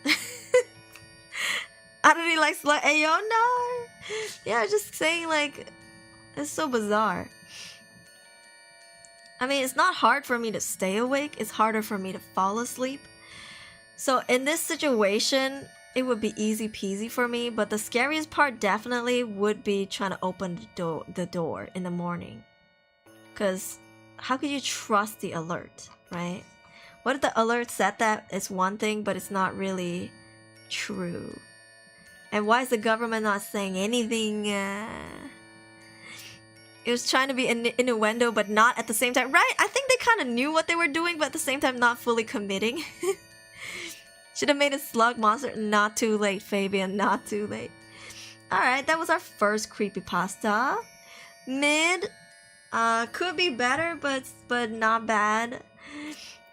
I don't really like slow. Hey yo, no. Yeah, just saying like, it's so bizarre. I mean, it's not hard for me to stay awake. It's harder for me to fall asleep. So in this situation, it would be easy peasy for me. But the scariest part definitely would be trying to open the door in the morning. Because how could you trust the alert, right? What if the alert said that it's one thing, but it's not really true? And why is the government not saying anything? It was trying to be in a window, but not at the same time. Right? I think they kind of knew what they were doing, but at the same time not fully committing. Should have made a slug monster. Not too late, Fabian. Not too late. Alright, that was our first creepypasta. Mid. Could be better, but not bad.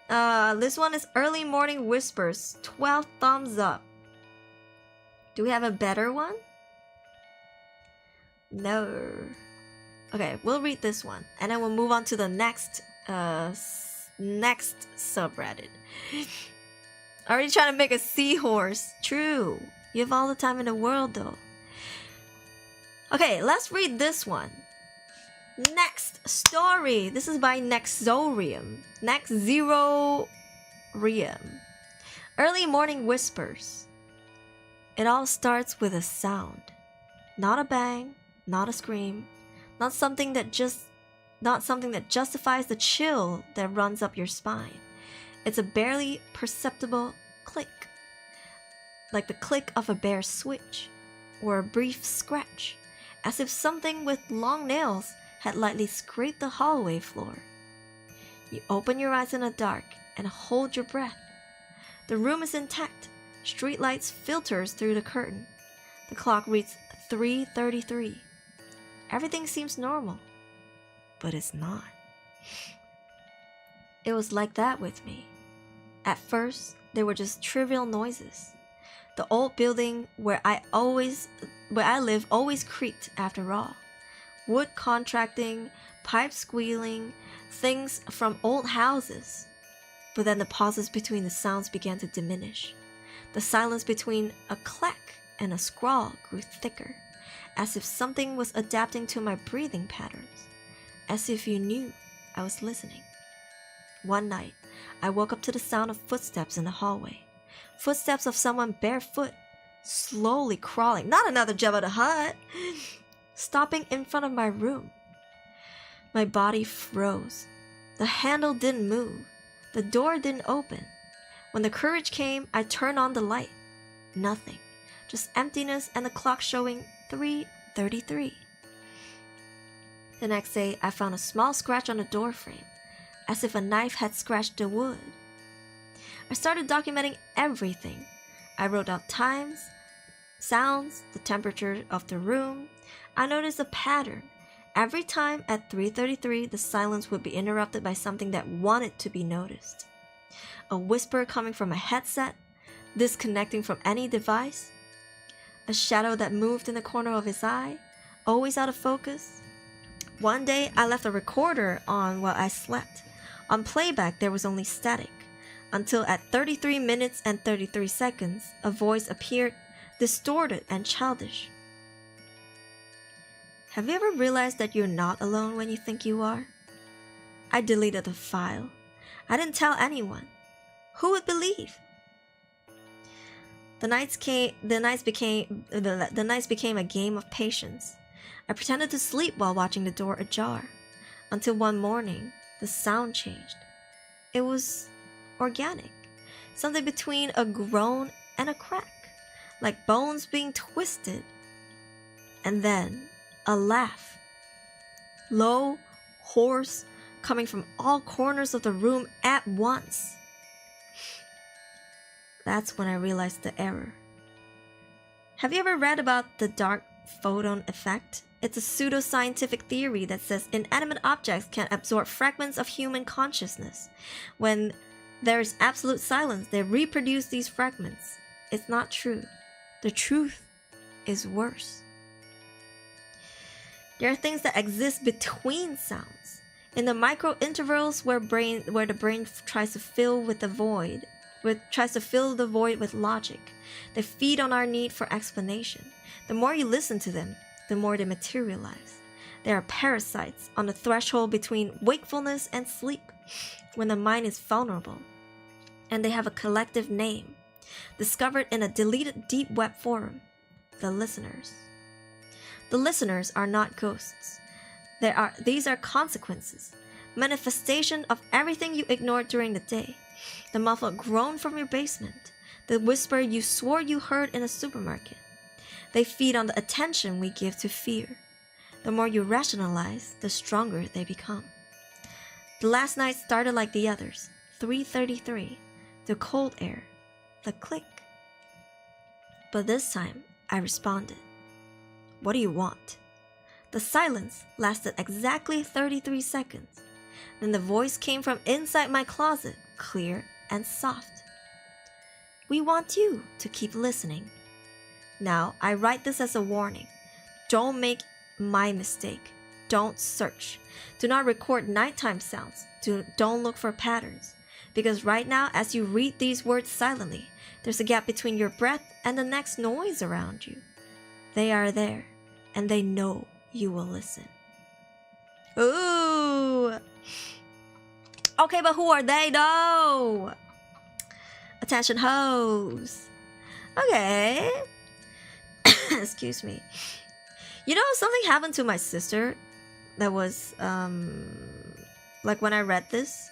This one is Early Morning Whispers. 12 thumbs up. Do we have a better one? No. Okay, we'll read this one, and then we'll move on to the next subreddit. Already trying to make a seahorse. True. You have all the time in the world, though. Okay, let's read this one. Next story. This is by Nexorium. Nexorium. Early Morning Whispers. It all starts with a sound. Not a bang, not a scream. Not something that justifies the chill that runs up your spine. It's a barely perceptible click, like the click of a bare switch, or a brief scratch, as if something with long nails had lightly scraped the hallway floor. You open your eyes in the dark and hold your breath. The room is intact. Streetlights filters through the curtain. The clock reads 3:33. Everything seems normal, but it's not. It was like that with me. At first, they were just trivial noises. The old building where I live always creaked after all. Wood contracting, pipes squealing, things from old houses. But then the pauses between the sounds began to diminish. The silence between a clack and a scrawl grew thicker, as if something was adapting to my breathing patterns, as if you knew I was listening. One night, I woke up to the sound of footsteps in the hallway. Footsteps of someone barefoot, slowly crawling. Not another Jabba the Hutt! Stopping in front of my room. My body froze. The handle didn't move. The door didn't open. When the courage came, I turned on the light. Nothing. Just emptiness and the clock showing 3:33. The next day, I found a small scratch on the doorframe, as if a knife had scratched the wood. I started documenting everything. I wrote out times, sounds, the temperature of the room. I noticed a pattern. Every time at 3:33, the silence would be interrupted by something that wanted to be noticed. A whisper coming from a headset, disconnecting from any device. A shadow that moved in the corner of his eye, always out of focus. One day, I left a recorder on while I slept. On playback, there was only static. Until at 33 minutes and 33 seconds, a voice appeared, distorted and childish. Have you ever realized that you're not alone when you think you are? I deleted the file. I didn't tell anyone. Who would believe? The nights became a game of patience. I pretended to sleep while watching the door ajar, until one morning the sound changed. It was organic, something between a groan and a crack, like bones being twisted. And then a laugh, low, hoarse, coming from all corners of the room at once. That's when I realized the error. Have you ever read about the dark photon effect? It's a pseudoscientific theory that says inanimate objects can absorb fragments of human consciousness. When there is absolute silence, they reproduce these fragments. It's not true. The truth is worse. There are things that exist between sounds, in the micro intervals where the brain tries to fill the void with logic. They feed on our need for explanation. The more you listen to them, the more they materialize. They are parasites on the threshold between wakefulness and sleep, when the mind is vulnerable. And they have a collective name, discovered in a deleted deep web forum: the listeners. The listeners are not ghosts. These are consequences, manifestation of everything you ignored during the day. The muffled groan from your basement, the whisper you swore you heard in a supermarket. They feed on the attention we give to fear. The more you rationalize, the stronger they become. The last night started like the others. 3:33, the cold air, the click. But this time, I responded. What do you want? The silence lasted exactly 33 seconds. Then the voice came from inside my closet, clear and soft. We want you to keep listening. Now, I write this as a warning. Don't make my mistake. Don't search. Do not record nighttime sounds. Don't look for patterns. Because right now, as you read these words silently, there's a gap between your breath and the next noise around you. They are there, and they know you will listen. Ooh! Okay, but who are they though? Attention hoes. Okay. Excuse me. You know, something happened to my sister that was, like when I read this.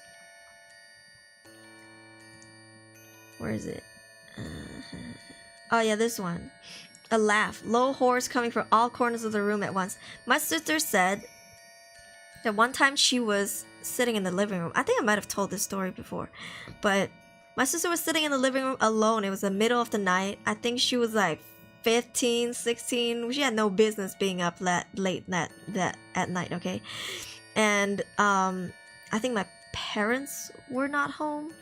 Where is it? Oh yeah, this one. A laugh, low hoarse, coming from all corners of the room at once. My sister said that one time she was sitting in the living room. I think I might have told this story before, but my sister was sitting in the living room alone. It was the middle of the night. I think she was like 15, 16. She had no business being up late at night, okay? And I think my parents were not home.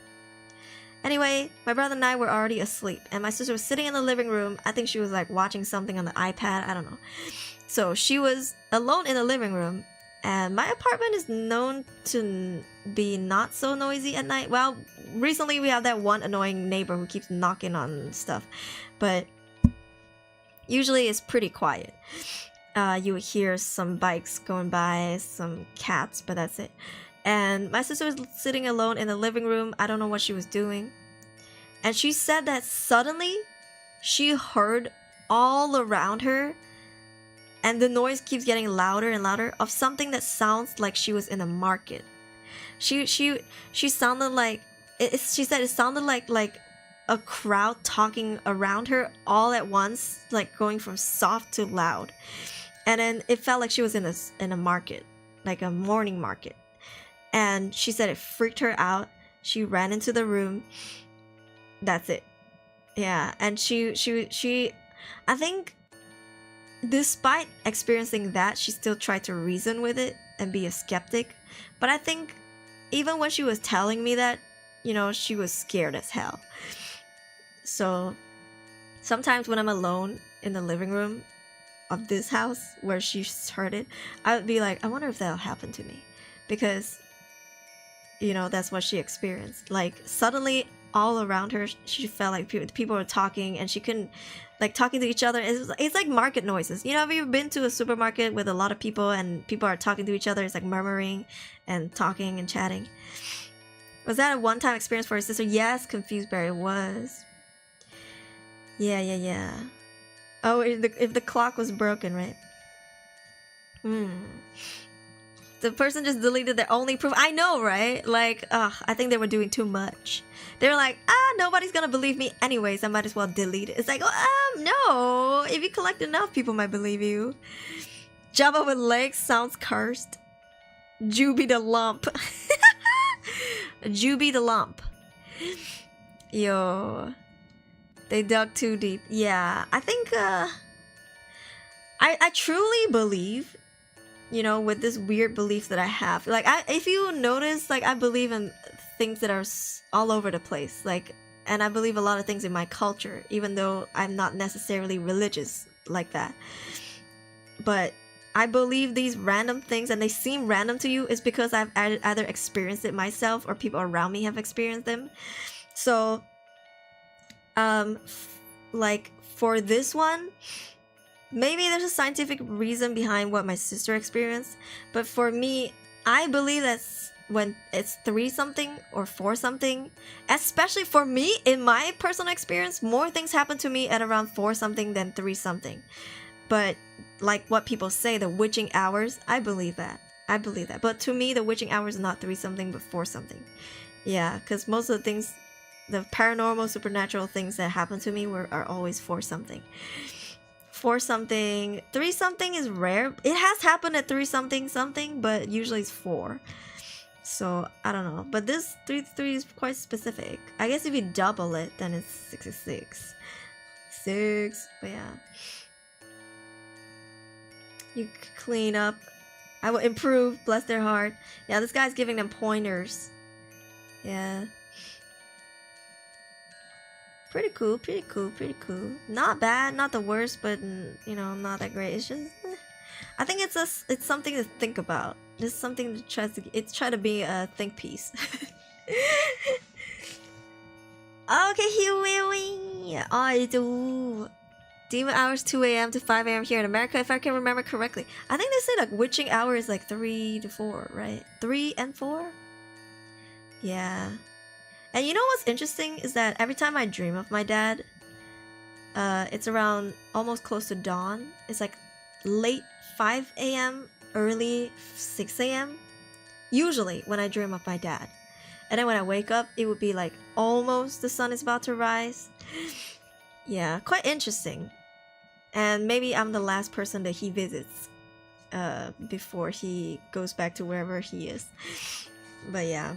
Anyway, my brother and I were already asleep, and my sister was sitting in the living room. I think she was like watching something on the iPad, I don't know. So she was alone in the living room, and my apartment is known to be not so noisy at night. Well, recently we have that one annoying neighbor who keeps knocking on stuff, but usually it's pretty quiet. You would hear some bikes going by, some cats, but that's it. And my sister was sitting alone in the living room. I don't know what she was doing. And she said that suddenly she heard all around her, and the noise keeps getting louder and louder, of something that sounds like she was in a market. She sounded like she said it sounded like a crowd talking around her all at once, like going from soft to loud. And then it felt like she was in a market, like a morning market. And she said it freaked her out. She ran into the room. That's it. Yeah, and she I think despite experiencing that, she still tried to reason with it and be a skeptic. But I think even when she was telling me that, you know, she was scared as hell. So sometimes when I'm alone in the living room of this house where she heard it, I would be like, I wonder if that'll happen to me. Because, you know, that's what she experienced. Like, suddenly all around her, she felt like people were talking, and she couldn't, like, talking to each other. It's like market noises. You know, have you ever been to a supermarket with a lot of people and people are talking to each other? It's like murmuring and talking and chatting. Was that a one-time experience for her sister? Yes, Confused Bear, it was. Yeah. Oh, if the clock was broken, right? The person just deleted their only proof. I know, right? Like, I think they were doing too much. They're like, nobody's gonna believe me anyways. I might as well delete it. It's like, no. If you collect enough, people might believe you. Java with legs sounds cursed. Juby the lump. Juby the lump. Yo. They dug too deep. Yeah, I think, I truly believe, you know, with this weird belief that I have. Like, if you notice, like, I believe in things that are all over the place. Like, and I believe a lot of things in my culture, even though I'm not necessarily religious like that. But I believe these random things, and they seem random to you, is because I've either experienced it myself or people around me have experienced them. So, like, for this one, maybe there's a scientific reason behind what my sister experienced, but for me, I believe that's when it's 3 something or 4 something, especially for me, in my personal experience, more things happen to me at around 4 something than 3 something. But like what people say, the witching hours, I believe that. I believe that. But to me, the witching hours is not 3 something, but 4 something. Yeah, because most of the things, the paranormal, supernatural things that happen to me are always 4 something. 4 something, 3 something is rare. It has happened at 3 something something, but usually it's 4. So I don't know. But this 3 is quite specific. I guess if you double it, then it's 66. 6. But yeah. You clean up. I will improve. Bless their heart. Yeah, this guy's giving them pointers. Yeah. Pretty cool, pretty cool, pretty cool. Not bad, not the worst, but you know, not that great. It's just, I think it's something to think about. It's something to try to be a think piece. Okay, here we I do. Demon hours 2 a.m. to 5 a.m. here in America, if I can remember correctly. I think they say like witching hour is like 3 to 4, right? 3 and 4? Yeah. And you know what's interesting is that every time I dream of my dad, it's around almost close to dawn. It's like late 5 a.m., early 6 a.m. Usually when I dream of my dad. And then when I wake up, it would be like almost the sun is about to rise. Yeah, quite interesting. And maybe I'm the last person that he visits before he goes back to wherever he is. But yeah.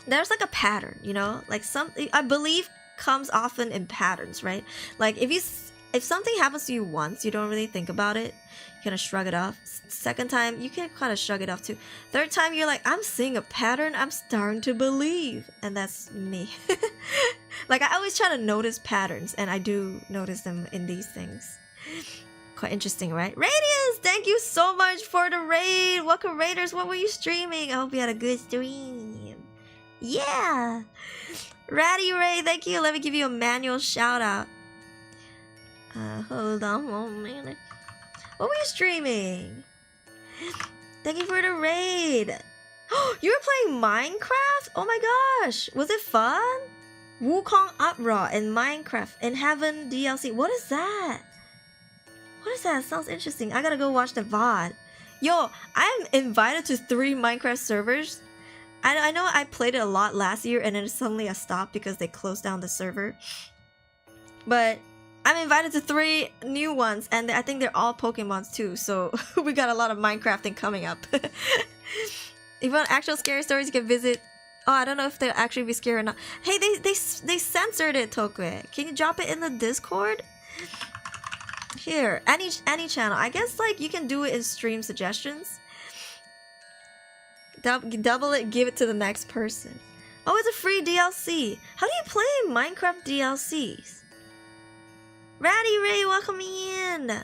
There's like a pattern, you know? Like something, I believe, comes often in patterns, right? Like if something happens to you once, you don't really think about it. You kind of shrug it off. Second time, you can kind of shrug it off too. Third time, you're like, I'm seeing a pattern. I'm starting to believe. And that's me. Like, I always try to notice patterns. And I do notice them in these things. Quite interesting, right? Radius, thank you so much for the raid. Welcome, Raiders. What were you streaming? I hope you had a good stream. Yeah. Ratty Ray, thank you. Let me give you a manual shout out. Hold on one minute. What were you streaming? Thank you for the raid. You were playing Minecraft? Oh my gosh. Was it fun? Wukong Uproar and Minecraft in Heaven DLC. What is that? What is that? Sounds interesting. I gotta go watch the VOD. Yo, I'm invited to 3 Minecraft servers. I know I played it a lot last year and then suddenly I stopped because they closed down the server. But I'm invited to 3 new ones and I think they're all Pokemons too. So we got a lot of Minecrafting coming up. If you want actual scary stories, you can visit. Oh, I don't know if they'll actually be scary or not. Hey, they censored it, Tokwe. Can you drop it in the Discord? Here, any channel. I guess like you can do it in stream suggestions. Double it, give it to the next person. Oh, it's a free DLC. How do you play Minecraft DLCs? Ratty Ray, welcome in.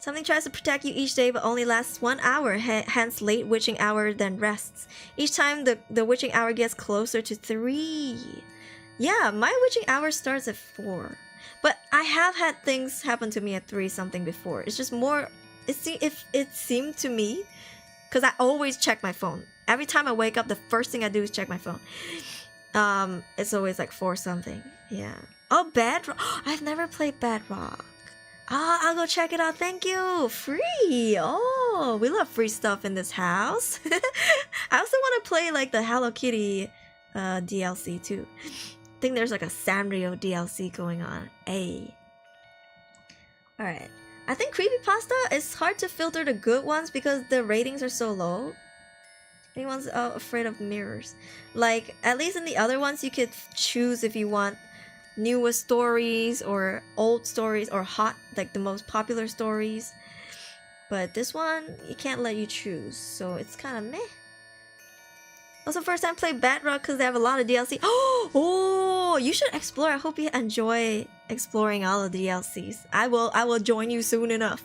Something tries to protect you each day but only lasts 1 hour, hence late witching hour then rests. Each time the witching hour gets closer to 3. Yeah, my witching hour starts at 4. But I have had things happen to me at 3 something before. It's just more, if it seemed to me, because I always check my phone. Every time I wake up, the first thing I do is check my phone. It's always like 4 something. Yeah. Oh, Bedrock. I've never played Bedrock. I'll go check it out. Thank you. Free. Oh, we love free stuff in this house. I also want to play like the Hello Kitty DLC too. I think there's like a Sanrio DLC going on. Hey. Alright. I think creepypasta is hard to filter the good ones because the ratings are so low. Anyone's afraid of mirrors. Like, at least in the other ones, you could choose if you want newest stories or old stories or hot, like the most popular stories. But this one, you can't let you choose, so it's kind of meh. Also, first time play Bedrock because they have a lot of DLC. Oh, you should explore. I hope you enjoy exploring all of the DLCs. I will join you soon enough.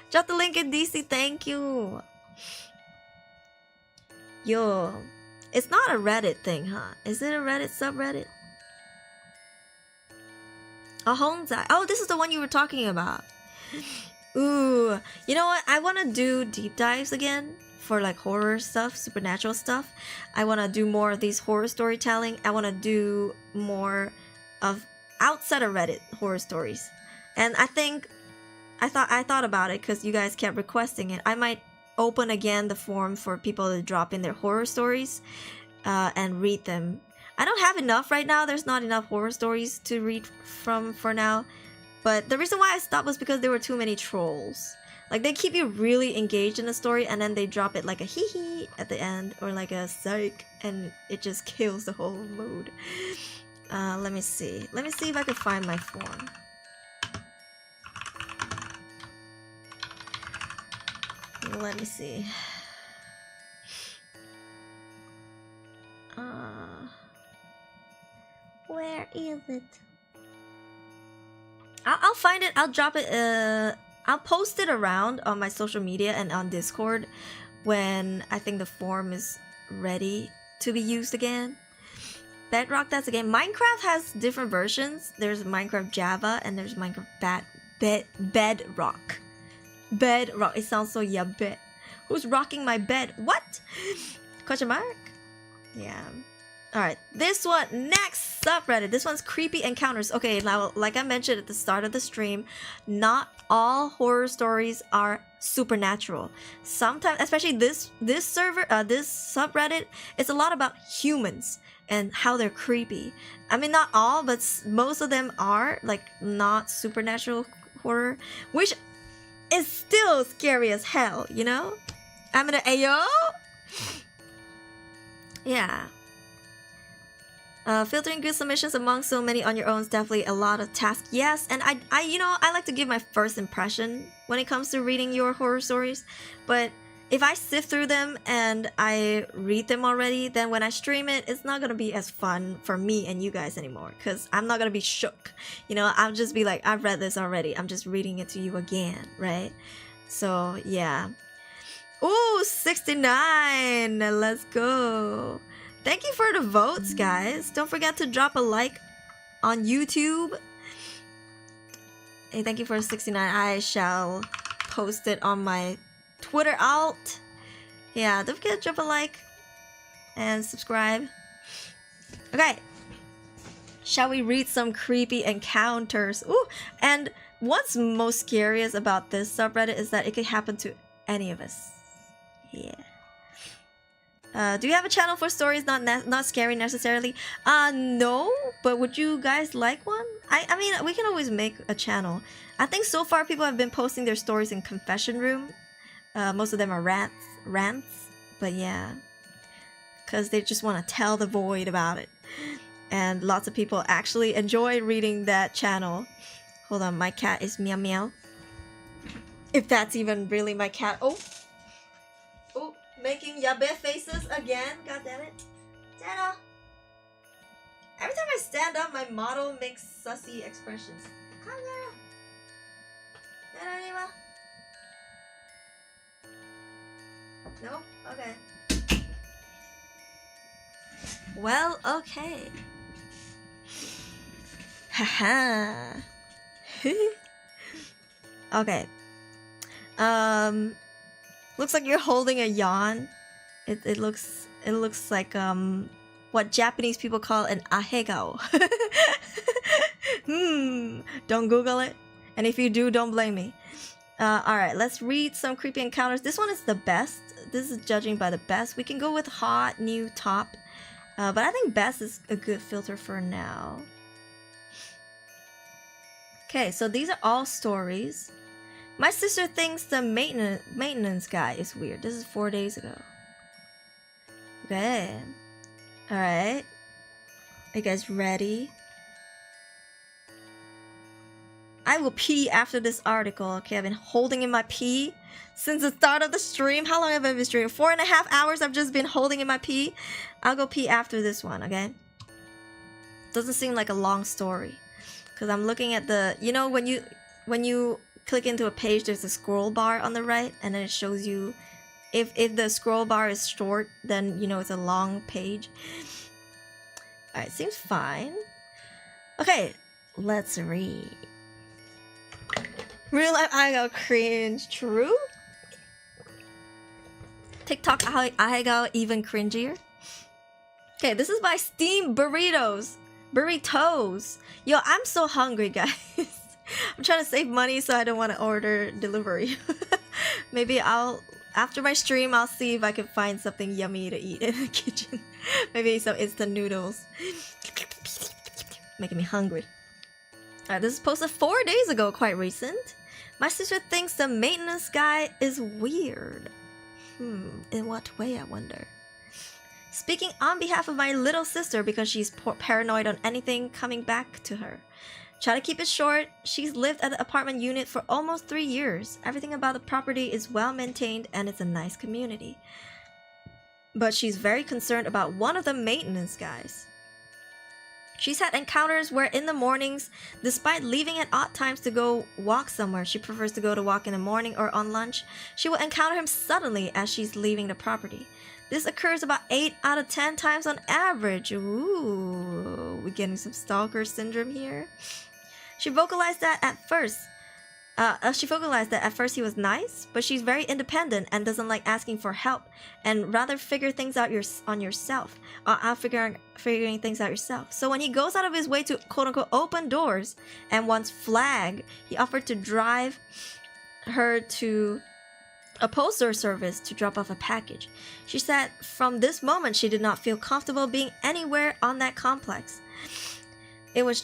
Drop the link in DC. Thank you. Yo, it's not a Reddit thing, huh? Is it a Reddit subreddit? A Hongzai. Oh, this is the one you were talking about. Ooh, you know what? I want to do deep dives again for like horror stuff, supernatural stuff. I want to do more of these horror storytelling. I want to do more of outside of Reddit horror stories. And I think I thought about it because you guys kept requesting it. I might open again the forum for people to drop in their horror stories and read them. I don't have enough right now. There's not enough horror stories to read from for now. But the reason why I stopped was because there were too many trolls. Like, they keep you really engaged in the story and then they drop it like a hee-hee at the end or like a psych and it just kills the whole mood. Let me see. Let me see if I can find my form. Let me see. Where is it? I'll find it. I'll drop it. I'll post it around on my social media and on Discord when I think the form is ready to be used again. Bedrock, that's a game. Minecraft has different versions. There's Minecraft Java and there's Minecraft Bedrock. Bedrock. It sounds so yabe. Who's rocking my bed? What? Question mark? Yeah. Alright, this one, next subreddit. This one's creepy encounters. Okay, now, like I mentioned at the start of the stream, not all horror stories are supernatural. Sometimes, especially this server, this subreddit, it's a lot about humans and how they're creepy. I mean, not all, but most of them are, like, not supernatural horror, which is still scary as hell, you know? I'm gonna ayo? Yeah. Filtering good submissions among so many on your own is definitely a lot of tasks. Yes, and I you know, I like to give my first impression when it comes to reading your horror stories. But if I sift through them and I read them already, then when I stream it, it's not gonna be as fun for me and you guys anymore. Because I'm not gonna be shook. You know, I'll just be like, I've read this already. I'm just reading it to you again, right? So, yeah. Ooh, 69! Let's go! Thank you for the votes, guys. Don't forget to drop a like on YouTube. Hey, thank you for 69. I shall post it on my Twitter alt. Yeah, don't forget to drop a like and subscribe. Okay. Shall we read some creepy encounters? Ooh, and what's most scariest about this subreddit is that it could happen to any of us. Yeah. Do you have a channel for stories not scary necessarily? No, but would you guys like one? I mean, we can always make a channel. I think so far people have been posting their stories in confession room. Most of them are rants, but yeah. Because they just want to tell the void about it. And lots of people actually enjoy reading that channel. Hold on, my cat is meow meow. If that's even really my cat. Oh! Oh! Making yabe faces again. God damn it. Dada. Every time I stand up, my model makes sussy expressions. Come here. Dada, nope. Okay. Well, okay. Haha. Okay. Looks like you're holding a yawn. It looks like what Japanese people call an ahegao. Don't Google it. And if you do, don't blame me. Alright, let's read some creepy encounters. This one is the best. This is judging by the best. We can go with hot, new, top. But I think best is a good filter for now. Okay, so these are all stories. My sister thinks the maintenance guy is weird. This is 4 days ago. Okay. Alright. Are you guys ready? I will pee after this article. Okay, I've been holding in my pee since the start of the stream. How long have I been streaming? 4.5 hours I've just been holding in my pee. I'll go pee after this one, okay? Doesn't seem like a long story. Because I'm looking at the... You know, when you click into a page, there's a scroll bar on the right. And then it shows you... If the scroll bar is short, then, you know, it's a long page. Alright, seems fine. Okay, let's read. Real life I got cringe. True? TikTok I got even cringier. Okay, this is by Steam Burritos. Burritos. Yo, I'm so hungry, guys. I'm trying to save money so I don't want to order delivery. Maybe after my stream, I'll see if I can find something yummy to eat in the kitchen. Maybe some instant noodles. Making me hungry. Alright, this is posted 4 days ago, quite recent. My sister thinks the maintenance guy is weird. In what way, I wonder? Speaking on behalf of my little sister because she's paranoid on anything coming back to her. Try to keep it short, she's lived at the apartment unit for almost 3 years. Everything about the property is well maintained and it's a nice community. But she's very concerned about one of the maintenance guys. She's had encounters where in the mornings, despite leaving at odd times to go walk somewhere, she prefers to go to walk in the morning or on lunch, she will encounter him suddenly as she's leaving the property. This occurs about 8 out of 10 times on average. Ooh, we're getting some stalker syndrome here. She vocalized that at first he was nice, but she's very independent and doesn't like asking for help, and rather figure things out figuring things out yourself. So when he goes out of his way to quote-unquote open doors and wants flag, he offered to drive her to a postal service to drop off a package. She said from this moment she did not feel comfortable being anywhere on that complex. It was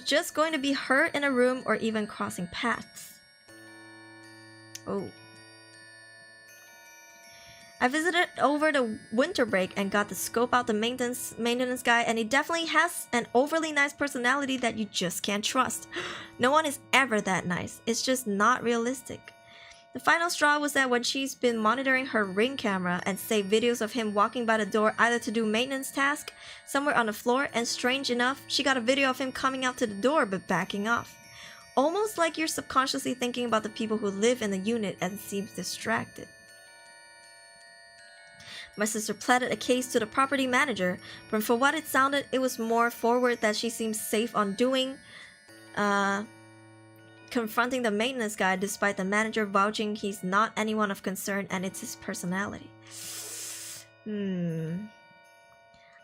just going to be her in a room or even crossing paths. Oh. I visited over the winter break and got to scope out the maintenance guy, and he definitely has an overly nice personality that you just can't trust. No one is ever that nice. It's just not realistic. The final straw was that when she's been monitoring her Ring camera and saved videos of him walking by the door either to do maintenance task somewhere on the floor, and strange enough, she got a video of him coming out to the door but backing off. Almost like you're subconsciously thinking about the people who live in the unit and seems distracted. My sister pleaded a case to the property manager, but for what it sounded, it was more forward that she seems safe on doing, confronting the maintenance guy despite the manager vouching he's not anyone of concern and it's his personality.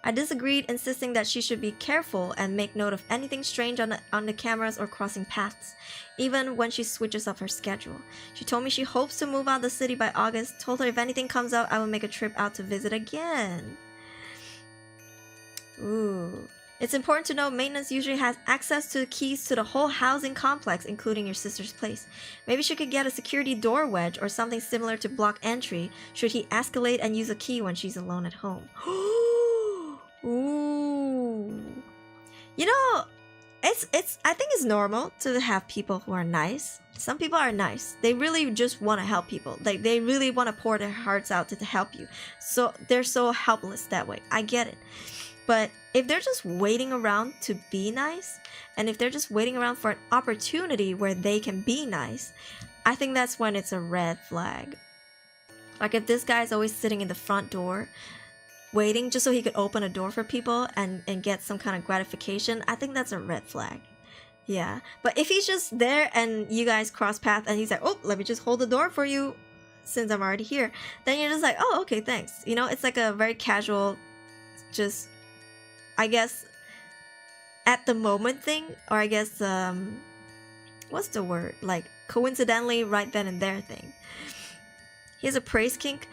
I disagreed, insisting that she should be careful and make note of anything strange on the cameras or crossing paths, even when she switches up her schedule. She told me she hopes to move out of the city by August, told her if anything comes up I will make a trip out to visit again. Ooh. It's important to know maintenance usually has access to the keys to the whole housing complex, including your sister's place. Maybe she could get a security door wedge or something similar to block entry should he escalate and use a key when she's alone at home. Ooh. You know, I think it's normal to have people who are nice. Some people are nice. They really just want to help people. Like, they really want to pour their hearts out to help you. So they're so helpless that way. I get it. But if they're just waiting around to be nice, and if they're just waiting around for an opportunity where they can be nice, I think that's when it's a red flag. Like if this guy's always sitting in the front door, waiting just so he could open a door for people and get some kind of gratification, I think that's a red flag. Yeah. But if he's just there and you guys cross paths and he's like, oh, let me just hold the door for you since I'm already here, then you're just like, oh, okay, thanks. You know, it's like a very casual, just... I guess at the moment thing, or I guess what's the word? Like coincidentally right then and there thing. He has a praise kink.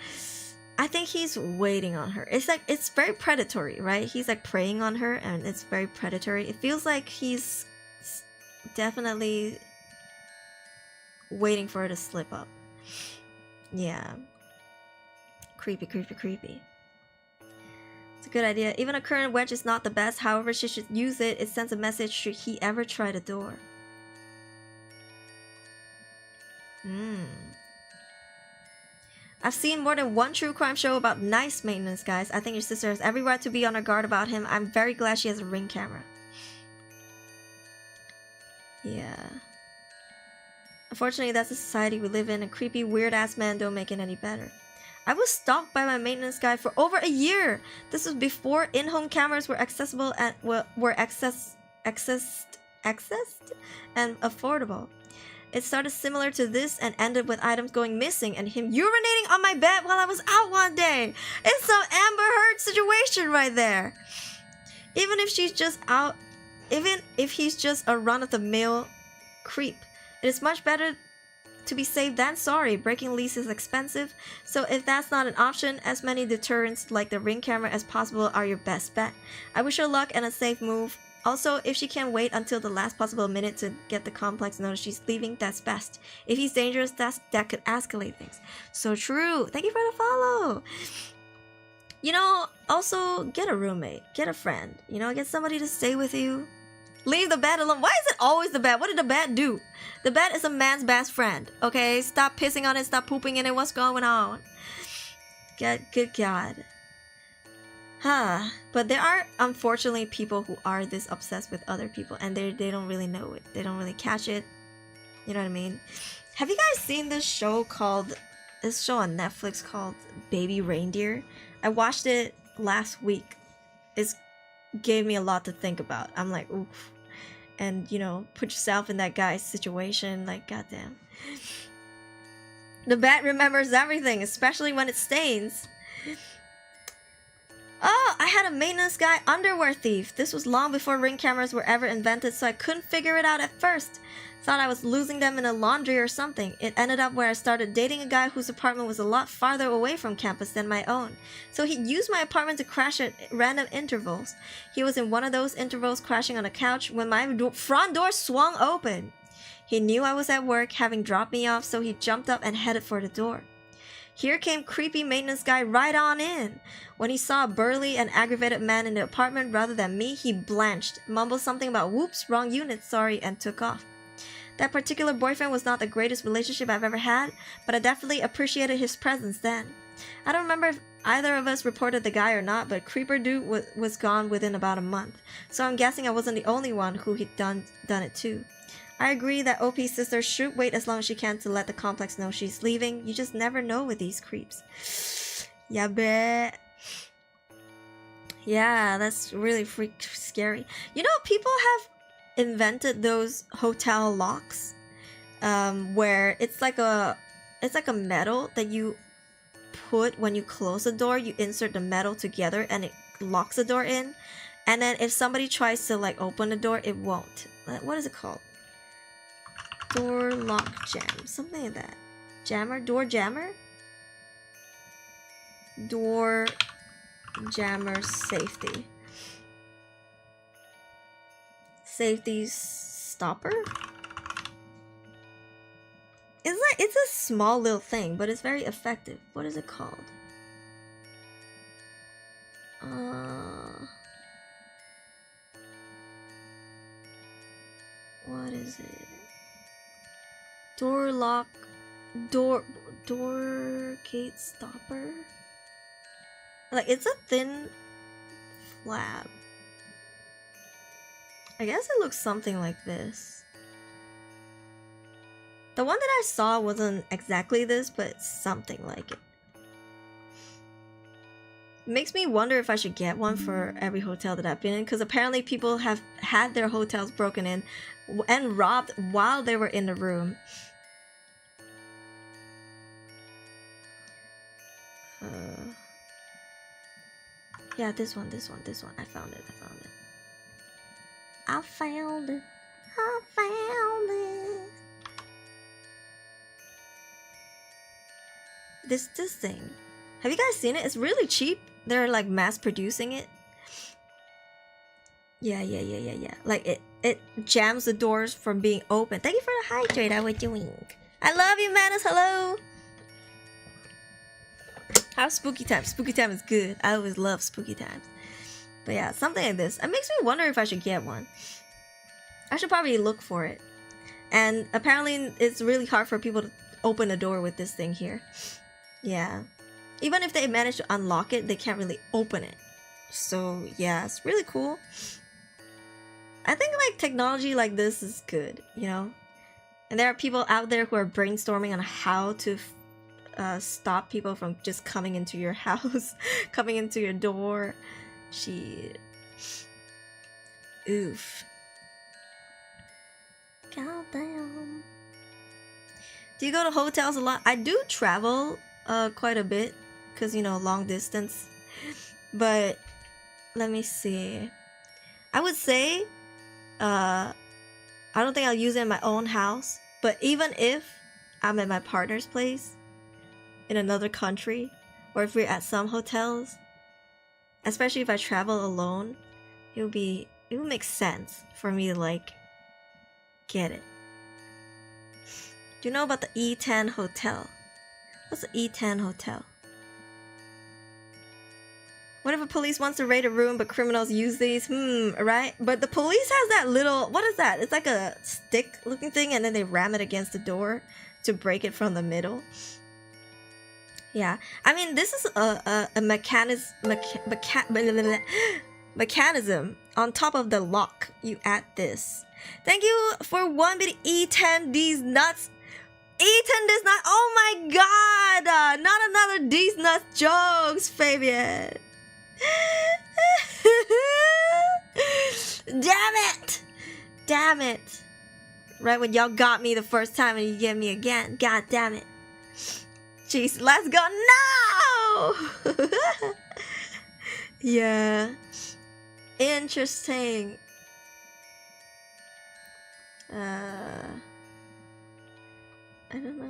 I think he's waiting on her. It's like, it's very predatory, right? He's like preying on her and it's very predatory. It feels like he's definitely waiting for her to slip up. Yeah. Creepy, creepy, creepy. It's a good idea. Even a current wedge is not the best. However, she should use it. It sends a message should he ever try the door. I've seen more than one true crime show about nice maintenance guys. I think your sister has every right to be on her guard about him. I'm very glad she has a Ring camera. Yeah. Unfortunately, that's the society we live in, and creepy, weird-ass men don't make it any better. I was stalked by my maintenance guy for over a year. This was before in-home cameras were accessible and were accessed and affordable. It started similar to this and ended with items going missing and him urinating on my bed while I was out one day. It's some Amber Heard situation right there. Even if she's just out, even if he's just a run-of-the-mill creep, it is much better to be safe than sorry. Breaking lease is expensive, so if that's not an option, as many deterrents like the Ring camera as possible are your best bet. I wish her luck and a safe move. Also, if she can wait until the last possible minute to get the complex notice she's leaving, that's best. If he's dangerous, that could escalate things. So true. Thank you for the follow. You know, also get a roommate, get a friend, you know, get somebody to stay with you. Leave the bed alone. Why is it always the bed? What did the bed do? The bed is a man's best friend, okay? Stop pissing on it, stop pooping in it. What's going on? Good God. Huh. But there are, unfortunately, people who are this obsessed with other people and they don't really know it. They don't really catch it. You know what I mean? Have you guys seen this show on Netflix called Baby Reindeer? I watched it last week. It gave me a lot to think about. I'm like, oof. And, you know, put yourself in that guy's situation. Like, goddamn. The bat remembers everything, especially when it stains. Oh, I had a maintenance guy underwear thief. This was long before Ring cameras were ever invented, so I couldn't figure it out at first. Thought I was losing them in a laundry or something. It ended up where I started dating a guy whose apartment was a lot farther away from campus than my own. So he'd use my apartment to crash at random intervals. He was in one of those intervals crashing on a couch when my front door swung open. He knew I was at work, having dropped me off, so he jumped up and headed for the door. Here came creepy maintenance guy right on in. When he saw a burly and aggravated man in the apartment rather than me, he blanched, mumbled something about whoops, wrong unit, sorry, and took off. That particular boyfriend was not the greatest relationship I've ever had, but I definitely appreciated his presence then. I don't remember if either of us reported the guy or not, but Creeper Dude was gone within about a month, so I'm guessing I wasn't the only one who had done it too. I agree that OP's sister should wait as long as she can to let the complex know she's leaving. You just never know with these creeps. Yeah, bet. Yeah, that's really scary. You know, people have invented those hotel locks, where it's like a metal that you put when you close the door. You insert the metal together and it locks the door in. And then if somebody tries to like open the door, it won't. What is it called? Door lock jam, something like that. Jammer? Door jammer? Door jammer safety. Safety stopper? It's a small little thing, but it's very effective. What is it called? What is it? Door lock, door gate stopper? Like, it's a thin flap. I guess it looks something like this. The one that I saw wasn't exactly this, but something like it. Makes me wonder if I should get one for every hotel that I've been in, because apparently people have had their hotels broken in and robbed while they were in the room. Yeah, this one. I found it. I found it. this thing. Have you guys seen it? It's really cheap. They're like mass producing it. Yeah. Like it jams the doors from being open. Thank you for the hydrate. How we doing? I love you, Manus. Hello. How's spooky time? Spooky time is good. I always love spooky times. But yeah, something like this. It makes me wonder if I should get one. I should probably look for it. And apparently it's really hard for people to open a door with this thing here. Yeah. Even if they manage to unlock it, they can't really open it. So yeah, it's really cool. I think like technology like this is good, you know? And there are people out there who are brainstorming on how to stop people from just coming into your house, coming into your door. Shit. Oof. Goddamn. Do you go to hotels a lot? I do travel quite a bit because, you know, long distance. But let me see. I would say I don't think I'll use it in my own house. But even if I'm at my partner's place in another country, or if we're at some hotels, especially if I travel alone, it would make sense for me to like get it. Do you know about the E10 hotel? What's the E10 hotel? What if a police wants to raid a room but criminals use these? Right? But the police has that little, what is that? It's like a stick looking thing and then they ram it against the door to break it from the middle. Yeah, I mean, this is a mechanism on top of the lock. You add this. Thank you for 1 bit E10 these nuts. E10 this nut. Oh my god! Not another these nuts jokes, Fabian. Damn it! Damn it! Right when y'all got me the first time and you get me again. God damn it. Jeez, let's go. No! Yeah. Interesting. I don't know.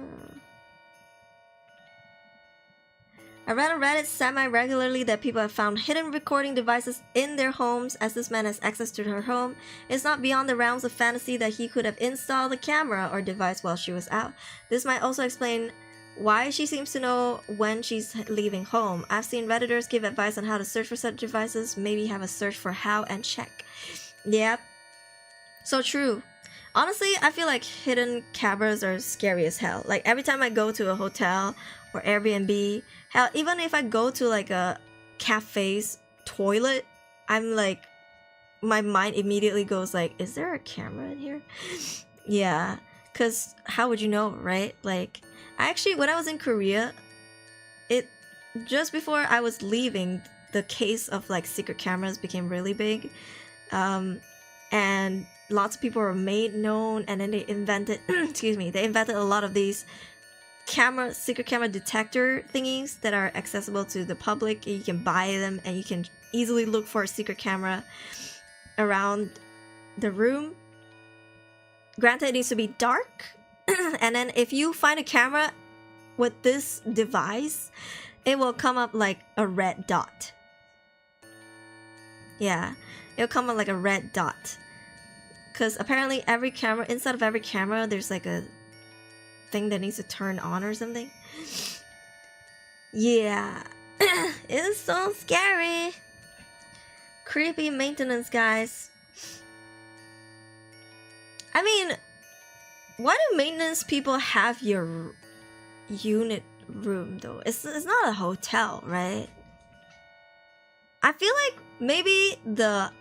I read on Reddit semi-regularly that people have found hidden recording devices in their homes as this man has access to her home. It's not beyond the realms of fantasy that he could have installed a camera or device while she was out. This might also explain why she seems to know when she's leaving home. I've seen Redditors give advice on how to search for such devices. Maybe have a search for how and check. Yep. So true. Honestly, I feel like hidden cameras are scary as hell. Like every time I go to a hotel or Airbnb, hell, even if I go to like a cafe's toilet, I'm like, my mind immediately goes like, is there a camera in here? Yeah, because how would you know, right? Like, I actually, when I was in Korea, just before I was leaving, the case of like secret cameras became really big. And lots of people were made known, and then they invented, they invented a lot of these secret camera detector thingies that are accessible to the public. You can buy them and you can easily look for a secret camera around the room. Granted, it needs to be dark. And then if you find a camera with this device, it will come up like a red dot. Yeah, it'll come up like a red dot. Because apparently every camera, inside of every camera, there's like a thing that needs to turn on or something. Yeah. It's so scary. Creepy maintenance, guys. I mean, why do maintenance people have your unit room though? It's not a hotel, right? I feel like maybe the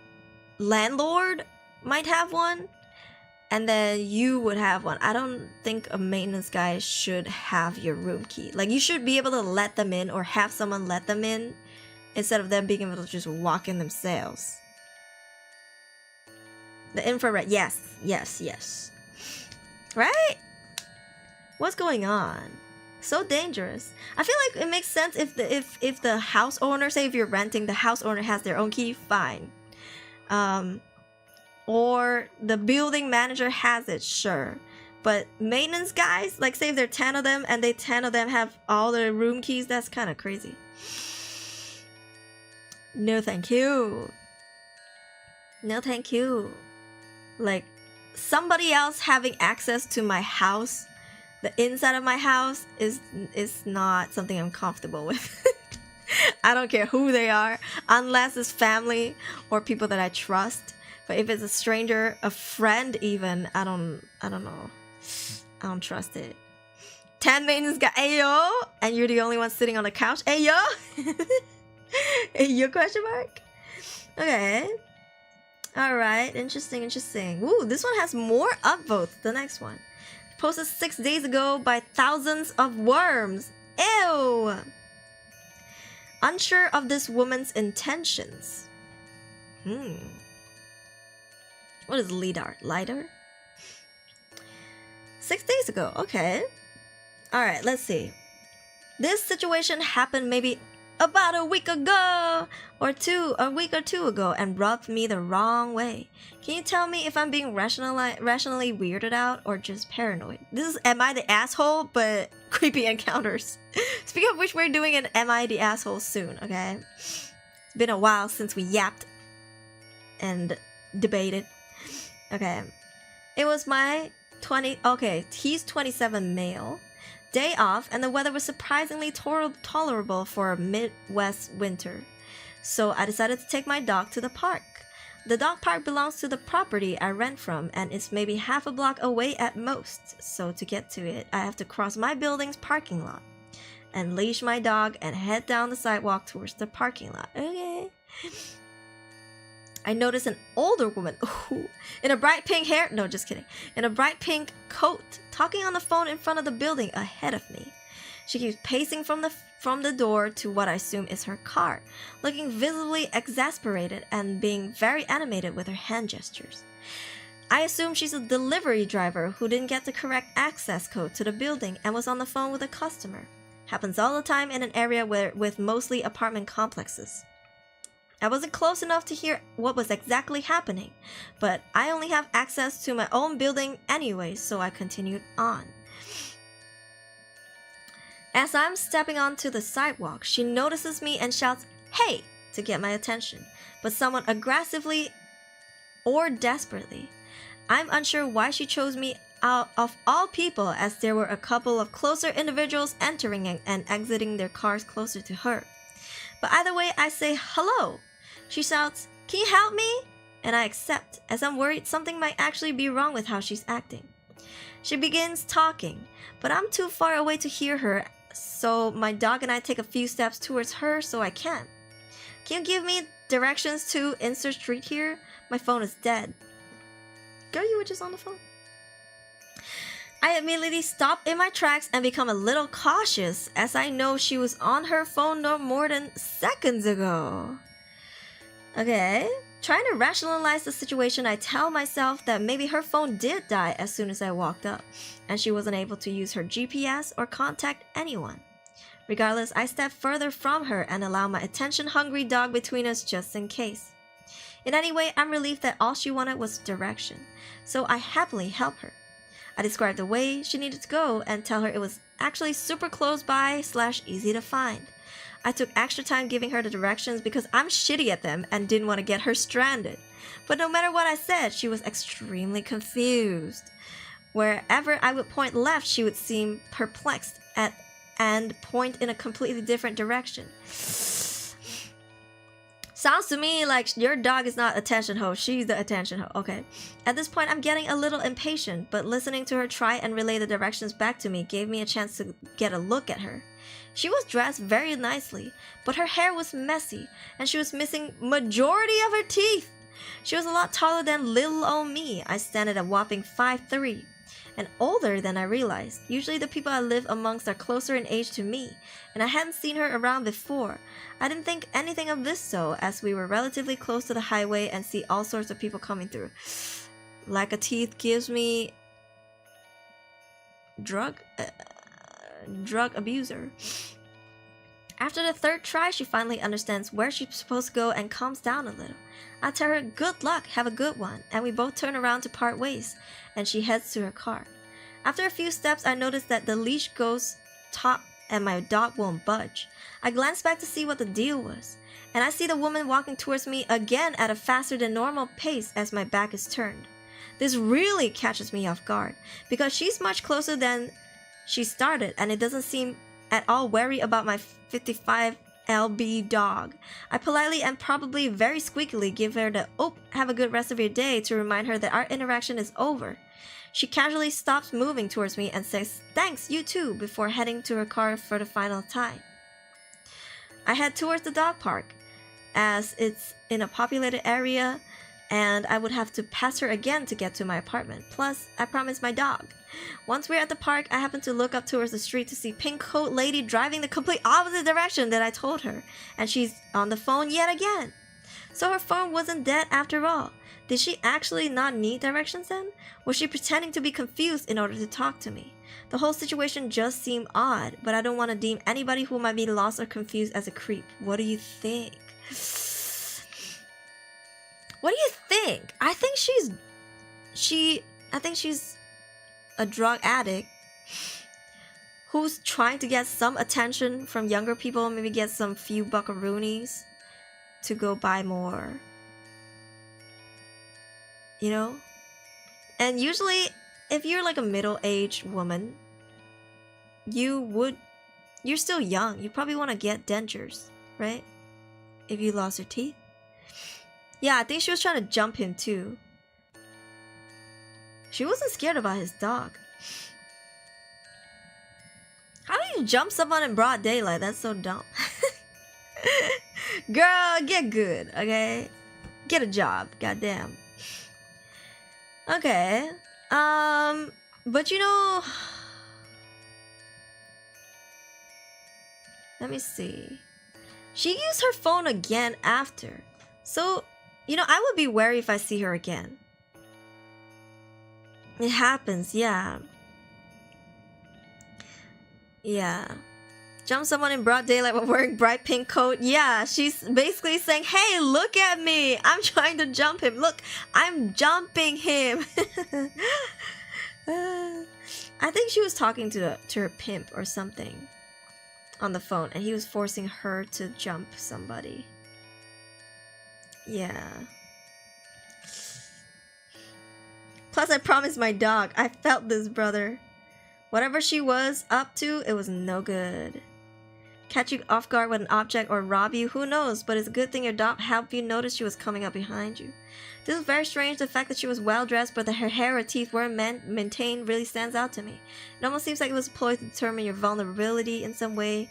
landlord might have one, and then you would have one. I don't think a maintenance guy should have your room key. Like, you should be able to let them in or have someone let them in instead of them being able to just walk in themselves. The infrared, yes. Right? What's going on? So dangerous. I feel like it makes sense if the house owner, say if you're renting, the house owner has their own key, fine. Or the building manager has it, sure. But maintenance guys, like say if there are 10 of them and 10 of them have all the room keys, that's kind of crazy. No thank you. No thank you. Like somebody else having access to my house, the inside of my house is not something I'm comfortable with. I don't care who they are, unless it's family or people that I trust. But if it's a stranger, a friend even, I don't know. I don't trust it. 10 maintenance guy, ayo, and you're the only one sitting on the couch, ayo. Ayo question mark? Okay. Alright, interesting. Ooh, this one has more upvotes. The next one. Posted 6 days ago by thousands of worms. Ew! Unsure of this woman's intentions. What is lidar? Lidar? 6 days ago. Okay. Alright, let's see. This situation happened maybe about a week ago a week or two ago and rubbed me the wrong way. Can you tell me if I'm being rationally weirded out or just paranoid? This is Am I the Asshole, but creepy encounters. Speaking of which, we're doing an Am I the Asshole soon, okay? It's been a while since we yapped and debated. Okay. It was my he's 27 male. Day off, and the weather was surprisingly tolerable for a Midwest winter. So I decided to take my dog to the park. The dog park belongs to the property I rent from and is maybe half a block away at most. So to get to it, I have to cross my building's parking lot and leash my dog and head down the sidewalk towards the parking lot. Okay. I noticed an older woman in a bright pink hair, no, just kidding, in a bright pink coat, talking on the phone in front of the building ahead of me. She keeps pacing from the door to what I assume is her car, looking visibly exasperated and being very animated with her hand gestures. I assume she's a delivery driver who didn't get the correct access code to the building and was on the phone with a customer. Happens all the time in an area with mostly apartment complexes. I wasn't close enough to hear what was exactly happening, but I only have access to my own building anyway, so I continued on. As I'm stepping onto the sidewalk, she notices me and shouts, "Hey!" to get my attention, but somewhat aggressively or desperately. I'm unsure why she chose me out of all people, as there were a couple of closer individuals entering and exiting their cars closer to her. But either way, I say hello. She shouts, "Can you help me?" And I accept, as I'm worried something might actually be wrong with how she's acting. She begins talking, but I'm too far away to hear her, so my dog and I take a few steps towards her so I can. "Can you give me directions to insert street here? My phone is dead." Girl, you were just on the phone. I immediately stop in my tracks and become a little cautious, as I know she was on her phone no more than seconds ago. Okay, trying to rationalize the situation, I tell myself that maybe her phone did die as soon as I walked up, and she wasn't able to use her GPS or contact anyone. Regardless, I step further from her and allow my attention-hungry dog between us just in case. In any way, I'm relieved that all she wanted was direction, so I happily help her. I describe the way she needed to go and tell her it was actually super close by / easy to find. I took extra time giving her the directions because I'm shitty at them and didn't want to get her stranded. But no matter what I said, she was extremely confused. Wherever I would point left, she would seem perplexed and point in a completely different direction. Sounds to me like your dog is not attention ho, she's the attention ho. Okay. At this point, I'm getting a little impatient, but listening to her try and relay the directions back to me gave me a chance to get a look at her. She was dressed very nicely, but her hair was messy, and she was missing majority of her teeth. She was a lot taller than little old me. I stand at a whopping 5'3", and older than I realized. Usually the people I live amongst are closer in age to me, and I hadn't seen her around before. I didn't think anything of this though, as we were relatively close to the highway and see all sorts of people coming through. Lack of teeth gives me drug abuser. After the third try, she finally understands where she's supposed to go and calms down a little. I tell her good luck, have a good one, and we both turn around to part ways, and she heads to her car. After a few steps, I noticed that the leash goes taut and my dog won't budge. I glanced back to see what the deal was, and I see the woman walking towards me again at a faster than normal pace as my back is turned. This really catches me off guard, because she's much closer than she started, and it doesn't seem at all wary about my 55 lb dog. I politely and probably very squeakily give her the "Oh, have a good rest of your day" to remind her that our interaction is over. She casually stops moving towards me and says, "Thanks, you too," before heading to her car for the final time. I head towards the dog park, as it's in a populated area and I would have to pass her again to get to my apartment. Plus, I promised my dog. Once we're at the park, I happen to look up towards the street to see pink coat lady driving the complete opposite direction that I told her, and she's on the phone yet again. So her phone wasn't dead after all. Did she actually not need directions then? Was she pretending to be confused in order to talk to me? The whole situation just seemed odd, but I don't want to deem anybody who might be lost or confused as a creep. What do you think? What do you think? I think she's a drug addict who's trying to get some attention from younger people, maybe get some few buckaroonies to go buy more. You know? And usually, if you're like a middle-aged woman, you're still young. You probably want to get dentures, right? If you lost your teeth. Yeah, I think she was trying to jump him too. She wasn't scared about his dog. How do you jump someone in broad daylight? That's so dumb. Girl, get good, okay? Get a job, goddamn. Okay. But you know, let me see. She used her phone again after. So, you know, I would be wary if I see her again. It happens, yeah. Yeah. Jump someone in broad daylight while wearing bright pink coat. Yeah, she's basically saying, "Hey, look at me. I'm trying to jump him. Look, I'm jumping him." I think she was talking to her pimp or something on the phone, and he was forcing her to jump somebody. Yeah. Plus, I promised my dog. I felt this, brother. Whatever she was up to, it was no good. Catch you off guard with an object or rob you, who knows? But it's a good thing your dog helped you notice she was coming up behind you. This is very strange. The fact that she was well dressed, but that her hair or teeth weren't maintained really stands out to me. It almost seems like it was employed to determine your vulnerability in some way,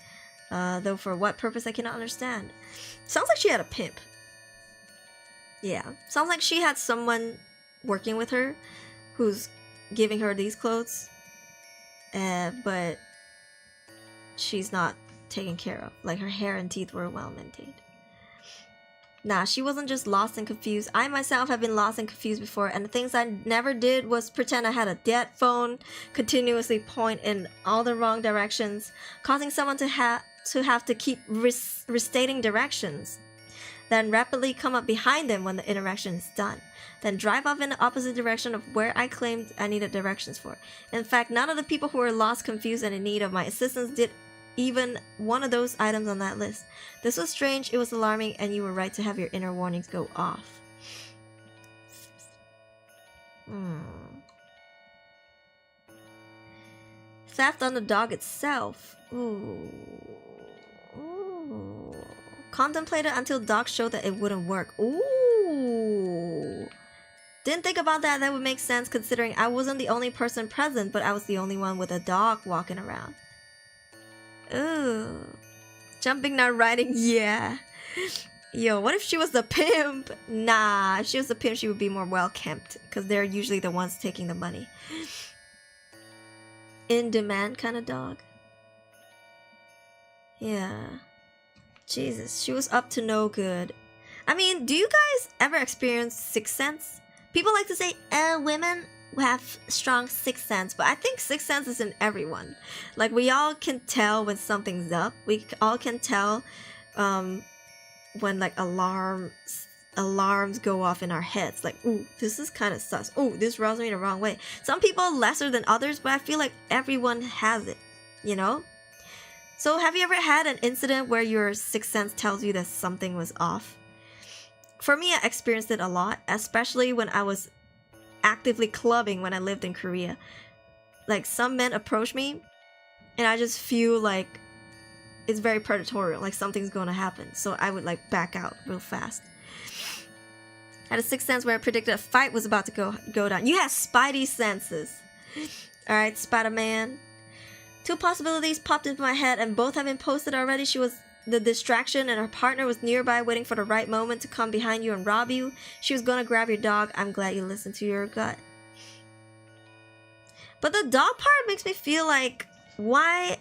though for what purpose I cannot understand. Sounds like she had a pimp. Yeah, sounds like she had someone working with her who's giving her these clothes, but she's not taken care of. Like, her hair and teeth were well maintained. Nah, she wasn't just lost and confused. I myself have been lost and confused before, and the things I never did was pretend I had a dead phone, continuously point in all the wrong directions, causing someone to have to keep restating directions, then rapidly come up behind them when the interaction is done, then drive off in the opposite direction of where I claimed I needed directions for. In fact, none of the people who were lost, confused, and in need of my assistance did even one of those items on that list. This was strange, it was alarming, and you were right to have your inner warnings go off. Theft on the dog itself. Ooh. Contemplated until dog showed that it wouldn't work. Ooh. Didn't think about that. That would make sense considering I wasn't the only person present, but I was the only one with a dog walking around. Ooh. Jumping, not riding. Yeah. Yo, what if she was the pimp? Nah, if she was the pimp, she would be more well kept, because they're usually the ones taking the money. In demand kind of dog. Yeah. Jesus, she was up to no good. I mean, do you guys ever experience sixth sense? People like to say, women have strong sixth sense, but I think sixth sense is in everyone. Like, we all can tell when something's up. We all can tell when like alarm alarms go off in our heads. Like, ooh, this is kind of sus. Ooh, this rubs me the wrong way. Some people lesser than others, but I feel like everyone has it, you know? So have you ever had an incident where your sixth sense tells you that something was off? For me, I experienced it a lot, especially when I was actively clubbing when I lived in Korea. Like, some men approach me, and I just feel like it's very predatory, like something's gonna happen. So I would like back out real fast. I had a sixth sense where I predicted a fight was about to go down. You have spidey senses. Alright, Spider-Man. 2 possibilities popped into my head, and both have been posted already. She was the distraction, and her partner was nearby waiting for the right moment to come behind you and rob you. She was gonna grab your dog. I'm glad you listened to your gut. But the dog part makes me feel like, why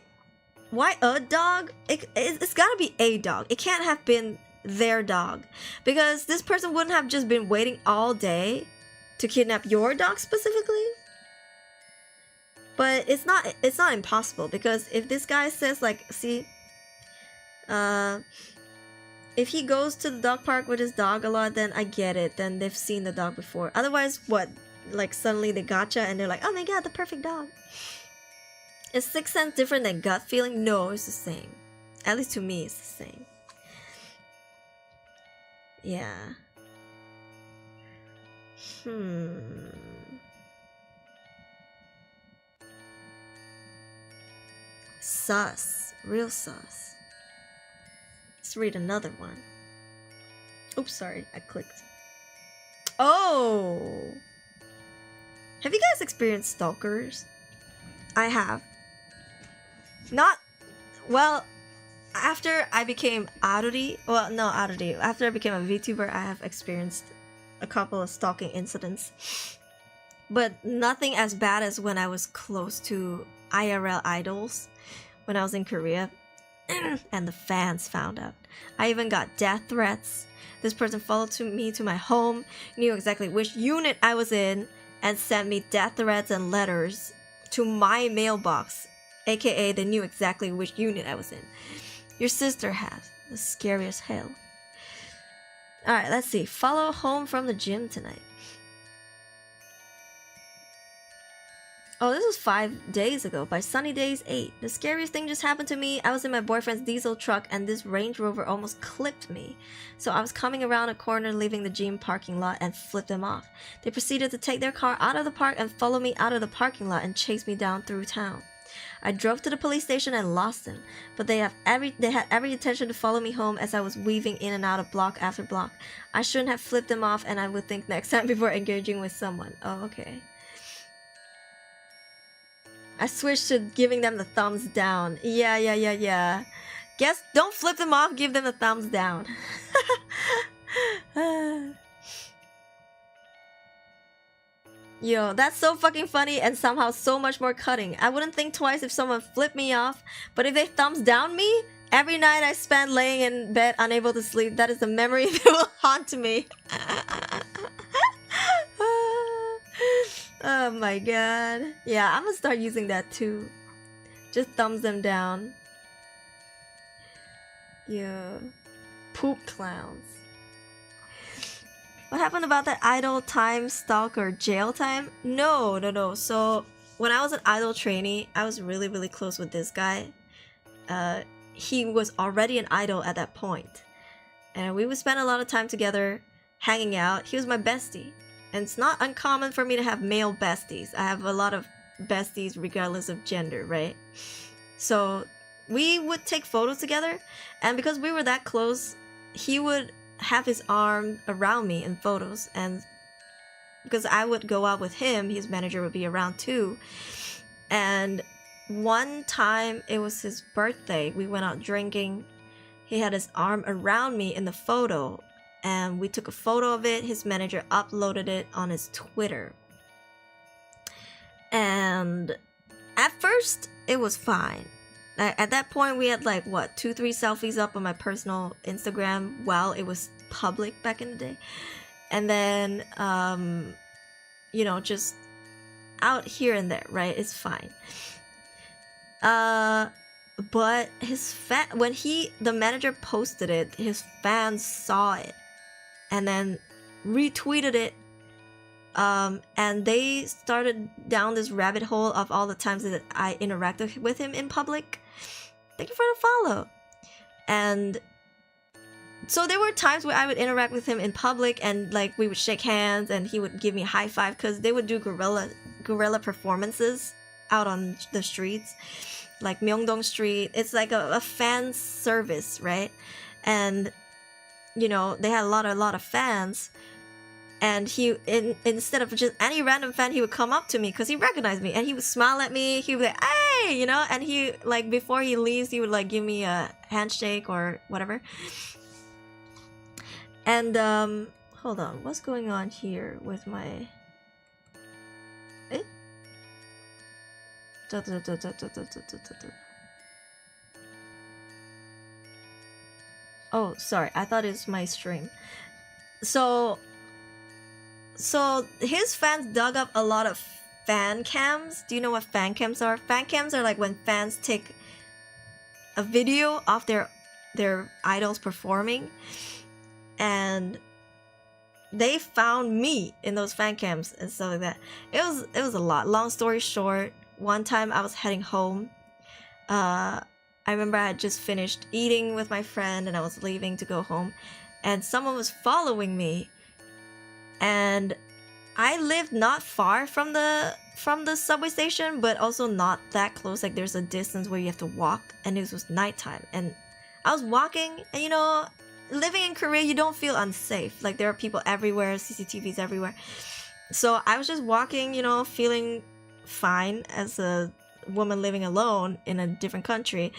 a dog? It's gotta be a dog. It can't have been their dog, because this person wouldn't have just been waiting all day to kidnap your dog specifically. But it's not impossible, because if this guy says like, see, if he goes to the dog park with his dog a lot, then I get it, then they've seen the dog before. Otherwise, what, like suddenly they gotcha and they're like, oh my god, the perfect dog. Is sixth sense different than gut feeling? No, it's the same. At least to me, it's the same. Yeah. Sus. Real sus. Let's read another one. Oops, sorry, I clicked. Oh! Have you guys experienced stalkers? I have. Not, well, after I became Aruri, after I became a Vtuber, I have experienced a couple of stalking incidents. But nothing as bad as when I was close to IRL idols when I was in Korea. And the fans found out. I even got death threats. This person followed me to my home, knew exactly which unit I was in, and sent me death threats and letters to my mailbox. AKA, they knew exactly which unit I was in. Your sister has. The scariest hell. Alright, let's see. Follow home from the gym tonight. Oh, this was 5 days ago. By sunny days 8. The scariest thing just happened to me. I was in my boyfriend's diesel truck and this Range Rover almost clipped me. So I was coming around a corner leaving the gym parking lot and flipped them off. They proceeded to take their car out of the park and follow me out of the parking lot and chase me down through town. I drove to the police station and lost them, but they had every intention to follow me home as I was weaving in and out of block after block. I shouldn't have flipped them off, and I would think next time before engaging with someone. Oh, okay. I switched to giving them the thumbs down. Yeah. Guess don't flip them off, give them the thumbs down. Yo, that's so fucking funny and somehow so much more cutting. I wouldn't think twice if someone flipped me off, but if they thumbs down me, every night I spend laying in bed unable to sleep, that is a memory that will haunt me. Oh my god. Yeah, I'm gonna start using that too. Just thumbs them down. Yeah. Poop clowns. What happened about that idol time stalker jail time? No. So when I was an idol trainee, I was really close with this guy. He was already an idol at that point. And we would spend a lot of time together hanging out. He was my bestie. And it's not uncommon for me to have male besties. I have a lot of besties regardless of gender, right? So we would take photos together. And because we were that close, he would have his arm around me in photos. And because I would go out with him, his manager would be around too. And one time, it was his birthday. We went out drinking. He had his arm around me in the photo. And we took a photo of it. His manager uploaded it on his Twitter. And at first, it was fine. At that point, we had like, what, 2-3 selfies up on my personal Instagram while it was public back in the day. And then, just out here and there, right? It's fine. But when the manager posted it, his fans saw it. and then retweeted it. And they started down this rabbit hole of all the times that I interacted with him in public. Thank you for the follow. And so there were times where I would interact with him in public, and like we would shake hands and he would give me a high five, because they would do guerrilla performances out on the streets, like Myeongdong Street. It's like a fan service, right? And you know, they had a lot of fans, and instead of just any random fan, he would come up to me because he recognized me, and he would smile at me. He would be like, hey, you know, and he, like, before he leaves, he would like give me a handshake or whatever. And hold on, what's going on here with my Oh, sorry, I thought it's my stream. So his fans dug up a lot of fan cams. Do you know what fan cams are? Fan cams are like when fans take a video of their idols performing, and they found me in those fan cams and stuff like that. It was a lot. Long story short, one time I was heading home. I remember I had just finished eating with my friend and I was leaving to go home, and someone was following me. And I lived not far from the subway station, but also not that close. Like there's a distance where you have to walk, and it was nighttime. And I was walking, and you know, living in Korea, you don't feel unsafe. Like there are people everywhere, CCTVs everywhere. So I was just walking, you know, feeling fine as a woman living alone in a different country.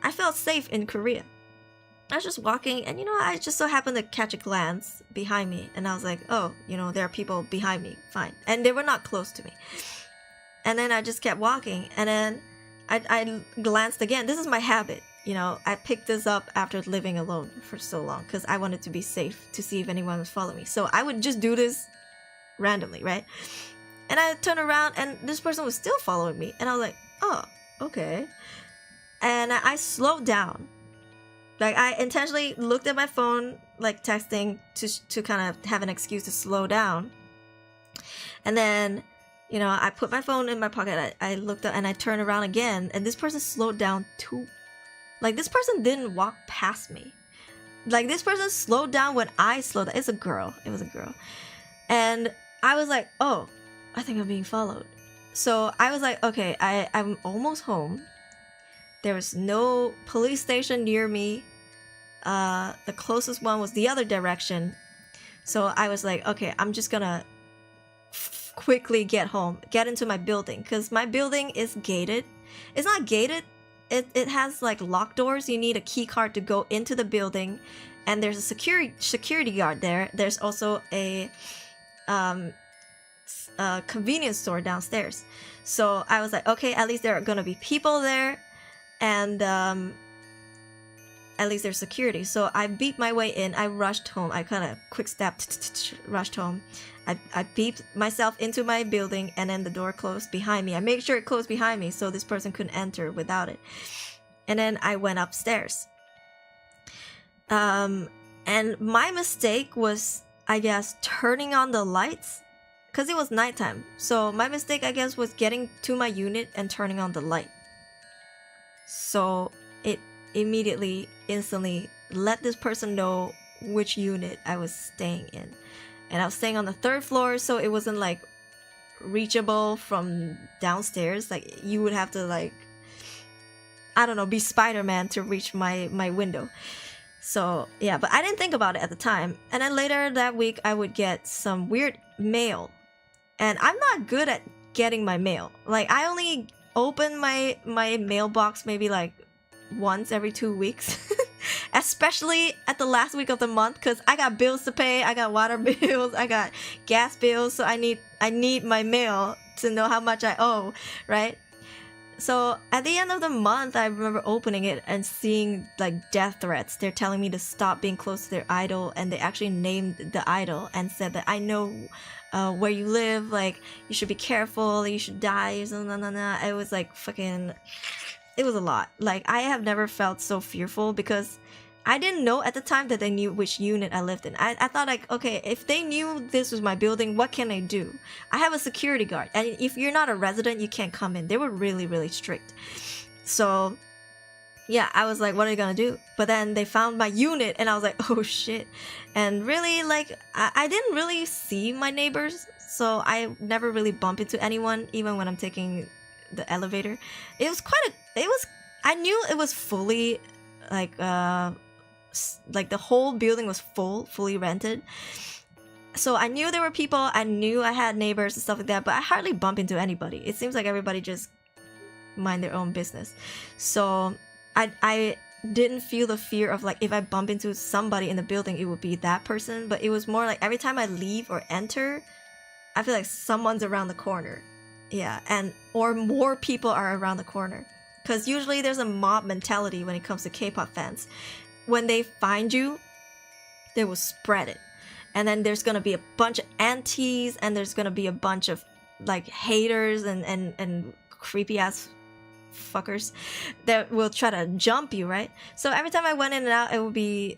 I felt safe in Korea. I was just walking, and you know, I just so happened to catch a glance behind me, and I was like, oh, you know, there are people behind me, fine. And they were not close to me. And then I just kept walking, and then I glanced again. This is my habit, you know. I picked this up after living alone for so long because I wanted to be safe, to see if anyone was following me. So I would just do this randomly, right? And I turned around, and this person was still following me, and I was like, oh, okay. And I slowed down. Like, I intentionally looked at my phone, like texting, to kind of have an excuse to slow down. And then, you know, I put my phone in my pocket, I looked up, and I turned around again, and this person slowed down too. Like, this person didn't walk past me. Like, this person slowed down when I slowed down. It was a girl. And I was like, oh, I think I'm being followed. So I was like, okay, I'm almost home. There was no police station near me. The closest one was the other direction. So I was like, okay, I'm just gonna quickly get home, get into my building, because my building is gated. It's not gated. It has like locked doors. You need a key card to go into the building, and there's a security guard there. There's also a convenience store downstairs. So I was like, okay, at least there are gonna be people there, and at least there's security. So I beeped my way in. I rushed home. I kind of quick stepped, rushed home. I beeped myself into my building, and then the door closed behind me. I made sure it closed behind me so this person couldn't enter without it. And then I went upstairs. And my mistake was, I guess, turning on the lights, because it was nighttime. So my mistake, I guess, was getting to my unit and turning on the light. So it instantly let this person know which unit I was staying in. And I was staying on the 3rd floor, so it wasn't like reachable from downstairs. Like you would have to, like, I don't know, be Spider-Man to reach my window. So yeah, but I didn't think about it at the time. And then later that week I would get some weird mail. And I'm not good at getting my mail. Like I only open my mailbox maybe like once every 2 weeks. Especially at the last week of the month, because I got bills to pay, I got water bills, I got gas bills, so I need my mail to know how much I owe, right? So at the end of the month, I remember opening it and seeing like death threats. They're telling me to stop being close to their idol, and they actually named the idol and said that I know where you live, like you should be careful, you should die. It was like fucking, it was a lot. Like I have never felt so fearful, because I didn't know at the time that they knew which unit I lived in. I thought like, okay, if they knew this was my building, what can they do? I have a security guard, and if you're not a resident, you can't come in. They were really, really strict. So yeah, I was like, what are you gonna do? But then they found my unit, and I was like, oh shit. And really, like, I didn't really see my neighbors, so I never really bump into anyone, even when I'm taking the elevator. I knew it was fully, like the whole building was fully rented. So I knew there were people, I knew I had neighbors and stuff like that, but I hardly bump into anybody. It seems like everybody just mind their own business. So I didn't feel the fear of like, if I bump into somebody in the building, it would be that person. But it was more like every time I leave or enter, I feel like someone's around the corner. Yeah, or more people are around the corner. Because usually there's a mob mentality when it comes to K-pop fans. When they find you, they will spread it. And then there's gonna be a bunch of antis, and there's gonna be a bunch of like haters and creepy ass fuckers that will try to jump you, right? So every time I went in and out, it would be,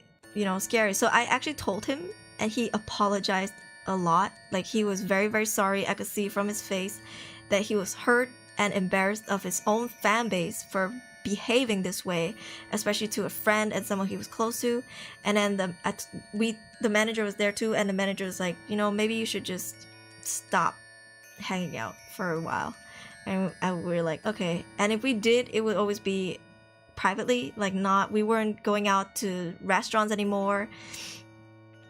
scary. So I actually told him, and he apologized a lot. Like, he was very, very sorry. I could see from his face that he was hurt and embarrassed of his own fan base for behaving this way, especially to a friend and someone he was close to. And then the manager was there too, and the manager was like, maybe you should just stop hanging out for a while. And we were like, okay. And if we did, it would always be privately, like, we weren't going out to restaurants anymore,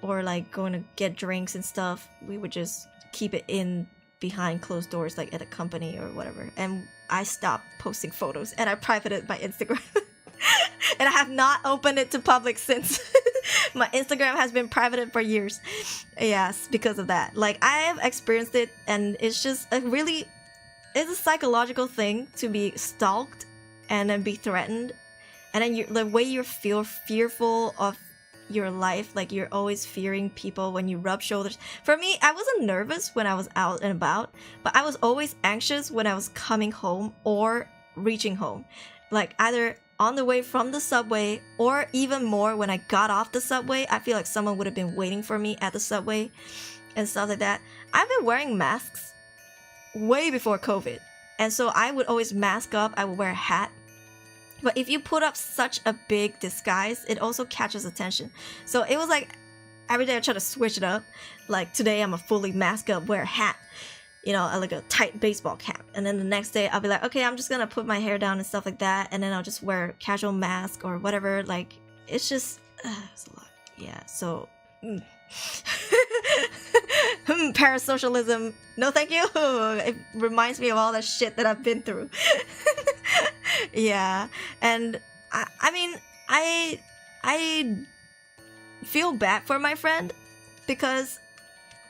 or like going to get drinks and stuff. We would just keep it in behind closed doors, like at a company or whatever. And I stopped posting photos, and I privated my Instagram. And I have not opened it to public since. My Instagram has been privated for years. Yes, because of that. Like, I have experienced it, and it's just it's a psychological thing to be stalked and then be threatened. And then the way you feel fearful of your life, like you're always fearing people when you rub shoulders. For me, I wasn't nervous when I was out and about, but I was always anxious when I was coming home or reaching home. Like, either on the way from the subway, or even more when I got off the subway. I feel like someone would have been waiting for me at the subway and stuff like that. I've been wearing masks way before COVID, and so I would always mask up. I would wear a hat. But if you put up such a big disguise, it also catches attention. So it was like every day I try to switch it up. Like, today I'm a fully mask up, wear a hat, like a tight baseball cap. And then the next day I'll be like, okay, I'm just gonna put my hair down and stuff like that. And then I'll just wear a casual mask or whatever. Like, it's just, it's a lot. Yeah, so... Parasocialism, no thank you. It reminds me of all the shit that I've been through. Yeah, and I feel bad for my friend, because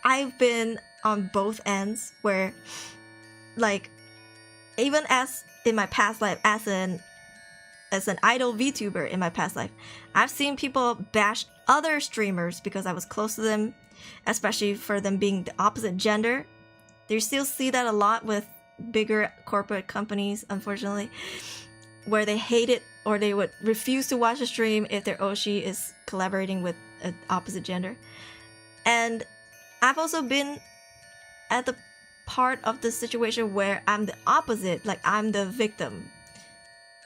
I've been on both ends, where, like, even as in my past life, as an idol VTuber in my past life, I've seen people bash other streamers because I was close to them, especially for them being the opposite gender. You still see that a lot with bigger corporate companies, unfortunately, where they hate it, or they would refuse to watch a stream if their Oshi is collaborating with an opposite gender. And I've also been at the part of the situation where I'm the opposite, like I'm the victim,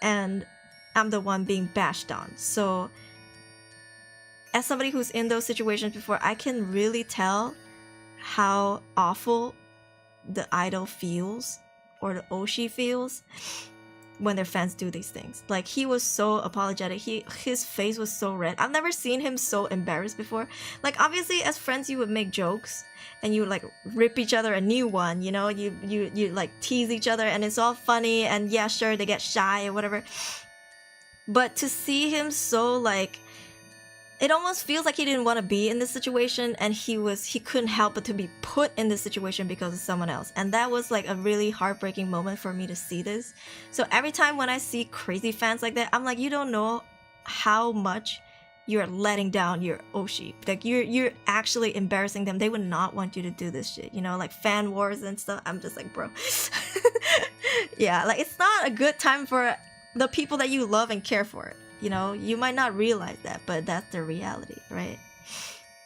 and I'm the one being bashed on. So as somebody who's in those situations before, I can really tell how awful the idol feels, or the Oshi feels, when their fans do these things. Like, he was so apologetic. His face was so red. I've never seen him so embarrassed before. Like, obviously, as friends, you would make jokes, and you would, like, rip each other a new one, you like tease each other, and it's all funny, and yeah, sure, they get shy or whatever. But to see him so, like, it almost feels like he didn't want to be in this situation, and he couldn't help but to be put in this situation because of someone else. And that was like a really heartbreaking moment for me to see this. So every time when I see crazy fans like that, I'm like, you don't know how much you're letting down your Oshi. Like, you're actually embarrassing them. They would not want you to do this shit, like fan wars and stuff. I'm just like, bro. Yeah, like, it's not a good time for the people that you love and care for. You know, you might not realize that, but that's the reality, right?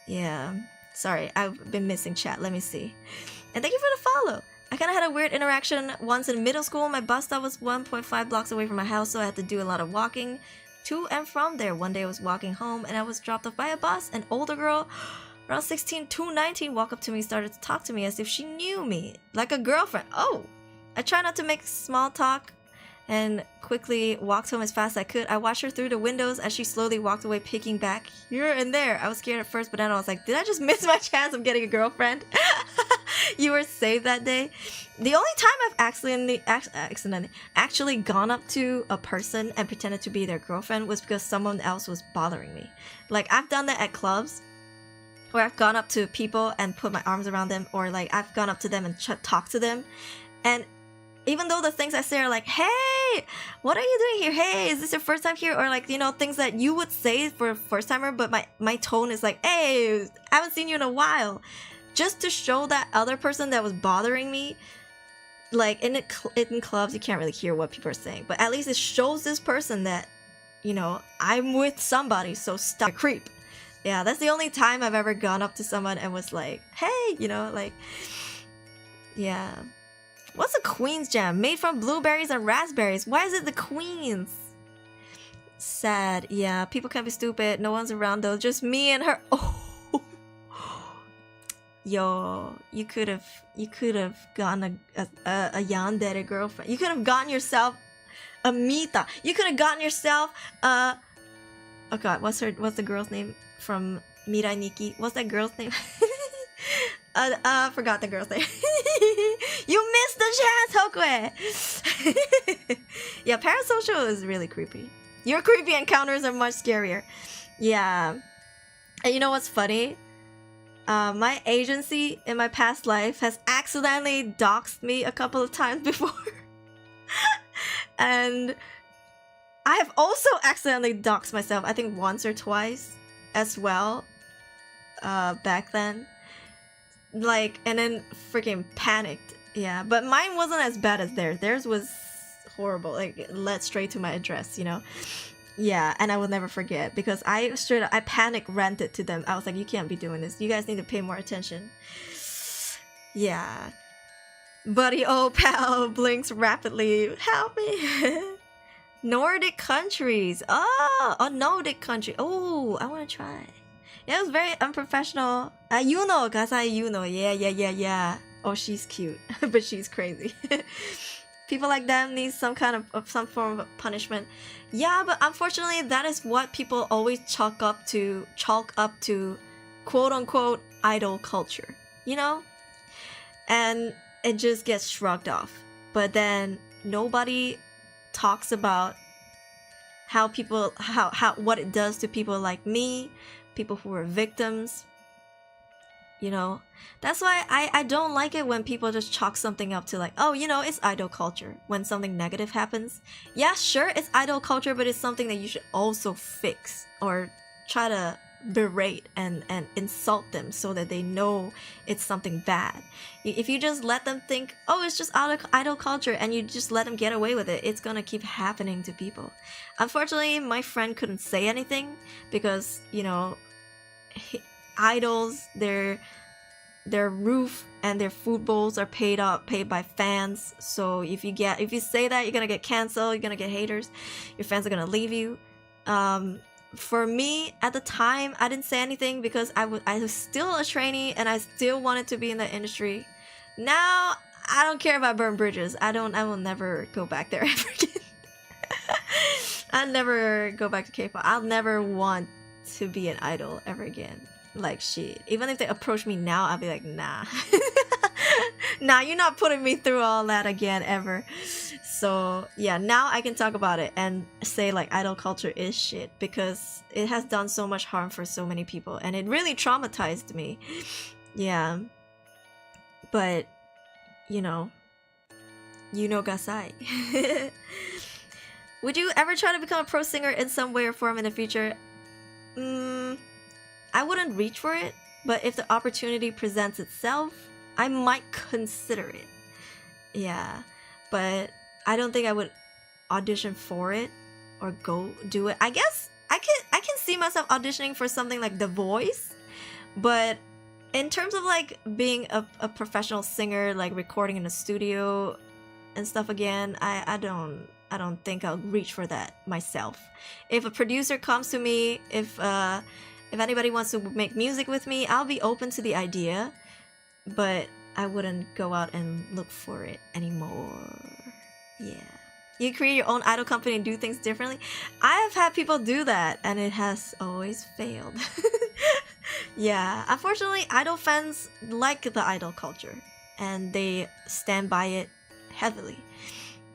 Yeah. Sorry, I've been missing chat. Let me see. And thank you for the follow. I kind of had a weird interaction once in middle school. My bus stop was 1.5 blocks away from my house, so I had to do a lot of walking to and from there. One day I was walking home and I was dropped off by a bus. An older girl, around 16 to 19, walked up to me, started to talk to me as if she knew me, like a girlfriend. Oh! I try not to make small talk and quickly walked home as fast as I could. I watched her through the windows as she slowly walked away, picking back here and there. I was scared at first, but then I was like, did I just miss my chance of getting a girlfriend? You were saved that day. The only time I've actually gone up to a person and pretended to be their girlfriend was because someone else was bothering me. Like, I've done that at clubs, where I've gone up to people and put my arms around them, or like I've gone up to them and talked to them, and even though the things I say are like, hey, what are you doing here? Hey, is this your first time here? Or like, you know, things that you would say for a first timer, but my tone is like, hey, I haven't seen you in a while. Just to show that other person that was bothering me, like in clubs, you can't really hear what people are saying, but at least it shows this person that, you know, I'm with somebody, so stop creep. Yeah, that's the only time I've ever gone up to someone and was like, hey, you know, like, yeah. What's a Queen's jam? Made from blueberries and raspberries. Why is it the Queen's? Sad. Yeah, people can be stupid. No one's around though. Just me and her. Oh. Yo, you could have gotten a yandere girlfriend. You could have gotten yourself a Mita. You could have gotten yourself oh god, what's the girl's name from Mirai Nikki? What's that girl's name? Forgot the girl's name. You missed the chance, Hokue! Yeah, parasocial is really creepy. Your creepy encounters are much scarier. Yeah. And you know what's funny? My agency in my past life has accidentally doxed me a couple of times before. And I have also accidentally doxed myself, I think once or twice as well, back then. Like, and then freaking panicked. Yeah, but mine wasn't as bad as theirs. Theirs was horrible. Like, it led straight to my address, you know? Yeah, and I will never forget because I panic ranted to them. I was like, you can't be doing this. You guys need to pay more attention. Yeah. Buddy, old pal blinks rapidly. Help me. Nordic countries. Oh, Nordic country. Oh, I want to try. Yeah, it was very unprofessional. Yuno, Gasai Yuno. Yeah. Oh, she's cute, but she's crazy. People like them need some kind of some form of punishment. Yeah, but unfortunately, that is what people always chalk up to quote unquote idol culture, you know? And it just gets shrugged off. But then nobody talks about how what it does to people like me, people who are victims. You know, that's why I don't like it when people just chalk something up to like, oh, you know, it's idol culture when something negative happens. Yeah, sure, it's idol culture, but it's something that you should also fix or try to berate and insult them so that they know it's something bad. If you just let them think, oh, it's just idol culture, and you just let them get away with it, it's gonna keep happening to people. Unfortunately, my friend couldn't say anything because, you know, idols, their roof and their food bowls are paid by fans. So if you say that, you're gonna get canceled, you're gonna get haters, your fans are gonna leave you. For me at the time, I didn't say anything because I was still a trainee and I still wanted to be in the industry. Now I don't care if I burn bridges. I will never go back there ever again. I'll never go back to K-pop. I'll never want to be an idol ever again. Like, shit. Even if they approach me now, I'll be like, nah. Nah, you're not putting me through all that again, ever. So, yeah, now I can talk about it and say, like, idol culture is shit. Because it has done so much harm for so many people. And it really traumatized me. Yeah. But, you know Gasai. Would you ever try to become a pro singer in some way or form in the future? I wouldn't reach for it, but if the opportunity presents itself, I might consider it. Yeah, but I don't think I would audition for it. or go do it. I guess I can see myself auditioning for something like The Voice, but in terms of like being a professional singer, like recording in a studio and stuff again, I don't think I'll reach for that myself. If a producer comes to me, if anybody wants to make music with me, I'll be open to the idea, but I wouldn't go out and look for it anymore. Yeah. You create your own idol company and do things differently. I have had people do that and it has always failed. Yeah, unfortunately, idol fans like the idol culture and they stand by it heavily.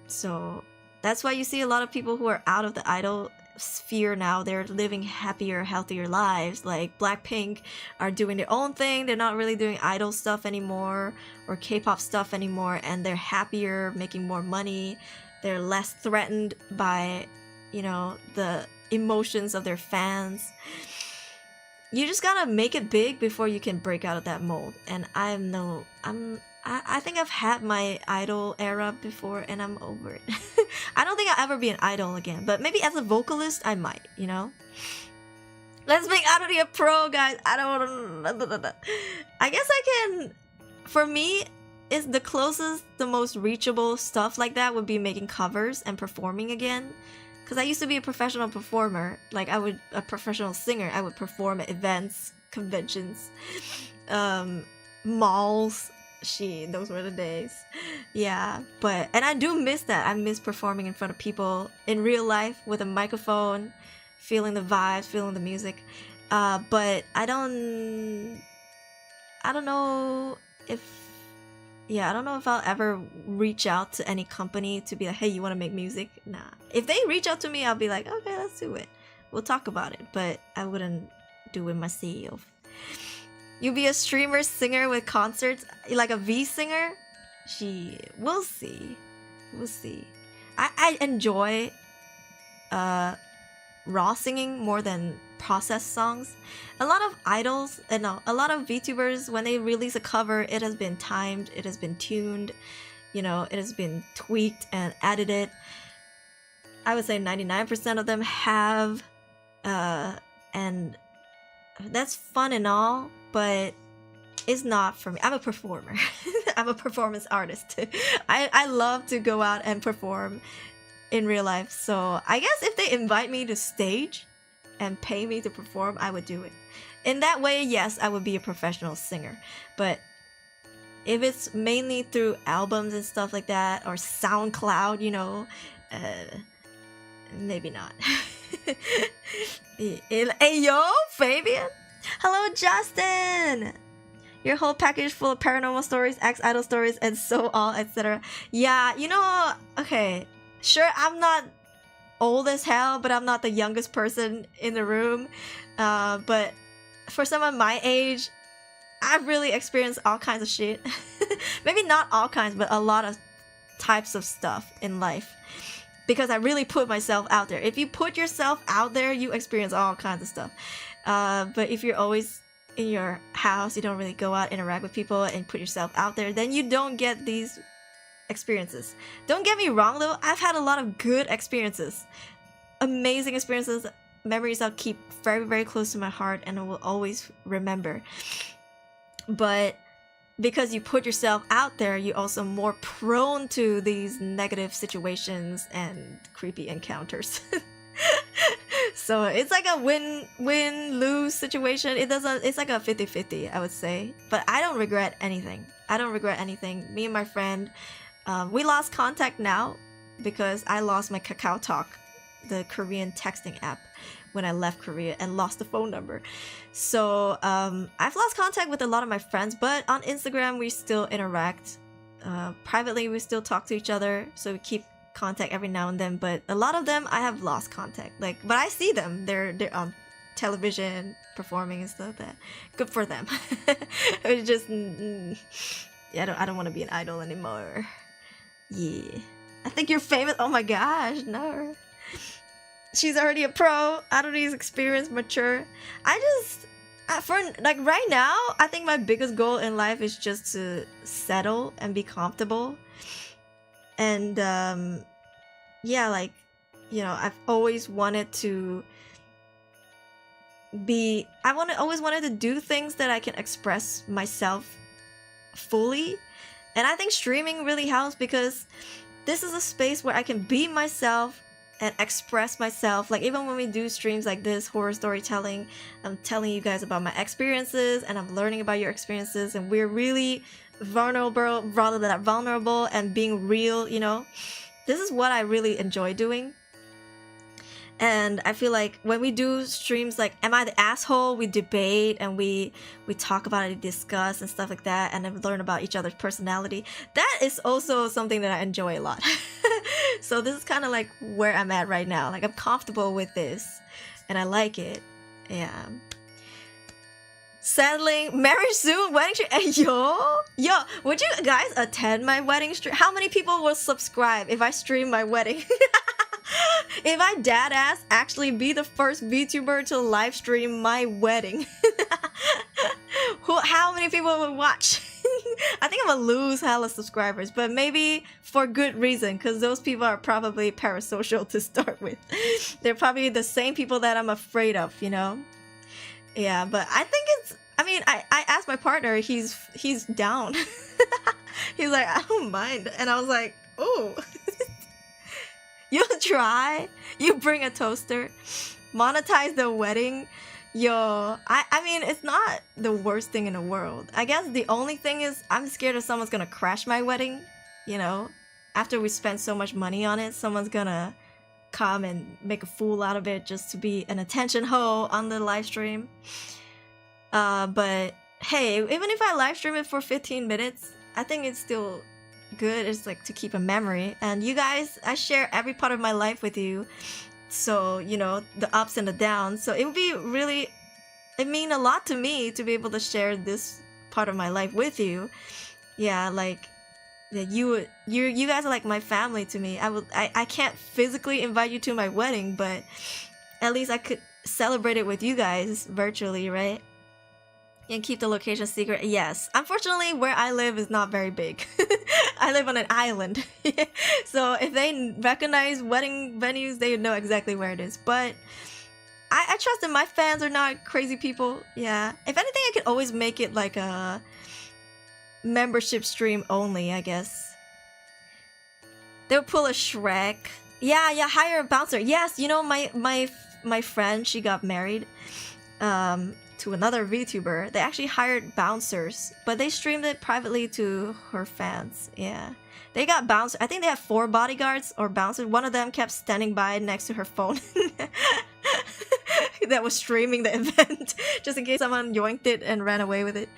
So that's why you see a lot of people who are out of the idol sphere now. They're living happier, healthier lives. Like Blackpink are doing their own thing. They're not really doing idol stuff anymore or K-pop stuff anymore, and they're happier, making more money. They're less threatened by, you know, the emotions of their fans. You just gotta make it big before you can break out of that mold. And I think I've had my idol era before and I'm over it. I don't think I'll ever be an idol again, but maybe as a vocalist I might, you know? Let's make Aruri a pro, guys. I guess I can, for me, it's the closest, the most reachable stuff like that would be making covers and performing again. Because I used to be a professional performer, like a professional singer. I would perform at events, conventions, malls. Those were the days. Yeah, and I do miss that. I miss performing in front of people in real life with a microphone, feeling the vibes, feeling the music. But I don't know if I'll ever reach out to any company to be like, hey, you want to make music? Nah. If they reach out to me, I'll be like, okay, let's do it. We'll talk about it. But I wouldn't do it myself. You be a streamer, singer with concerts, like a V singer? We'll see. We'll see. I enjoy raw singing more than processed songs. A lot of idols, a lot of VTubers, when they release a cover, it has been timed, it has been tuned, you know, it has been tweaked and edited. I would say 99% of them have, and that's fun and all, but it's not for me. I'm a performer. I'm a performance artist. I love to go out and perform in real life. So I guess if they invite me to stage and pay me to perform, I would do it. In that way, yes, I would be a professional singer. But if it's mainly through albums and stuff like that, or SoundCloud, you know, maybe not. Hey, yo, Fabian! Hello, Justin! Your whole package full of paranormal stories, ex-idol stories, and so on, etc. Yeah, you know, okay, sure, I'm not old as hell, but I'm not the youngest person in the room. But for someone my age, I've really experienced all kinds of shit. Maybe not all kinds, but a lot of types of stuff in life. Because I really put myself out there. If you put yourself out there, you experience all kinds of stuff. But if you're always in your house, you don't really go out, interact with people, and put yourself out there, then you don't get these experiences. Don't get me wrong though, I've had a lot of good experiences. Amazing experiences, memories I'll keep very, very close to my heart and I will always remember. But because you put yourself out there, you're also more prone to these negative situations and creepy encounters. So it's like a win-lose situation. It's like a 50-50, I would say. But I don't regret anything. Me and my friend, we lost contact now because I lost my Kakao Talk, the Korean texting app, when I left Korea and lost the phone number. So I've lost contact with a lot of my friends, but on Instagram we still interact. Privately we still talk to each other, so we keep contact every now and then. But a lot of them I have lost contact. But I see them. They're on television performing and stuff. That good for them. It's just yeah, I don't want to be an idol anymore. Yeah, I think you're famous. Oh my gosh, no. She's already a pro. Aruri's experienced, mature. For like right now, I think my biggest goal in life is just to settle and be comfortable. And yeah, like you know, I've always wanted to always wanted to do things that I can express myself fully. And I think streaming really helps because this is a space where I can be myself and express myself. Like even when we do streams like this, horror storytelling, I'm telling you guys about my experiences and I'm learning about your experiences, and we're really vulnerable and being real, you know. This is what I really enjoy doing. And I feel like when we do streams like Am I the Asshole, we debate and we talk about it, discuss and stuff like that, and then learn about each other's personality. That is also something that I enjoy a lot. So this is kind of like where I'm at right now. Like I'm comfortable with this and I like it. Yeah. Settling, marriage soon, wedding stream. Hey, yo, would you guys attend my wedding stream? How many people will subscribe if I stream my wedding? If I dadass actually be the first VTuber to live stream my wedding, how many people would watch? I think I'm gonna lose hella subscribers, but maybe for good reason, because those people are probably parasocial to start with. They're probably the same people that I'm afraid of, you know? Yeah, but I think it's, I mean, I asked my partner, he's down. He's like, I don't mind. And I was like, oh. You'll try? You bring a toaster? Monetize the wedding? Yo, I mean, it's not the worst thing in the world. I guess the only thing is I'm scared if someone's gonna crash my wedding, you know? After we spend so much money on it, someone's gonna come and make a fool out of it just to be an attention hoe on the live stream. But hey, even if I live stream it for 15 minutes, I think it's still good. It's like to keep a memory. And you guys, I share every part of my life with you, so you know, the ups and the downs. So it would be really, it mean a lot to me to be able to share this part of my life with you. Yeah, like you guys are like my family to me. I can't physically invite you to my wedding, but at least I could celebrate it with you guys virtually, right? And keep the location secret. Yes. Unfortunately, where I live is not very big. I live on an island. So if they recognize wedding venues, they know exactly where it is. But I trust that my fans are not crazy people. Yeah. If anything, I could always make it like a membership stream only, I guess. They'll pull a Shrek. Yeah, hire a bouncer. Yes, you know, my friend, she got married. To another VTuber. They actually hired bouncers, but they streamed it privately to her fans. Yeah, they got bouncers. I think they have 4 bodyguards or bouncers. One of them kept standing by next to her phone that was streaming the event, just in case someone yoinked it and ran away with it.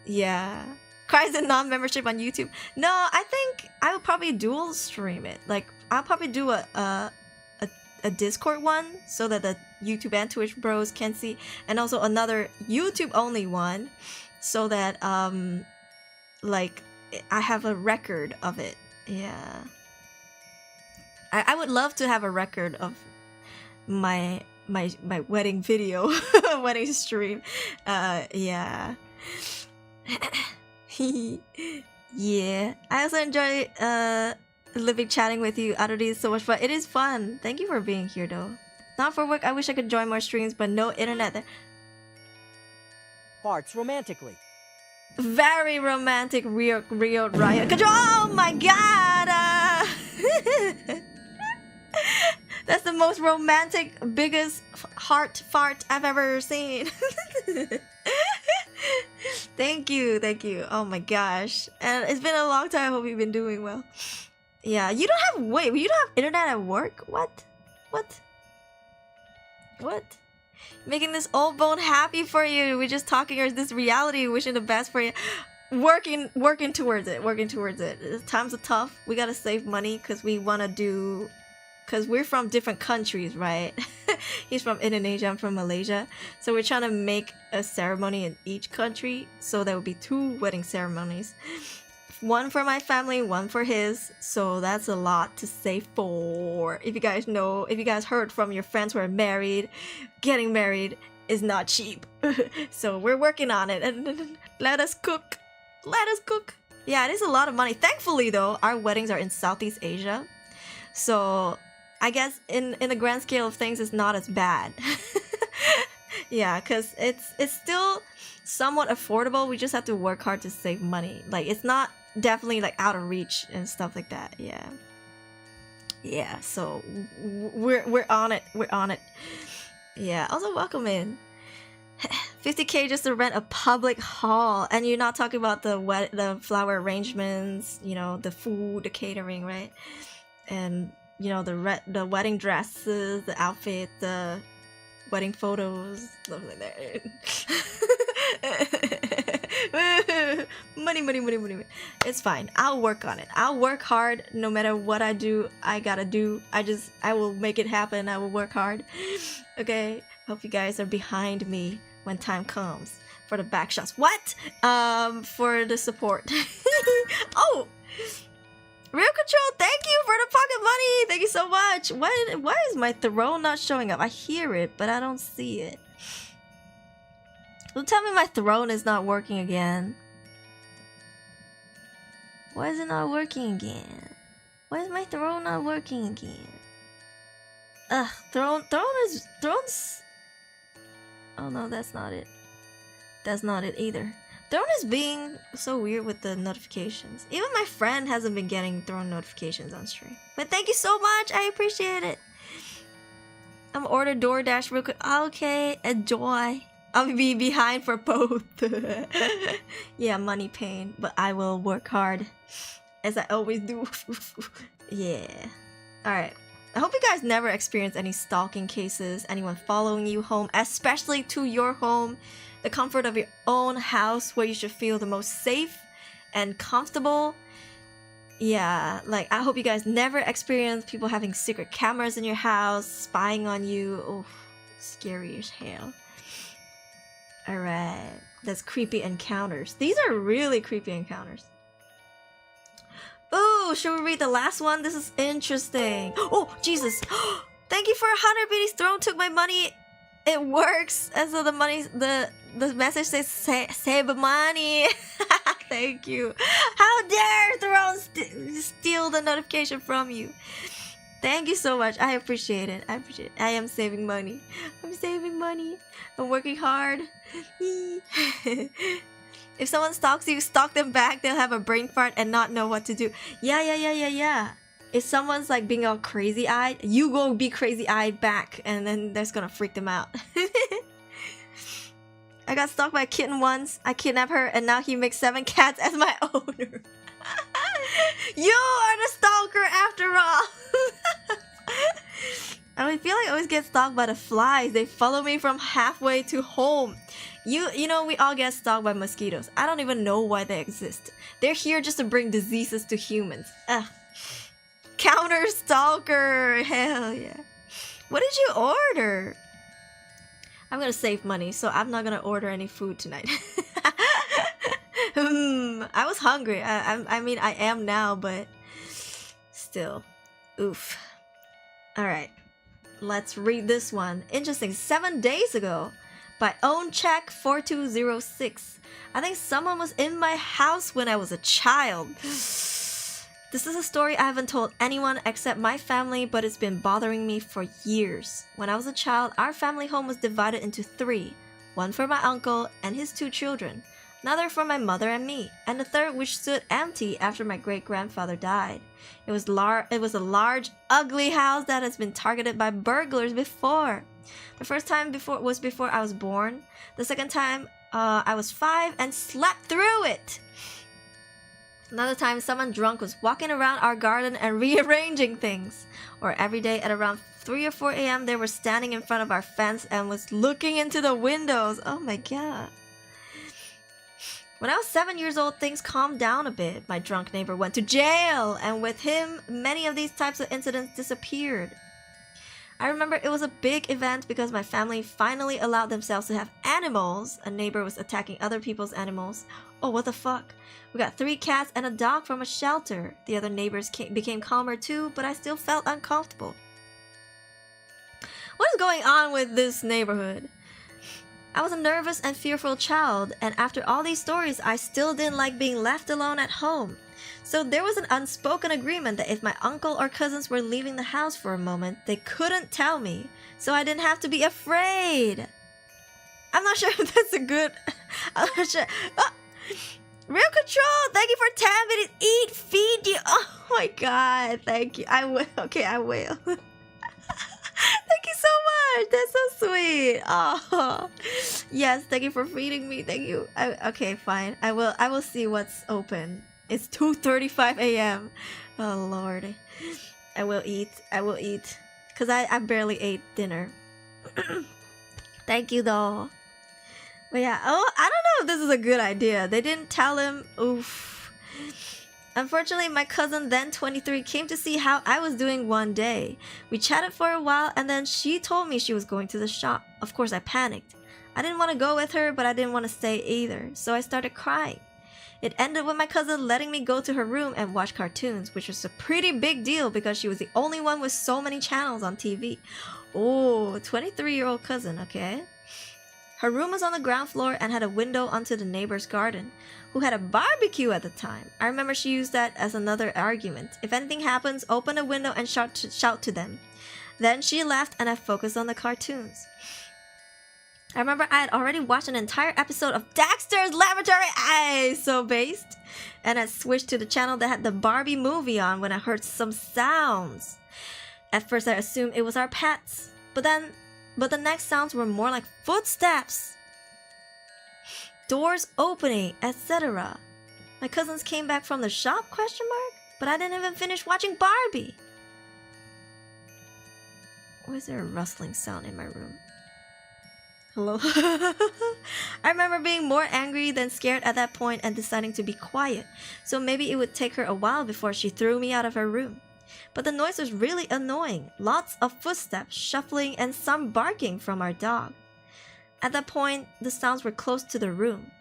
Yeah. Cries and non-membership on YouTube. No, I think I would probably dual stream it. Like I'll probably do a Discord one so that the YouTube and Twitch bros can see, and also another YouTube only one so that like I have a record of it. Yeah, I would love to have a record of my wedding video, wedding stream. Yeah. Yeah, I also enjoy living chatting with you. Aruri is so much fun. It is fun. Thank you for being here though. Not for work. I wish I could join more streams, but no internet there. Farts romantically. Very romantic. Rio Riot control. Oh my god. That's the most romantic, biggest heart fart I've ever seen. Thank you. Oh my gosh. And it's been a long time. I hope you've been doing well. Yeah, you don't have, wait, you don't have internet at work? What? Making this old bone happy for you. We're just talking, or is this reality? Wishing the best for you. Working towards it. Times are tough. We gotta save money because we want to do, because we're from different countries, right? He's from Indonesia, I'm from Malaysia. So we're trying to make a ceremony in each country. So there will be 2 wedding ceremonies. One for my family, one for his. So that's a lot to save for. If you guys know, if you guys heard from your friends who are married, getting married is not cheap. So we're working on it. And let us cook. Yeah, it is a lot of money. Thankfully though, our weddings are in Southeast Asia. So I guess in the grand scale of things, it's not as bad. Yeah, because it's still somewhat affordable. We just have to work hard to save money. Like, it's not definitely like out of reach and stuff like that. Yeah, so we're on it. We're on it. Yeah, also welcome in. 50k just to rent a public hall, and you're not talking about the flower arrangements, you know, the food, the catering, right? And you know, the wedding dresses, the outfit, the wedding photos, stuff like that. Money. It's fine. I'll work on it. I'll work hard no matter what I do. I gotta do. I will make it happen. I will work hard. Okay. Hope you guys are behind me when time comes for the back shots. What? For the support. Oh, Real Control, thank you for the pocket money. Thank you so much. Why is my throne not showing up? I hear it, but I don't see it. Don't tell me my throne is not working again. Why is it not working again? Why is my throne not working again? Ugh, throne's... Oh no, that's not it. That's not it either. Throne is being so weird with the notifications. Even my friend hasn't been getting Throne notifications on stream. But thank you so much. I appreciate it. I'm order DoorDash real quick. Okay, enjoy. I'll be behind for both. Yeah, money pain, but I will work hard, as I always do. Yeah. Alright. I hope you guys never experience any stalking cases, anyone following you home, especially to your home, the comfort of your own house where you should feel the most safe and comfortable. Yeah, like, I hope you guys never experience people having secret cameras in your house, spying on you. Oh, scary as hell. Alright, that's creepy encounters. These are really creepy encounters. Oh, should we read the last one? This is interesting. Oh, Jesus. Thank you for 100 BD's. Throne took my money. It works. And so the money, the message says save money. Thank you. How dare Throne steal the notification from you? Thank you so much. I appreciate it. I appreciate it. I am saving money. I'm saving money. I'm working hard. If someone stalks you, stalk them back. They'll have a brain fart and not know what to do. Yeah. If someone's like being all crazy-eyed, you go be crazy-eyed back, and then that's gonna freak them out. I got stalked by a kitten once. I kidnapped her, and now he makes 7 cats as my owner. You are the stalker after all. I feel like I always get stalked by the flies. They follow me from halfway to home. You know, we all get stalked by mosquitoes. I don't even know why they exist. They're here just to bring diseases to humans. Ugh. Counter stalker. Hell yeah. What did you order? I'm gonna save money, so I'm not gonna order any food tonight. I was hungry. I mean, I am now, but still. Oof. Alright. Let's read this one. Interesting. 7 days ago. By own check 4206. I think someone was in my house when I was a child. This is a story I haven't told anyone except my family, but it's been bothering me for years. When I was a child, our family home was divided into 3. One for my uncle and his 2 children, another for my mother and me, and the third which stood empty after my great-grandfather died. It was a large, ugly house that has been targeted by burglars before. The first time was before I was born. The second time, I was 5 and slept through it. Another time, someone drunk was walking around our garden and rearranging things. Or every day at around 3 or 4 a.m., they were standing in front of our fence and was looking into the windows. Oh my god. When I was 7 years old, things calmed down a bit. My drunk neighbor went to jail, and with him, many of these types of incidents disappeared. I remember it was a big event because my family finally allowed themselves to have animals. A neighbor was attacking other people's animals. Oh, what the fuck? We got 3 cats and a dog from a shelter. The other neighbors became calmer too, but I still felt uncomfortable. What is going on with this neighborhood? I was a nervous and fearful child, and after all these stories, I still didn't like being left alone at home. So there was an unspoken agreement that if my uncle or cousins were leaving the house for a moment, they couldn't tell me, so I didn't have to be afraid. I'm not sure if that's a good... I'm not sure. Oh, Real Control, thank you for 10 minutes. Eat, feed you. Oh my god, thank you. I will. Okay, I will. Thank you so much. That's so sweet. Oh, yes. Thank you for feeding me. Thank you. Okay, fine. I will see what's open. It's 2:35 a.m. Oh Lord. I will eat. Cause I barely ate dinner. Thank you though. But yeah. Oh, I don't know if this is a good idea. They didn't tell him. Oof. Unfortunately, my cousin, then 23, came to see how I was doing one day. We chatted for a while and then she told me she was going to the shop. Of course, I panicked. I didn't want to go with her, but I didn't want to stay either, so I started crying. It ended with my cousin letting me go to her room and watch cartoons, which was a pretty big deal because she was the only one with so many channels on TV. Oh, 23-year-old cousin, okay. Her room was on the ground floor and had a window onto the neighbor's garden, who had a barbecue at the time. I remember she used that as another argument. If anything happens, open a window and shout to them. Then she left and I focused on the cartoons. I remember I had already watched an entire episode of Dexter's Laboratory, so based, and I switched to the channel that had the Barbie movie on when I heard some sounds. At first I assumed it was our pets, but the next sounds were more like footsteps, doors opening, etc. My cousins came back from the shop, ? But I didn't even finish watching Barbie. Why is there a rustling sound in my room? Hello? I remember being more angry than scared at that point and deciding to be quiet, so maybe it would take her a while before she threw me out of her room. But the noise was really annoying. Lots of footsteps, shuffling, and some barking from our dog. At that point, the sounds were close to the room.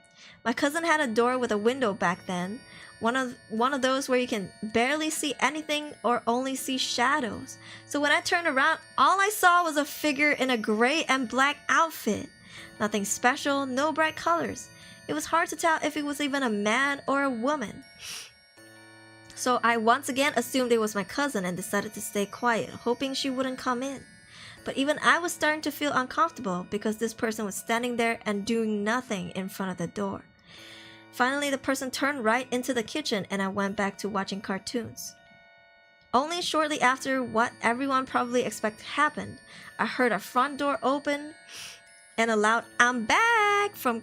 My cousin had a door with a window back then, one of those where you can barely see anything or only see shadows. So when I turned around, all I saw was a figure in a gray and black outfit. Nothing special, no bright colors. It was hard to tell if it was even a man or a woman. So I once again assumed it was my cousin and decided to stay quiet, hoping she wouldn't come in. But even I was starting to feel uncomfortable because this person was standing there and doing nothing in front of the door. Finally, the person turned right into the kitchen and I went back to watching cartoons. Only shortly after what everyone probably expected happened, I heard a front door open and a loud "I'm back" from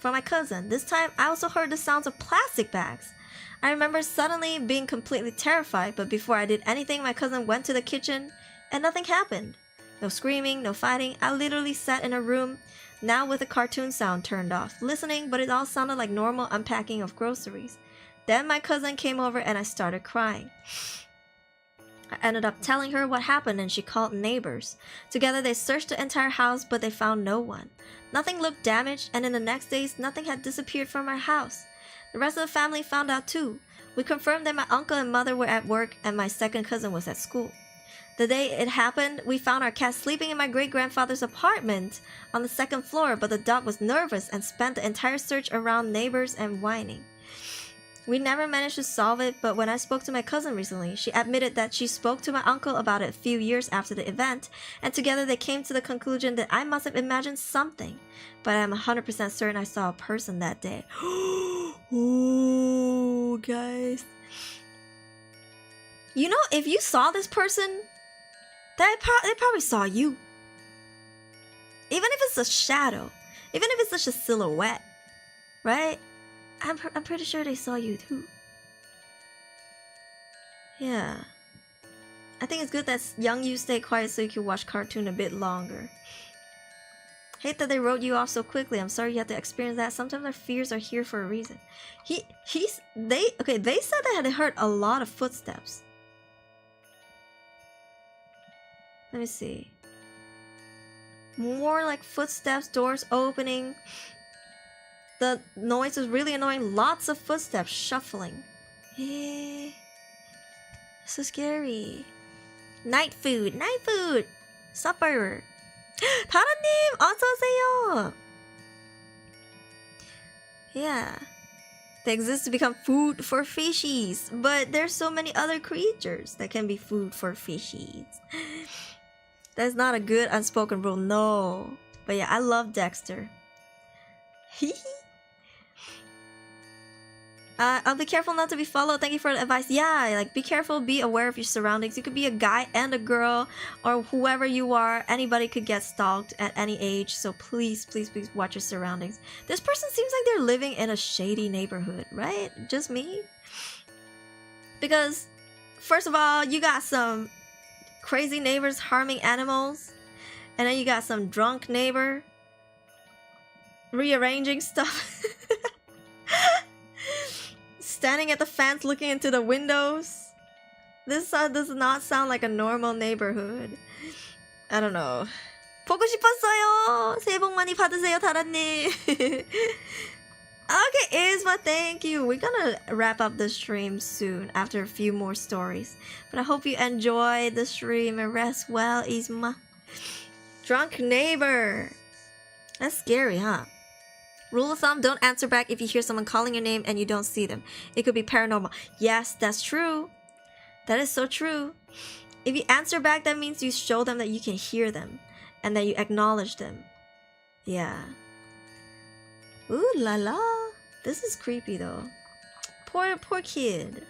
my cousin. This time, I also heard the sounds of plastic bags. I remember suddenly being completely terrified, but before I did anything, my cousin went to the kitchen and nothing happened. No screaming, no fighting. I literally sat in a room, now with the cartoon sound turned off, listening, but it all sounded like normal unpacking of groceries. Then my cousin came over and I started crying. I ended up telling her what happened and she called neighbors. Together they searched the entire house, but they found no one. Nothing looked damaged, and in the next days, nothing had disappeared from our house. The rest of the family found out too. We confirmed that my uncle and mother were at work and my second cousin was at school. The day it happened, we found our cat sleeping in my great-grandfather's apartment on the second floor, but the dog was nervous and spent the entire search around neighbors and whining. We never managed to solve it, but when I spoke to my cousin recently, she admitted that she spoke to my uncle about it a few years after the event, and together they came to the conclusion that I must have imagined something, but I'm 100% certain I saw a person that day. Ooh, guys. You know, if you saw this person, they probably saw you. Even if it's a shadow, even if it's just a silhouette, right? I'm pretty sure they saw you too. Yeah. I think it's good that young you stay quiet so you can watch cartoon a bit longer. Hate that they wrote you off so quickly. I'm sorry you had to experience that. Sometimes our fears are here for a reason. They said that they heard a lot of footsteps. Let me see. More like footsteps, doors opening. The noise was really annoying. Lots of footsteps shuffling. Eh. So scary. Night food. Supper. 타라님, 어서오세요. Yeah. They exist to become food for fishies, but there's so many other creatures that can be food for fishies. That's not a good unspoken rule, no. But yeah, I love Dexter. I'll be careful not to be followed. Thank you for the advice. Yeah, like be careful, be aware of your surroundings. You could be a guy and a girl, or whoever you are. Anybody could get stalked at any age. So please, please, please watch your surroundings. This person seems like they're living in a shady neighborhood, right? Just me? Because, first of all, you got some crazy neighbors harming animals. And then you got some drunk neighbor rearranging stuff. Standing at the fence looking into the windows. This does not sound like a normal neighborhood. I don't know. 보고 싶었어요. 새해 복 많이 받으세요, 다라님. Okay, Isma, thank you. We're gonna wrap up the stream soon after a few more stories. But I hope you enjoy the stream and rest well, Isma. Drunk neighbor. That's scary, huh? Rule of thumb, don't answer back if you hear someone calling your name and you don't see them. It could be paranormal. Yes, that's true. That is so true. If you answer back, that means you show them that you can hear them and that you acknowledge them. Yeah. Ooh la la. This is creepy though. Poor kid.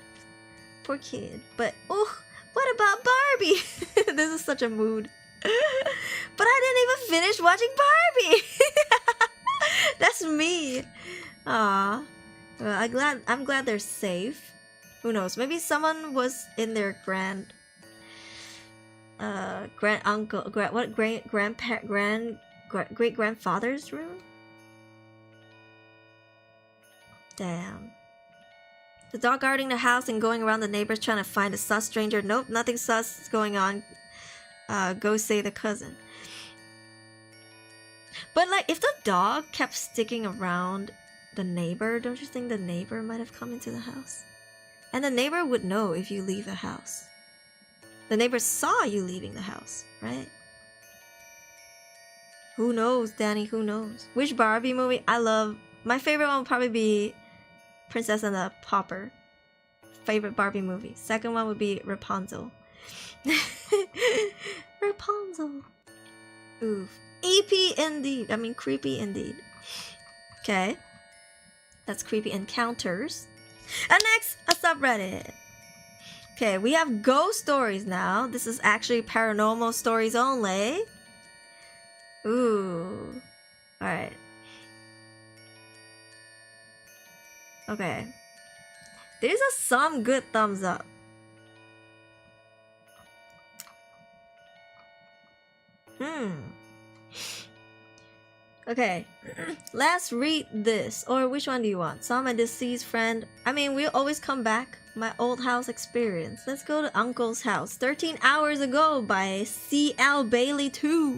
Poor kid. But, oh, what about Barbie? This is such a mood. But I didn't even finish watching Barbie. That's me. Aw. Well, I'm glad they're safe. Who knows? Maybe someone was in their great grandfather's room. Damn. The dog guarding the house and going around the neighbors trying to find a sus stranger. Nope, nothing sus going on. Go say the cousin. But like, if the dog kept sticking around the neighbor, don't you think the neighbor might have come into the house? And the neighbor would know if you leave the house. The neighbor saw you leaving the house, right? Who knows, Danny? Who knows? Which Barbie movie I love? My favorite one would probably be Princess and the Pauper. Favorite Barbie movie. Second one would be Rapunzel. Rapunzel. Oof. EP indeed. I mean, creepy indeed. Okay. That's creepy encounters. And next, a subreddit. Okay, we have ghost stories now. This is actually paranormal stories only. Ooh. Alright. Okay. These are some good thumbs up. Okay, let's read this. Or which one do you want? Saw my deceased friend. I mean, we'll always come back. My old house experience. Let's go to Uncle's house. 13 hours ago by C.L. Bailey 2.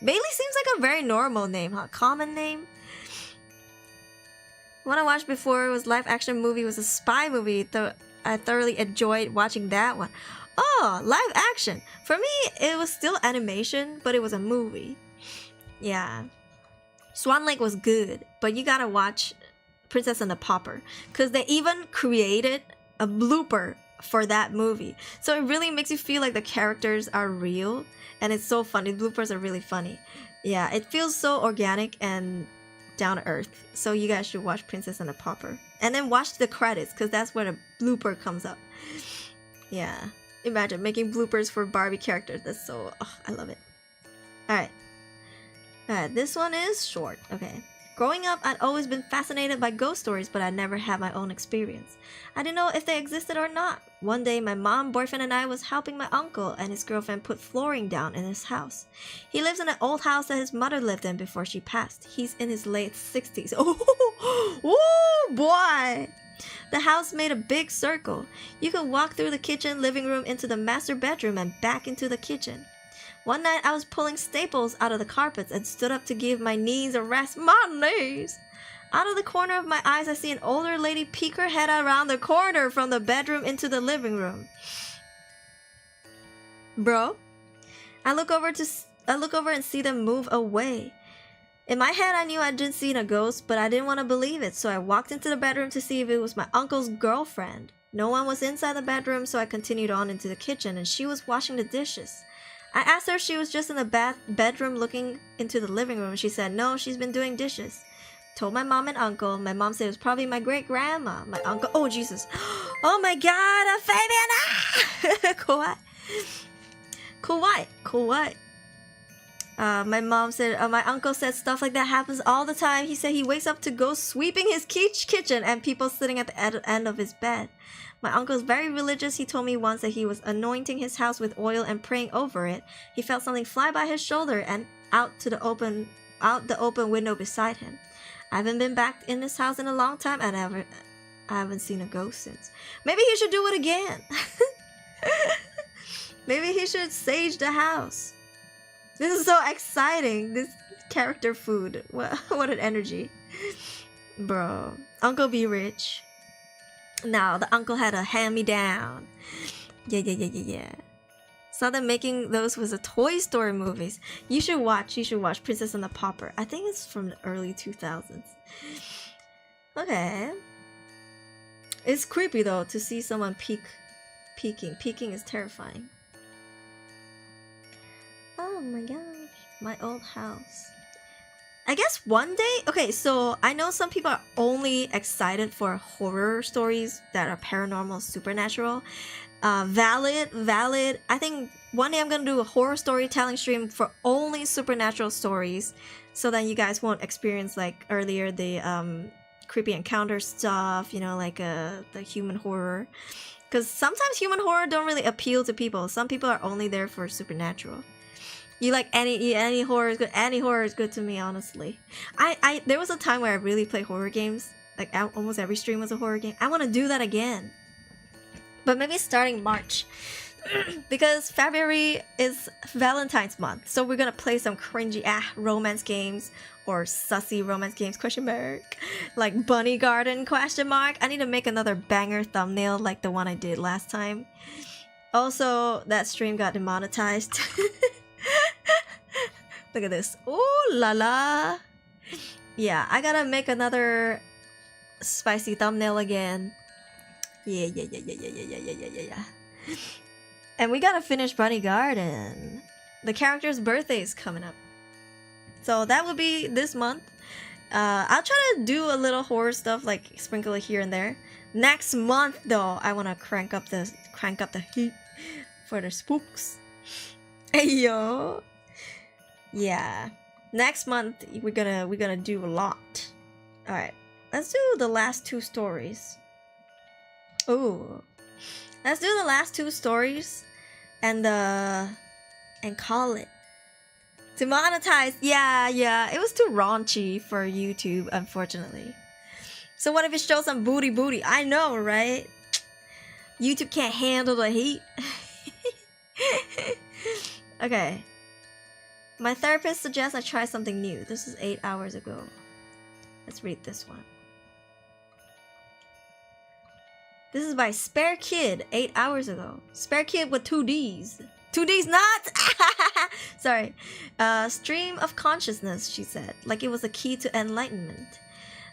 Bailey seems like a very normal name, huh? Common name? One I watched before was live action movie was a spy movie. I thoroughly enjoyed watching that one. Oh, live action. For me, it was still animation, but it was a movie. Yeah. Swan Lake was good, but you gotta watch Princess and the Pauper, because they even created a blooper for that movie. So it really makes you feel like the characters are real, and it's so funny. The bloopers are really funny. Yeah, it feels so organic and down to earth. So you guys should watch Princess and the Pauper. And then watch the credits, because that's where the blooper comes up. Yeah. Imagine making bloopers for Barbie characters. That's so... Oh, I love it. Alright. Alright, this one is short. Okay. Growing up, I'd always been fascinated by ghost stories, but I never had my own experience. I didn't know if they existed or not. One day, my mom, boyfriend, and I was helping my uncle and his girlfriend put flooring down in his house. He lives in an old house that his mother lived in before she passed. He's in his late 60s. Oh boy! The house made a big circle. You could walk through the kitchen, living room, into the master bedroom, and back into the kitchen. One night, I was pulling staples out of the carpets and stood up to give my knees a rest. My knees! Out of the corner of my eyes, I see an older lady peek her head around the corner from the bedroom into the living room. Bro, I look over and see them move away. In my head, I knew I'd just seen a ghost, but I didn't want to believe it, so I walked into the bedroom to see if it was my uncle's girlfriend. No one was inside the bedroom, so I continued on into the kitchen, and she was washing the dishes. I asked her if she was just in the bedroom looking into the living room. She said no, she's been doing dishes. Told my mom and uncle. My mom said it was probably my great-grandma. My uncle... Oh, Jesus. Oh, my God. Fabian!怖い.怖い. My mom said... my uncle said stuff like that happens all the time. He said he wakes up to go sweeping his kitchen and people sitting at the end of his bed. My uncle is very religious. He told me once that he was anointing his house with oil and praying over it. He felt something fly by his shoulder and out the open window beside him. I haven't been back in this house in a long time, and I haven't seen a ghost since. Maybe he should do it again. Maybe he should sage the house. This is so exciting. This character food. What an energy. Bro. Uncle be rich. Now, the uncle had a hand-me-down. Yeah. Saw them making those with the Toy Story movies. You should watch Princess and the Pauper. I think it's from the early 2000s. Okay. It's creepy though to see someone peeking. Peeking is terrifying. Oh my gosh. My old house. I guess one day... Okay, so I know some people are only excited for horror stories that are paranormal, supernatural. Valid. I think one day I'm gonna do a horror storytelling stream for only supernatural stories, so then you guys won't experience like earlier the creepy encounter stuff, you know, like the human horror. Because sometimes human horror don't really appeal to people. Some people are only there for supernatural. You like any horror is good. Any horror is good to me, honestly. There was a time where I really played horror games. Like almost every stream was a horror game. I want to do that again. But maybe starting March. Because February is Valentine's month. So we're gonna play some cringy romance games. Or sussy romance games, ? Like Bunny Garden, ? I need to make another banger thumbnail like the one I did last time. Also, that stream got demonetized. Look at this. Ooh la la. Yeah, I gotta make another spicy thumbnail again. Yeah. And we gotta finish Bunny Garden. The character's birthday is coming up. So that will be this month. I'll try to do a little horror stuff, like sprinkle it here and there. Next month though, I wanna crank up the heat for the spooks. Hey yo. Yeah. Next month we're gonna do a lot. Alright. Let's do the last two stories. Ooh. Let's do the last two stories and call it. Demonetized. Yeah. It was too raunchy for YouTube, unfortunately. So what if it shows some booty? I know, right? YouTube can't handle the heat. Okay. My therapist suggests I try something new. This is 8 hours ago. Let's read this one. This is by Spare Kid, 8 hours ago. Spare Kid with 2 Ds. 2 Ds not! Sorry. Stream of consciousness, she said. Like it was a key to enlightenment.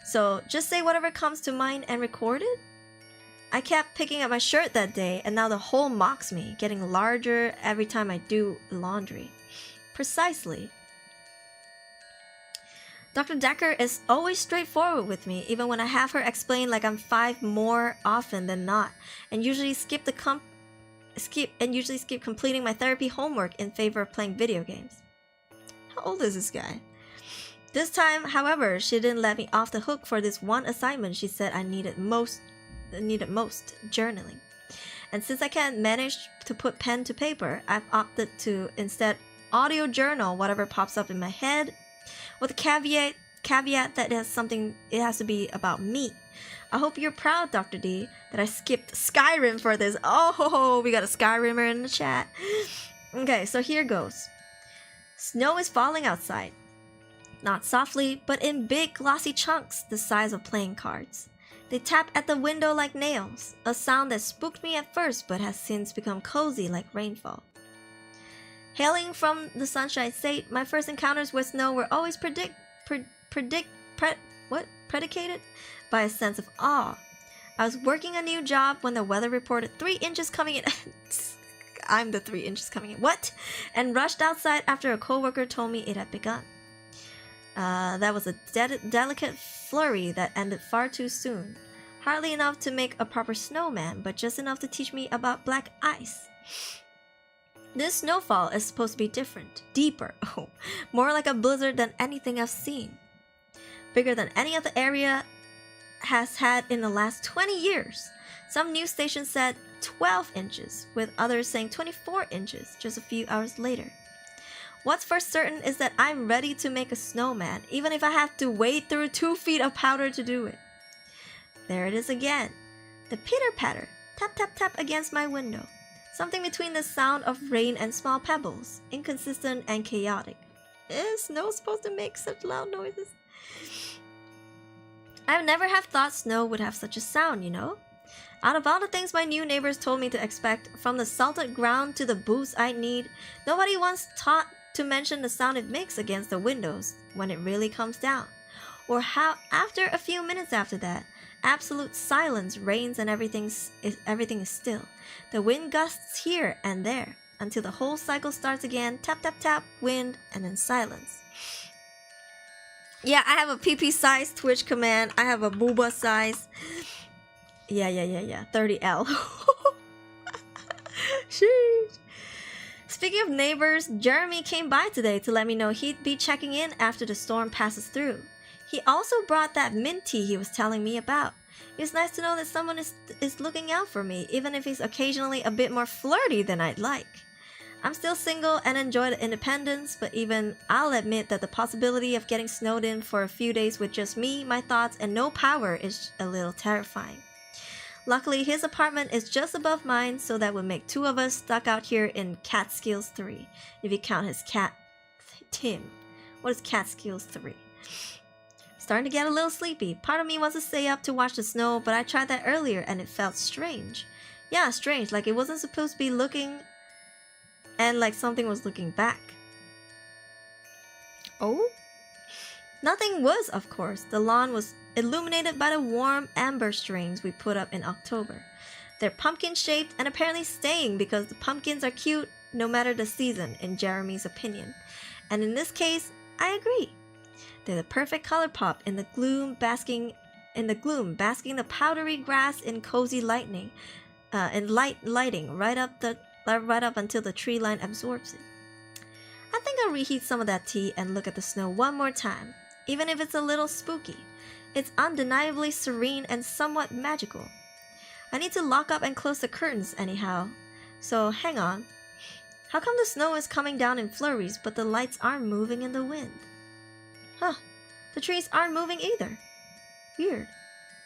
So, just say whatever comes to mind and record it? I kept picking at my shirt that day, and now the hole mocks me, getting larger every time I do laundry. Precisely. Dr. Decker is always straightforward with me, even when I have her explain like I'm 5 more often than not, and usually skip completing my therapy homework in favor of playing video games. How old is this guy? This time, however, she didn't let me off the hook for this one assignment she said I needed most, journaling. And since I can't manage to put pen to paper, I've opted to instead audio journal whatever pops up in my head, with the caveat that it has to be about me. I hope you're proud, Dr. D, that I skipped Skyrim for this. Oh, we got a Skyrimmer in the chat. Okay, so here goes. Snow is falling outside. Not softly, but in big glossy chunks the size of playing cards. They tap at the window like nails, a sound that spooked me at first but has since become cozy like rainfall. Hailing from the Sunshine State, my first encounters with snow were always predicated by a sense of awe. I was working a new job when the weather reported 3 inches coming in. I'm the 3 inches coming in. What? And rushed outside after a coworker told me it had begun. That was a delicate flurry that ended far too soon. Hardly enough to make a proper snowman, but just enough to teach me about black ice. This snowfall is supposed to be different, deeper, more like a blizzard than anything I've seen. Bigger than any other area has had in the last 20 years. Some news stations said 12 inches, with others saying 24 inches just a few hours later. What's for certain is that I'm ready to make a snowman, even if I have to wade through 2 feet of powder to do it. There it is again. The pitter-patter, tap-tap-tap against my window. Something between the sound of rain and small pebbles, inconsistent and chaotic. Is snow supposed to make such loud noises? I've never have thought snow would have such a sound, you know? Out of all the things my new neighbors told me to expect, from the salted ground to the boots I'd need, nobody once taught to mention the sound it makes against the windows when it really comes down. Or how, after a few minutes after that, absolute silence reigns and everything is still. The wind gusts here and there, until the whole cycle starts again, tap tap tap, wind, and then silence. Yeah, I have a PP size Twitch command. I have a booba size. Yeah. 30L. Sheesh. Speaking of neighbors, Jeremy came by today to let me know he'd be checking in after the storm passes through. He also brought that mint tea he was telling me about. It was nice to know that someone is looking out for me, even if he's occasionally a bit more flirty than I'd like. I'm still single and enjoy the independence, but even I'll admit that the possibility of getting snowed in for a few days with just me, my thoughts, and no power is a little terrifying. Luckily, his apartment is just above mine, so that would make 2 of us stuck out here in Catskills 3, if you count his cat, Tim. What is Catskills 3? Starting to get a little sleepy. Part of me wants to stay up to watch the snow, but I tried that earlier and it felt strange. Yeah, strange, like it wasn't supposed to be looking, and like something was looking back. Oh? Nothing was, of course. The lawn was illuminated by the warm amber strings we put up in October. They're pumpkin-shaped and apparently staying because the pumpkins are cute no matter the season, in Jeremy's opinion. And in this case, I agree. They're the perfect color pop in the gloom, basking the powdery grass in cozy lighting, lighting right up until the tree line absorbs it. I think I'll reheat some of that tea and look at the snow one more time, even if it's a little spooky. It's undeniably serene and somewhat magical. I need to lock up and close the curtains anyhow. So hang on. How come the snow is coming down in flurries, but the lights aren't moving in the wind? Huh, the trees aren't moving either. Weird.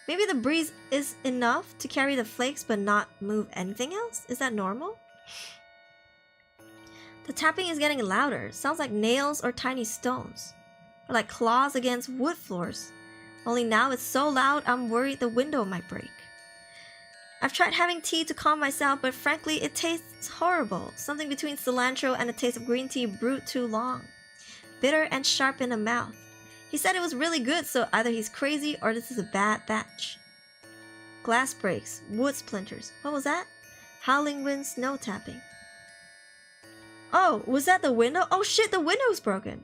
Maybe the breeze is enough to carry the flakes but not move anything else? Is that normal? The tapping is getting louder. Sounds like nails or tiny stones. Or like claws against wood floors. Only now it's so loud I'm worried the window might break. I've tried having tea to calm myself, but frankly it tastes horrible. Something between cilantro and a taste of green tea brewed too long. Bitter and sharp in the mouth. He said it was really good, so either he's crazy or this is a bad batch. Glass breaks, wood splinters. What was that? Howling wind, snow tapping. Oh, was that the window? Oh shit, the window's broken.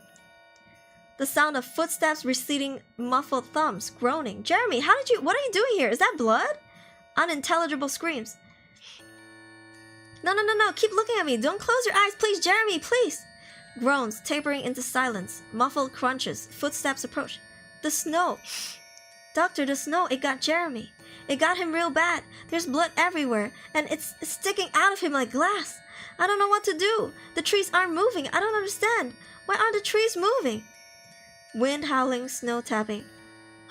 The sound of footsteps receding, muffled thumbs, groaning. Jeremy, what are you doing here? Is that blood? Unintelligible screams. No, keep looking at me. Don't close your eyes, please, Jeremy, please. Groans tapering into silence, muffled crunches, footsteps approach. The snow. Doctor, the snow, it got Jeremy. It got him real bad. There's blood everywhere, and it's sticking out of him like glass. I don't know what to do. The trees aren't moving. I don't understand. Why aren't the trees moving? Wind howling, snow tapping.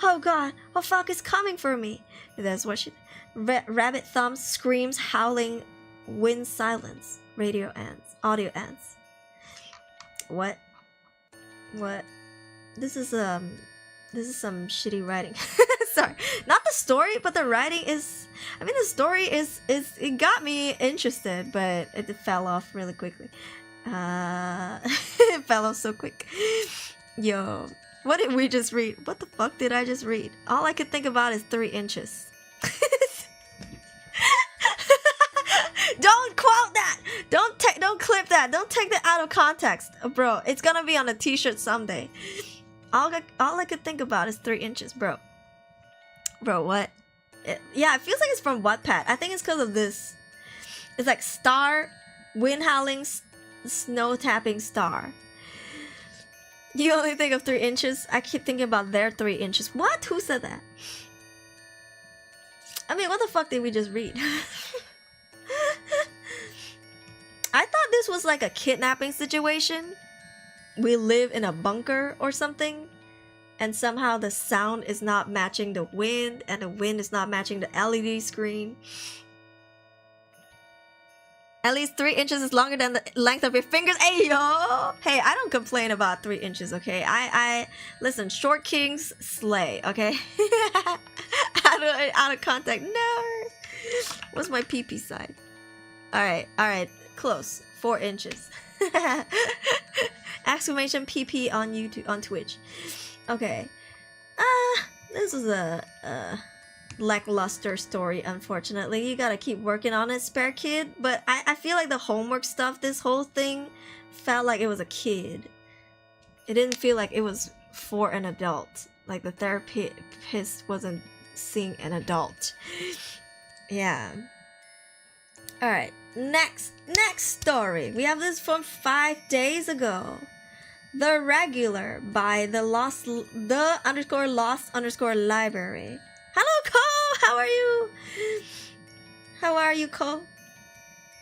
Oh God, oh fuck, it's coming for me. That's what she... Rabbit thumbs, screams, howling, wind silence. Radio ends. Audio ends. What? This is some shitty writing. Sorry, not the story, but the writing is. I mean, the story is it got me interested, but it fell off really quickly. It fell off so quick. Yo, What did we just read? What the fuck did I just read? All I could think about is 3 inches. Don't quote that! Don't clip that! Don't take that out of context. Bro, it's gonna be on a t-shirt someday. All I could think about is 3 inches, bro. Bro, what? Yeah, it feels like it's from Wattpad. I think it's because of this. It's like star, wind howling, snow tapping star. You only think of 3 inches? I keep thinking about their 3 inches. What? Who said that? I mean, what the fuck did we just read? I thought this was like a kidnapping situation. We live in a bunker or something, and somehow the sound is not matching the wind, and the wind is not matching the LED screen. At least 3 inches is longer than the length of your fingers. Hey, yo! Hey, I don't complain about 3 inches, okay? I listen, short kings slay, okay? out of context. No! What's my pee-pee side? Alright, close. 4 inches. Exclamation PP on YouTube, on Twitch. Okay. This was a lackluster story, unfortunately. You gotta keep working on it, spare kid. But I feel like the homework stuff, this whole thing felt like it was a kid. It didn't feel like it was for an adult. Like the therapist wasn't seeing an adult. Yeah. Alright, next story. We have this from 5 days ago. The Regular by the lost library. Hello, Cole! How are you? How are you, Cole?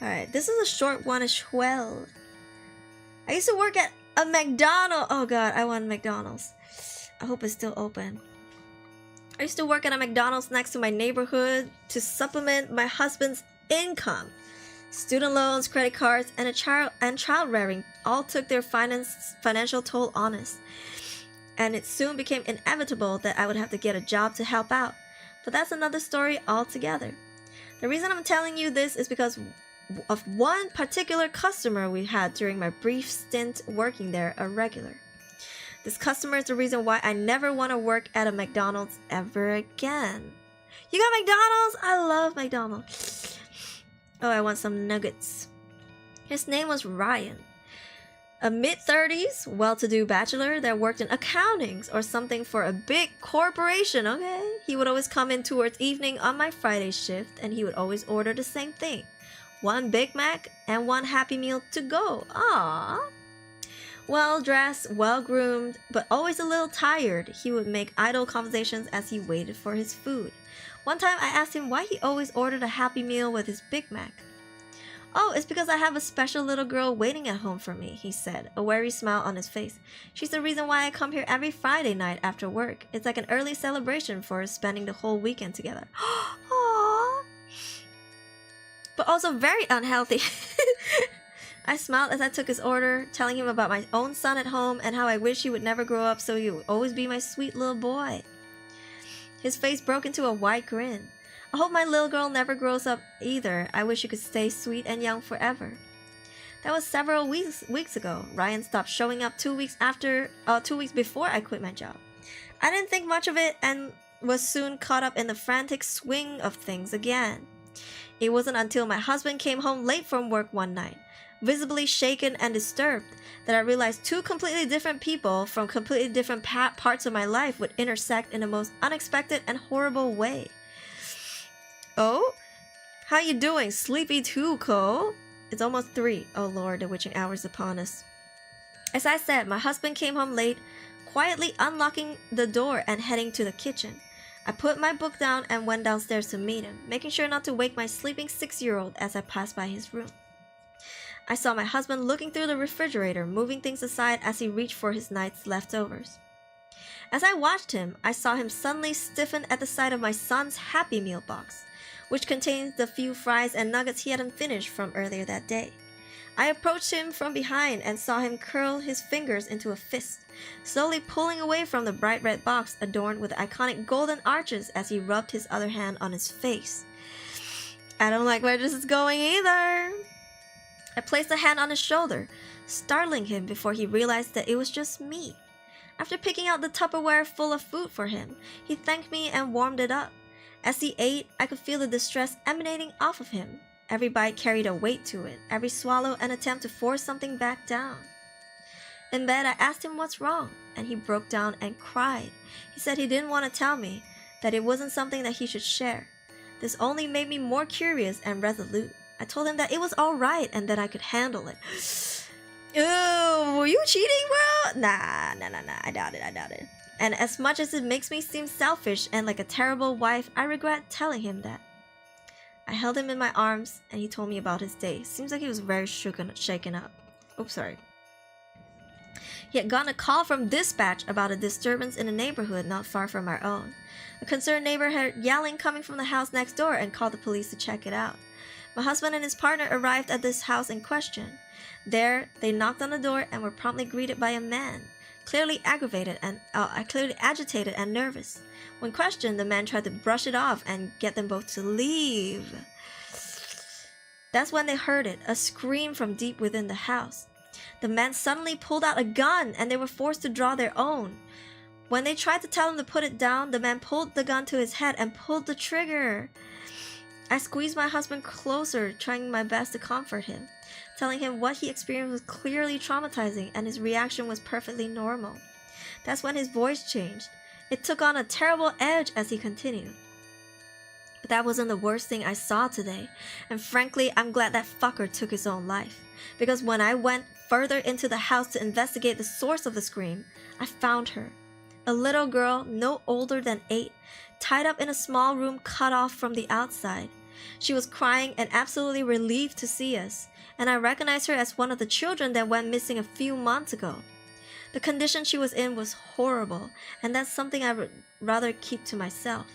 Alright, this is a short one as well. I used to work at a McDonald's. Oh god, I want McDonald's. I hope it's still open. I used to work at a McDonald's next to my neighborhood to supplement my husband's income. Student loans, credit cards, and child rearing all took their financial toll on us. And it soon became inevitable that I would have to get a job to help out. But that's another story altogether. The reason I'm telling you this is because of one particular customer we had during my brief stint working there, a regular. This customer is the reason why I never want to work at a McDonald's ever again. You got McDonald's? I love McDonald's. Oh, I want some nuggets. His name was Ryan. A mid-30s, well-to-do bachelor that worked in accounting or something for a big corporation, okay? He would always come in towards evening on my Friday shift, and he would always order the same thing. 1 Big Mac and 1 Happy Meal to go. Aww. Well-dressed, well-groomed, but always a little tired, he would make idle conversations as he waited for his food. One time I asked him why he always ordered a Happy Meal with his Big Mac. Oh, it's because I have a special little girl waiting at home for me, he said, a wary smile on his face. She's the reason why I come here every Friday night after work. It's like an early celebration for us spending the whole weekend together. Aww. But also very unhealthy. I smiled as I took his order, telling him about my own son at home and how I wish he would never grow up so he would always be my sweet little boy. His face broke into a wide grin. I hope my little girl never grows up either. I wish she could stay sweet and young forever. That was several weeks ago. Ryan stopped showing up 2 weeks before I quit my job. I didn't think much of it and was soon caught up in the frantic swing of things again. It wasn't until my husband came home late from work one night, visibly shaken and disturbed, that I realized 2 completely different people from completely different parts of my life would intersect in the most unexpected and horrible way. Oh? How you doing? Sleepy too, Cole? It's almost 3. Oh lord, the witching hour is upon us. As I said, my husband came home late, quietly unlocking the door and heading to the kitchen. I put my book down and went downstairs to meet him, making sure not to wake my sleeping 6-year-old as I passed by his room. I saw my husband looking through the refrigerator, moving things aside as he reached for his night's leftovers. As I watched him, I saw him suddenly stiffen at the sight of my son's Happy Meal box, which contained the few fries and nuggets he hadn't finished from earlier that day. I approached him from behind and saw him curl his fingers into a fist, slowly pulling away from the bright red box adorned with iconic golden arches as he rubbed his other hand on his face. I don't like where this is going either. I placed a hand on his shoulder, startling him before he realized that it was just me. After picking out the Tupperware full of food for him, he thanked me and warmed it up. As he ate, I could feel the distress emanating off of him. Every bite carried a weight to it, every swallow an attempt to force something back down. In bed, I asked him what's wrong, and he broke down and cried. He said he didn't want to tell me, that it wasn't something that he should share. This only made me more curious and resolute. I told him that it was alright and that I could handle it. Ew, were you cheating, bro? Nah, I doubt it. And as much as it makes me seem selfish and like a terrible wife, I regret telling him that. I held him in my arms and he told me about his day. Seems like he was very shaken up. Oops, sorry. He had gotten a call from dispatch about a disturbance in a neighborhood not far from our own. A concerned neighbor heard yelling coming from the house next door and called the police to check it out. My husband and his partner arrived at this house in question. There, they knocked on the door and were promptly greeted by a man, clearly agitated and nervous. When questioned, the man tried to brush it off and get them both to leave. That's when they heard it, a scream from deep within the house. The man suddenly pulled out a gun and they were forced to draw their own. When they tried to tell him to put it down, the man pulled the gun to his head and pulled the trigger. I squeezed my husband closer, trying my best to comfort him, telling him what he experienced was clearly traumatizing and his reaction was perfectly normal. That's when his voice changed. It took on a terrible edge as he continued. But that wasn't the worst thing I saw today, and frankly, I'm glad that fucker took his own life. Because when I went further into the house to investigate the source of the scream, I found her. A little girl, no older than 8, tied up in a small room cut off from the outside. She was crying and absolutely relieved to see us, and I recognized her as one of the children that went missing a few months ago. The condition she was in was horrible, and that's something I would rather keep to myself.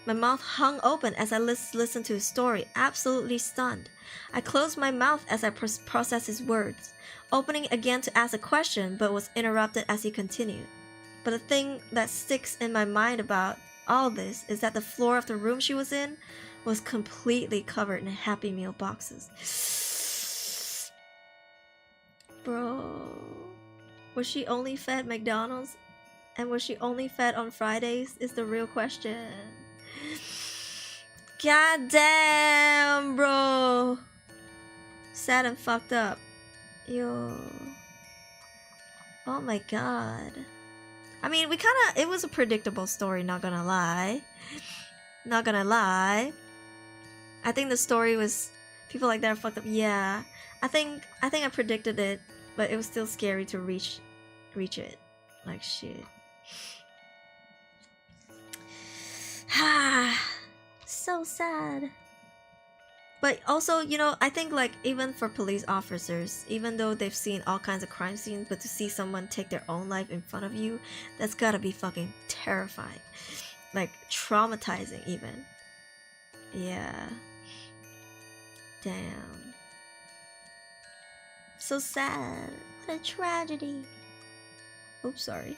My mouth hung open as I listened to his story, absolutely stunned. I closed my mouth as I processed his words, opening again to ask a question, but was interrupted as he continued. But the thing that sticks in my mind about all this is that the floor of the room she was in was completely covered in Happy Meal boxes. Bro, was she only fed McDonald's? And was she only fed on Fridays is the real question. God damn, bro. Sad and fucked up. Yo. Oh my god. I mean, it was a predictable story, not gonna lie. Not gonna lie. I think the story was, people like that are fucked up. Yeah. I think I predicted it, but it was still scary to reach it. Like shit. So sad. But also, you know, I think like even for police officers, even though they've seen all kinds of crime scenes, but to see someone take their own life in front of you, that's gotta be fucking terrifying. Like traumatizing even. Yeah. Damn. So sad. What a tragedy. Oops, sorry.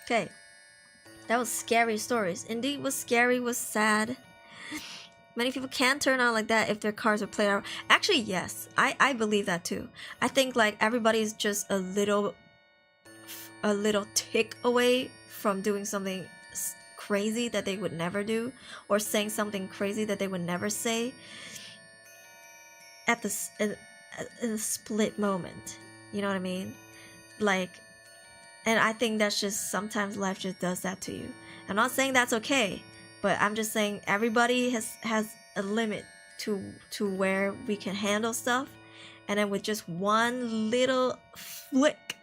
Okay. That was scary stories. Indeed, was scary, was sad. Many people can turn on like that if their cards are played out. Actually, yes. I believe that too. I think like everybody's just a little tick away from doing something crazy that they would never do, or saying something crazy that they would never say at in a split moment. You know what I mean? Like, and I think that's just, sometimes life just does that to you. I'm not saying that's okay, but I'm just saying everybody has a limit to where we can handle stuff, and then with just one little flick,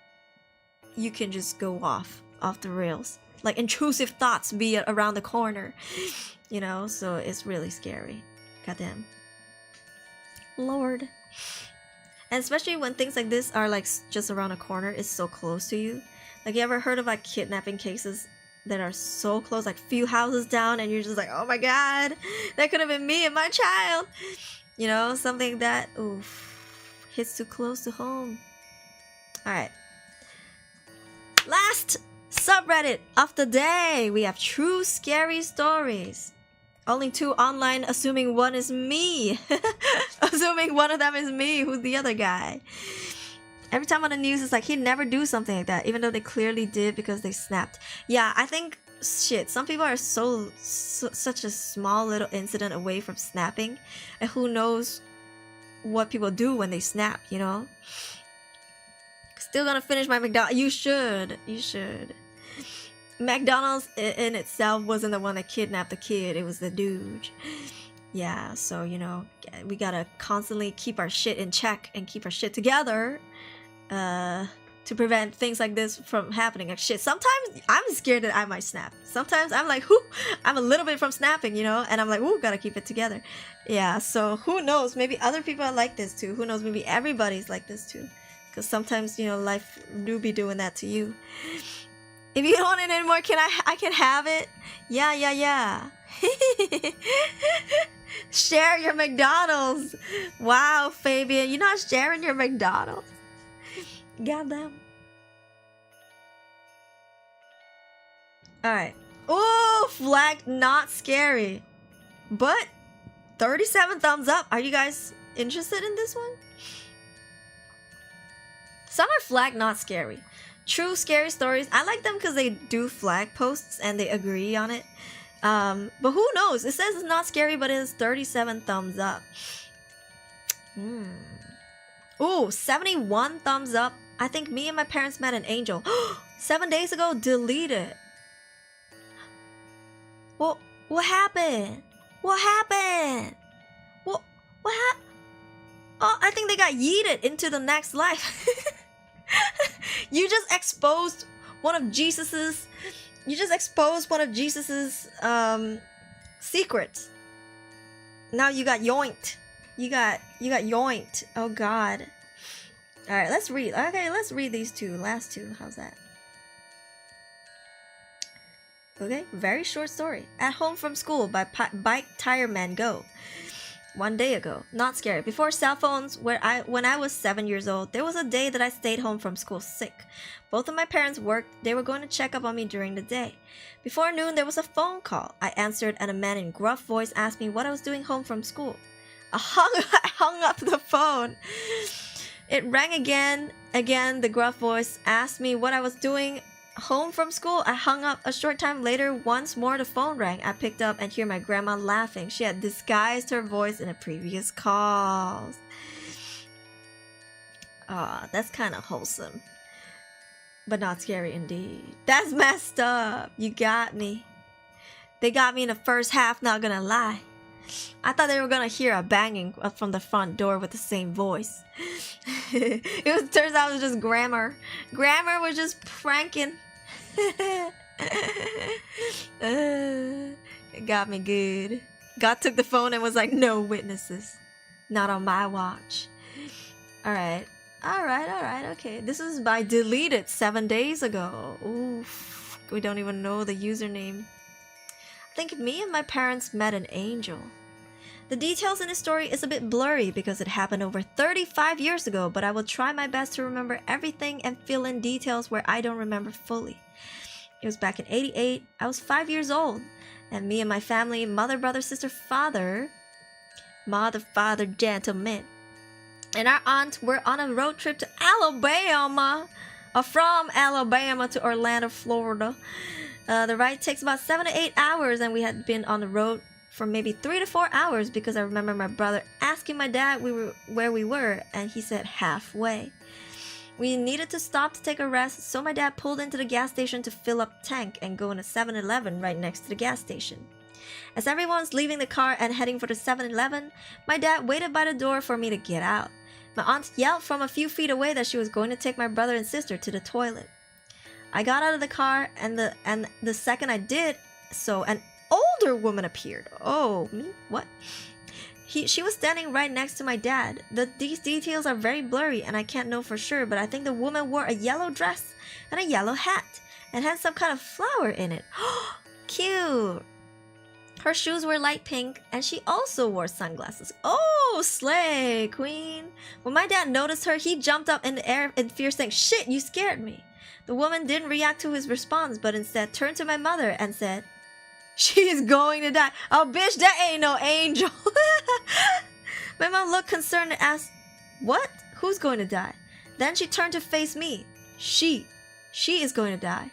you can just go off the rails. Like intrusive thoughts be around the corner, you know. So it's really scary. Goddamn, Lord. And especially when things like this are like just around a corner, it's so close to you. Like, you ever heard of like kidnapping cases that are so close, like few houses down, and you're just like, oh my god, that could have been me and my child. You know, something that, oof, hits too close to home. Alright. Last subreddit of the day. We have true scary stories. Only 2 online, assuming one is me. Assuming one of them is me. Who's the other guy? Every time on the news, it's like he'd never do something like that, even though they clearly did because they snapped. Yeah, I think, shit, some people are such a small little incident away from snapping, and who knows what people do when they snap, you know? Still gonna finish my McDonald's. You should. McDonald's in itself wasn't the one that kidnapped the kid. It was the dude. Yeah, so, you know, we gotta constantly keep our shit in check and keep our shit together to prevent things like this from happening. Like, shit, sometimes I'm scared that I might snap. Sometimes I'm like, whoo, I'm a little bit from snapping, you know? And I'm like, ooh, gotta keep it together. Yeah, so who knows? Maybe other people are like this too. Who knows? Maybe everybody's like this too. Because sometimes, you know, life do be doing that to you. If you don't want it anymore, I can have it? Yeah. Share your McDonald's. Wow, Fabian, you're not sharing your McDonald's. Goddamn. Alright. Oh, flag not scary. But 37 thumbs up. Are you guys interested in this one? Some are flag not scary. True scary stories. I like them because they do flag posts and they agree on it. But who knows? It says it's not scary, but it is 37 thumbs up. Ooh, 71 thumbs up. I think me and my parents met an angel. 7 days ago, deleted. What happened? What happened? What happened? Oh, I think they got yeeted into the next life. You just exposed one of Jesus's secrets. Now you got yoinked. You got yoinked. Oh God. Alright, let's read. Okay, let's read these two. Last two. How's that? Okay, very short story. At home from school by Bike Tire Man Go. 1 day ago. Not scary. Before cell phones, when I was 7 years old, there was a day that I stayed home from school sick. Both of my parents worked. They were going to check up on me during the day. Before noon, there was a phone call. I answered, and a man in gruff voice asked me what I was doing home from school. I hung up the phone. It rang again. Again, the gruff voice asked me what I was doing home from school. I hung up. A short time later, once more the phone rang. I picked up and hear my grandma laughing. She had disguised her voice in a previous call. Ah, that's kind of wholesome, but not scary indeed. That's messed up. You got me. They got me in the first half, not gonna lie. I thought they were gonna hear a banging from the front door with the same voice. Turns out it was just Grammar. Grammar was just pranking. It got me good. God took the phone and was like, no witnesses. Not on my watch. Alright, okay. This is by deleted 7 days ago. Oof. We don't even know the username. I think me and my parents met an angel. The details in the story is a bit blurry because it happened over 35 years ago, but I will try my best to remember everything and fill in details where I don't remember fully. It was back in '88. I was 5 years old, and me and my family, mother, brother, sister, father, gentlemen, and our aunt were on a road trip to Alabama, from Alabama to Orlando, Florida. The ride takes about 7 to 8 hours, and we had been on the road for maybe 3 to 4 hours because I remember my brother asking my dad where we were, and he said halfway. We needed to stop to take a rest, so my dad pulled into the gas station to fill up tank and go in a 7-Eleven right next to the gas station. As everyone's leaving the car and heading for the 7-Eleven, my dad waited by the door for me to get out. My aunt yelled from a few feet away that she was going to take my brother and sister to the toilet. I got out of the car, and the second I did so, an older woman appeared. Oh, me? What? She was standing right next to my dad. These details are very blurry and I can't know for sure, but I think the woman wore a yellow dress and a yellow hat and had some kind of flower in it. Cute! Her shoes were light pink and she also wore sunglasses. Oh, slay, queen! When my dad noticed her, he jumped up in the air in fear, saying, "Shit, you scared me." The woman didn't react to his response, but instead turned to my mother and said, "She's going to die." Oh, bitch, that ain't no angel. My mom looked concerned and asked, "What? Who's going to die?" Then she turned to face me. She is going to die.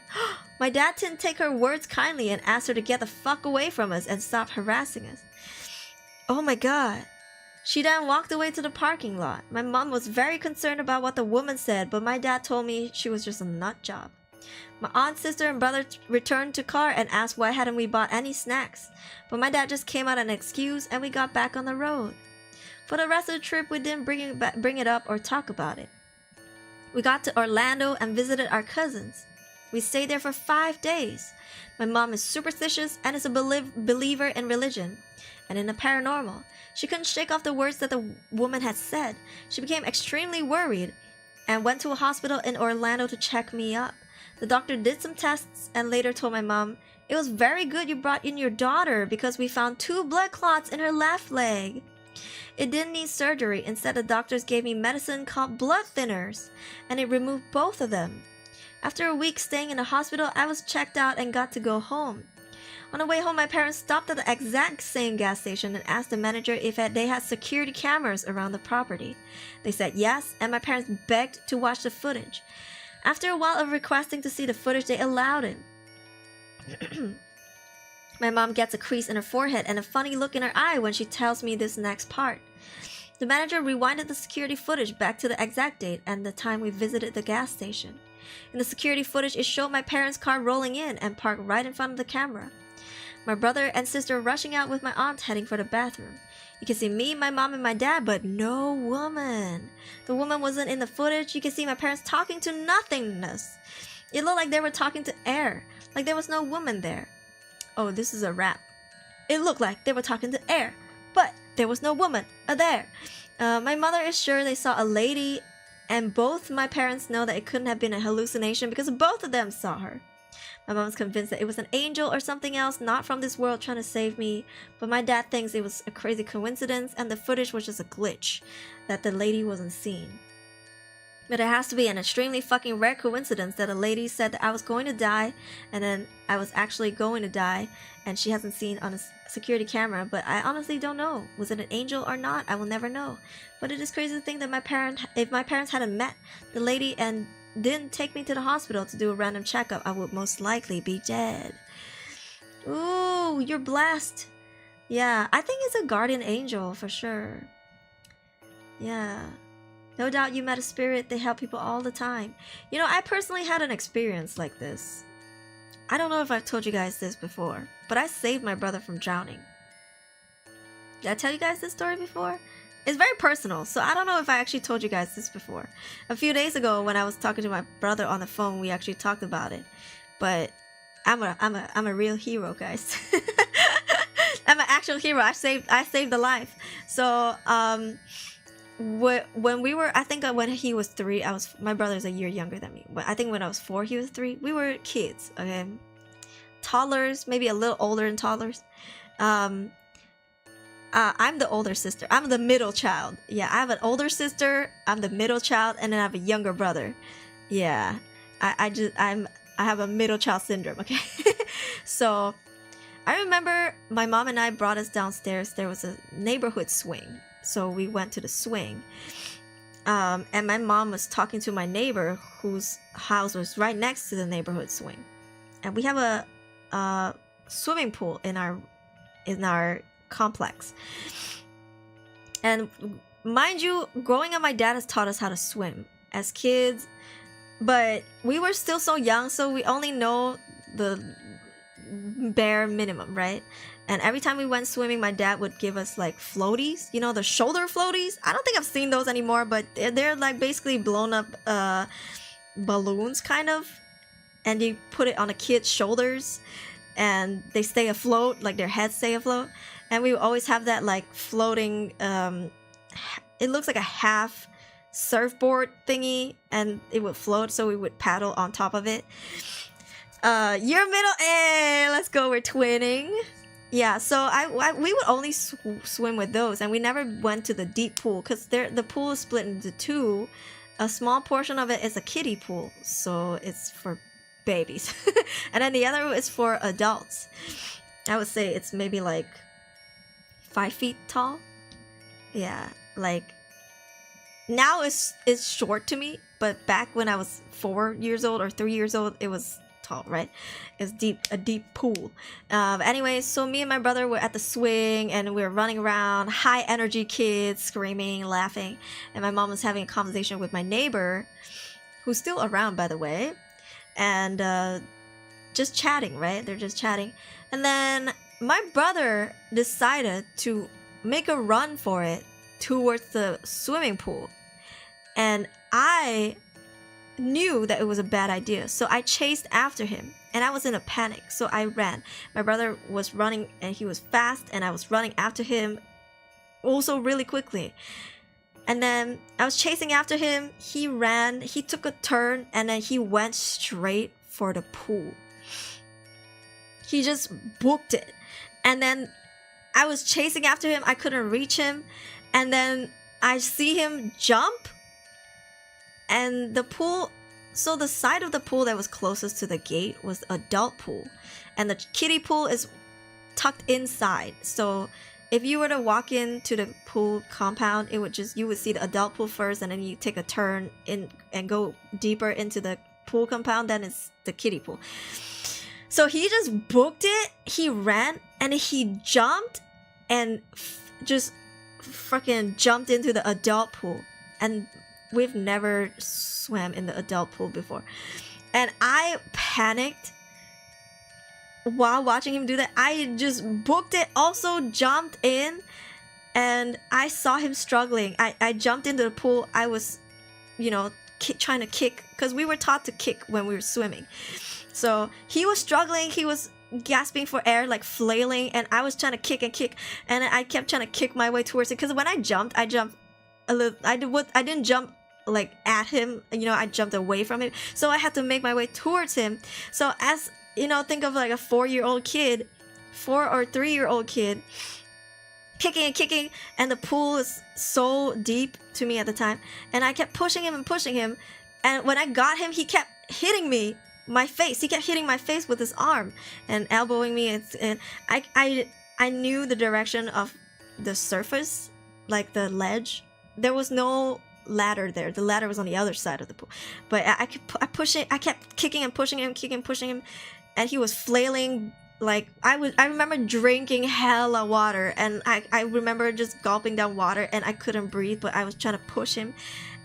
My dad didn't take her words kindly and asked her to get the fuck away from us and stop harassing us. Oh my god. She then walked away to the parking lot. My mom was very concerned about what the woman said, but my dad told me she was just a nut job. My aunt, sister, and brother returned to car and asked why hadn't we bought any snacks. But my dad just came out an excuse and we got back on the road. For the rest of the trip, we didn't bring it up or talk about it. We got to Orlando and visited our cousins. We stayed there for 5 days. My mom is superstitious and is a believer in religion and in the paranormal. She couldn't shake off the words that the woman had said. She became extremely worried and went to a hospital in Orlando to check me up. The doctor did some tests and later told my mom, "It was very good you brought in your daughter because we found 2 blood clots in her left leg." It didn't need surgery. Instead, the doctors gave me medicine called blood thinners, and it removed both of them. After a week staying in the hospital, I was checked out and got to go home. On the way home, my parents stopped at the exact same gas station and asked the manager if they had security cameras around the property. They said yes, and my parents begged to watch the footage. After a while of requesting to see the footage, they allowed it. My mom gets a crease in her forehead and a funny look in her eye when she tells me this next part. The manager rewinded the security footage back to the exact date and the time we visited the gas station. In the security footage, it showed my parents' car rolling in and parked right in front of the camera. My brother and sister rushing out with my aunt heading for the bathroom. You can see me, my mom, and my dad, but no woman. The woman wasn't in the footage. You can see my parents talking to nothingness. It looked like they were talking to air, like there was no woman there. Oh, this is a wrap. It looked like they were talking to air, but there was no woman there. My mother is sure they saw a lady, and both my parents know that it couldn't have been a hallucination because both of them saw her. My mom's convinced that it was an angel or something else not from this world trying to save me, but my dad thinks it was a crazy coincidence and the footage was just a glitch, that the lady wasn't seen. But it has to be an extremely fucking rare coincidence that a lady said that I was going to die and then I was actually going to die and she hasn't seen on a security camera, but I honestly don't know. Was it an angel or not? I will never know. But it is crazy to think that if my parents hadn't met the lady and didn't take me to the hospital to do a random checkup, I would most likely be dead. Ooh, you're blessed. Yeah, I think it's a guardian angel for sure. Yeah. No doubt you met a spirit. They help people all the time. You know, I personally had an experience like this. I don't know if I've told you guys this before, but I saved my brother from drowning. Did I tell you guys this story before? It's very personal, so I don't know if I actually told you guys this before. A few days ago when I was talking to my brother on the phone, we actually talked about it. But I'm a real hero, guys. I'm an actual hero. I saved the life. So when we were, I think when he was 3, my brother's a year younger than me, but I think when I was 4 he was 3. We were kids, okay, toddlers, maybe a little older than toddlers. I'm the older sister. I'm the middle child. Yeah, I have an older sister, I'm the middle child, and then I have a younger brother. Yeah, I have a middle child syndrome, okay. So I remember my mom and I brought us downstairs. There was a neighborhood swing. So we went to the swing, and my mom was talking to my neighbor whose house was right next to the neighborhood swing. And we have a swimming pool in our complex. And mind you, growing up, my dad has taught us how to swim as kids, but we were still so young, so we only know the bare minimum, right? And every time we went swimming, my dad would give us like floaties, you know, the shoulder floaties. I don't think I've seen those anymore, but they're like basically blown up balloons kind of, and you put it on a kid's shoulders and they stay afloat, like their heads stay afloat. And we would always have that like floating, it looks like a half surfboard thingy, and it would float, so we would paddle on top of it. You're middle, let's go, we're twinning. Yeah, so we would only swim with those, and we never went to the deep pool because the pool is split into 2. A small portion of it is a kiddie pool, so it's for babies, and then the other is for adults. I would say it's maybe like 5 feet tall. Yeah, like now it's short to me, but back when I was 4 years old or 3 years old, it was tall, right? It's a deep pool. Anyway, so me and my brother were at the swing and we were running around, high energy kids, screaming, laughing, and my mom was having a conversation with my neighbor, who's still around, by the way, and just chatting, right? They're just chatting, and then my brother decided to make a run for it towards the swimming pool, and I knew that it was a bad idea, so I chased after him, and I was in a panic, so I ran. My brother was running and he was fast, and I was running after him also really quickly, and then I was chasing after him. He ran, he took a turn, and then he went straight for the pool. He just booked it, and then I was chasing after him. I couldn't reach him, and then I see him jump, and the pool, so the side of the pool that was closest to the gate was adult pool, and the kiddie pool is tucked inside. So if you were to walk into the pool compound, it would just, you would see the adult pool first, and then you take a turn in and go deeper into the pool compound, then it's the kiddie pool. So he just booked it, he ran, and he jumped and just freaking jumped into the adult pool. And we've never swam in the adult pool before. And I panicked while watching him do that. I just booked it, also jumped in, and I saw him struggling. I jumped into the pool. I was, trying to kick, because we were taught to kick when we were swimming. So he was struggling, he was gasping for air, like flailing, and I was trying to kick, and I kept trying to kick my way towards it, because when I jumped a little, I didn't jump like at him, I jumped away from him, so I had to make my way towards him. So as think of like a 4-year-old kid, 4 or 3-year-old kid, kicking and kicking, and the pool is so deep to me at the time, and I kept pushing him, and when I got him, he kept hitting me, my face. He kept hitting my face with his arm and elbowing me, and I knew the direction of the surface, like the ledge. There was no ladder there. The ladder was on the other side of the pool, but I kept kicking and pushing him, and he was flailing. Like I remember drinking hella water, and I remember just gulping down water, and I couldn't breathe, but I was trying to push him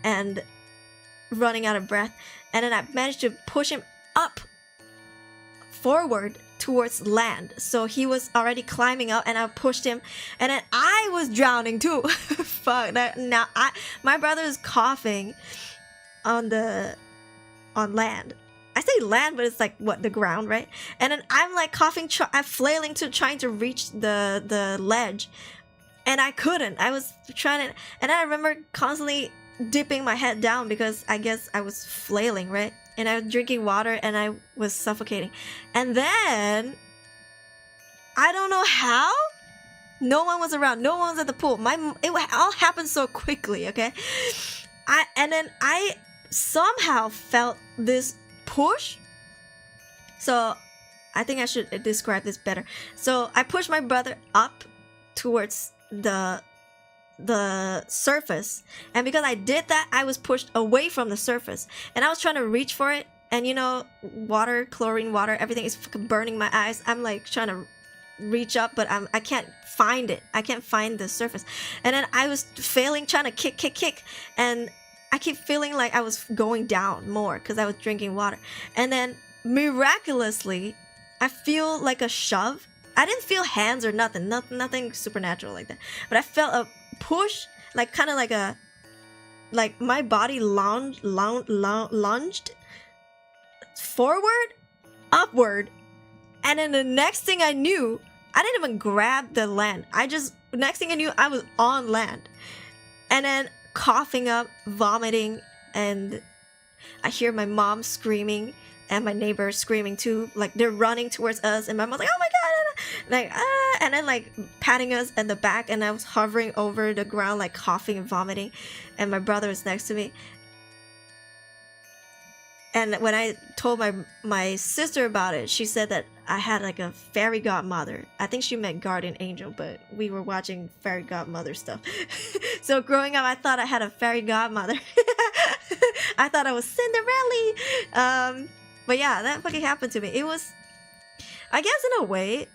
and running out of breath, and then I managed to push him up forward towards land. So he was already climbing up, and I pushed him, and then I was drowning too. Fuck that. Now my brother is coughing on land. I say land, but it's like what, the ground, right? And then I'm like coughing, I'm flailing trying to reach the ledge, and I couldn't. I was trying to, and I remember constantly dipping my head down because I guess I was flailing, right? And I was drinking water, and I was suffocating. And then I don't know how, no one was around, no one was at the pool. It all happened so quickly, okay? And then I somehow felt this push. So I think I should describe this better. So I pushed my brother up towards the surface, and because I did that, I was pushed away from the surface, and I was trying to reach for it, and water, chlorine water, everything is fucking burning my eyes. I'm like trying to reach up, but I can't find it. I can't find the surface, and then I was failing, trying to kick, and I keep feeling like I was going down more because I was drinking water, and then miraculously I feel like a shove. I didn't feel hands or nothing supernatural like that, but I felt a push, like kind of like my body lunged forward, upward, and then the next thing I knew, I didn't even grab the land. Next thing I knew, I was on land, and then coughing up, vomiting, and I hear my mom screaming and my neighbor screaming too, like they're running towards us, and my mom's like, oh my god, like and then like patting us in the back, and I was hovering over the ground like coughing and vomiting, and my brother was next to me. And when I told my sister about it, she said that I had like a fairy godmother. I think she meant guardian angel, but we were watching fairy godmother stuff. So growing up, I thought I had a fairy godmother. I thought I was Cinderella. But yeah, that fucking happened to me. It was, I guess in a way,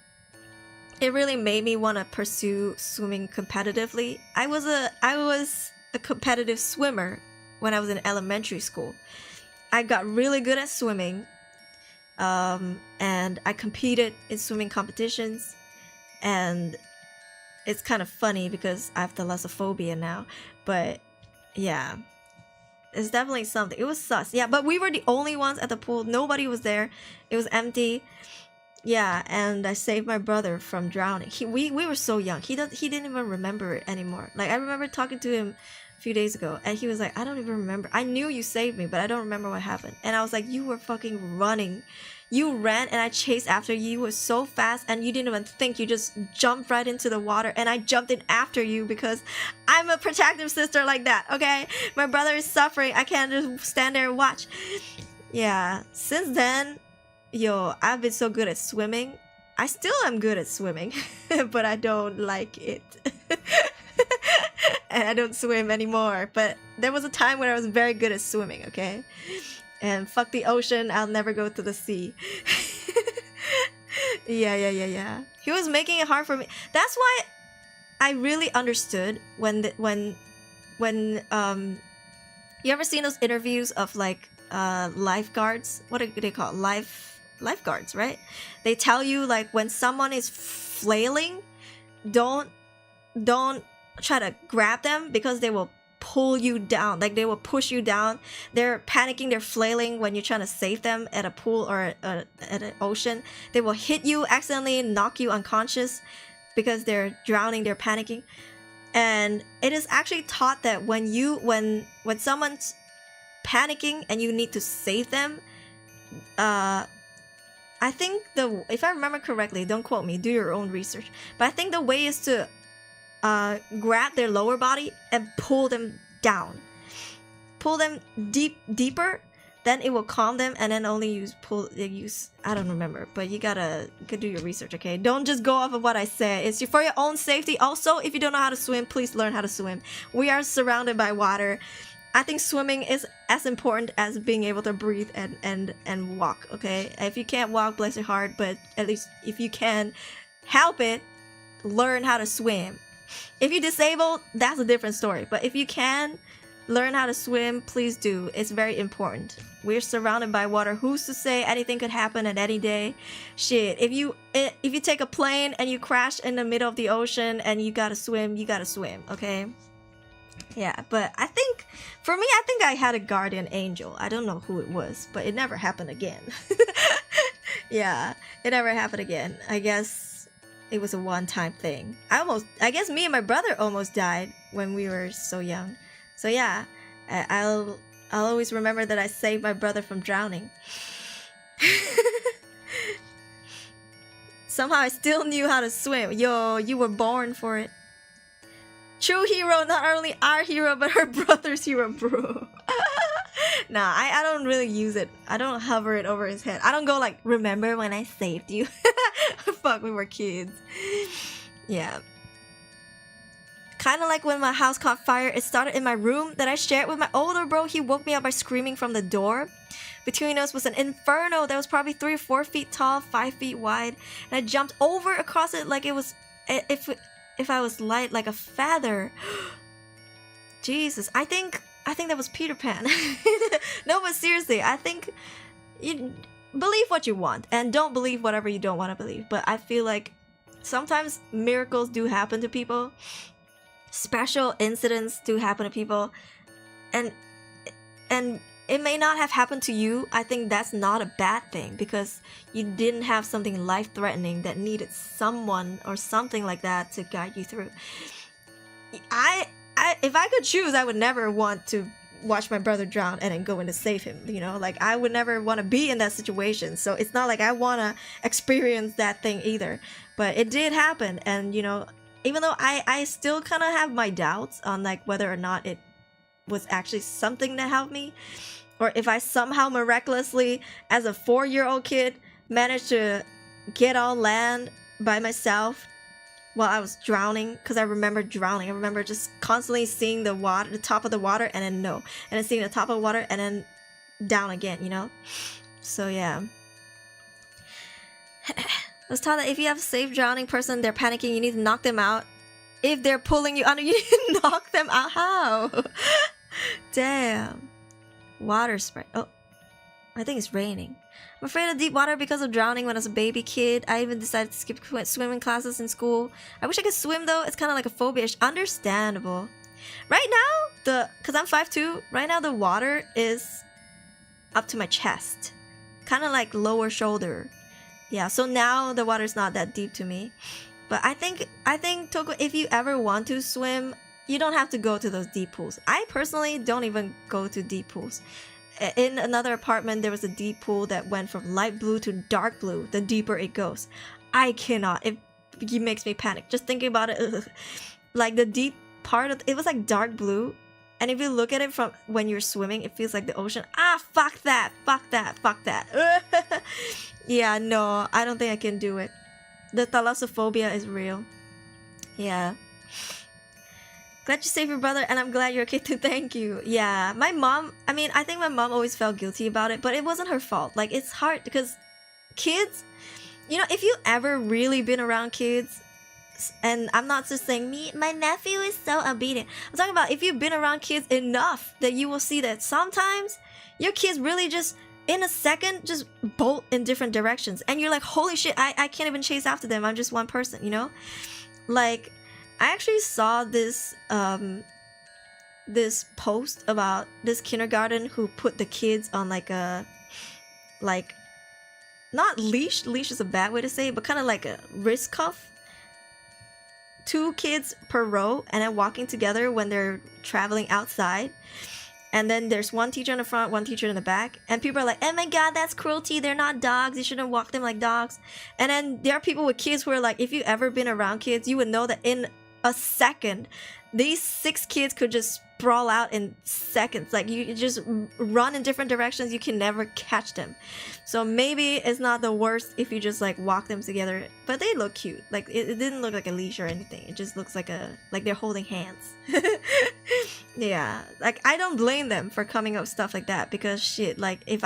it really made me want to pursue swimming competitively. I was a competitive swimmer when I was in elementary school. I got really good at swimming, and I competed in swimming competitions. And it's kind of funny because I have thalassophobia now, but yeah, it's definitely something. It was sus. Yeah, but we were the only ones at the pool. Nobody was there. It was empty. Yeah, and I saved my brother from drowning. We were so young. He didn't even remember it anymore. Like, I remember talking to him a few days ago, and he was like, I don't even remember. I knew you saved me, but I don't remember what happened. And I was like, you were fucking running. You ran, and I chased after you. You were so fast, and you didn't even think. You just jumped right into the water, and I jumped in after you because I'm a protective sister like that, okay? My brother is suffering. I can't just stand there and watch. Yeah, since then, yo, I've been so good at swimming. I still am good at swimming, but I don't like it. And I don't swim anymore. But there was a time when I was very good at swimming, okay? And fuck the ocean, I'll never go to the sea. Yeah. He was making it hard for me. That's why I really understood when you ever seen those interviews of like lifeguards? What are they called? Lifeguards, right? They tell you like when someone is flailing, don't try to grab them because they will pull you down. Like they will push you down. They're panicking, they're flailing when you're trying to save them at a pool or at an ocean. They will hit you accidentally, knock you unconscious because they're drowning, they're panicking. And it is actually taught that when someone's panicking and you need to save them, I think if I remember correctly, don't quote me, do your own research, but I think the way is to grab their lower body and pull them down, pull them deeper, then it will calm them, and then only use I don't remember, but you could do your research, okay? Don't just go off of what I said. It's for your own safety. Also, if you don't know how to swim, please learn how to swim. We are surrounded by water. I think swimming is as important as being able to breathe and walk, okay? If you can't walk, bless your heart, but at least if you can help it, learn how to swim. If you're disabled, that's a different story. But if you can learn how to swim, please do. It's very important. We're surrounded by water. Who's to say anything could happen at any day? Shit, if you take a plane and you crash in the middle of the ocean and you gotta swim, okay? Yeah, but I think, for me, I think I had a guardian angel. I don't know who it was, but it never happened again. Yeah, it never happened again. I guess it was a one-time thing. I guess me and my brother almost died when we were so young. So yeah, I'll always remember that I saved my brother from drowning. Somehow I still knew how to swim. Yo, you were born for it. True hero, not only our hero, but her brother's hero, bro. Nah, I don't really use it. I don't hover it over his head. I don't go like, remember when I saved you? Fuck, we were kids. Yeah. Kind of like when my house caught fire, it started in my room that I shared with my older bro. He woke me up by screaming from the door. Between us was an inferno that was probably 3 or 4 feet tall, 5 feet wide. And I jumped over across it like it was... If I was light like a feather. Jesus, I think that was Peter Pan. No, but seriously, I think you believe what you want and don't believe whatever you don't want to believe. But I feel like sometimes miracles do happen to people. Special incidents do happen to people. And it may not have happened to you. I think that's not a bad thing because you didn't have something life-threatening that needed someone or something like that to guide you through. If I could choose, I would never want to watch my brother drown and then go in to save him, you know? Like, I would never want to be in that situation. So it's not like I want to experience that thing either. But it did happen. And, you know, even though I still kind of have my doubts on, like, whether or not it was actually something that helped me, or if I somehow miraculously, as a 4-year-old kid, managed to get on land by myself while I was drowning, because I remember drowning. I remember just constantly seeing the water, the top of the water, and then no, and then seeing the top of the water, and then down again, you know. So yeah. I was taught that if you have a safe drowning person, they're panicking, you need to knock them out. If they're pulling you under, you need to knock them out. How? Damn. Water spray. Oh, I think it's raining. I'm afraid of deep water because of drowning when I was a baby kid. I even decided to skip swimming classes in school. I wish I could swim though. It's kind of like a phobia. It's understandable. Right now, because I'm 5'2", right now the water is up to my chest. Kind of like lower shoulder. Yeah, so now the water's not that deep to me. But I think Toko, if you ever want to swim, you don't have to go to those deep pools. I personally don't even go to deep pools. In another apartment, there was a deep pool that went from light blue to dark blue, the deeper it goes. I cannot. It makes me panic. Just thinking about it. Ugh. Like the deep part of it was like dark blue. And if you look at it from when you're swimming, it feels like the ocean. Ah, fuck that. Fuck that. Fuck that. Yeah, no, I don't think I can do it. The thalassophobia is real. Yeah. Glad you saved your brother, and I'm glad you're okay too. Thank you. Yeah, my mom, I mean, I think my mom always felt guilty about it, but it wasn't her fault. Like, it's hard because kids, you know, if you ever really been around kids, and I'm not just saying my nephew is so obedient. I'm talking about if you've been around kids enough that you will see that sometimes your kids really just, in a second, just bolt in different directions. And you're like, holy shit, I can't even chase after them. I'm just one person, you know? Like, I actually saw this this post about this kindergarten who put the kids on like a, like, not leash is a bad way to say it, but kind of like a wrist cuff. 2 kids per row, and then walking together when they're traveling outside. And then there's one teacher in the front, one teacher in the back. And people are like, oh my god, that's cruelty. They're not dogs. You shouldn't walk them like dogs. And then there are people with kids who are like, if you've ever been around kids, you would know that in a second, these 6 kids could just sprawl out in seconds. Like, you just run in different directions. You can never catch them. So maybe it's not the worst if you just like walk them together. But they look cute. Like, it didn't look like a leash or anything. It just looks like they're holding hands. Yeah, like, I don't blame them for coming up with stuff like that, because shit, like, if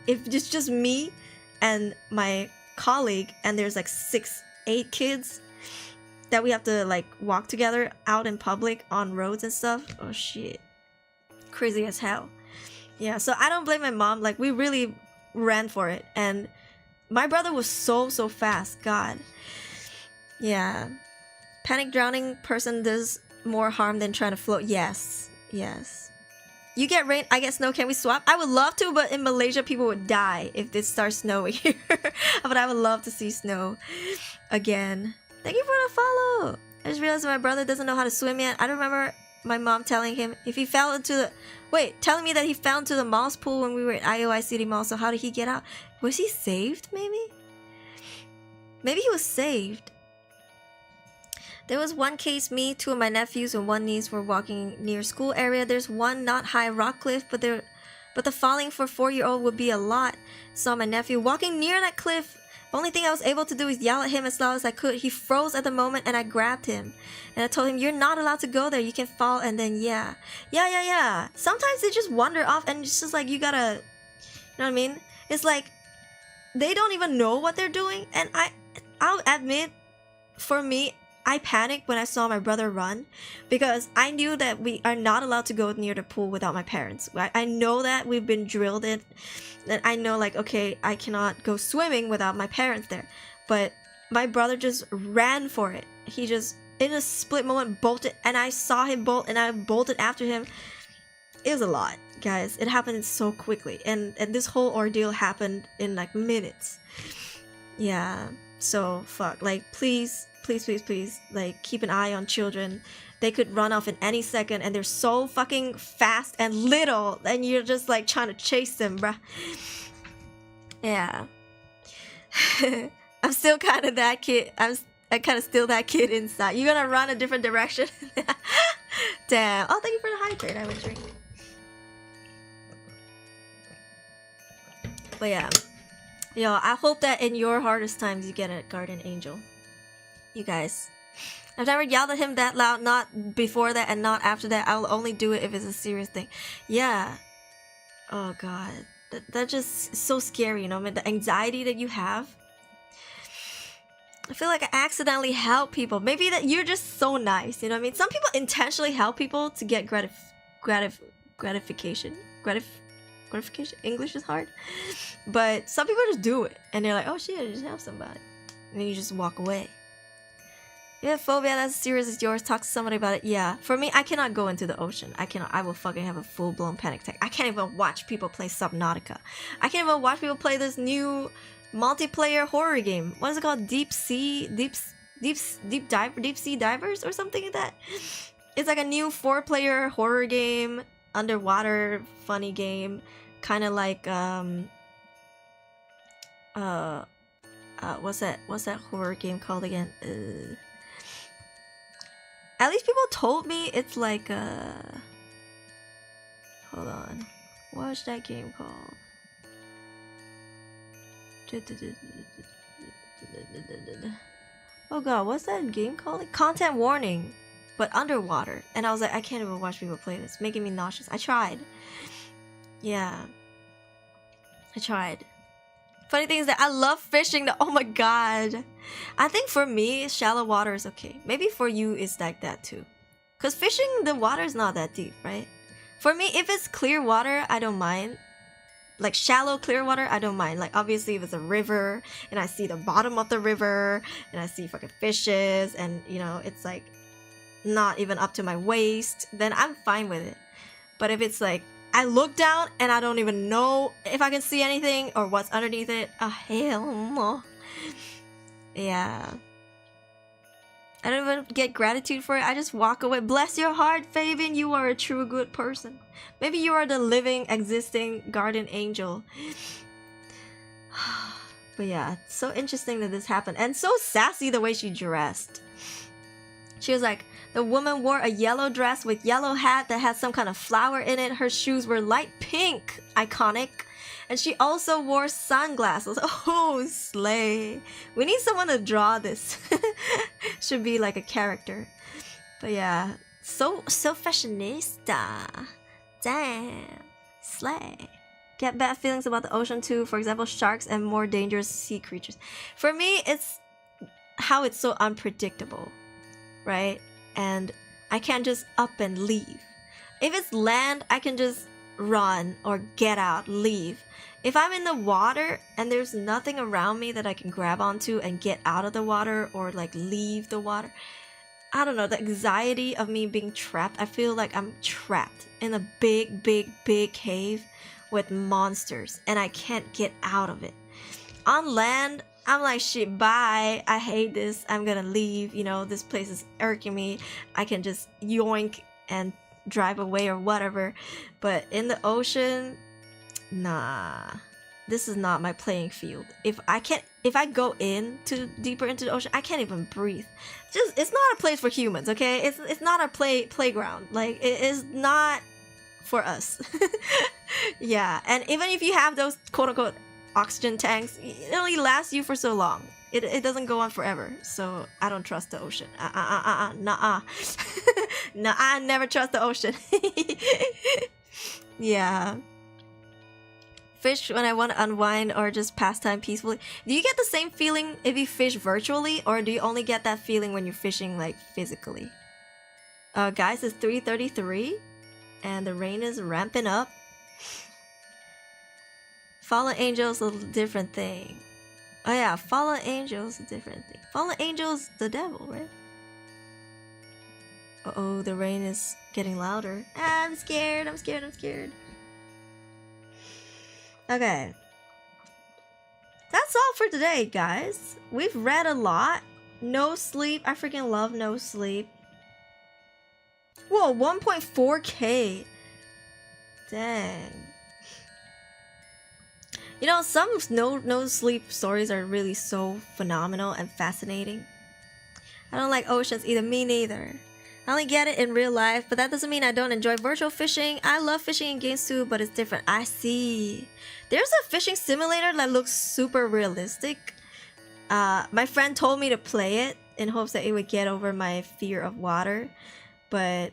it's just me and my colleague and there's like 8 kids that we have to like walk together out in public on roads and stuff, oh shit, crazy as hell. Yeah, so I don't blame my mom. Like, we really ran for it, and my brother was so fast. God. Yeah, panic drowning person does more harm than trying to float. Yes. You get rain, I get snow. Can we swap? I would love to, but in Malaysia people would die if it starts snowing here. But I would love to see snow again. Thank you for the follow. I just realized my brother doesn't know how to swim yet. I don't remember my mom telling him if he fell into the... Wait, telling me that he fell into the mall's pool when we were at IOI City Mall. So how did he get out? Was he saved, maybe? Maybe he was saved. There was one case, me, 2 of my nephews, and 1 niece were walking near school area. There's one not high rock cliff, but the falling for 4-year-old would be a lot. Saw my nephew walking near that cliff. Only thing I was able to do is yell at him as loud as I could. He froze at the moment, and I grabbed him. And I told him, you're not allowed to go there. You can fall, and then yeah. Sometimes they just wander off, and it's just like, you gotta... You know what I mean? It's like, they don't even know what they're doing. And I'll admit, for me, I panicked when I saw my brother run, because I knew that we are not allowed to go near the pool without my parents. I know that we've been drilled in, and I know, like, okay, I cannot go swimming without my parents there. But my brother just ran for it. He just, in a split moment, bolted, and I saw him bolt, and I bolted after him. It was a lot, guys. It happened so quickly, and this whole ordeal happened in like minutes. Yeah, so fuck, like, please, like, keep an eye on children. They could run off in any second, and they're so fucking fast and little, and you're just like trying to chase them, bruh. Yeah. I'm still kind of that kid. I'm kind of still that kid inside. You're gonna run a different direction. Damn. Oh, thank you for the hydrate. I would drink. But yeah. Yo, I hope that in your hardest times you get a guardian angel. You guys. I've never yelled at him that loud, not before that and not after that. I'll only do it if it's a serious thing. Yeah. Oh god. That's just so scary, you know? I mean, the anxiety that you have. I feel like I accidentally help people. Maybe that you're just so nice, you know what I mean? Some people intentionally help people to get gratification. Gratification? English is hard. But some people just do it. And they're like, oh shit, I just help somebody. And then you just walk away. You have phobia that's as serious as yours. Talk to somebody about it. Yeah. For me, I cannot go into the ocean. I will fucking have a full-blown panic attack. I can't even watch people play Subnautica. I can't even watch people play this new multiplayer horror game. What is it called? Deep Sea Divers or something like that. It's like a new 4-player horror game, underwater funny game, kind of like what's that horror game called again? At least people told me it's like hold on. What's that game called? Oh god, what's that game called? Content warning, but underwater. And I was like, I can't even watch people play this. Making me nauseous. I tried. Yeah. I tried. Funny thing is that I love fishing. Oh my god. I think for me, shallow water is okay. Maybe for you, it's like that too. Because fishing, the water is not that deep, right? For me, if it's clear water, I don't mind. Like shallow clear water, I don't mind. Like obviously if it's a river and I see the bottom of the river and I see fucking fishes and you know, it's like not even up to my waist, then I'm fine with it. But if it's like I look down and I don't even know if I can see anything or what's underneath it, oh hell no. Yeah. I don't even get gratitude for it. I just walk away. Bless your heart, Fabian. You are a true good person. Maybe you are the living, existing guardian angel. But yeah, it's so interesting that this happened. And so sassy the way she dressed. She was like, the woman wore a yellow dress with yellow hat that had some kind of flower in it. Her shoes were light pink. Iconic. And she also wore sunglasses. Oh, slay. We need someone to draw this. Should be like a character. But yeah, so fashionista. Damn. Slay. Get bad feelings about the ocean too. For example, sharks and more dangerous sea creatures. For me, it's how it's so unpredictable. Right? And I can't just up and leave. If it's land, I can just run or get out, leave. If I'm in the water and there's nothing around me that I can grab onto and get out of the water or like leave the water, I don't know, the anxiety of me being trapped. I feel like I'm trapped in a big cave with monsters and I can't get out of it. On land, I'm like, shit, bye. I hate this. I'm gonna leave. You know, this place is irking me. I can just yoink and drive away or whatever. But in the ocean, nah. This is not my playing field. If I go deeper into the ocean, I can't even breathe. It's not a place for humans, okay? It's not a playground. Like, it is not for us. Yeah, and even if you have those quote-unquote oxygen tanks, it only lasts you for so long. It doesn't go on forever. So I don't trust the ocean. Nah. Nah, I never trust the ocean. Yeah. Fish when I want to unwind or just pass time peacefully. Do you get the same feeling if you fish virtually, or do you only get that feeling when you're fishing like physically? Guys, it's 3:33 and the rain is ramping up. Fallen angels, a different thing. Oh yeah, fallen angels, a different thing. Fallen angels, the devil, right? Uh-oh, the rain is getting louder. I'm scared. Okay. That's all for today, guys. We've read a lot. No sleep. I freaking love no sleep. Whoa, 1.4K. Dang. You know, some no sleep stories are really so phenomenal and fascinating. I don't like oceans either. Me neither. I only get it in real life, but that doesn't mean I don't enjoy virtual fishing. I love fishing in games too, but it's different. I see. There's a fishing simulator that looks super realistic. My friend told me to play it. in hopes that it would get over my fear of water, but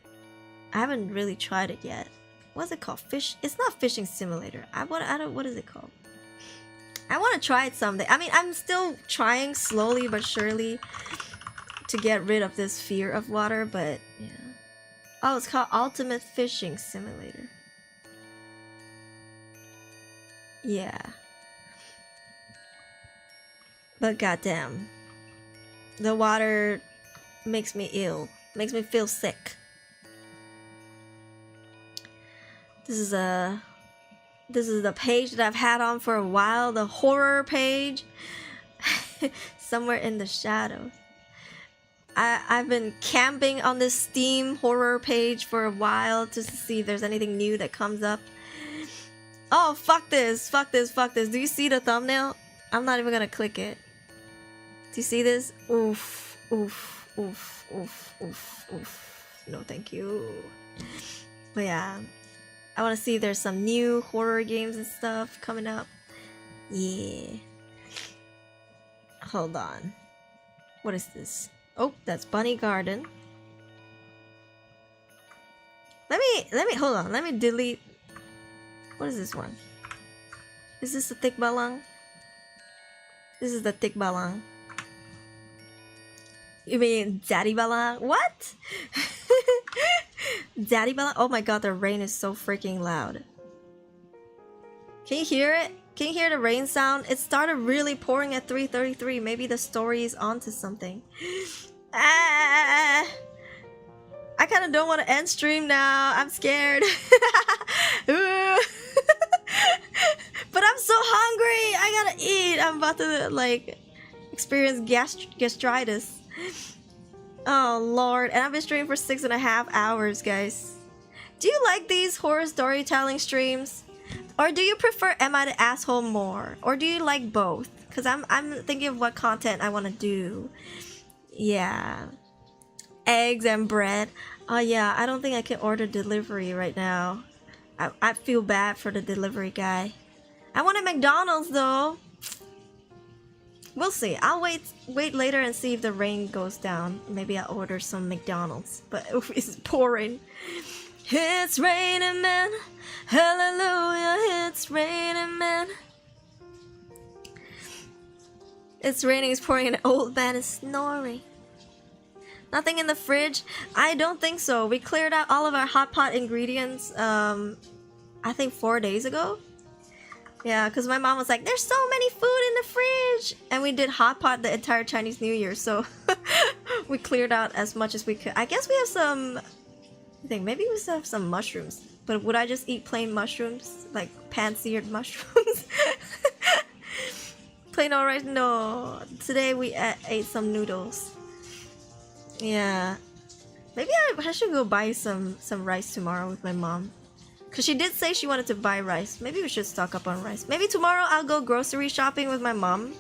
I haven't really tried it yet. What's it called? Fish? It's not fishing simulator. What is it called? I want to try it someday. I mean, I'm still trying slowly but surely to get rid of this fear of water, but yeah. Oh, it's called Ultimate Fishing Simulator. Yeah. But goddamn, the water makes me ill. Makes me feel sick. This is the page that I've had on for a while, the horror page. Somewhere in the shadows. I've been camping on this Steam horror page for a while just to see if there's anything new that comes up. Oh, fuck this, fuck this, fuck this. Do you see the thumbnail? I'm not even gonna click it. Do you see this? Oof, oof, oof, oof, oof, oof. No, thank you. But yeah, I want to see if there's some new horror games and stuff coming up. Yeah. Hold on. What is this? Oh, that's Bunny Garden. Let me hold on. Let me delete. What is this one? Is this the Thick Balang? This is the Thick Balang. You mean Daddy Balang? What? Daddy Balang? Oh my god, the rain is so freaking loud. Can you hear it? Can you hear the rain sound? It started really pouring at 3:33. Maybe the story is onto something. Ah! I kind of don't want to end stream now. I'm scared. But I'm so hungry. I gotta eat. I'm about to like experience gastritis. Oh lord. And I've been streaming for 6.5 hours, guys. Do you like these horror storytelling streams? Or do you prefer Am I the Asshole more? Or do you like both? Because I'm thinking of what content I want to do. Yeah. Eggs and bread. Oh yeah, I don't think I can order delivery right now. I feel bad for the delivery guy. I want a McDonald's though. We'll see. I'll wait later and see if the rain goes down. Maybe I'll order some McDonald's. But it's pouring. It's raining, man. Hallelujah, it's raining, man. It's raining, it's pouring, and an old man is snoring. Nothing in the fridge? I don't think so. We cleared out all of our hot pot ingredients, I think 4 days ago. Yeah, because my mom was like, there's so many food in the fridge! And we did hot pot the entire Chinese New Year, so we cleared out as much as we could. I guess we have some... I think maybe we still have some mushrooms. But would I just eat plain mushrooms? Like pan-seared mushrooms? Plain alright? No. Today we ate some noodles. Yeah. Maybe I should go buy some rice tomorrow with my mom. Because she did say she wanted to buy rice. Maybe we should stock up on rice. Maybe tomorrow I'll go grocery shopping with my mom.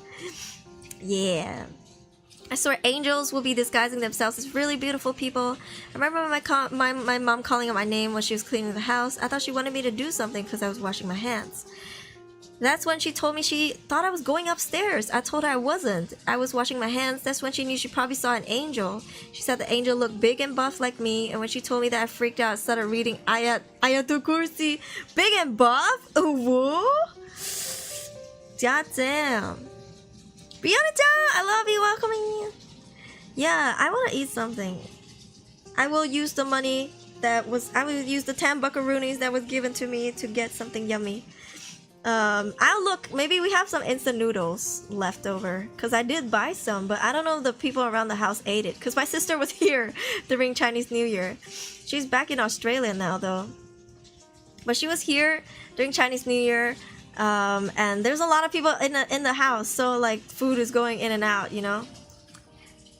Yeah. I swear angels will be disguising themselves as really beautiful people. I remember my mom calling out my name when she was cleaning the house. I thought she wanted me to do something because I was washing my hands. That's when she told me she thought I was going upstairs. I told her I wasn't. I was washing my hands. That's when she knew she probably saw an angel. She said the angel looked big and buff like me. And when she told me that, I freaked out. I started reading Ayatul Kursi. Big and buff? Woo? God damn. Bionita, I love you, welcoming you. Yeah, I want to eat something. I will use the money I will use the 10 buckaroonies that was given to me to get something yummy. I'll look, maybe we have some instant noodles left over. Because I did buy some, but I don't know if the people around the house ate it. Because my sister was here during Chinese New Year. She's back in Australia now, though. But she was here during Chinese New Year. And there's a lot of people in the house, so like food is going in and out, you know?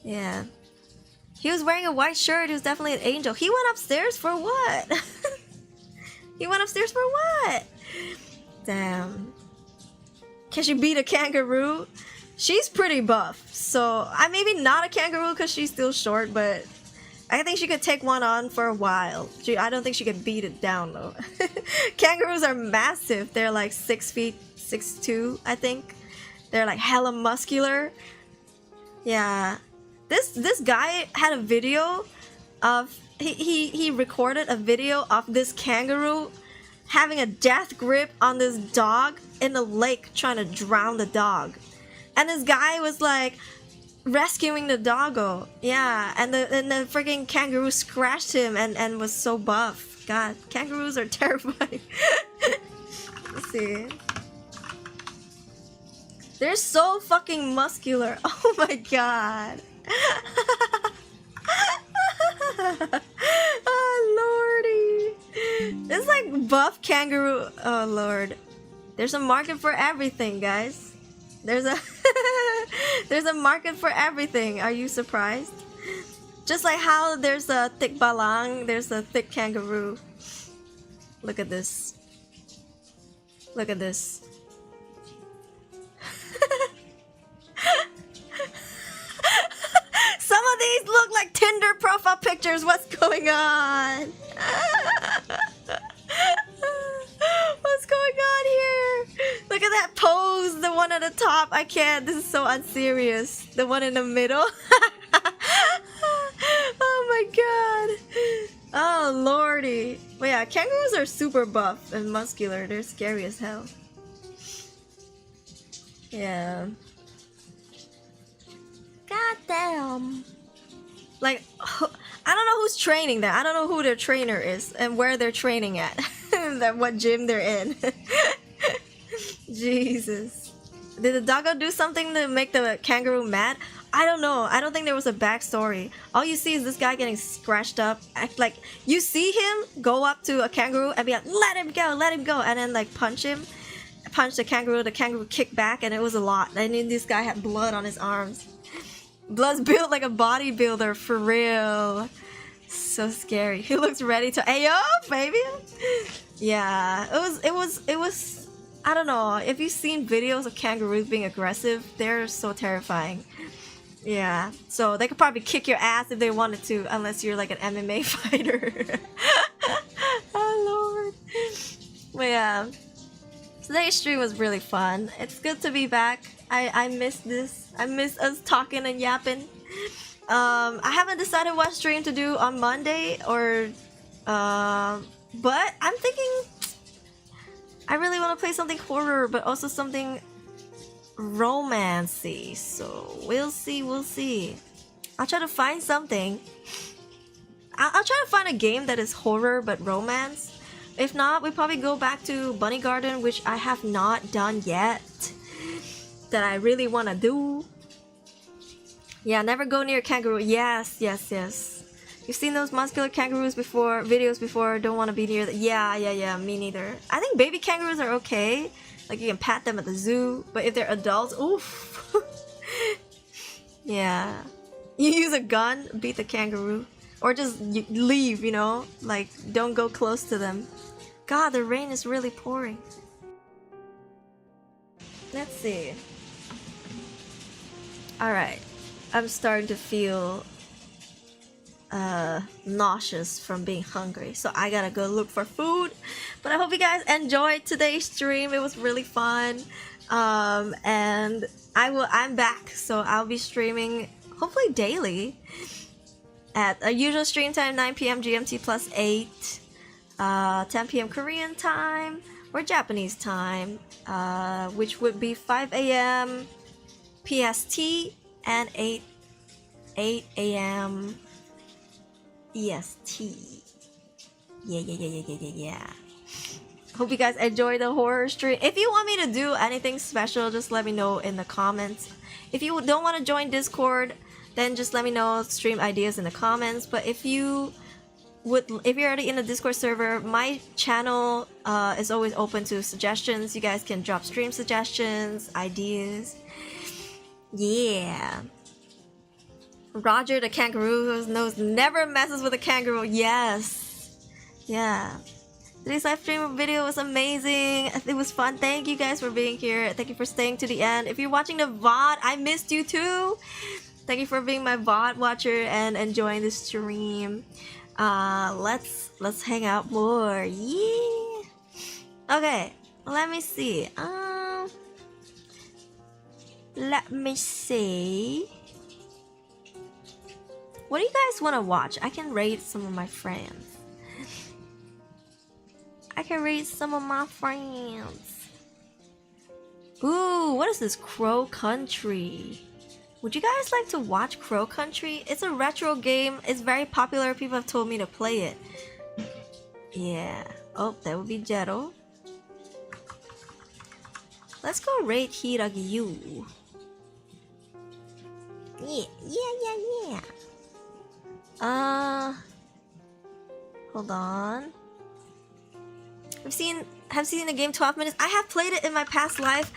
Yeah. He was wearing a white shirt. He was definitely an angel. He went upstairs for what? He went upstairs for what? Damn. Can she beat a kangaroo? She's pretty buff, so maybe not a kangaroo because she's still short, but I think she could take one on for a while. I don't think she could beat it down though. Kangaroos are massive. They're like 6 feet, 6'2", I think. They're like hella muscular. Yeah. This guy had a video of he recorded a video of this kangaroo having a death grip on this dog in the lake trying to drown the dog. And this guy was like rescuing the doggo. Yeah, and the freaking kangaroo scratched him and was so buff. God, kangaroos are terrifying. Let's see. They're so fucking muscular. Oh my god. Oh lordy. It's like buff kangaroo. Oh lord. There's a market for everything, guys. There's a there's a market for everything. Are you surprised? Just like how there's a thick balang, there's a thick kangaroo. Look at this. Look at this. Some of these look like Tinder profile pictures. What's going on? What's going on here? Look at that pose. The one at the top. I can't. This is so unserious. The one in the middle. Oh my god. Oh lordy. But yeah, kangaroos are super buff and muscular. They're scary as hell. Yeah. God damn. Like, I don't know who's training them. I don't know who their trainer is and where they're training at. That what gym they're in. Jesus. Did the doggo do something to make the kangaroo mad? I don't know. I don't think there was a backstory. All you see is this guy getting scratched up. Act like you see him go up to a kangaroo and be like, let him go, and then like punch the kangaroo kicked back, and it was a lot. And then this guy had blood on his arms. Blood's built like a bodybuilder, for real. So scary. He looks ready to ayo, baby. Yeah, it was. I don't know. If you've seen videos of kangaroos being aggressive, they're so terrifying. Yeah, so they could probably kick your ass if they wanted to, unless you're like an MMA fighter. Oh lord. But yeah, today's stream was really fun. It's good to be back. I miss this. I miss us talking and yapping. I haven't decided what stream to do on Monday or but I'm thinking I really want to play something horror, but also something romancy. So we'll see. I'll try to find something. I'll try to find a game that is horror but romance. If not, we probably go back to Bunny Garden, which I have not done yet, that I really want to do. Yeah, never go near kangaroo. Yes. You've seen those muscular kangaroos before, videos before. Don't want to be near that. Yeah, me neither. I think baby kangaroos are okay. Like you can pat them at the zoo, but if they're adults, oof. Yeah. You use a gun, beat the kangaroo. Or just leave, you know? Like, don't go close to them. God, the rain is really pouring. Let's see. Alright. I'm starting to feel nauseous from being hungry, so I gotta go look for food. But I hope you guys enjoyed today's stream. It was really fun. And I'm back, so I'll be streaming hopefully daily at a usual stream time, 9 p.m. GMT plus 8, 10 p.m. Korean time or Japanese time, which would be 5 a.m. PST and 8 a.m. EST. Yeah. Hope you guys enjoy the horror stream. If you want me to do anything special, just let me know in the comments. If you don't want to join Discord, then just let me know stream ideas in the comments. But if you're already in the Discord server, my channel is always open to suggestions. You guys can drop stream suggestions, ideas. Yeah. Roger the kangaroo knows never messes with a kangaroo. Yes. Yeah. Today's live stream video was amazing. It was fun. Thank you guys for being here. Thank you for staying to the end. If you're watching the VOD, I missed you too. Thank you for being my VOD watcher and enjoying the stream. Let's hang out more. Yeah. Okay. Let me see. Let me see. What do you guys want to watch? I can rate some of my friends. Ooh, what is this? Crow Country. Would you guys like to watch Crow Country? It's a retro game. It's very popular. People have told me to play it. Yeah. Oh, that would be Jero. Let's go rate Hiragi-yu. Yeah. Hold on. Have seen the game 12 minutes. I have played it in my past life.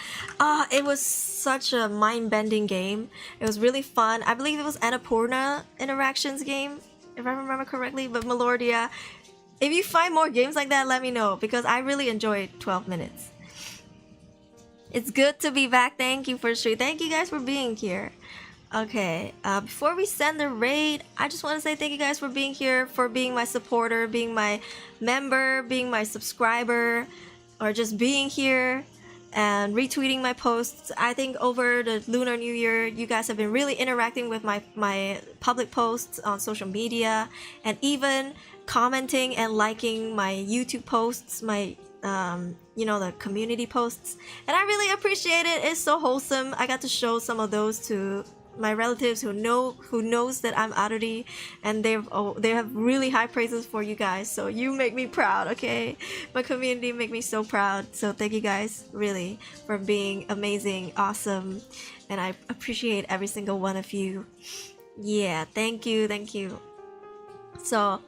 It was such a mind-bending game. It was really fun. I believe it was Annapurna Interactions game, if I remember correctly. But Melordia, if you find more games like that, let me know, because I really enjoyed 12 minutes. It's good to be back. Thank you for stream. Thank you guys for being here. Okay, before we send the raid, I just want to say thank you guys for being here, for being my supporter, being my member, being my subscriber, or just being here and retweeting my posts. I think over the Lunar New Year, you guys have been really interacting with my public posts on social media, and even commenting and liking my YouTube posts, my you know, the community posts, and I really appreciate it. It's so wholesome. I got to show some of those to my relatives who knows that I'm Aruri, and they have really high praises for you guys. So you make me proud, okay? My community make me so proud. So thank you guys really for being amazing, awesome, and I appreciate every single one of you. Yeah, thank you. So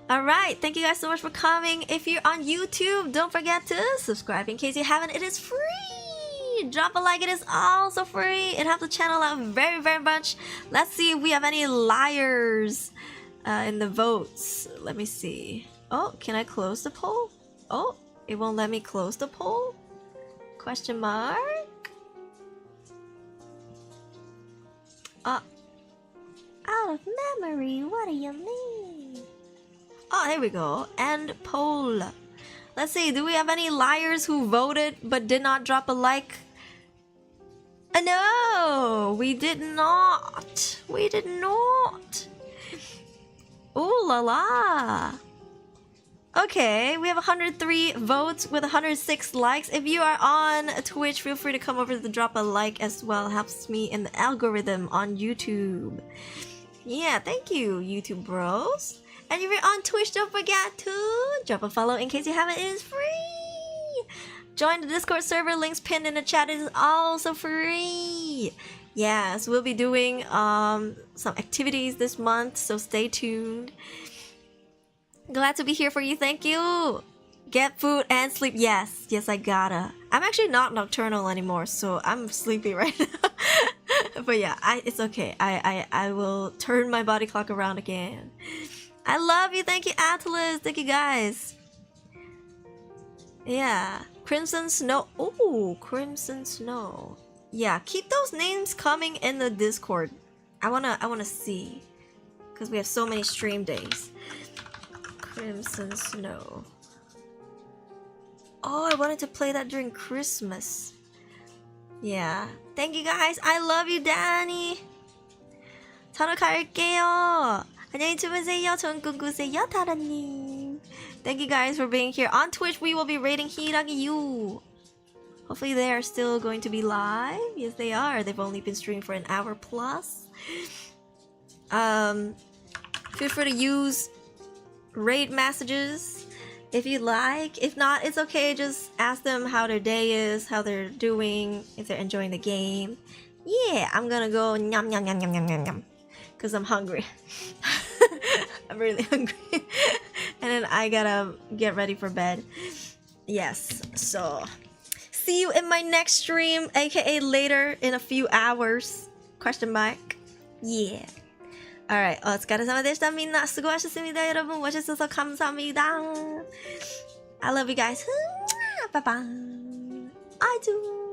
alright, thank you guys so much for coming. If you're on YouTube, don't forget to subscribe in case you haven't. It is free. Drop a like, it is also free. It helps the channel out very, very much. Let's see if we have any liars in the votes. Let me see. Oh, can I close the poll? Oh, it won't let me close the poll? Question mark? Out of memory, what do you mean? Oh, here we go. End poll. Let's see, do we have any liars who voted but did not drop a like? No, we did not. Ooh la la. Okay, we have 103 votes with 106 likes. If you are on Twitch, feel free to come over to drop a like as well. It helps me in the algorithm on YouTube. Yeah, thank you, YouTube bros. And if you're on Twitch, don't forget to drop a follow in case you haven't. It is free. Join the Discord server, links pinned in the chat. It is also free. Yes, we'll be doing some activities this month, so stay tuned. Glad to be here for you. Thank you. Get food and sleep. Yes, I gotta. I'm actually not nocturnal anymore, so I'm sleepy right now. But yeah, it's okay. I will turn my body clock around again. I love you. Thank you, Atlas. Thank you, guys. Yeah. Crimson Snow. Oh, Crimson Snow. Yeah, keep those names coming in the Discord. I wanna see, because we have so many stream days. Crimson Snow. Oh, I wanted to play that during Christmas. Yeah. Thank you, guys. I love you, Danny. 자러 갈게요. 안녕히 주무세요. 좋은 꿈 꾸세요, 타라님. Thank you guys for being here. On Twitch, we will be rating Hiragi-yu. Hopefully they are still going to be live. Yes, they are. They've only been streaming for an hour plus. Feel free to use raid messages if you like. If not, it's okay. Just ask them how their day is, how they're doing, if they're enjoying the game. Yeah, I'm gonna go nyam nyam nyam nyam nyam nyam nyam, because I'm hungry. I'm really hungry. And then I gotta get ready for bed. Yes, so see you in my next stream, aka later in a few hours. Question mark. Yeah. Alright, お疲れ様でした。みんなすごい수고하셨습니다. 여러분 와주셔서 감사합니다. I love you guys. Bye bye. I do.